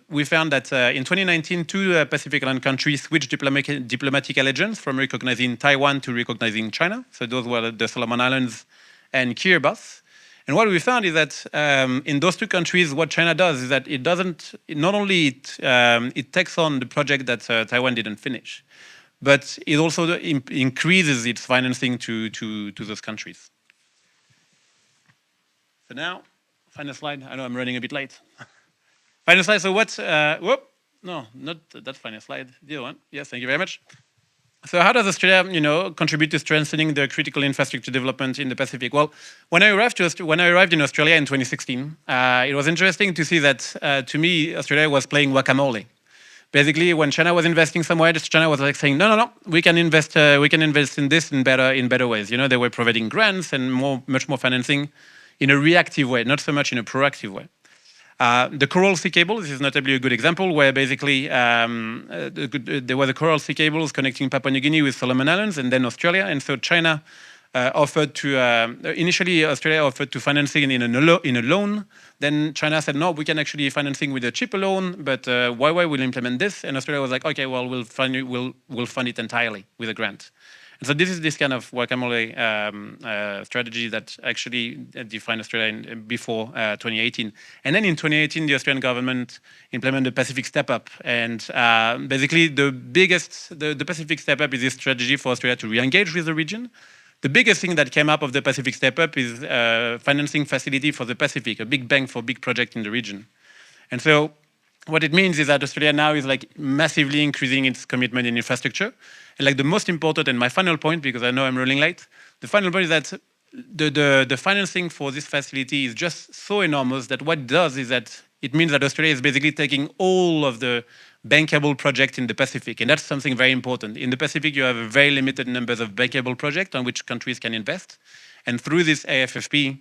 we found that in 2019, two Pacific Island countries switched diplomatic allegiance from recognizing Taiwan to recognizing China. So those were the Solomon Islands and Kiribati. And what we found is that in those two countries, what China does is that it takes on the project that Taiwan didn't finish, but it also increases its financing to those countries. So now, final slide. I know I'm running a bit late. Final slide. So what? No, not that final slide. The other one. Yes, thank you very much. So how does Australia, contribute to strengthening the critical infrastructure development in the Pacific? Well, when I arrived in Australia in 2016, it was interesting to see that, to me, Australia was playing whack-a-mole. Basically, when China was investing somewhere, China was like saying, no, we can invest in this in better ways. They were providing grants and much more financing in a reactive way, not so much in a proactive way. The Coral Sea Cable, this is notably a good example, where basically there were the Coral Sea Cables connecting Papua New Guinea with Solomon Islands and then Australia. And so China initially Australia offered to financing in a loan. Then China said, no, we can actually financing with a cheaper loan, but Huawei will implement this. And Australia was like, okay, well, we'll fund it entirely with a grant. And so this is this kind of guacamole strategy that actually defined Australia before 2018. And then in 2018, the Australian government implemented the Pacific Step Up. And basically the Pacific Step Up is this strategy for Australia to re-engage with the region. The biggest thing that came up of the Pacific Step Up is financing facility for the Pacific, a big bank for big projects in the region. And so what it means is that Australia now is like massively increasing its commitment in infrastructure. And like the most important, and my final point, because I know I'm running late, the final point is that the financing for this facility is just so enormous that what it does is that it means that Australia is basically taking all of the bankable projects in the Pacific. And that's something very important. In the Pacific, you have a very limited numbers of bankable projects on which countries can invest. And through this AFFP,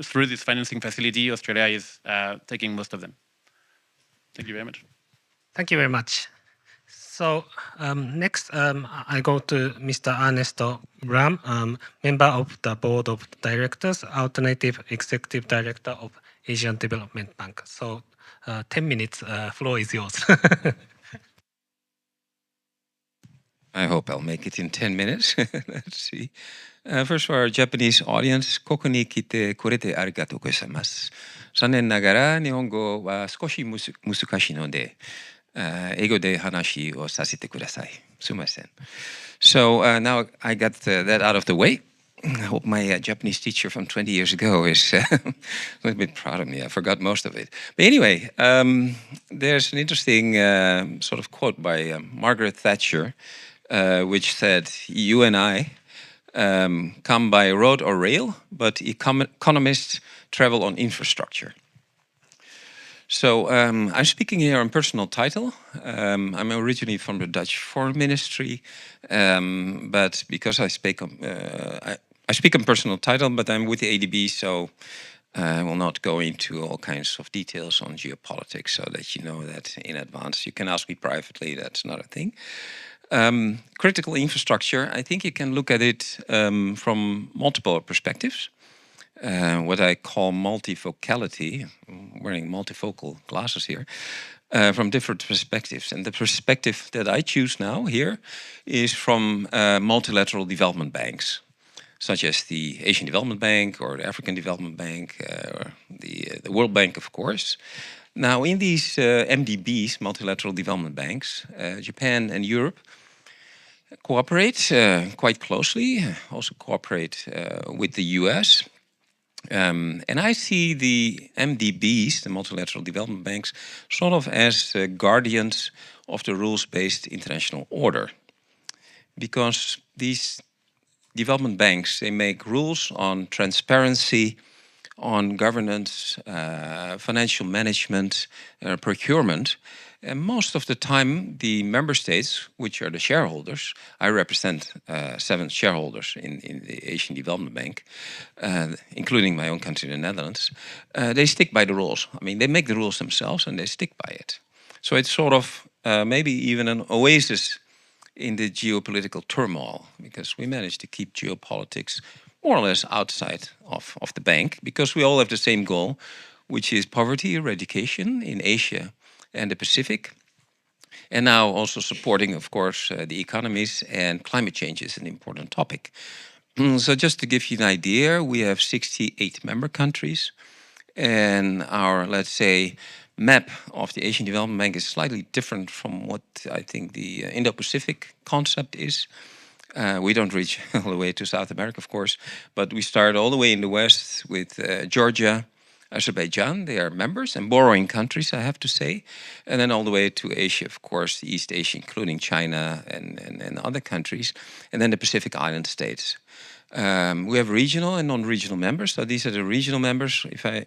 through this financing facility, Australia is taking most of them. Thank you very much. Thank you very much. So next, I go to Mr. Ernesto Bram, member of the Board of Directors, Alternative Executive Director of Asian Development Bank. So 10 minutes, floor is yours. I hope I'll make it in 10 minutes. Let's see. First, for our Japanese audience, ここに来てくれてありがとうございます。残念ながら日本語は少し難しいので、英語で話をさせてください。すみません。So now I got that out of the way. I hope my Japanese teacher from 20 years ago is a little bit proud of me. I forgot most of it. But anyway, there's an interesting sort of quote by Margaret Thatcher, which said, "You and I come by road or rail, but economists travel on infrastructure." So I'm speaking here on personal title. I'm originally from the Dutch Foreign Ministry, but because I speak on personal title, but I'm with the ADB, so I will not go into all kinds of details on geopolitics, so that you know that in advance. You can ask me privately, that's not a thing. Critical infrastructure, I think you can look at it from multiple perspectives. What I call multifocality, I'm wearing multifocal glasses here, from different perspectives. And the perspective that I choose now here is from multilateral development banks, such as the Asian Development Bank or the African Development Bank, or the World Bank, of course. Now, in these MDBs, multilateral development banks, Japan and Europe cooperate quite closely, also cooperate with the US. And I see the MDBs, the multilateral development banks, sort of as guardians of the rules-based international order. Because these development banks, they make rules on transparency, on governance, financial management, procurement. And most of the time, the member states, which are the shareholders, I represent 7 shareholders in the Asian Development Bank, including my own country, the Netherlands, they stick by the rules. I mean, they make the rules themselves and they stick by it. So it's sort of maybe even an oasis in the geopolitical turmoil, because we managed to keep geopolitics more or less outside of the bank, because we all have the same goal, which is poverty eradication in Asia and the Pacific, and now also supporting, of course, the economies, and climate change is an important topic. So just to give you an idea, we have 68 member countries, and our, let's say, map of the Asian Development Bank is slightly different from what I think the Indo-Pacific concept is. We don't reach all the way to South America, of course, but we start all the way in the West with Georgia, Azerbaijan. They are members and borrowing countries, I have to say. And then all the way to Asia, of course, the East Asia, including China and other countries. And then the Pacific Island states. We have regional and non-regional members. So these are the regional members, if I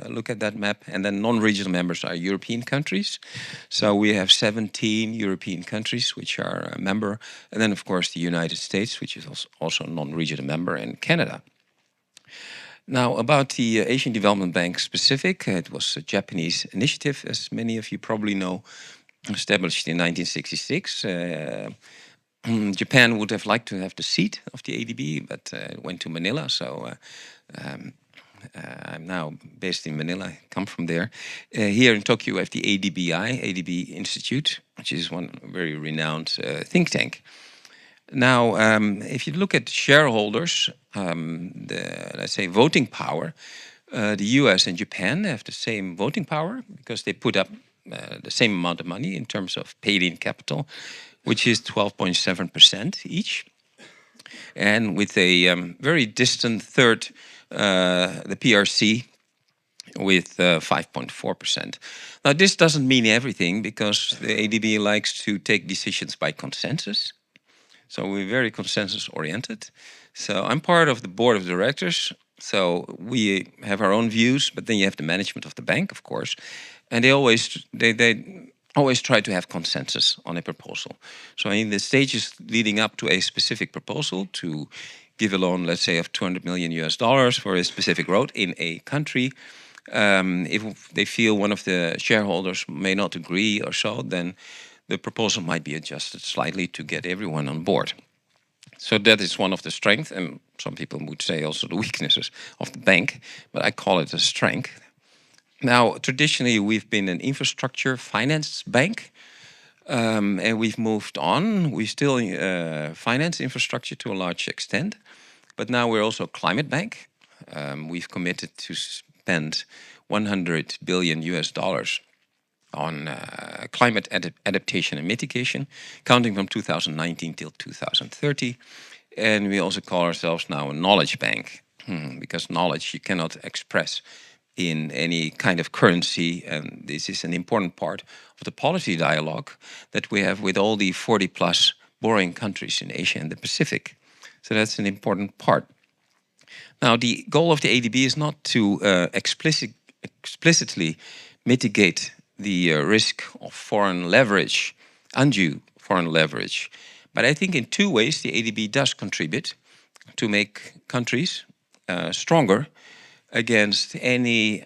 look at that map. And then non-regional members are European countries. So we have 17 European countries which are a member. And then, of course, the United States, which is also a non-regional member, and Canada. Now, about the Asian Development Bank specific, it was a Japanese initiative, as many of you probably know, established in 1966. Japan would have liked to have the seat of the ADB, but it went to Manila, so I'm now based in Manila. I come from there. Here in Tokyo, we have the ADB Institute, which is one very renowned think tank. Now, if you look at shareholders, let's say voting power, the US and Japan have the same voting power because they put up the same amount of money in terms of paid-in capital, which is 12.7% each. And with a very distant third, the PRC, with 5.4%. Now, this doesn't mean everything because the ADB likes to take decisions by consensus. So we're very consensus-oriented. So I'm part of the board of directors. So we have our own views, but then you have the management of the bank, of course. And they always try to have consensus on a proposal. So in the stages leading up to a specific proposal to give a loan, let's say, of 200 million US dollars for a specific road in a country, if they feel one of the shareholders may not agree or so, then the proposal might be adjusted slightly to get everyone on board. So that is one of the strengths, and some people would say also the weaknesses of the bank, but I call it a strength. Now, traditionally, we've been an infrastructure finance bank, and we've moved on. We still finance infrastructure to a large extent, but now we're also a climate bank. We've committed to spend 100 billion US dollars on climate adaptation and mitigation, counting from 2019 till 2030. And we also call ourselves now a knowledge bank, because knowledge you cannot express in any kind of currency, and this is an important part of the policy dialogue that we have with all the 40+ borrowing countries in Asia and the Pacific. So that's an important part. Now, the goal of the ADB is not to explicitly mitigate the risk of foreign leverage, undue foreign leverage. But I think in two ways the ADB does contribute to make countries stronger against any,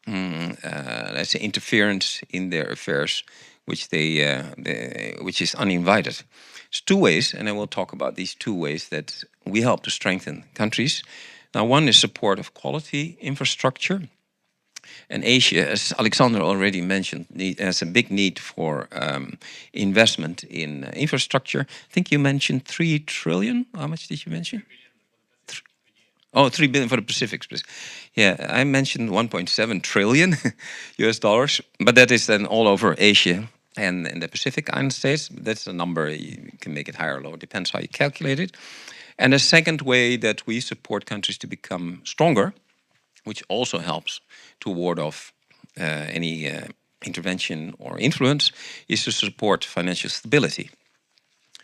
let's say, interference in their affairs, which which is uninvited. It's two ways, and I will talk about these two ways that we help to strengthen countries. Now, one is support of quality infrastructure. And Asia, as Alexander already mentioned, has a big need for investment in infrastructure. I think you mentioned 3 trillion. How much did you mention? 3 billion for the Pacific. Yeah, I mentioned 1.7 trillion US dollars, but that is then all over Asia and in the Pacific Island states. That's a number, you can make it higher or lower, depends how you calculate it. And the second way that we support countries to become stronger, which also helps to ward off any intervention or influence, is to support financial stability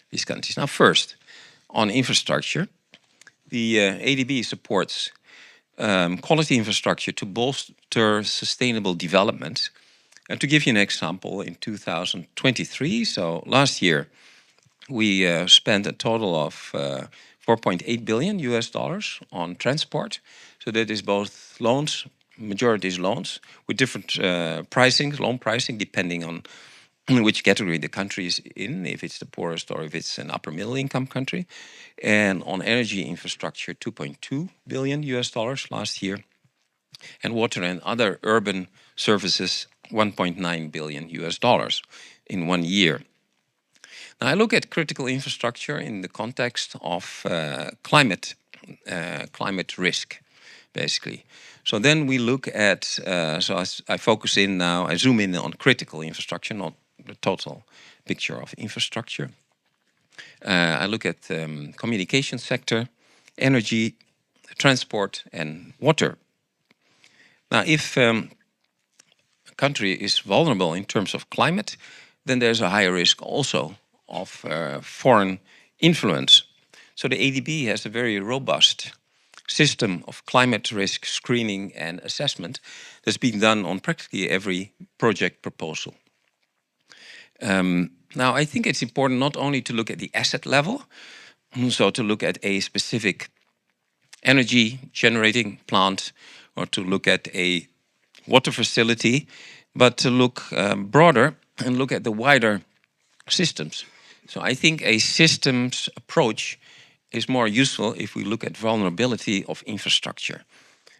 these countries. Now, first, on infrastructure, the ADB supports quality infrastructure to bolster sustainable development. And to give you an example, in 2023, so last year, we spent a total of 4.8 billion US dollars on transport. So that is both loans, majority is loans, with different loan pricing, depending on which category the country is in, if it's the poorest or if it's an upper middle income country. And on energy infrastructure, 2.2 billion US dollars last year. And water and other urban services, 1.9 billion US dollars in 1 year. Now, I look at critical infrastructure in the context of climate risk, basically. So then we look at, so I focus in now, I zoom in on critical infrastructure, not the total picture of infrastructure. I look at communication sector, energy, transport, and water. Now, if a country is vulnerable in terms of climate, then there's a higher risk also of foreign influence. So the ADB has a very robust system of climate risk screening and assessment that's being done on practically every project proposal. Now, I think it's important not only to look at the asset level, so to look at a specific energy generating plant or to look at a water facility, but to look broader and look at the wider systems. So I think a systems approach is more useful if we look at vulnerability of infrastructure.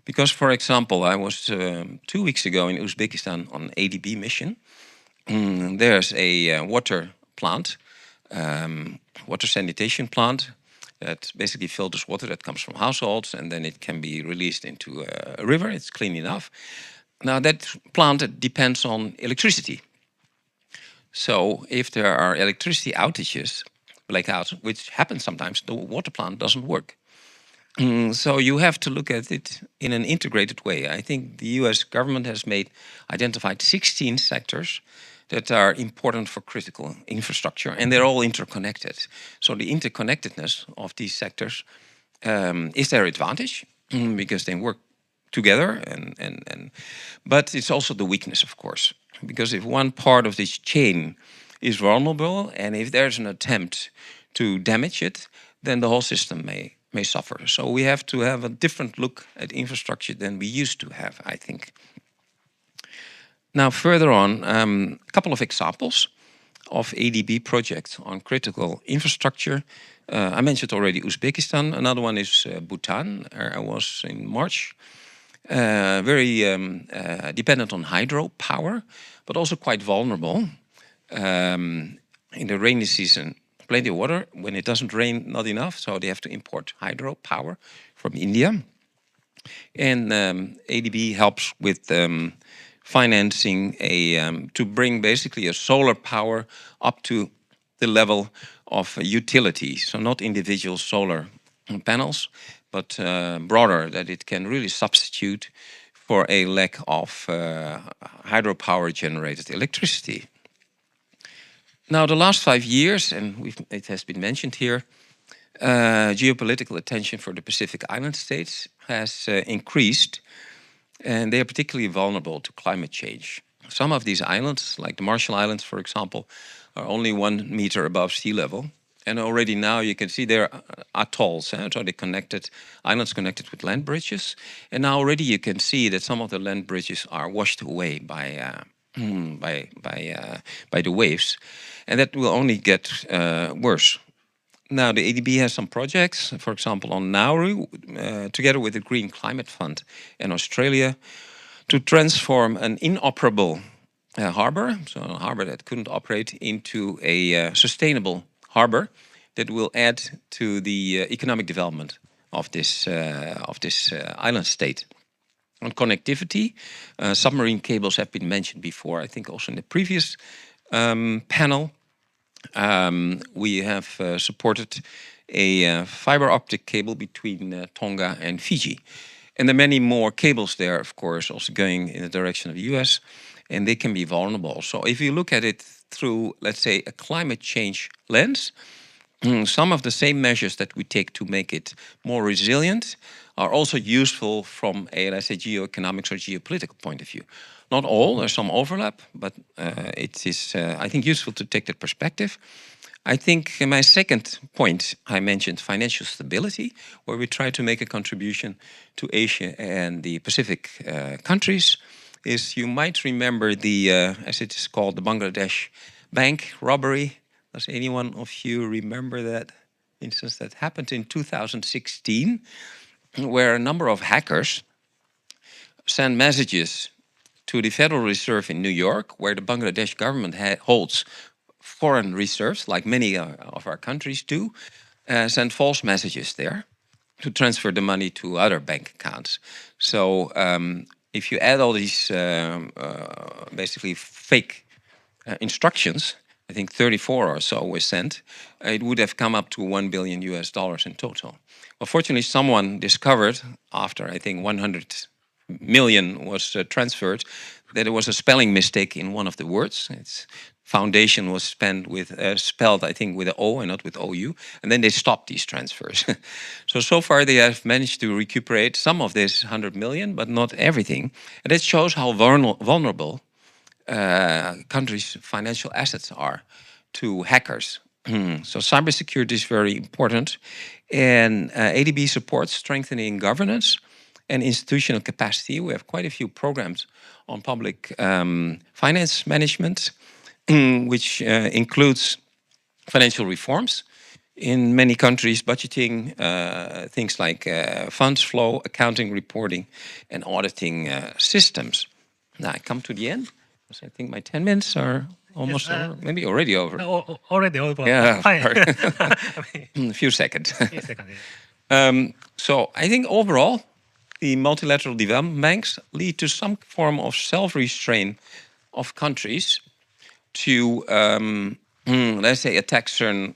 Because, for example, I was 2 weeks ago in Uzbekistan on an ADB mission. There's a water plant water sanitation plant that basically filters water that comes from households, and then it can be released into a river. It's clean enough. Now that plant depends on electricity. So if there are electricity outages, blackouts, which happens sometimes, the water plant doesn't work. So you have to look at it in an integrated way. I think the US government has identified 16 sectors that are important for critical infrastructure, and they're all interconnected. So the interconnectedness of these sectors is their advantage because they work together, but it's also the weakness, of course, because if one part of this chain is vulnerable, and if there's an attempt to damage it, then the whole system may suffer. So we have to have a different look at infrastructure than we used to have, I think. Now, further on, a couple of examples of ADB projects on critical infrastructure. I mentioned already Uzbekistan. Another one is Bhutan. I was in March. Very dependent on hydropower, but also quite vulnerable. In the rainy season, plenty of water. When it doesn't rain, not enough, so they have to import hydropower from India. And ADB helps with financing to bring basically a solar power up to the level of utility. So not individual solar panels, but broader, that it can really substitute for a lack of hydropower generated electricity. Now, the last 5 years, and it has been mentioned here, geopolitical attention for the Pacific Island states has increased, and they are particularly vulnerable to climate change. Some of these islands, like the Marshall Islands, for example, are only 1 meter above sea level. And already now you can see there are atolls, so they're islands connected with land bridges. And now already you can see that some of the land bridges are washed away by the waves. And that will only get worse. Now, the ADB has some projects, for example, on Nauru, together with the Green Climate Fund in Australia, to transform an inoperable harbor, so a harbor that couldn't operate, into a sustainable harbor that will add to the economic development of this island state. On connectivity, submarine cables have been mentioned before, I think also in the previous panel. We have supported a fiber optic cable between Tonga and Fiji. And there are many more cables there, of course, also going in the direction of the US, and they can be vulnerable. So if you look at it through, let's say, a climate change lens, some of the same measures that we take to make it more resilient are also useful from a, let's say, geoeconomics or geopolitical point of view. Not all, there's some overlap, but it is, I think, useful to take that perspective. I think in my second point, I mentioned financial stability, where we try to make a contribution to Asia and the Pacific countries. Is you might remember the, as it is called, the Bangladesh bank robbery. Does anyone of you remember that instance that happened in 2016, where a number of hackers sent messages to the Federal Reserve in New York, where the Bangladesh government holds foreign reserves, like many of our countries do, send false messages there to transfer the money to other bank accounts. So if you add all these basically fake instructions, I think 34 or so were sent, it would have come up to $1 billion in total. Well, fortunately, someone discovered, after I think 100 million was transferred, that there was a spelling mistake in one of the words. Its foundation was spelled, I think, with an O and not with OU, and then they stopped these transfers. So far they have managed to recuperate some of this 100 million, but not everything. And it shows how vulnerable countries' financial assets are to hackers. So cybersecurity is very important, and ADB supports strengthening governance and institutional capacity. We have quite a few programs on public finance management, which includes financial reforms in many countries, budgeting, things like funds flow, accounting, reporting, and auditing systems. Now I come to the end, because I think my 10 minutes are Almost over. Maybe already over. Already over. Yeah, Fine. a few seconds. Few seconds, yeah. So I think overall, the multilateral development banks lead to some form of self-restraint of countries to, let's say, attack certain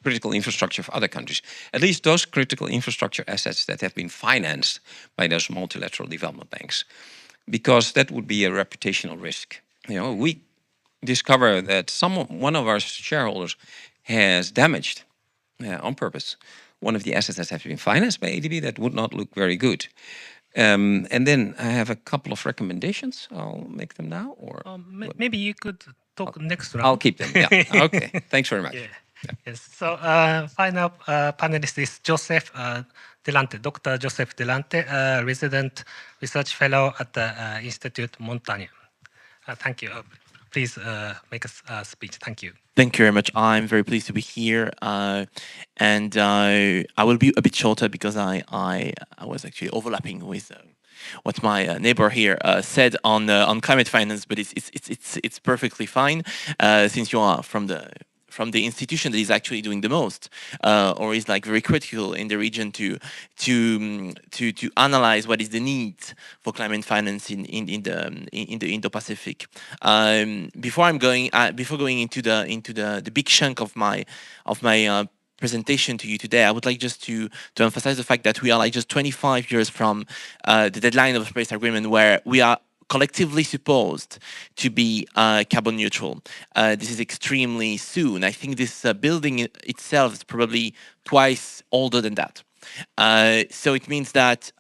critical infrastructure of other countries. At least those critical infrastructure assets that have been financed by those multilateral development banks, because that would be a reputational risk. You know, we discover that one of our shareholders has damaged, on purpose, one of the assets that have been financed by ADB. That would not look very good. And then I have a couple of recommendations. I'll make them now, or maybe you could talk next round. I'll keep them. Yeah. Okay. Thanks very much. Yeah. Yes. So final panelist is Joseph Delante, Dr. Joseph Delante, resident research fellow at the Institut Montaigne. Thank you. Please make a speech. Thank you. Thank you very much. I'm very pleased to be here, and I will be a bit shorter because I was actually overlapping with what my neighbor here said on climate finance, but it's perfectly fine since you are from the institution that is actually doing the most, or is like very critical in the region to analyze what is the need for climate finance in the Indo-Pacific. Before going into the big chunk of my presentation to you today, I would like just to emphasize the fact that we are like just 25 years from the deadline of the Paris Agreement, where we are collectively supposed to be carbon neutral. This is extremely soon. I think this building itself is probably twice older than that. So it means that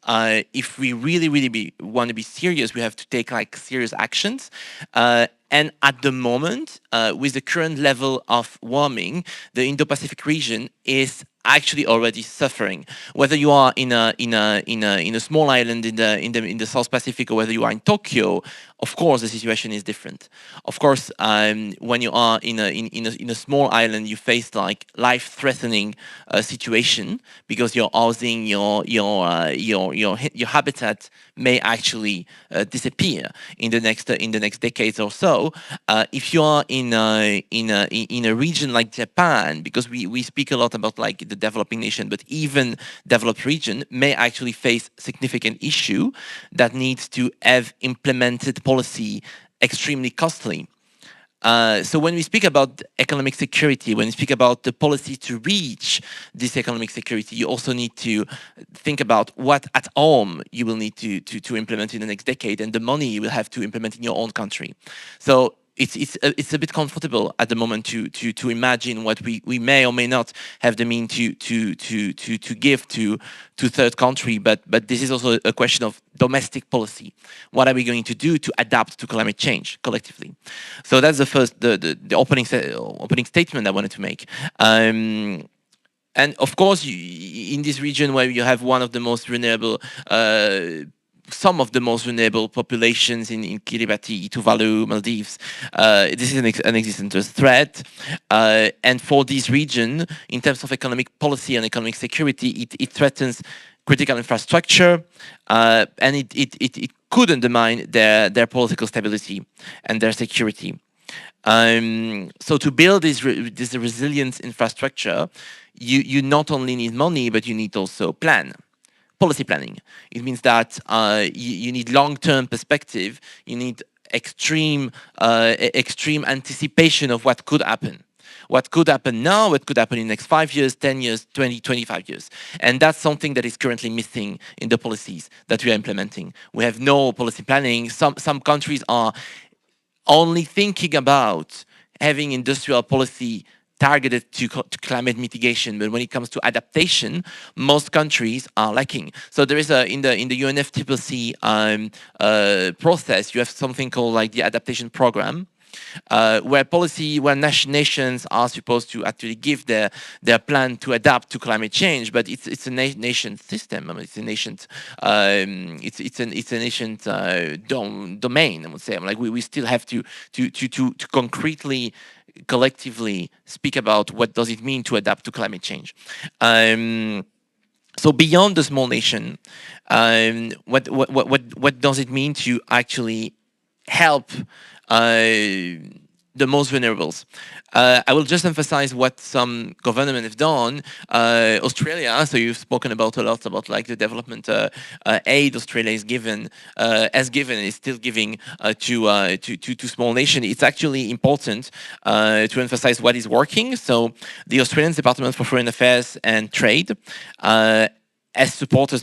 if we really want to be serious, we have to take like serious actions. And at the moment, with the current level of warming, the Indo-Pacific region is actually already suffering. Whether you are in a small island in the South Pacific, or whether you are in Tokyo, of course the situation is different. Of course, when you are in a small island, you face like life-threatening situation because your housing, your habitat may actually disappear in the next decades or so. If you are in a region like Japan, because we speak a lot about like the developing nation, but even developed region may actually face significant issue that needs to have implemented policy extremely costly. So when we speak about economic security, when we speak about the policy to reach this economic security, you also need to think about what at home you will need to implement in the next decade, and the money you will have to implement in your own country. So it's a bit comfortable at the moment to imagine what we may or may not have the means to give to third country, but this is also a question of domestic policy. What are we going to do to adapt to climate change collectively? So that's the first the opening statement I wanted to make. And of course, in this region where you have one of the most vulnerable some of the most vulnerable populations in Kiribati, Tuvalu, Maldives. This is an existential threat. And for this region, in terms of economic policy and economic security, it threatens critical infrastructure, and it could undermine their political stability and their security. So to build this resilient infrastructure, you not only need money, but you need also policy planning. It means that you need long-term perspective. You need extreme anticipation of what could happen. What could happen now, what could happen in the next 5 years, 10 years, 20, 25 years. And that's something that is currently missing in the policies that we are implementing. We have no policy planning. Some countries are only thinking about having industrial policy targeted to climate mitigation, but when it comes to adaptation, most countries are lacking. So there is in the UNFCCC process, you have something called like the adaptation program, where nations are supposed to actually give their plan to adapt to climate change, but it's a nation system. I mean, it's a nation domain. I would say, like we still have to concretely, collectively speak about what does it mean to adapt to climate change. So beyond the small nation, what does it mean to actually help the most vulnerables. I will just emphasize what some government have done. Australia, so you've spoken about a lot about like the development aid Australia is given, has given, is still giving to small nations. It's actually important to emphasize what is working. So the Australian Department for Foreign Affairs and Trade has supported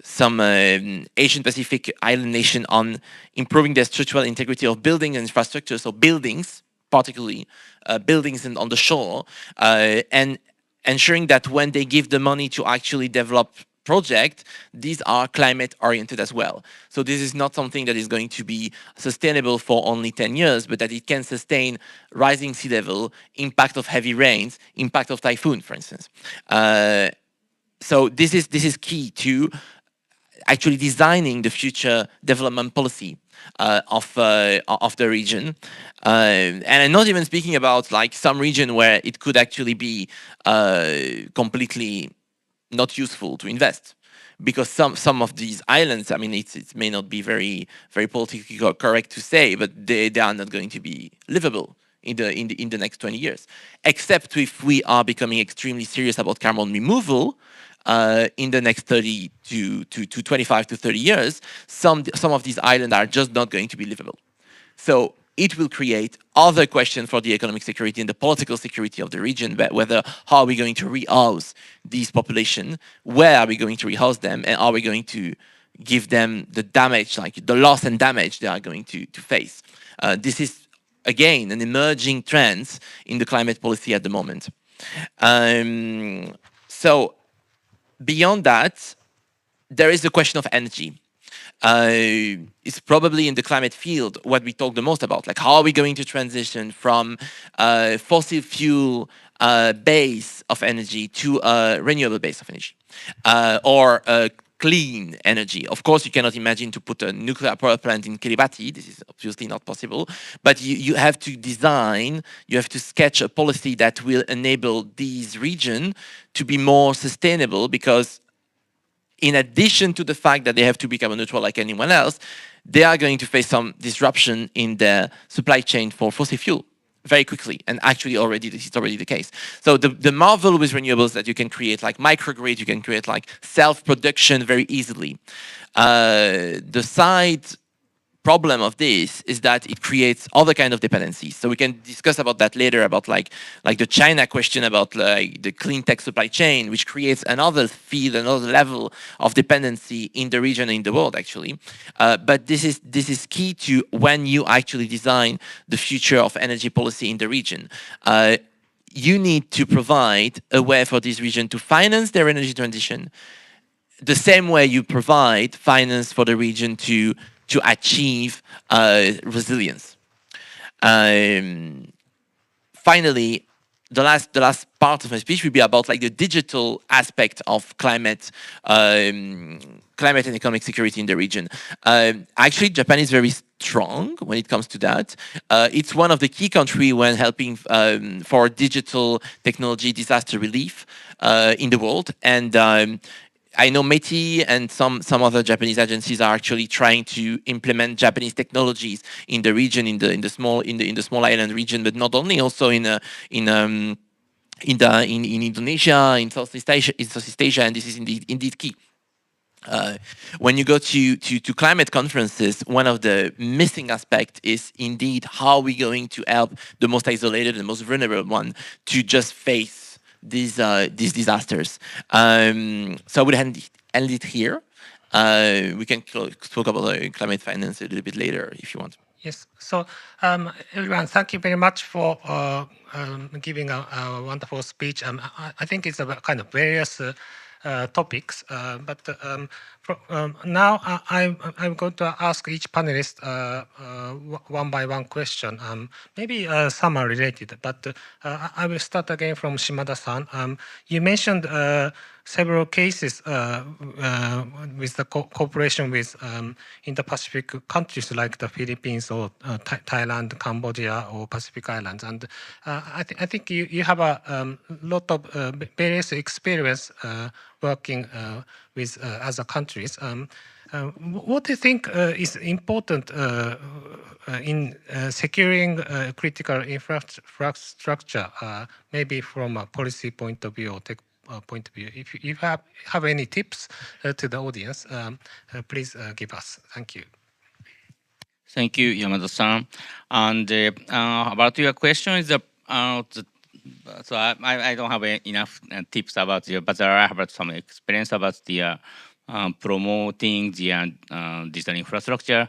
some Asian Pacific island nation on improving the structural integrity of building and infrastructure, so buildings, particularly buildings on the shore, and ensuring that when they give the money to actually develop projects, these are climate oriented as well. So this is not something that is going to be sustainable for only 10 years, but that it can sustain rising sea level, impact of heavy rains, impact of typhoon, for instance. So this is key to actually designing the future development policy of the region, and I'm not even speaking about like some region where it could actually be completely not useful to invest, because some of these islands, I mean, it may not be very politically correct to say, but they are not going to be livable in the next 20 years, except if we are becoming extremely serious about carbon removal. In the next 30 to 25 to 30 years, some of these islands are just not going to be livable. So it will create other questions for the economic security and the political security of the region, whether how are we going to rehouse these populations, where are we going to rehouse them, and are we going to give them the damage, like the loss and damage they are going to face. This is, again, an emerging trend in the climate policy at the moment. So beyond that, there is the question of energy. It's probably in the climate field what we talk the most about. Like, how are we going to transition from fossil fuel base of energy to a renewable base of energy, or clean energy? Of course, you cannot imagine to put a nuclear power plant in Kiribati. This is obviously not possible. But you have to design, you have to sketch a policy that will enable these regions to be more sustainable, because in addition to the fact that they have to be carbon neutral like anyone else, they are going to face some disruption in their supply chain for fossil fuel very quickly. And actually this is already the case. So the marvel with renewables that you can create like microgrid, you can create like self-production very easily. The side problem of this is that it creates other kind of dependencies. So we can discuss about that later, about like the China question about like the clean tech supply chain, which creates another field, another level of dependency in the region and in the world, actually. But this is key to when you actually design the future of energy policy in the region. You need to provide a way for this region to finance their energy transition, the same way you provide finance for the region to achieve resilience. Finally, the last part of my speech will be about like the digital aspect of climate and economic security in the region. Actually, Japan is very strong when it comes to that. It's one of the key countries when helping for digital technology disaster relief in the world, and I know METI and some other Japanese agencies are actually trying to implement Japanese technologies in the region, in the small island region, but not only, also in Indonesia, in Southeast Asia, and this is indeed key. When you go to climate conferences, one of the missing aspects is indeed how we're going to help the most isolated and most vulnerable one to just face these disasters. So I would end it here. We can talk about climate finance a little bit later if you want. Yes. So everyone, thank you very much for giving a wonderful speech. I think it's about kind of various topics, but now I'm going to ask each panelist one by one question. Maybe some are related, but I will start again from Shimada-san. You mentioned several cases with the cooperation with Indo-Pacific countries like the Philippines or Thailand, Cambodia, or Pacific Islands, and I think you have a lot of various experience working with other countries. What do you think is important in securing critical infrastructure, maybe from a policy point of view or tech point of view? If you have any tips to the audience, please give us. Thank you. Thank you, Yamada-san. And about your question is so I don't have enough tips about you, but I have some experience about the promoting the digital infrastructure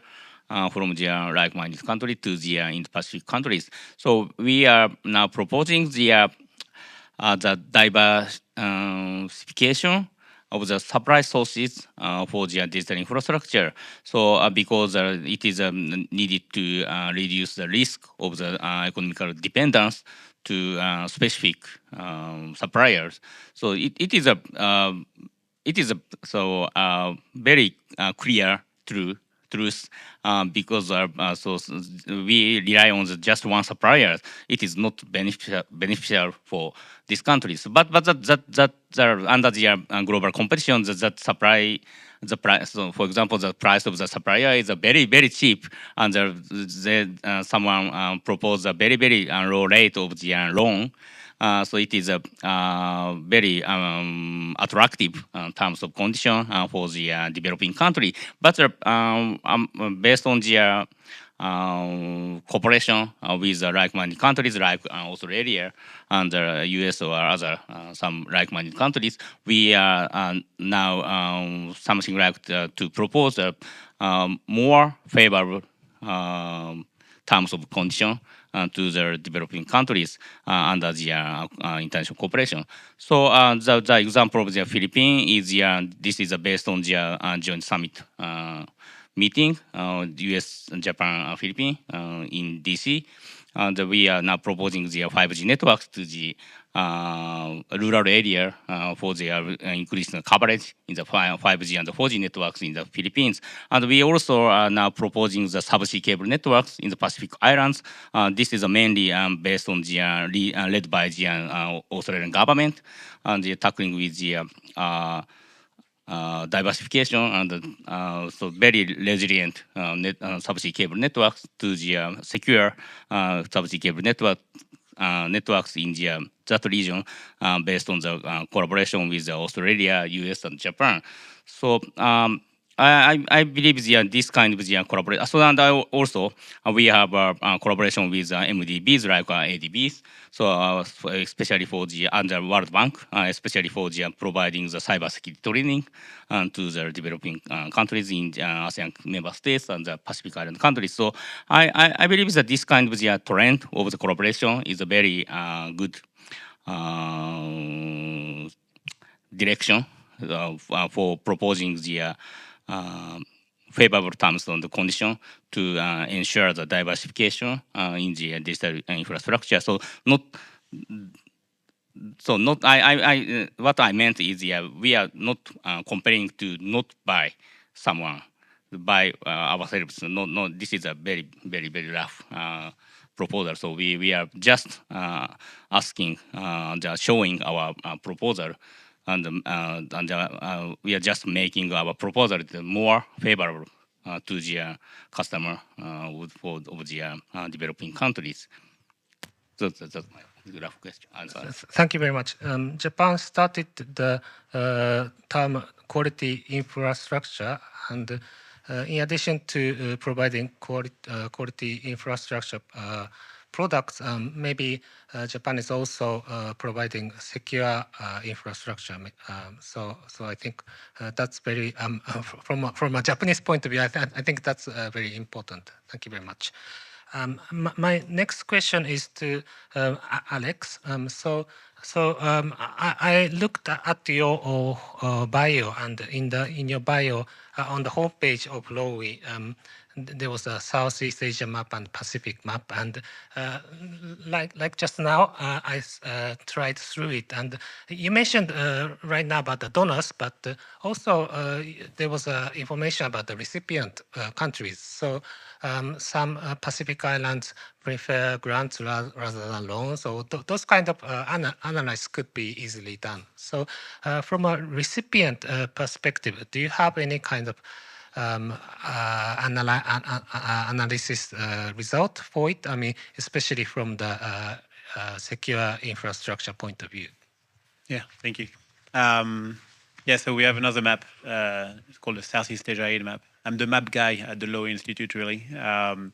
from the like-minded country to the Indo-Pacific countries. So we are now proposing the diversification of the supply sources for the digital infrastructure. So because it is needed to reduce the risk of the economical dependence to specific suppliers. So it is a very clear truth because so we rely on just one supplier. It is not beneficial for these countries. But that under the global competition, that supply the price. So for example, the price of the supplier is very cheap, and someone proposed a very low rate of the loan. So it is a very attractive terms of condition for the developing country. But based on the cooperation with like-minded countries like Australia and US or other some like-minded countries, we are now something like to propose more favorable terms of condition to the developing countries under the international cooperation. So the example of the Philippines is this is based on the joint summit meeting, US, Japan, Philippines in DC. And we are now proposing the 5G networks to the rural area for their increased coverage in the 5G and the 4G networks in the Philippines. And we also are now proposing the subsea cable networks in the Pacific Islands. This is mainly based on the led by the Australian government and tackling with the diversification and so very resilient subsea cable networks to the secure subsea cable networks in that region based on the collaboration with Australia, US, and Japan. So I believe this kind of collaboration. So and also we have collaboration with MDBs like ADBs. So especially for the under World Bank, especially for the providing the cybersecurity training to the developing countries in ASEAN member states and the Pacific Island countries. So I believe that this kind of trend of the collaboration is a very good direction for proposing the favorable terms on the condition to ensure the diversification in the digital infrastructure. So what I meant is we are not comparing to not by someone, by ourselves. No, this is a very rough proposal. So we are just asking, showing our proposal. And we are just making our proposal more favorable to the customer of the developing countries. So that's my rough question. Thank you very much. Japan started the term quality infrastructure, and in addition to providing quality infrastructure products, maybe Japan is also providing secure infrastructure. So I think that's very from a Japanese point of view. I think that's very important. Thank you very much. My next question is to Alex. I looked at your bio, and in your bio on the homepage of Lowy, there was a Southeast Asia map and Pacific map, and like just now, I tried through it, and you mentioned right now about the donors, but also there was information about the recipient countries. So some Pacific islands prefer grants rather than loans. So those kind of analysis could be easily done. So from a recipient perspective, do you have any kind of analysis result for it? I mean, especially from the secure infrastructure point of view. Yeah, thank you. Yeah, so we have another map. It's called the Southeast Asia Aid map. I'm the map guy at the Law Institute, really. So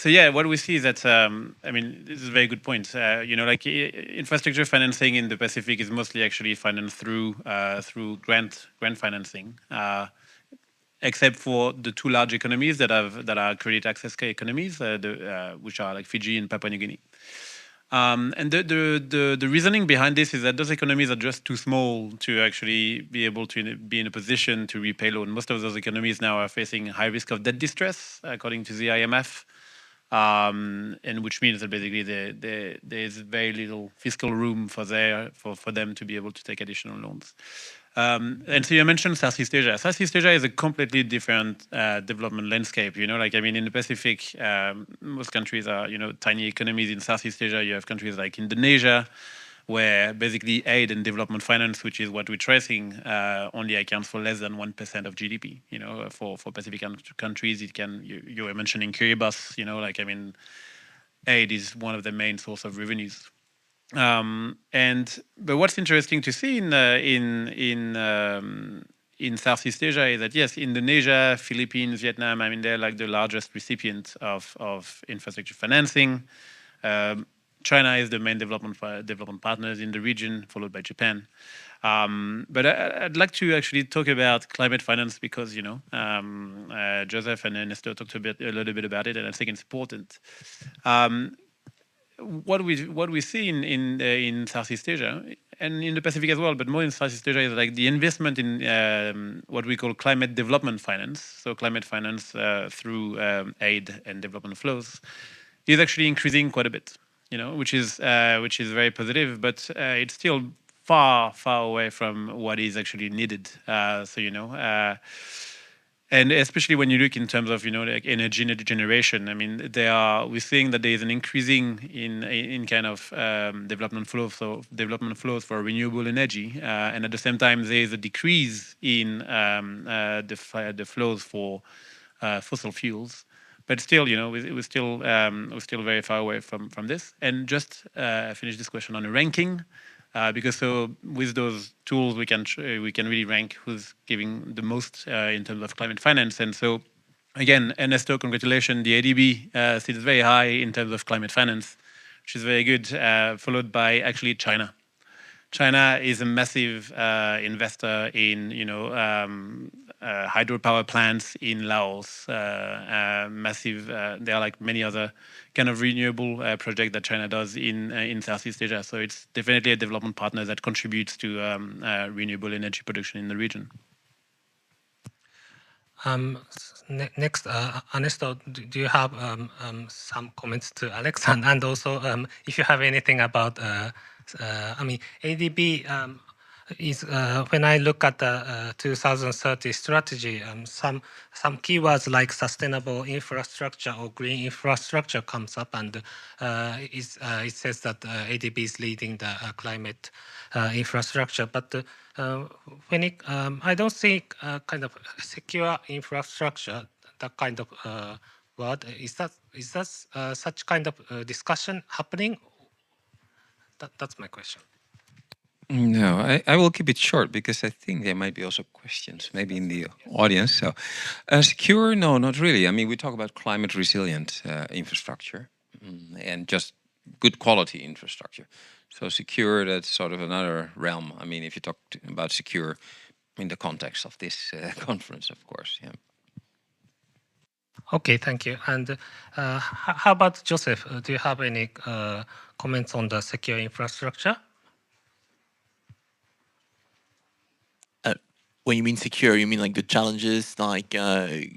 yeah, what we see is that, I mean, this is a very good point. You know, like infrastructure financing in the Pacific is mostly actually financed through grant financing, except for the two large economies that are credit access economies, which are like Fiji and Papua New Guinea. And the reasoning behind this is that those economies are just too small to actually be able to be in a position to repay loan. Most of those economies now are facing high risk of debt distress, according to the IMF, and which means that basically there is very little fiscal room for them to be able to take additional loans. And so you mentioned Southeast Asia. Southeast Asia is a completely different development landscape. You know, like I mean, in the Pacific, most countries are tiny economies. In Southeast Asia, you have countries like Indonesia, where basically aid and development finance, which is what we're tracing, only accounts for less than 1% of GDP. You know, for Pacific countries, it can. You were mentioning Kiribati. You know, like I mean, aid is one of the main source of revenues. But what's interesting to see in Southeast Asia is that yes, Indonesia, Philippines, Vietnam, I mean they're like the largest recipient of infrastructure financing. China is the main development partners in the region, followed by Japan. But I'd like to actually talk about climate finance because Joseph and Ernesto talked a little bit about it, and I think it's important. What we see in Southeast Asia and in the Pacific as well, but more in Southeast Asia, is like the investment in what we call climate development finance. So climate finance through aid and development flows is actually increasing quite a bit. You know, which is very positive, but it's still far away from what is actually needed. And especially when you look in terms of like energy generation, I mean we're seeing that there is an increasing in kind of development flows for renewable energy, and at the same time there is a decrease in the flows for fossil fuels. But still, we're still very far away from this. And just finish this question on a ranking. Because with those tools we can really rank who's giving the most in terms of climate finance. And so again, Ernesto, congratulations. The ADB sits very high in terms of climate finance, which is very good, followed by actually China. China is a massive investor in hydropower plants in Laos. Massive. There are like many other kind of renewable projects that China does in Southeast Asia. So it's definitely a development partner that contributes to renewable energy production in the region. Next, Ernesto, do you have some comments to Alex? And also, if you have anything about, I mean, ADB is, when I look at the 2030 strategy, some keywords like sustainable infrastructure or green infrastructure comes up, and it says that ADB is leading the climate infrastructure. But I don't see kind of secure infrastructure, that kind of word. Is that such kind of discussion happening? That's my question. No, I will keep it short because I think there might be also questions maybe in the audience. So secure, no, not really. I mean, we talk about climate resilient infrastructure and just good quality infrastructure. So secure, that's sort of another realm. I mean, if you talk about secure in the context of this conference, of course, yeah. Okay, thank you. And how about Joseph? Do you have any comments on the secure infrastructure? When you mean secure, you mean like the challenges, like? I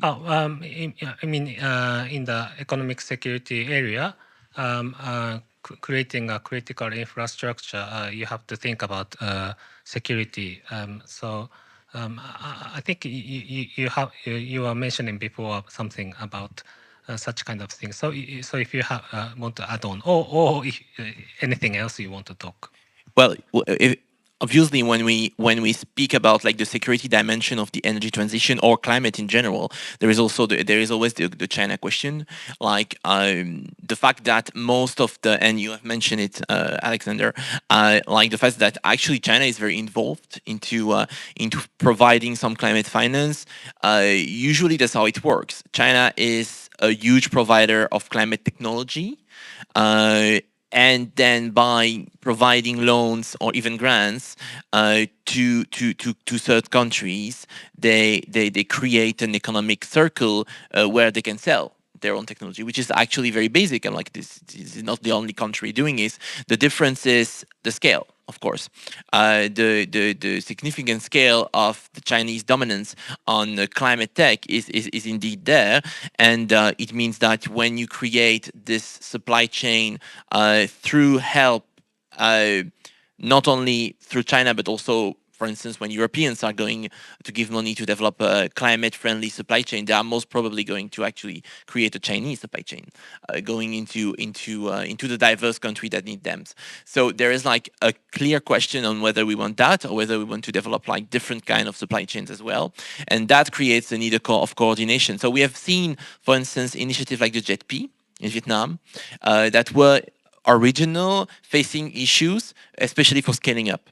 mean, in the economic security area, creating a critical infrastructure, you have to think about security. I think you were mentioning before something about such kind of thing. So if you want to add on, or if anything else you want to talk. Well, obviously when we speak about like the security dimension of the energy transition or climate in general, there is also there is always the China question, like the fact that most of the, and you have mentioned it, Alexander, like the fact that actually China is very involved into providing some climate finance. Usually that's how it works. China is a huge provider of climate technology. And then by providing loans or even grants to third countries, they create an economic circle where they can sell their own technology, which is actually very basic. And like this is not the only country doing this. The difference is the scale, of course. The significant scale of the Chinese dominance on climate tech is indeed there, and it means that when you create this supply chain through help, not only through China but also, for instance, when Europeans are going to give money to develop a climate-friendly supply chain, they are most probably going to actually create a Chinese supply chain, going into the diverse country that need them. So there is like a clear question on whether we want that or whether we want to develop like different kind of supply chains as well, and that creates a need of coordination. So we have seen, for instance, initiatives like the JETP in Vietnam that were original, facing issues, especially for scaling up.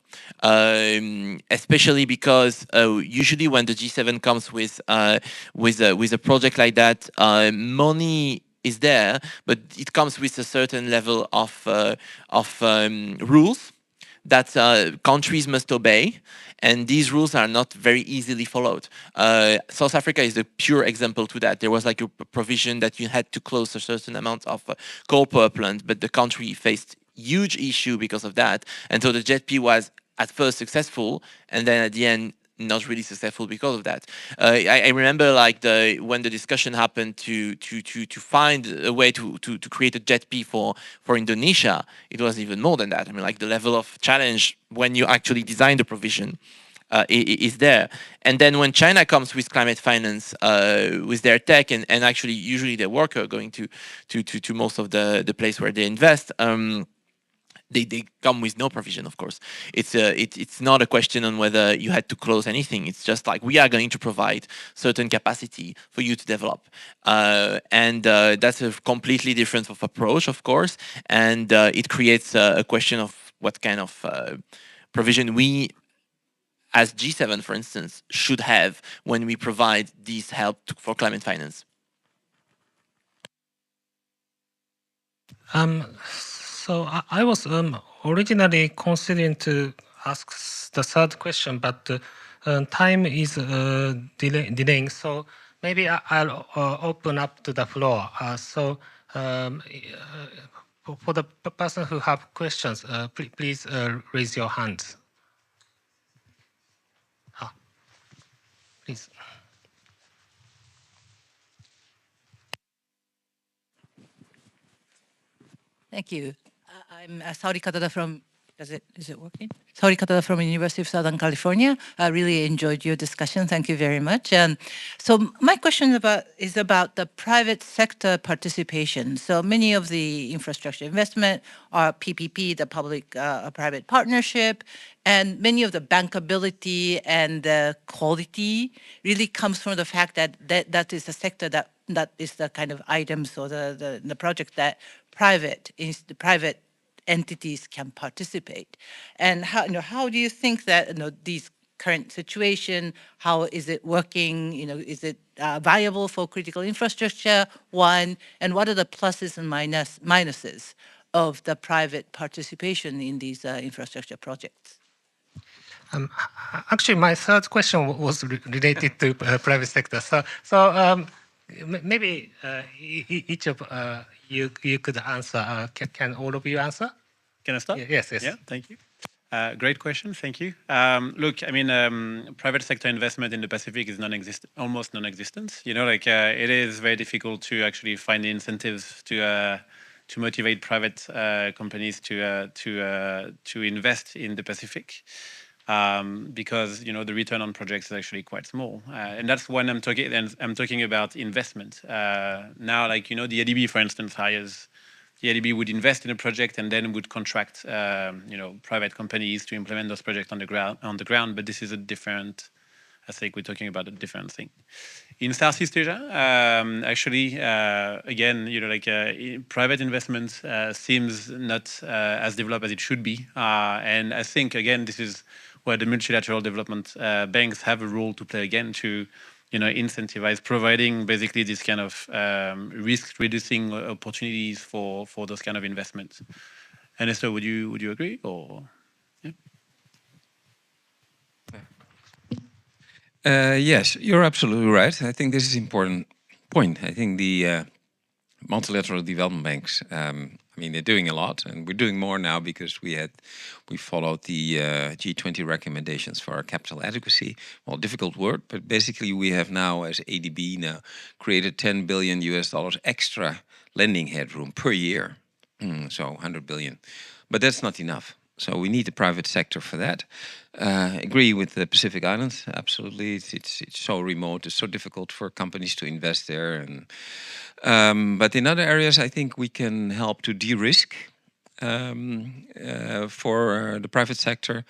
Especially because usually when the G7 comes with a project like that, money is there, but it comes with a certain level of rules that countries must obey, and these rules are not very easily followed. South Africa is a pure example to that. There was like a provision that you had to close a certain amount of coal power plant, but the country faced huge issue because of that, and so the JETP was at first successful, and then at the end not really successful because of that. I remember like when the discussion happened to find a way to create a JETP for Indonesia, it was even more than that. I mean, like the level of challenge when you actually design the provision is there. And then when China comes with climate finance, with their tech and actually usually their worker going to most of the place where they invest, they come with no provision, of course. It's not a question on whether you had to close anything. It's just like, we are going to provide certain capacity for you to develop. And that's a completely different of approach, of course. And it creates a question of what kind of provision we, as G7, for instance, should have when we provide this help for climate finance. So I was originally considering to ask the third question, but time is delaying. So maybe I'll open up to the floor. For the person who have questions, please raise your hands. Please. Thank you. I'm Saori Katada from, is it working? Saori Katada from University of Southern California. I really enjoyed your discussion. Thank you very much. So my question is about the private sector participation. So many of the infrastructure investment are PPP, the public-private partnership, and many of the bankability and the quality really comes from the fact that that is the sector that is the kind of items or the project that private entities can participate. And how do you think that these current situation, how is it working? Is it viable for critical infrastructure? One, and what are the pluses and minuses of the private participation in these infrastructure projects? Actually, my third question was related to private sector. So maybe each of you could answer. Can all of you answer? Can I start? Yes. Yeah, thank you. Great question, thank you. Look, I mean, private sector investment in the Pacific is almost non-existent. It is very difficult to actually find the incentives to motivate private companies to invest in the Pacific. Because the return on projects is actually quite small, and that's when I'm talking about investment. Now, the ADB, for instance, hires the ADB would invest in a project and then would contract, private companies to implement those projects on the ground. But this is a different. I think we're talking about a different thing. In Southeast Asia, actually, again, private investment seems not as developed as it should be, and I think again this is where the multilateral development banks have a role to play again to, incentivize providing basically this kind of risk-reducing opportunities for those kind of investments. And so, would you agree or? Yes, you're absolutely right. I think this is an important point. I think the multilateral development banks, I mean, they're doing a lot, and we're doing more now because we followed the G20 recommendations for our capital adequacy. Well, difficult word, but basically we have now, as ADB now, created $10 billion extra lending headroom per year. So 100 billion, but that's not enough. So we need the private sector for that. Agree with the Pacific Islands, absolutely. It's so remote, it's so difficult for companies to invest there. And but in other areas, I think we can help to de-risk for the private sector.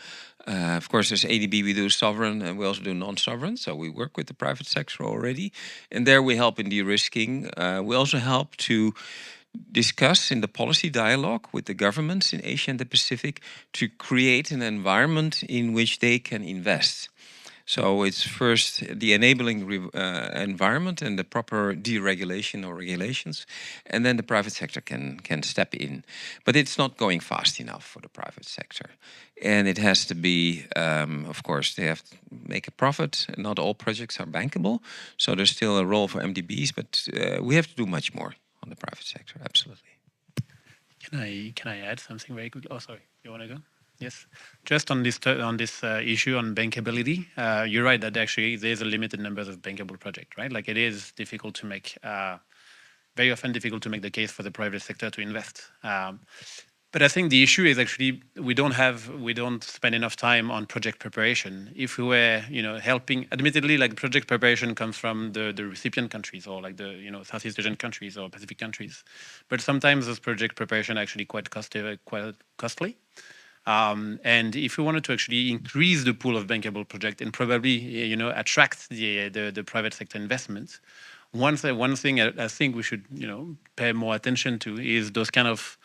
Of course, as ADB, we do sovereign and we also do non-sovereign. So we work with the private sector already. And there we help in de-risking. We also help to discuss in the policy dialogue with the governments in Asia and the Pacific to create an environment in which they can invest. So it's first the enabling environment and the proper deregulation or regulations, and then the private sector can step in. But it's not going fast enough for the private sector. And it has to be, of course, they have to make a profit, and not all projects are bankable. So there's still a role for MDBs, but we have to do much more on the private sector, absolutely. Can I add something very quickly? Oh, sorry, you want to go? Yes, just on this issue on bankability, you're right that actually there's a limited number of bankable projects, right? Like it is difficult to make, very often difficult to make the case for the private sector to invest. But I think the issue is actually we don't spend enough time on project preparation. If we were, helping, admittedly, like project preparation comes from the recipient countries or like the, Southeast Asian countries or Pacific countries. But sometimes those project preparation are actually quite costly. And if we wanted to actually increase the pool of bankable projects and probably, attract the private sector investments, one thing I think we should, pay more attention to is those kind of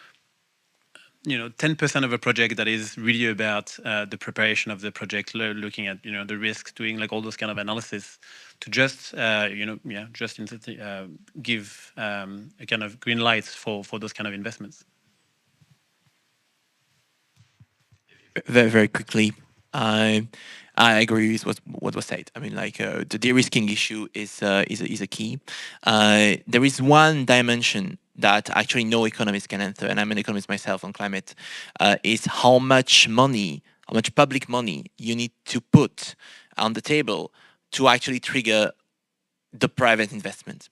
10% of a project that is really about the preparation of the project, looking at the risks, doing like all those kind of analysis, to just give a kind of green light for those kind of investments. Very, very quickly, I agree with what was said. I mean, like the de-risking issue is a key. There is one dimension that actually no economist can answer, and I'm an economist myself on climate, is how much public money you need to put on the table to actually trigger the private investment.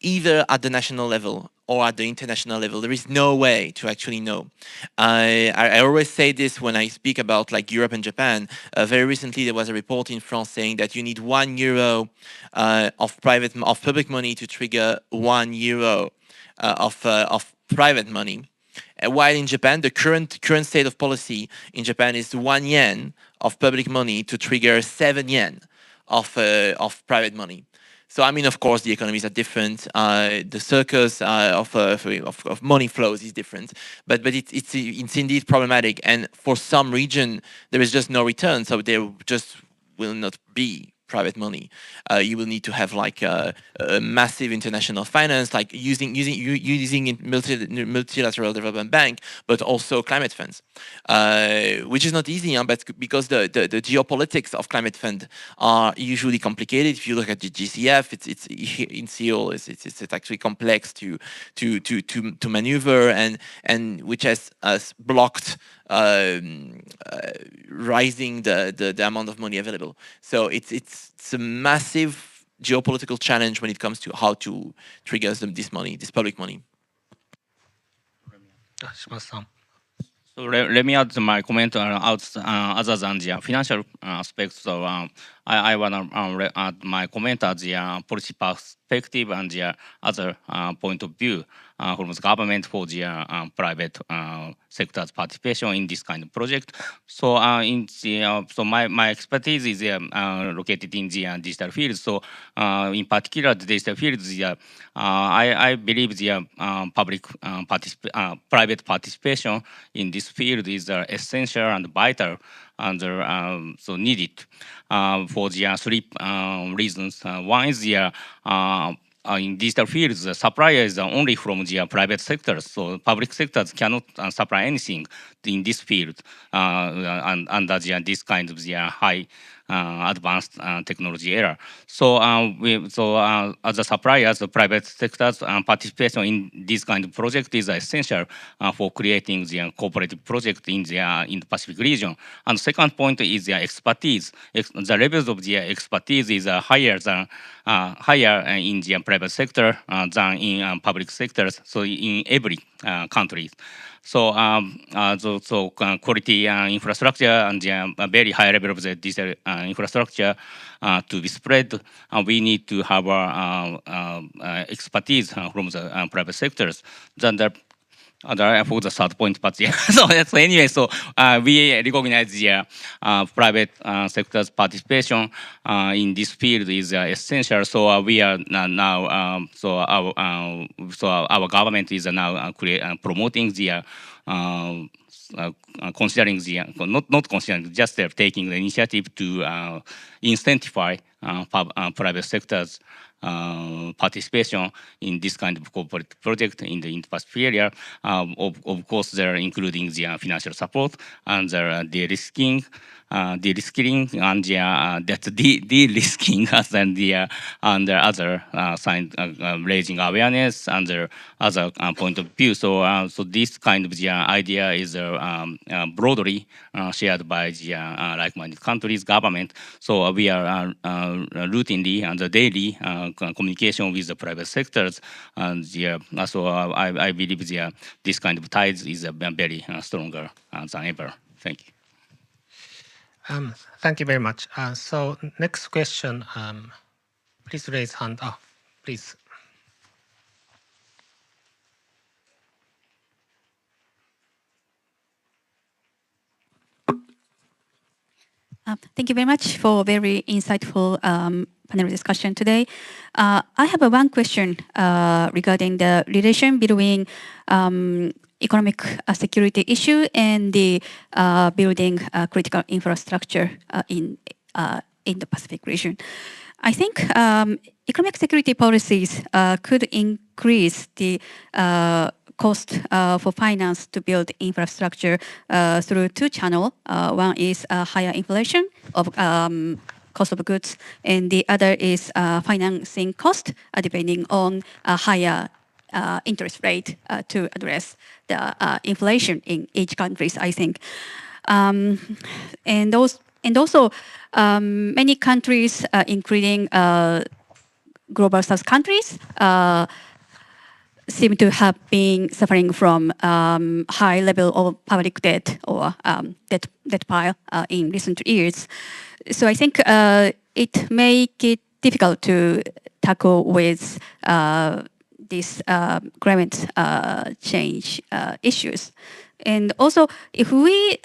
Either at the national level or at the international level, there is no way to actually know. I always say this when I speak about like Europe and Japan. Very recently, there was a report in France saying that you need €1 of public money to trigger €1 of private money. While in Japan, the current state of policy in Japan is €1 of public money to trigger €7 of private money. So I mean, of course, the economies are different. The circus of money flows is different, but it's indeed problematic. And for some region, there is just no return, so there just will not be private money. You will need to have like a massive international finance, like using multilateral development bank, but also climate funds, which is not easy, but because the geopolitics of climate fund are usually complicated. If you look at the GCF, it's in Seoul, it's actually complex to maneuver, and which has blocked rising the amount of money available. So it's a massive geopolitical challenge when it comes to how to trigger this public money. So let me add my comment other than the financial aspects. So I want to add my comment as the policy perspective and the other point of view. from the government for the private sector's participation in this kind of project. So so my expertise is located in the digital field. So in particular, the digital field, I believe the private participation in this field is essential and vital and so needed for the three reasons. One is the in digital fields, the supplier is only from the private sectors, so public sectors cannot supply anything in this field under this kind of the high advanced technology era. So as a suppliers, the private sector's participation in this kind of project is essential for creating the cooperative project in the Pacific region. And second point is the expertise. The levels of the expertise is higher in the private sector than in public sectors. So in every country. So, quality infrastructure and a very high level of the digital infrastructure to be spread, we need to have expertise from the private sectors. Then I forgot the third point, but yeah. So anyway, so we recognize the private sector's participation in this field is essential. So we are now, so our government is now promoting the considering the not considering, just taking the initiative to incentivize private sector's participation in this kind of corporate project in the Indo-Pacific area. Of course, they're including the financial support and the de-risking, and that's de-risking and the other sign raising awareness and the other point of view. So so this kind of the idea is broadly shared by the like-minded countries, government. So we are routinely and daily communication with the private sectors, and so I believe this kind of ties is very stronger than ever. Thank you. Thank you very much. So next question, please raise hand. Oh, please. Thank you very much for very insightful panel discussion today. I have one question regarding the relation between economic security issue and the building critical infrastructure in the Pacific region. I think economic security policies could increase the cost for finance to build infrastructure through two channels. One is higher inflation of cost of goods, and the other is financing cost, depending on a higher interest rate to address the inflation in each country, I think. And also many countries, including global south countries, seem to have been suffering from high level of public debt or debt pile in recent years. So I think it make it difficult to tackle with these climate change issues. And also, if we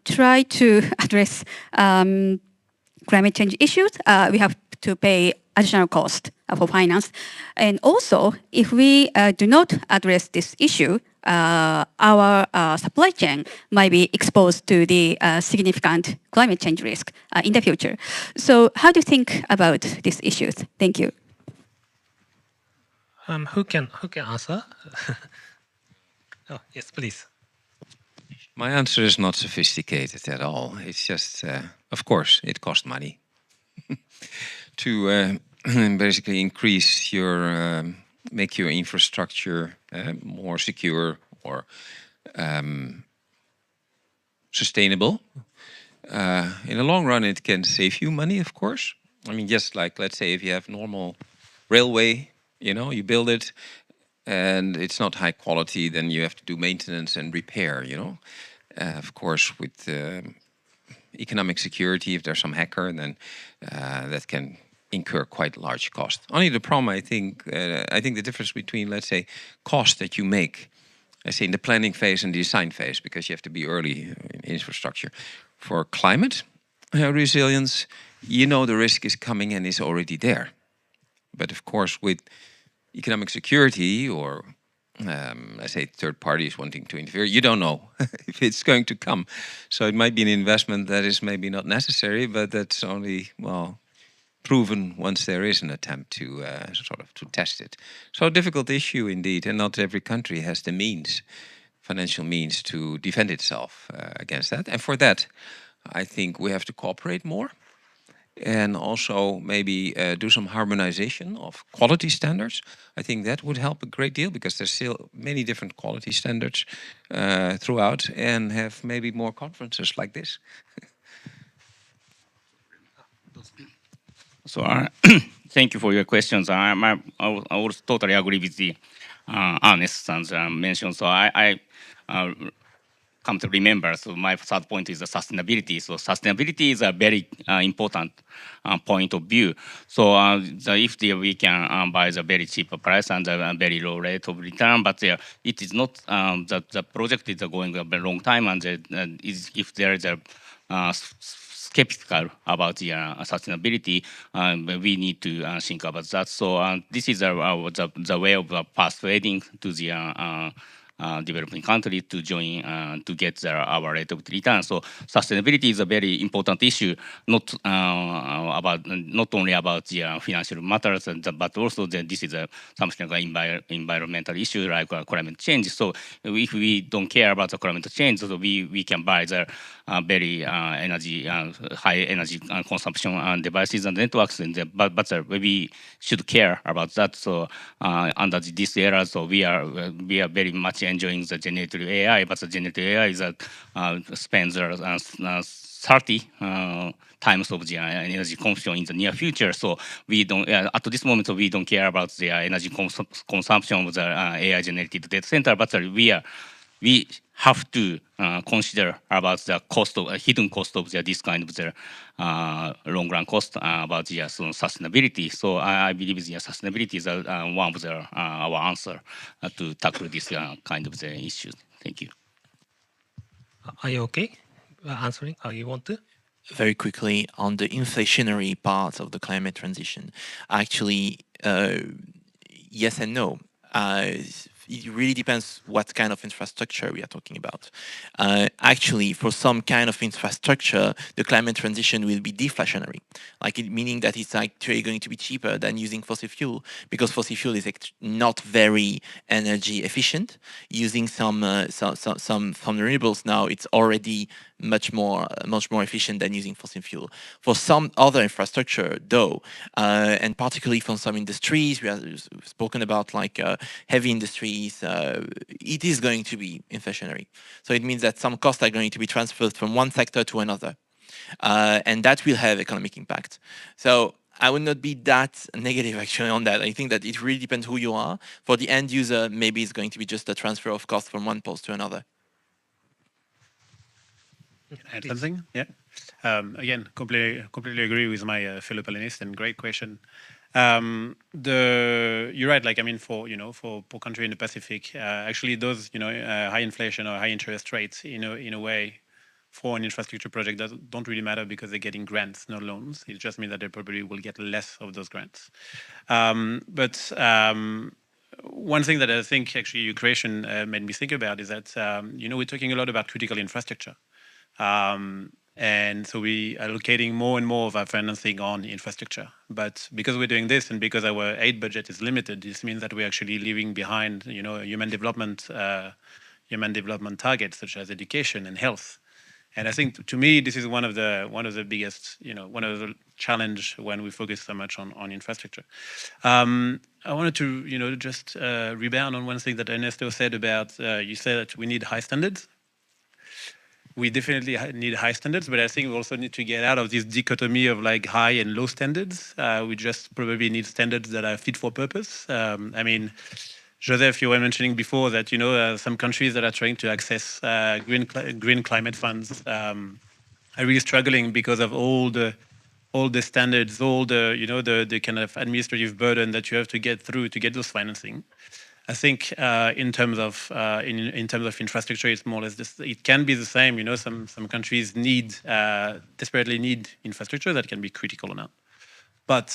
try to address climate change issues, we have to pay additional cost for finance. And also, if we do not address this issue, our supply chain might be exposed to the significant climate change risk in the future. So how do you think about these issues? Thank you. Who can answer? Oh, yes, please. My answer is not sophisticated at all. It's just, of course, it costs money to basically increase your, make your infrastructure more secure or sustainable. In the long run, it can save you money, of course. I mean, just like, let's say, if you have normal railway, you know, you build it and it's not high quality, then you have to do maintenance and repair, you know. Of course, with economic security, if there's some hacker, then that can incur quite large costs. Only the problem, I think the difference between, let's say, cost that you make, let's say in the planning phase and the design phase, because you have to be early in infrastructure. For climate resilience, you know the risk is coming and is already there. But of course, with economic security or let's say third parties wanting to interfere, you don't know if it's going to come. So it might be an investment that is maybe not necessary, but that's only, well, proven once there is an attempt to sort of to test it. So a difficult issue indeed, and not every country has the means, financial means, to defend itself against that. And for that, I think we have to cooperate more, and also maybe do some harmonization of quality standards. I think that would help a great deal, because there's still many different quality standards throughout, and have maybe more conferences like this. So thank you for your questions. I would totally agree with the Ernest's mention. So I come to remember, so my third point is the sustainability. So sustainability is a very important point of view. So if we can buy the very cheap price and a very low rate of return, but it is not, the project is going a very long time, and if there is a skeptical about the sustainability, we need to think about that. So this is the way of persuading to the developing countries to join to get our rate of return. So sustainability is a very important issue, not only about the financial matters, but also this is something like environmental issue like climate change. So if we don't care about the climate change, so we can buy the very high energy consumption devices and networks, but we should care about that. So under this era, so we are very much enjoying the generative AI, but the generative AI is spends 30 times of the energy consumption in the near future. So we don't, at this moment, we don't care about the energy consumption of the AI generated data center, but we have to consider about the cost of hidden cost of this kind of the long run cost about the sustainability. So I believe the sustainability is one of our answer to tackle this kind of the issues. Thank you. Are you okay answering? How you want to? Very quickly on the inflationary part of the climate transition. Actually, yes and no. It really depends what kind of infrastructure we are talking about. Actually, for some kind of infrastructure, the climate transition will be deflationary, meaning that it's actually going to be cheaper than using fossil fuel, because fossil fuel is not very energy efficient. Using some renewables now, it's already much more efficient than using fossil fuel. For some other infrastructure, though, and particularly from some industries, we have spoken about heavy industries, it is going to be inflationary. So it means that some costs are going to be transferred from one sector to another, and that will have economic impact. So I would not be that negative actually on that. I think that it really depends who you are. For the end user, maybe it's going to be just a transfer of cost from one post to another. Add something? Yeah. Again, completely agree with my fellow panelist, and great question. You're right. I mean, for poor country in the Pacific, actually those high inflation or high interest rates, in a way, for an infrastructure project don't really matter, because they're getting grants, not loans. It just means that they probably will get less of those grants. But one thing that I think actually your creation made me think about is that we're talking a lot about critical infrastructure. And so we are allocating more and more of our financing on infrastructure. But because we're doing this, and because our aid budget is limited, this means that we're actually leaving behind, human development targets such as education and health. And I think, to me, this is one of the biggest, one of the challenge when we focus so much on infrastructure. I wanted to, just rebound on one thing that Ernesto said about, you said that we need high standards. We definitely need high standards, but I think we also need to get out of this dichotomy of high and low standards. We just probably need standards that are fit for purpose. I mean, Joseph, you were mentioning before that some countries that are trying to access green climate funds are really struggling because of all the all the standards, all the the kind of administrative burden that you have to get through to get those financing. I think in terms of infrastructure, it's more or less this. It can be the same. Some countries desperately need infrastructure that can be critical or not. But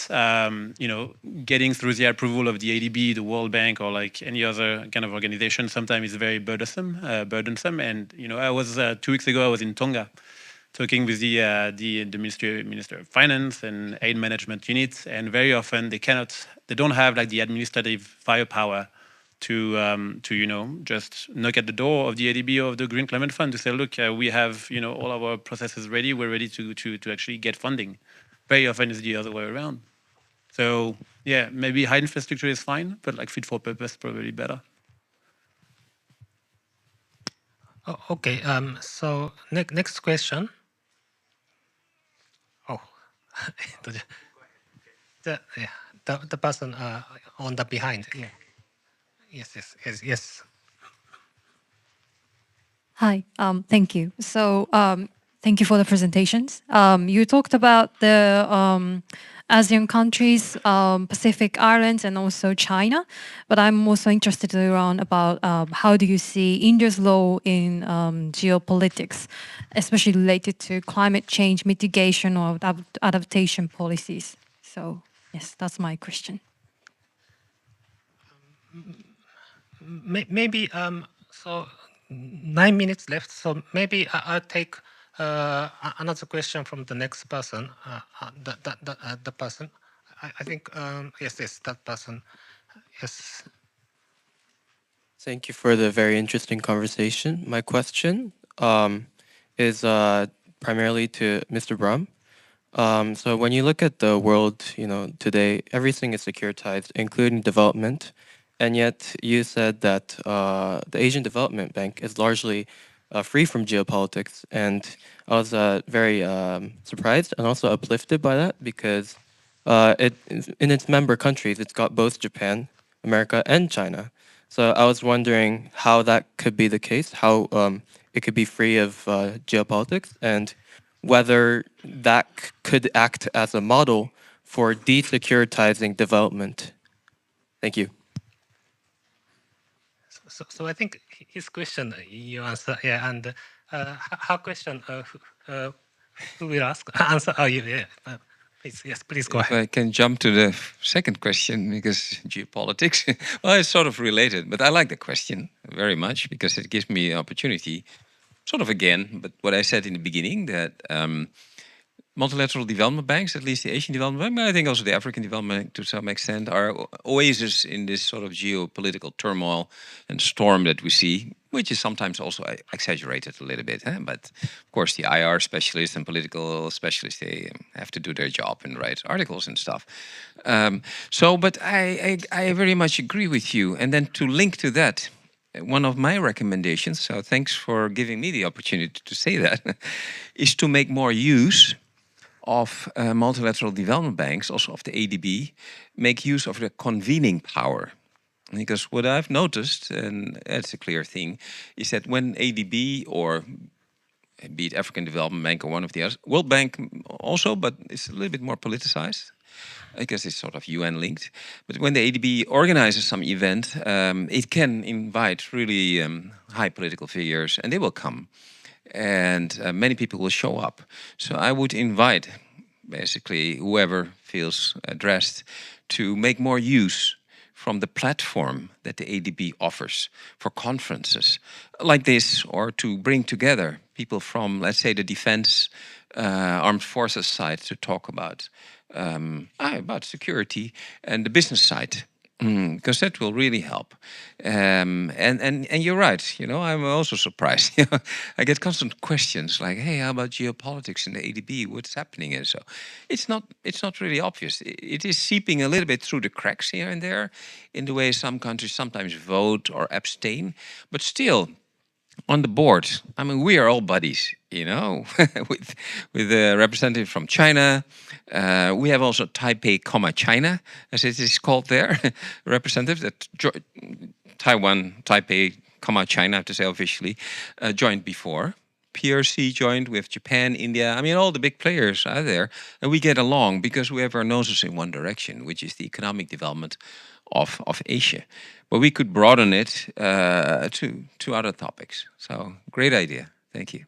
getting through the approval of the ADB, the World Bank, or like any other kind of organization, sometimes is very burdensome. And I was 2 weeks ago. I was in Tonga, talking with the Minister of Finance and Aid Management units, and very often they don't have like the administrative firepower to just knock at the door of the ADB or of the Green Climate Fund to say, look, we have all our processes ready. We're ready to actually get funding. Very often it's the other way around. So yeah, maybe high infrastructure is fine, but like fit for purpose probably better. Oh, okay. So next question. Oh, the person on the behind. Yeah. Yes. Hi. Thank you. So thank you for the presentations. You talked about the ASEAN countries, Pacific Islands, and also China. But I'm also interested around about how do you see India's role in geopolitics, especially related to climate change mitigation or adaptation policies. So yes, that's my question. Maybe so 9 minutes left. So maybe I'll take another question from the next person. The person. I think yes, that person. Yes. Thank you for the very interesting conversation. My question is primarily to Mr. Brum. So when you look at the world, today, everything is securitized, including development. And yet you said that the Asian Development Bank is largely free from geopolitics. And I was very surprised and also uplifted by that because in its member countries, it's got both Japan, America, and China. So I was wondering how that could be the case, how it could be free of geopolitics, and whether that could act as a model for desecuritizing development. Thank you. So I think his question you answer, yeah, and her question who will answer? Oh, you, yeah. Please go ahead. If I can jump to the second question, because geopolitics, well, it's sort of related, but I like the question very much because it gives me an opportunity, sort of again, but what I said in the beginning, that multilateral development banks, at least the Asian Development Bank, but I think also the African Development Bank to some extent, are oases in this sort of geopolitical turmoil and storm that we see, which is sometimes also exaggerated a little bit. But of course, the IR specialists and political specialists, they have to do their job and write articles and stuff. But I very much agree with you. And then to link to that, one of my recommendations, so thanks for giving me the opportunity to say that, is to make more use of multilateral development banks, also of the ADB, make use of the convening power. Because what I've noticed, and it's a clear thing, is that when ADB or be it African Development Bank or one of the others, World Bank also, but it's a little bit more politicized. I guess it's sort of UN linked. But when the ADB organizes some event, it can invite really high political figures, and they will come. And many people will show up. So I would invite basically whoever feels addressed to make more use from the platform that the ADB offers for conferences like this, or to bring together people from, let's say, the defense armed forces side to talk about security, and the business side. Because that will really help. And you're right, I'm also surprised. I get constant questions like, hey, how about geopolitics in the ADB? What's happening? And so it's not really obvious. It is seeping a little bit through the cracks here and there in the way some countries sometimes vote or abstain. But still, on the board, I mean, we are all buddies, with a representative from China. We have also Taipei, China, as it is called there, representative that Taiwan, Taipei, China, I have to say officially, joined before. PRC joined with Japan, India. I mean, all the big players are there, and we get along because we have our noses in one direction, which is the economic development of Asia. But we could broaden it to other topics. So, great idea. Thank you.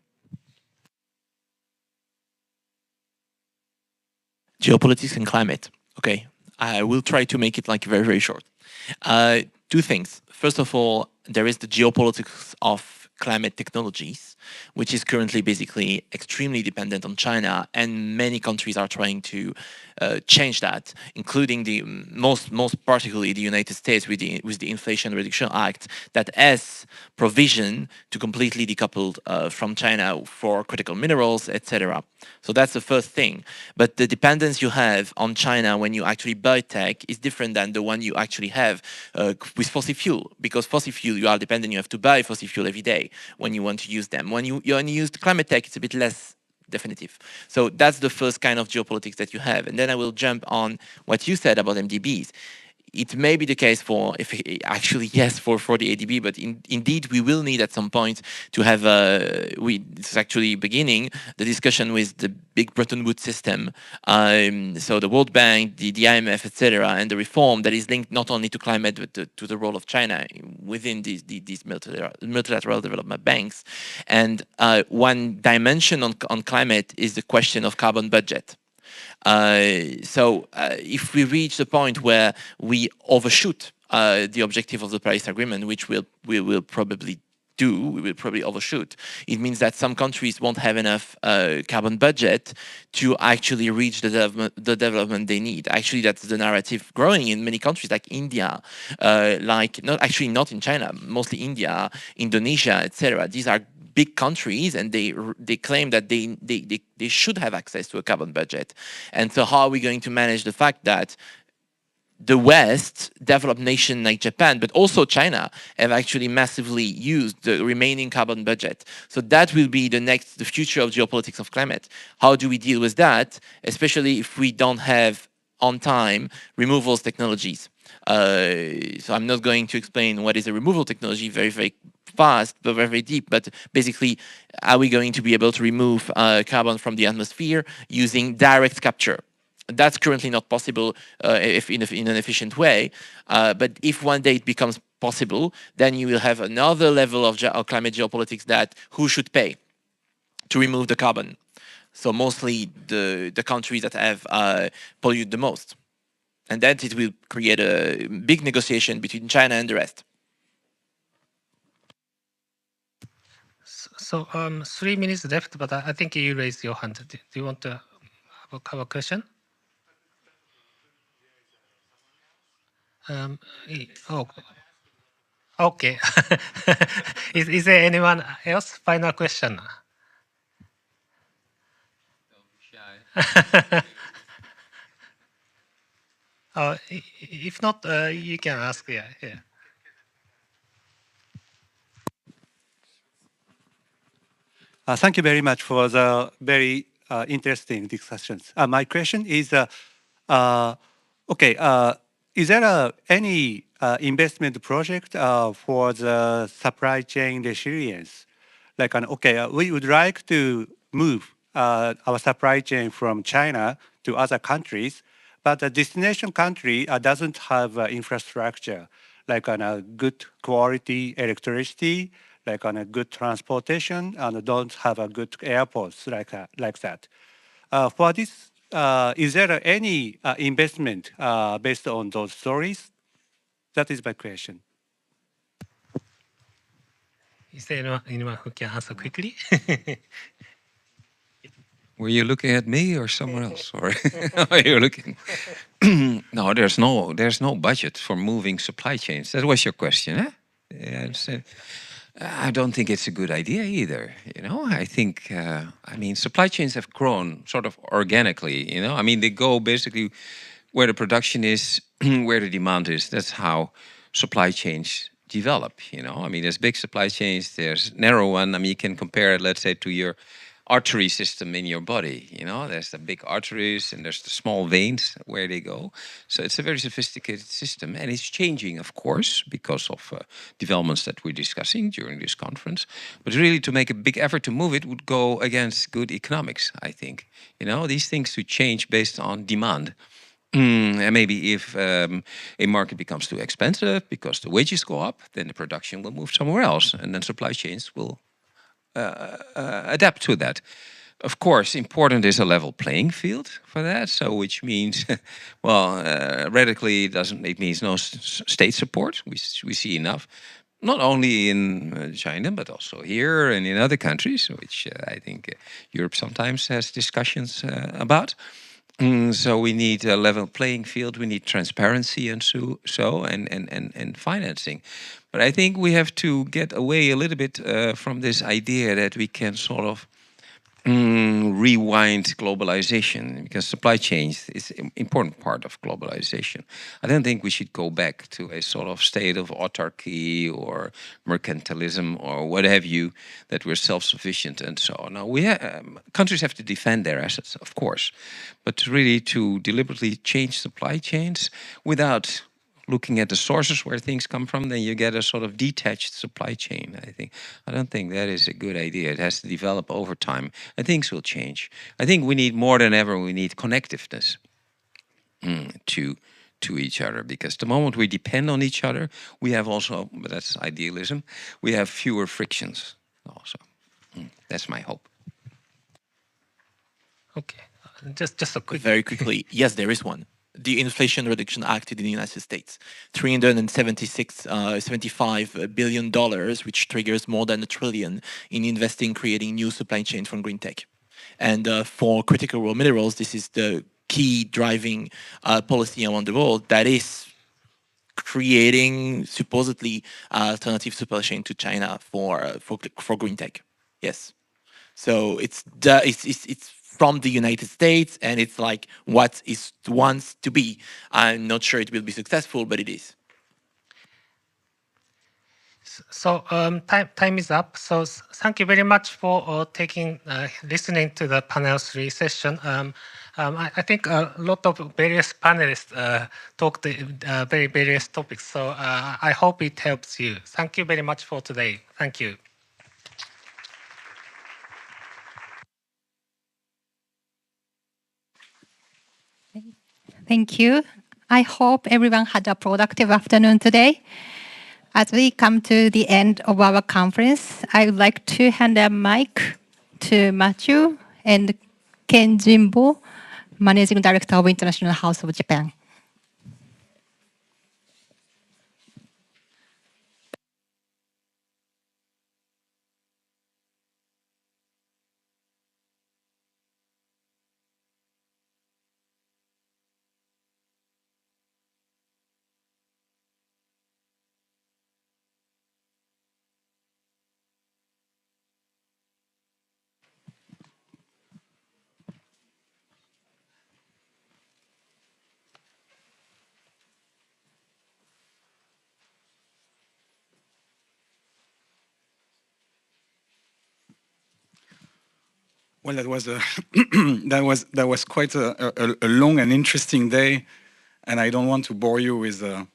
Geopolitics and climate. Okay, I will try to make it like very, very short. Two things. First of all, there is the geopolitics of climate technologies, which is currently basically extremely dependent on China, and many countries are trying to change that, including the most particularly the United States with the Inflation Reduction Act that has provision to completely decouple from China for critical minerals, etc. So that's the first thing. But the dependence you have on China when you actually buy tech is different than the one you actually have with fossil fuel, because fossil fuel you are dependent, you have to buy fossil fuel every day when you want to use them. When you only use climate tech, it's a bit less definitive. So that's the first kind of geopolitics that you have. And then I will jump on what you said about MDBs. It may be the case for, actually yes, for the ADB, but indeed we will need at some point to have, it's actually beginning the discussion with the big Bretton Woods system, so the World Bank, the IMF, etc., and the reform that is linked not only to climate, but to the role of China within these multilateral development banks. And one dimension on climate is the question of carbon budget. So if we reach the point where we overshoot the objective of the Paris Agreement, which we will probably do, we will probably overshoot, it means that some countries won't have enough carbon budget to actually reach the development they need. Actually, that's the narrative growing in many countries like India, not in China, mostly India, Indonesia, etc. These are big countries, and they claim that they should have access to a carbon budget. And so how are we going to manage the fact that the West, developed nations like Japan, but also China, have actually massively used the remaining carbon budget? So that will be the future of geopolitics of climate. How do we deal with that, especially if we don't have on time removals technologies? So I'm not going to explain what is a removal technology very, very fast, but very, very deep. But basically, are we going to be able to remove carbon from the atmosphere using direct capture? That's currently not possible if in an efficient way. But if one day it becomes possible, then you will have another level of climate geopolitics, that who should pay to remove the carbon. So mostly the countries that have polluted the most. And then it will create a big negotiation between China and the rest. So 3 minutes left, but I think you raised your hand. Do you want to have a question? Okay. Is there anyone else? Final question. If not, you can ask. Yeah. Thank you very much for the very interesting discussions. My question is, is there any investment project for the supply chain resilience? Like, we would like to move our supply chain from China to other countries, but the destination country doesn't have infrastructure, like a good quality electricity, like on a good transportation, and don't have a good airports like that. For this, is there any investment based on those stories? That is my question. Is there anyone who can answer quickly? Were you looking at me or someone else? Or are you looking? No, there's no budget for moving supply chains. That was your question, eh? Yeah, I don't think it's a good idea either. I think, supply chains have grown sort of organically. They go basically where the production is, where the demand is. That's how supply chains develop. There's big supply chains, there's narrow one. You can compare it, let's say, to your artery system in your body. You know, there's the big arteries and there's the small veins where they go. So it's a very sophisticated system, and it's changing, of course, because of developments that we're discussing during this conference. But really, to make a big effort to move it would go against good economics, I think. You know, these things should change based on demand. And maybe if a market becomes too expensive because the wages go up, then the production will move somewhere else, and then supply chains will adapt to that. Of course, important is a level playing field for that. So, which means, well, radically it means no state support. We see enough, not only in China but also here and in other countries, which I think Europe sometimes has discussions about. So we need a level playing field. We need transparency and and financing. But I think we have to get away a little bit from this idea that we can sort of rewind globalization, because supply chains is an important part of globalization. I don't think we should go back to a sort of state of autarky or mercantilism or what have you, that we're self-sufficient and so on. Now, countries have to defend their assets, of course, but really to deliberately change supply chains without looking at the sources where things come from, then you get a sort of detached supply chain, I think. I don't think that is a good idea. It has to develop over time, and things will change. I think we need more than ever, we need connectiveness to each other, because the moment we depend on each other, we have also, but that's idealism, we have fewer frictions also. That's my hope. Okay, just a quick... Very quickly, yes, there is one. The Inflation Reduction Act in the United States, $75 billion, which triggers more than $1 trillion in investing, creating new supply chains from green tech. And for critical raw minerals, this is the key driving policy around the world that is creating supposedly alternative supply chain to China for green tech. Yes, so it's from the United States, and it's like what it wants to be. I'm not sure it will be successful, but it is. So time is up. So thank you very much for listening to the panel 3 session. I think a lot of various panelists talked very various topics. So I hope it helps you. Thank you very much for today. Thank you. Thank you. I hope everyone had a productive afternoon today. As we come to the end of our conference, I would like to hand a mic to Matthew and Ken Jimbo, Managing Director of International House of Japan. Well, that was quite a long and interesting day, and I don't want to bore you with a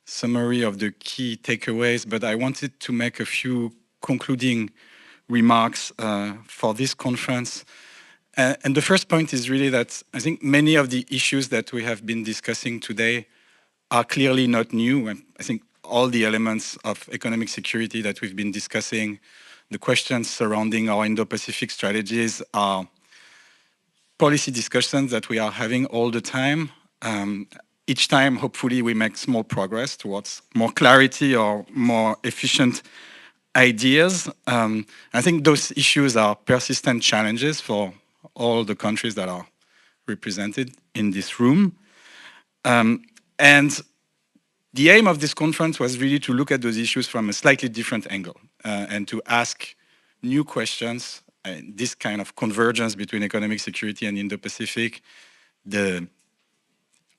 summary of the key takeaways, but I wanted to make a few concluding remarks for this conference. And the first point is really that I think many of the issues that we have been discussing today are clearly not new. And I think all the elements of economic security that we've been discussing, the questions surrounding our Indo-Pacific strategies, are policy discussions that we are having all the time. Each time, hopefully, we make small progress towards more clarity or more efficient ideas. I think those issues are persistent challenges for all the countries that are represented in this room. And the aim of this conference was really to look at those issues from a slightly different angle and to ask new questions. This kind of convergence between economic security and Indo-Pacific, the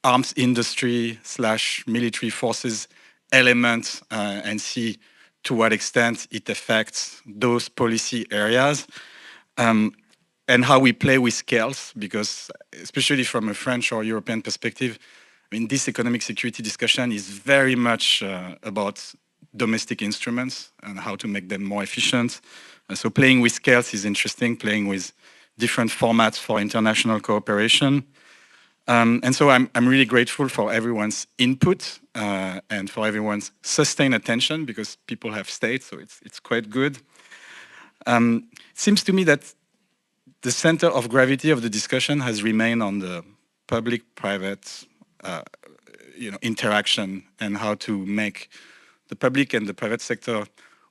arms industry / military forces element, and see to what extent it affects those policy areas. and how we play with scales, because especially from a French or European perspective, I mean, this economic security discussion is very much about domestic instruments and how to make them more efficient. So playing with scales is interesting, playing with different formats for international cooperation. And so I'm really grateful for everyone's input and for everyone's sustained attention, because people have stayed, so it's quite good. It seems to me that the center of gravity of the discussion has remained on the public-private interaction and how to make the public and the private sector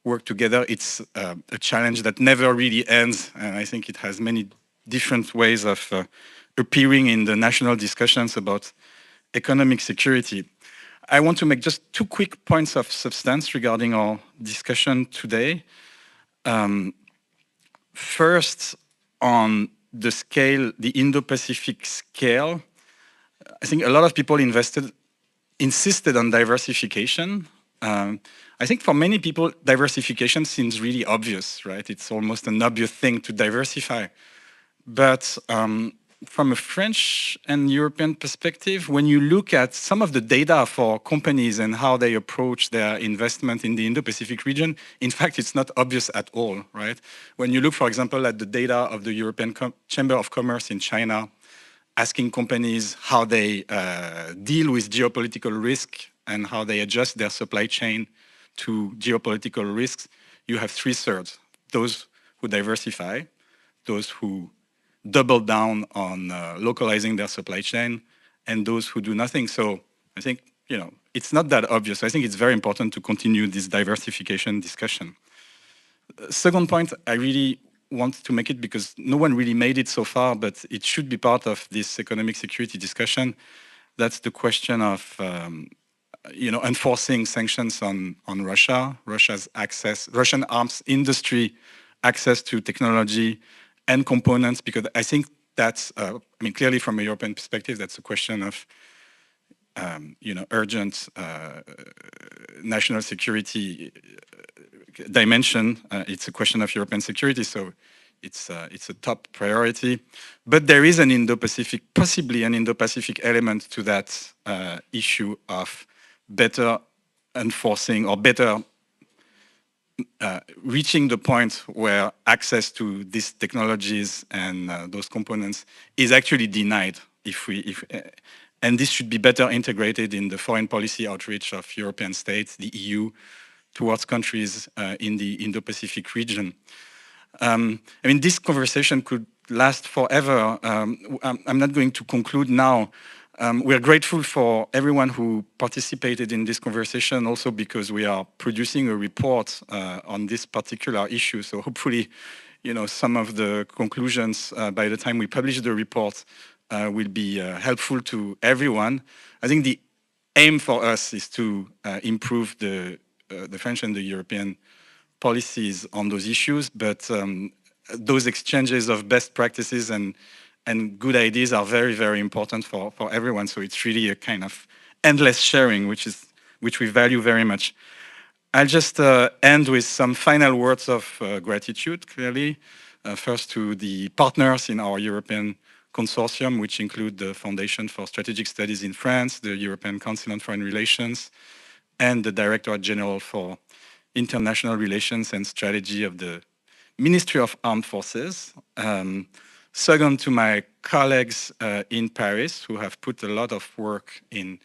work together. It's a challenge that never really ends, and I think it has many different ways of appearing in the national discussions about economic security. I want to make just 2 quick points of substance regarding our discussion today. First, on the scale, the Indo-Pacific scale, I think a lot of people insisted on diversification. I think for many people, diversification seems really obvious, right? It's almost an obvious thing to diversify. But from a French and European perspective, when you look at some of the data for companies and how they approach their investment in the Indo-Pacific region, in fact, it's not obvious at all, right? When you look, for example, at the data of the European Chamber of Commerce in China, asking companies how they deal with geopolitical risk and how they adjust their supply chain to geopolitical risks, you have 3/3. Those who diversify, those who double down on localizing their supply chain, and those who do nothing. So I think, it's not that obvious. I think it's very important to continue this diversification discussion. Second point, I really want to make it because no one really made it so far, but it should be part of this economic security discussion. That's the question of enforcing sanctions on Russia, Russian arms industry access to technology and components, because I think that's, clearly from a European perspective, that's a question of, urgent national security dimension. It's a question of European security, so it's a top priority. But there is an Indo-Pacific, possibly an Indo-Pacific element to that issue of better enforcing or better reaching the point where access to these technologies and those components is actually denied. And this should be better integrated in the foreign policy outreach of European states, the EU, towards countries in the Indo-Pacific region. This conversation could last forever. I'm not going to conclude now. We're grateful for everyone who participated in this conversation, also because we are producing a report on this particular issue. So hopefully, some of the conclusions by the time we publish the report will be helpful to everyone. I think the aim for us is to improve the French and the European policies on those issues, but those exchanges of best practices and good ideas are very, very important for everyone. So it's really a kind of endless sharing, which we value very much. I'll just end with some final words of gratitude, clearly. First to the partners in our European consortium, which include the Foundation for Strategic Studies in France, the European Council on Foreign Relations, and the Directorate General for International Relations and Strategy of the Ministry of Armed Forces. Second, to my colleagues in Paris, who have put a lot of work in,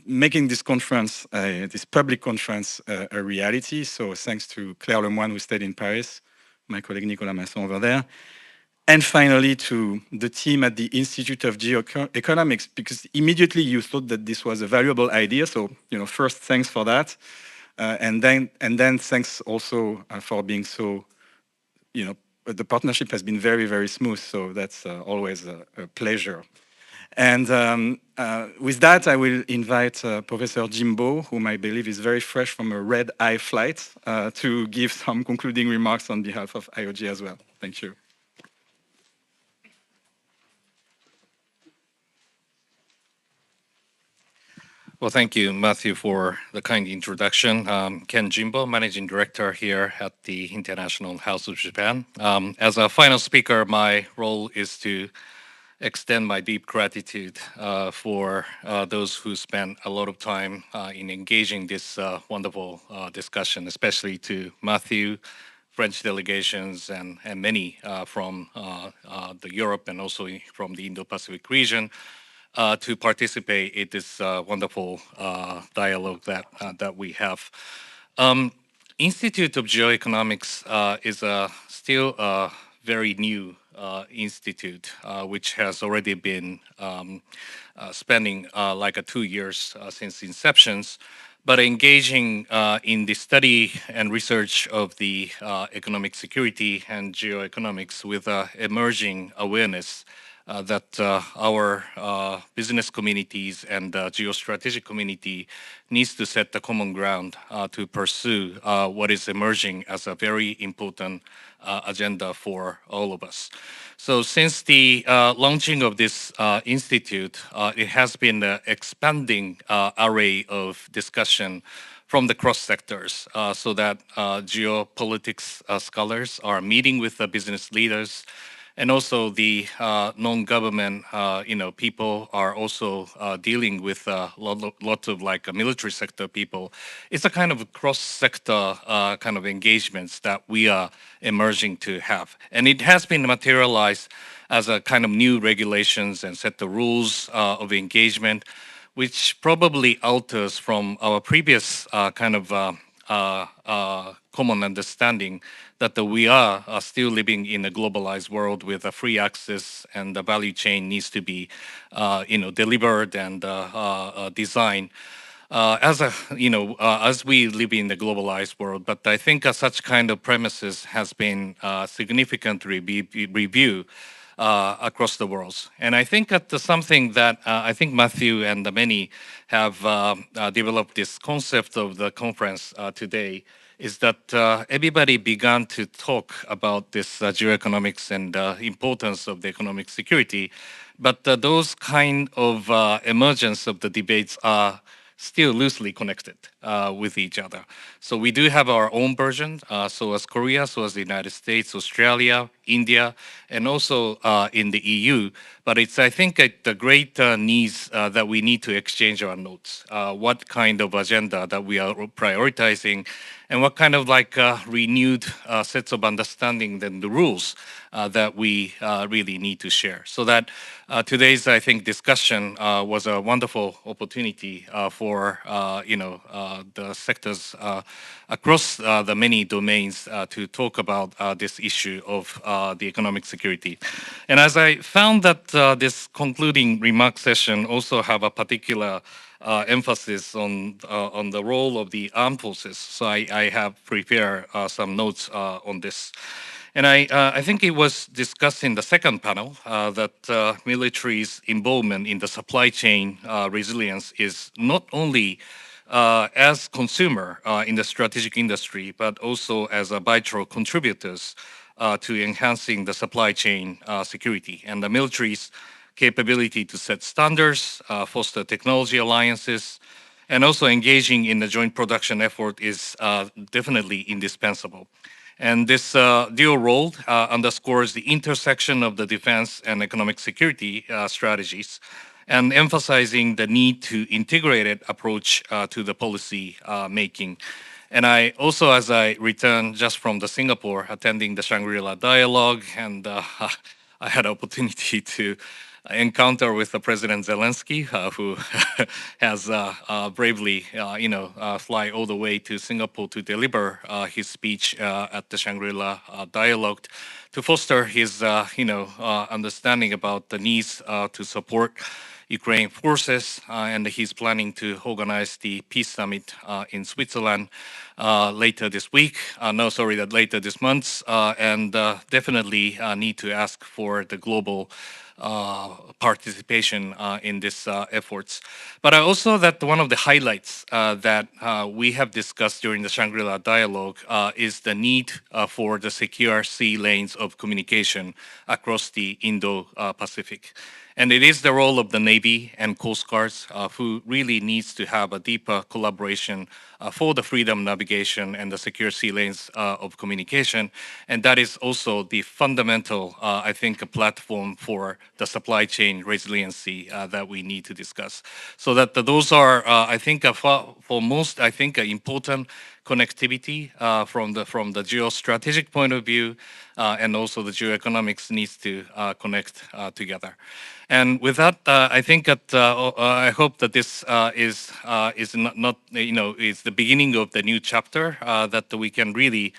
making this conference, this public conference, a reality. So thanks to Claire Lemoine, who stayed in Paris, my colleague Nicolas Masson over there. And finally, to the team at the Institute of Geoeconomics, because immediately you thought that this was a valuable idea. So, first, thanks for that. And then thanks also for being so, the partnership has been very, very smooth. So that's always a pleasure. And with that, I will invite Professor Jimbo, whom I believe is very fresh from a red-eye flight, to give some concluding remarks on behalf of IOG as well. Thank you. Well, thank you, Matthew, for the kind introduction. Ken Jimbo, Managing Director here at the International House of Japan. As a final speaker, my role is to extend my deep gratitude for those who spent a lot of time in engaging this wonderful discussion, especially to Matthew, French delegations, and many from the Europe and also from the Indo-Pacific region to participate in this wonderful dialogue that we have. Institute of Geoeconomics is still a very new institute, which has already been spending like 2 years since inceptions, but engaging in the study and research of the economic security and geoeconomics with emerging awareness that our business communities and geostrategic community needs to set the common ground to pursue what is emerging as a very important agenda for all of us. So since the launching of this institute, it has been an expanding array of discussion from the cross sectors so that geopolitics scholars are meeting with the business leaders, and also the non-government, people are also dealing with lots of like military sector people. It's a kind of cross-sector kind of engagements that we are emerging to have, and it has been materialized as a kind of new regulations and set the rules of engagement, which probably alters from our previous kind of common understanding that we are still living in a globalized world with a free access, and the value chain needs to be, delivered and designed as we live in the globalized world. But I think such kind of premises has been significantly reviewed across the world. And I think that something that I think Matthew and many have developed this concept of the conference today is that everybody began to talk about this geoeconomics and importance of the economic security, but those kind of emergence of the debates are still loosely connected with each other. So we do have our own version, so as Korea, so as the United States, Australia, India, and also in the EU. But it's, I think, the great needs that we need to exchange our notes. What kind of agenda that we are prioritizing, and what kind of like renewed sets of understanding than the rules that we really need to share. So that today's, I think, discussion was a wonderful opportunity for the sectors across the many domains to talk about this issue of the economic security. And as I found that this concluding remark session also have a particular emphasis on the role of the armed forces, so I have prepared some notes on this. And I think it was discussed in the second panel that military's involvement in the supply chain resilience is not only as consumer in the strategic industry, but also as a vital contributors to enhancing the supply chain security. And the military's capability to set standards, foster technology alliances, and also engaging in the joint production effort is definitely indispensable. And this dual role underscores the intersection of the defense and economic security strategies, and emphasizing the need to integrated approach to the policy making. And I also, as I returned just from the Singapore, attending the Shangri-La Dialogue, and I had opportunity to encounter with the President Zelensky, who has bravely, fly all the way to Singapore to deliver his speech at the Shangri-La Dialogue to foster his, understanding about the needs to support Ukraine forces, and he's planning to organize the peace summit in Switzerland later this week. Later this month, and definitely need to ask for the global participation in these efforts. But I also that one of the highlights that we have discussed during the Shangri-La dialogue is the need for the secure sea lanes of communication across the Indo-Pacific. And it is the role of the Navy and Coast Guards who really needs to have a deeper collaboration for the freedom navigation and the secure sea lanes of communication. And that is also the fundamental, I think, a platform for the supply chain resiliency that we need to discuss. So that those are, I think, for most, I think, important connectivity from the geostrategic point of view, and also the geoeconomics needs to connect together. And with that, I think that I hope that this is not is the beginning of the new chapter that we can really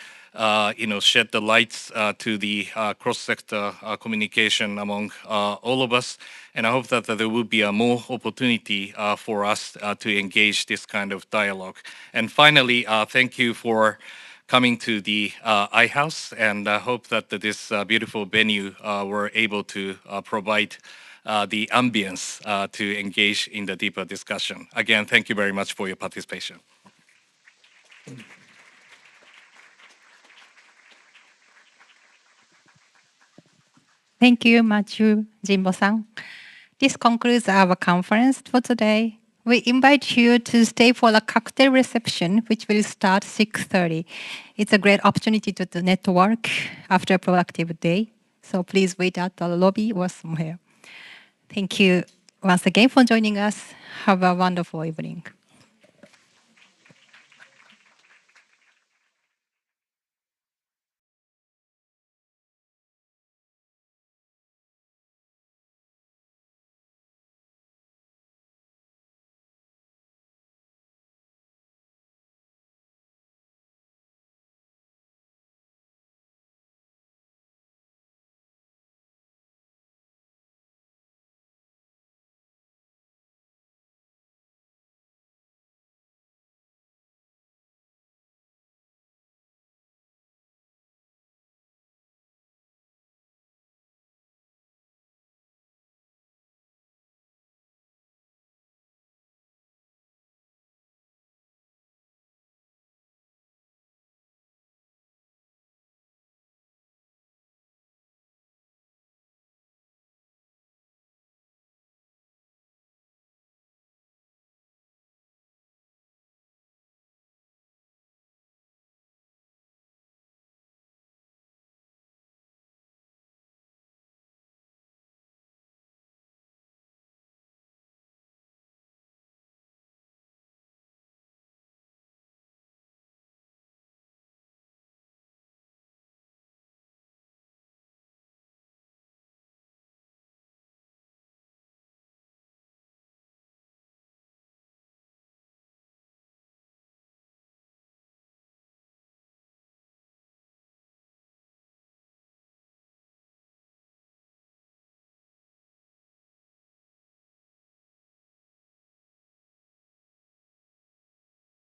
shed the lights to the cross-sector communication among all of us. And I hope that there will be more opportunity for us to engage this kind of dialogue. And finally, thank you for coming to the iHouse, and I hope that this beautiful venue were able to provide the ambience to engage in the deeper discussion. Again, thank you very much for your participation. Thank you, Matthew Jimbo-san. This concludes our conference for today. We invite you to stay for a cocktail reception, which will start 6:30. It's a great opportunity to network after a productive day. So please wait at the lobby or somewhere. Thank you once again for joining us. Have a wonderful evening.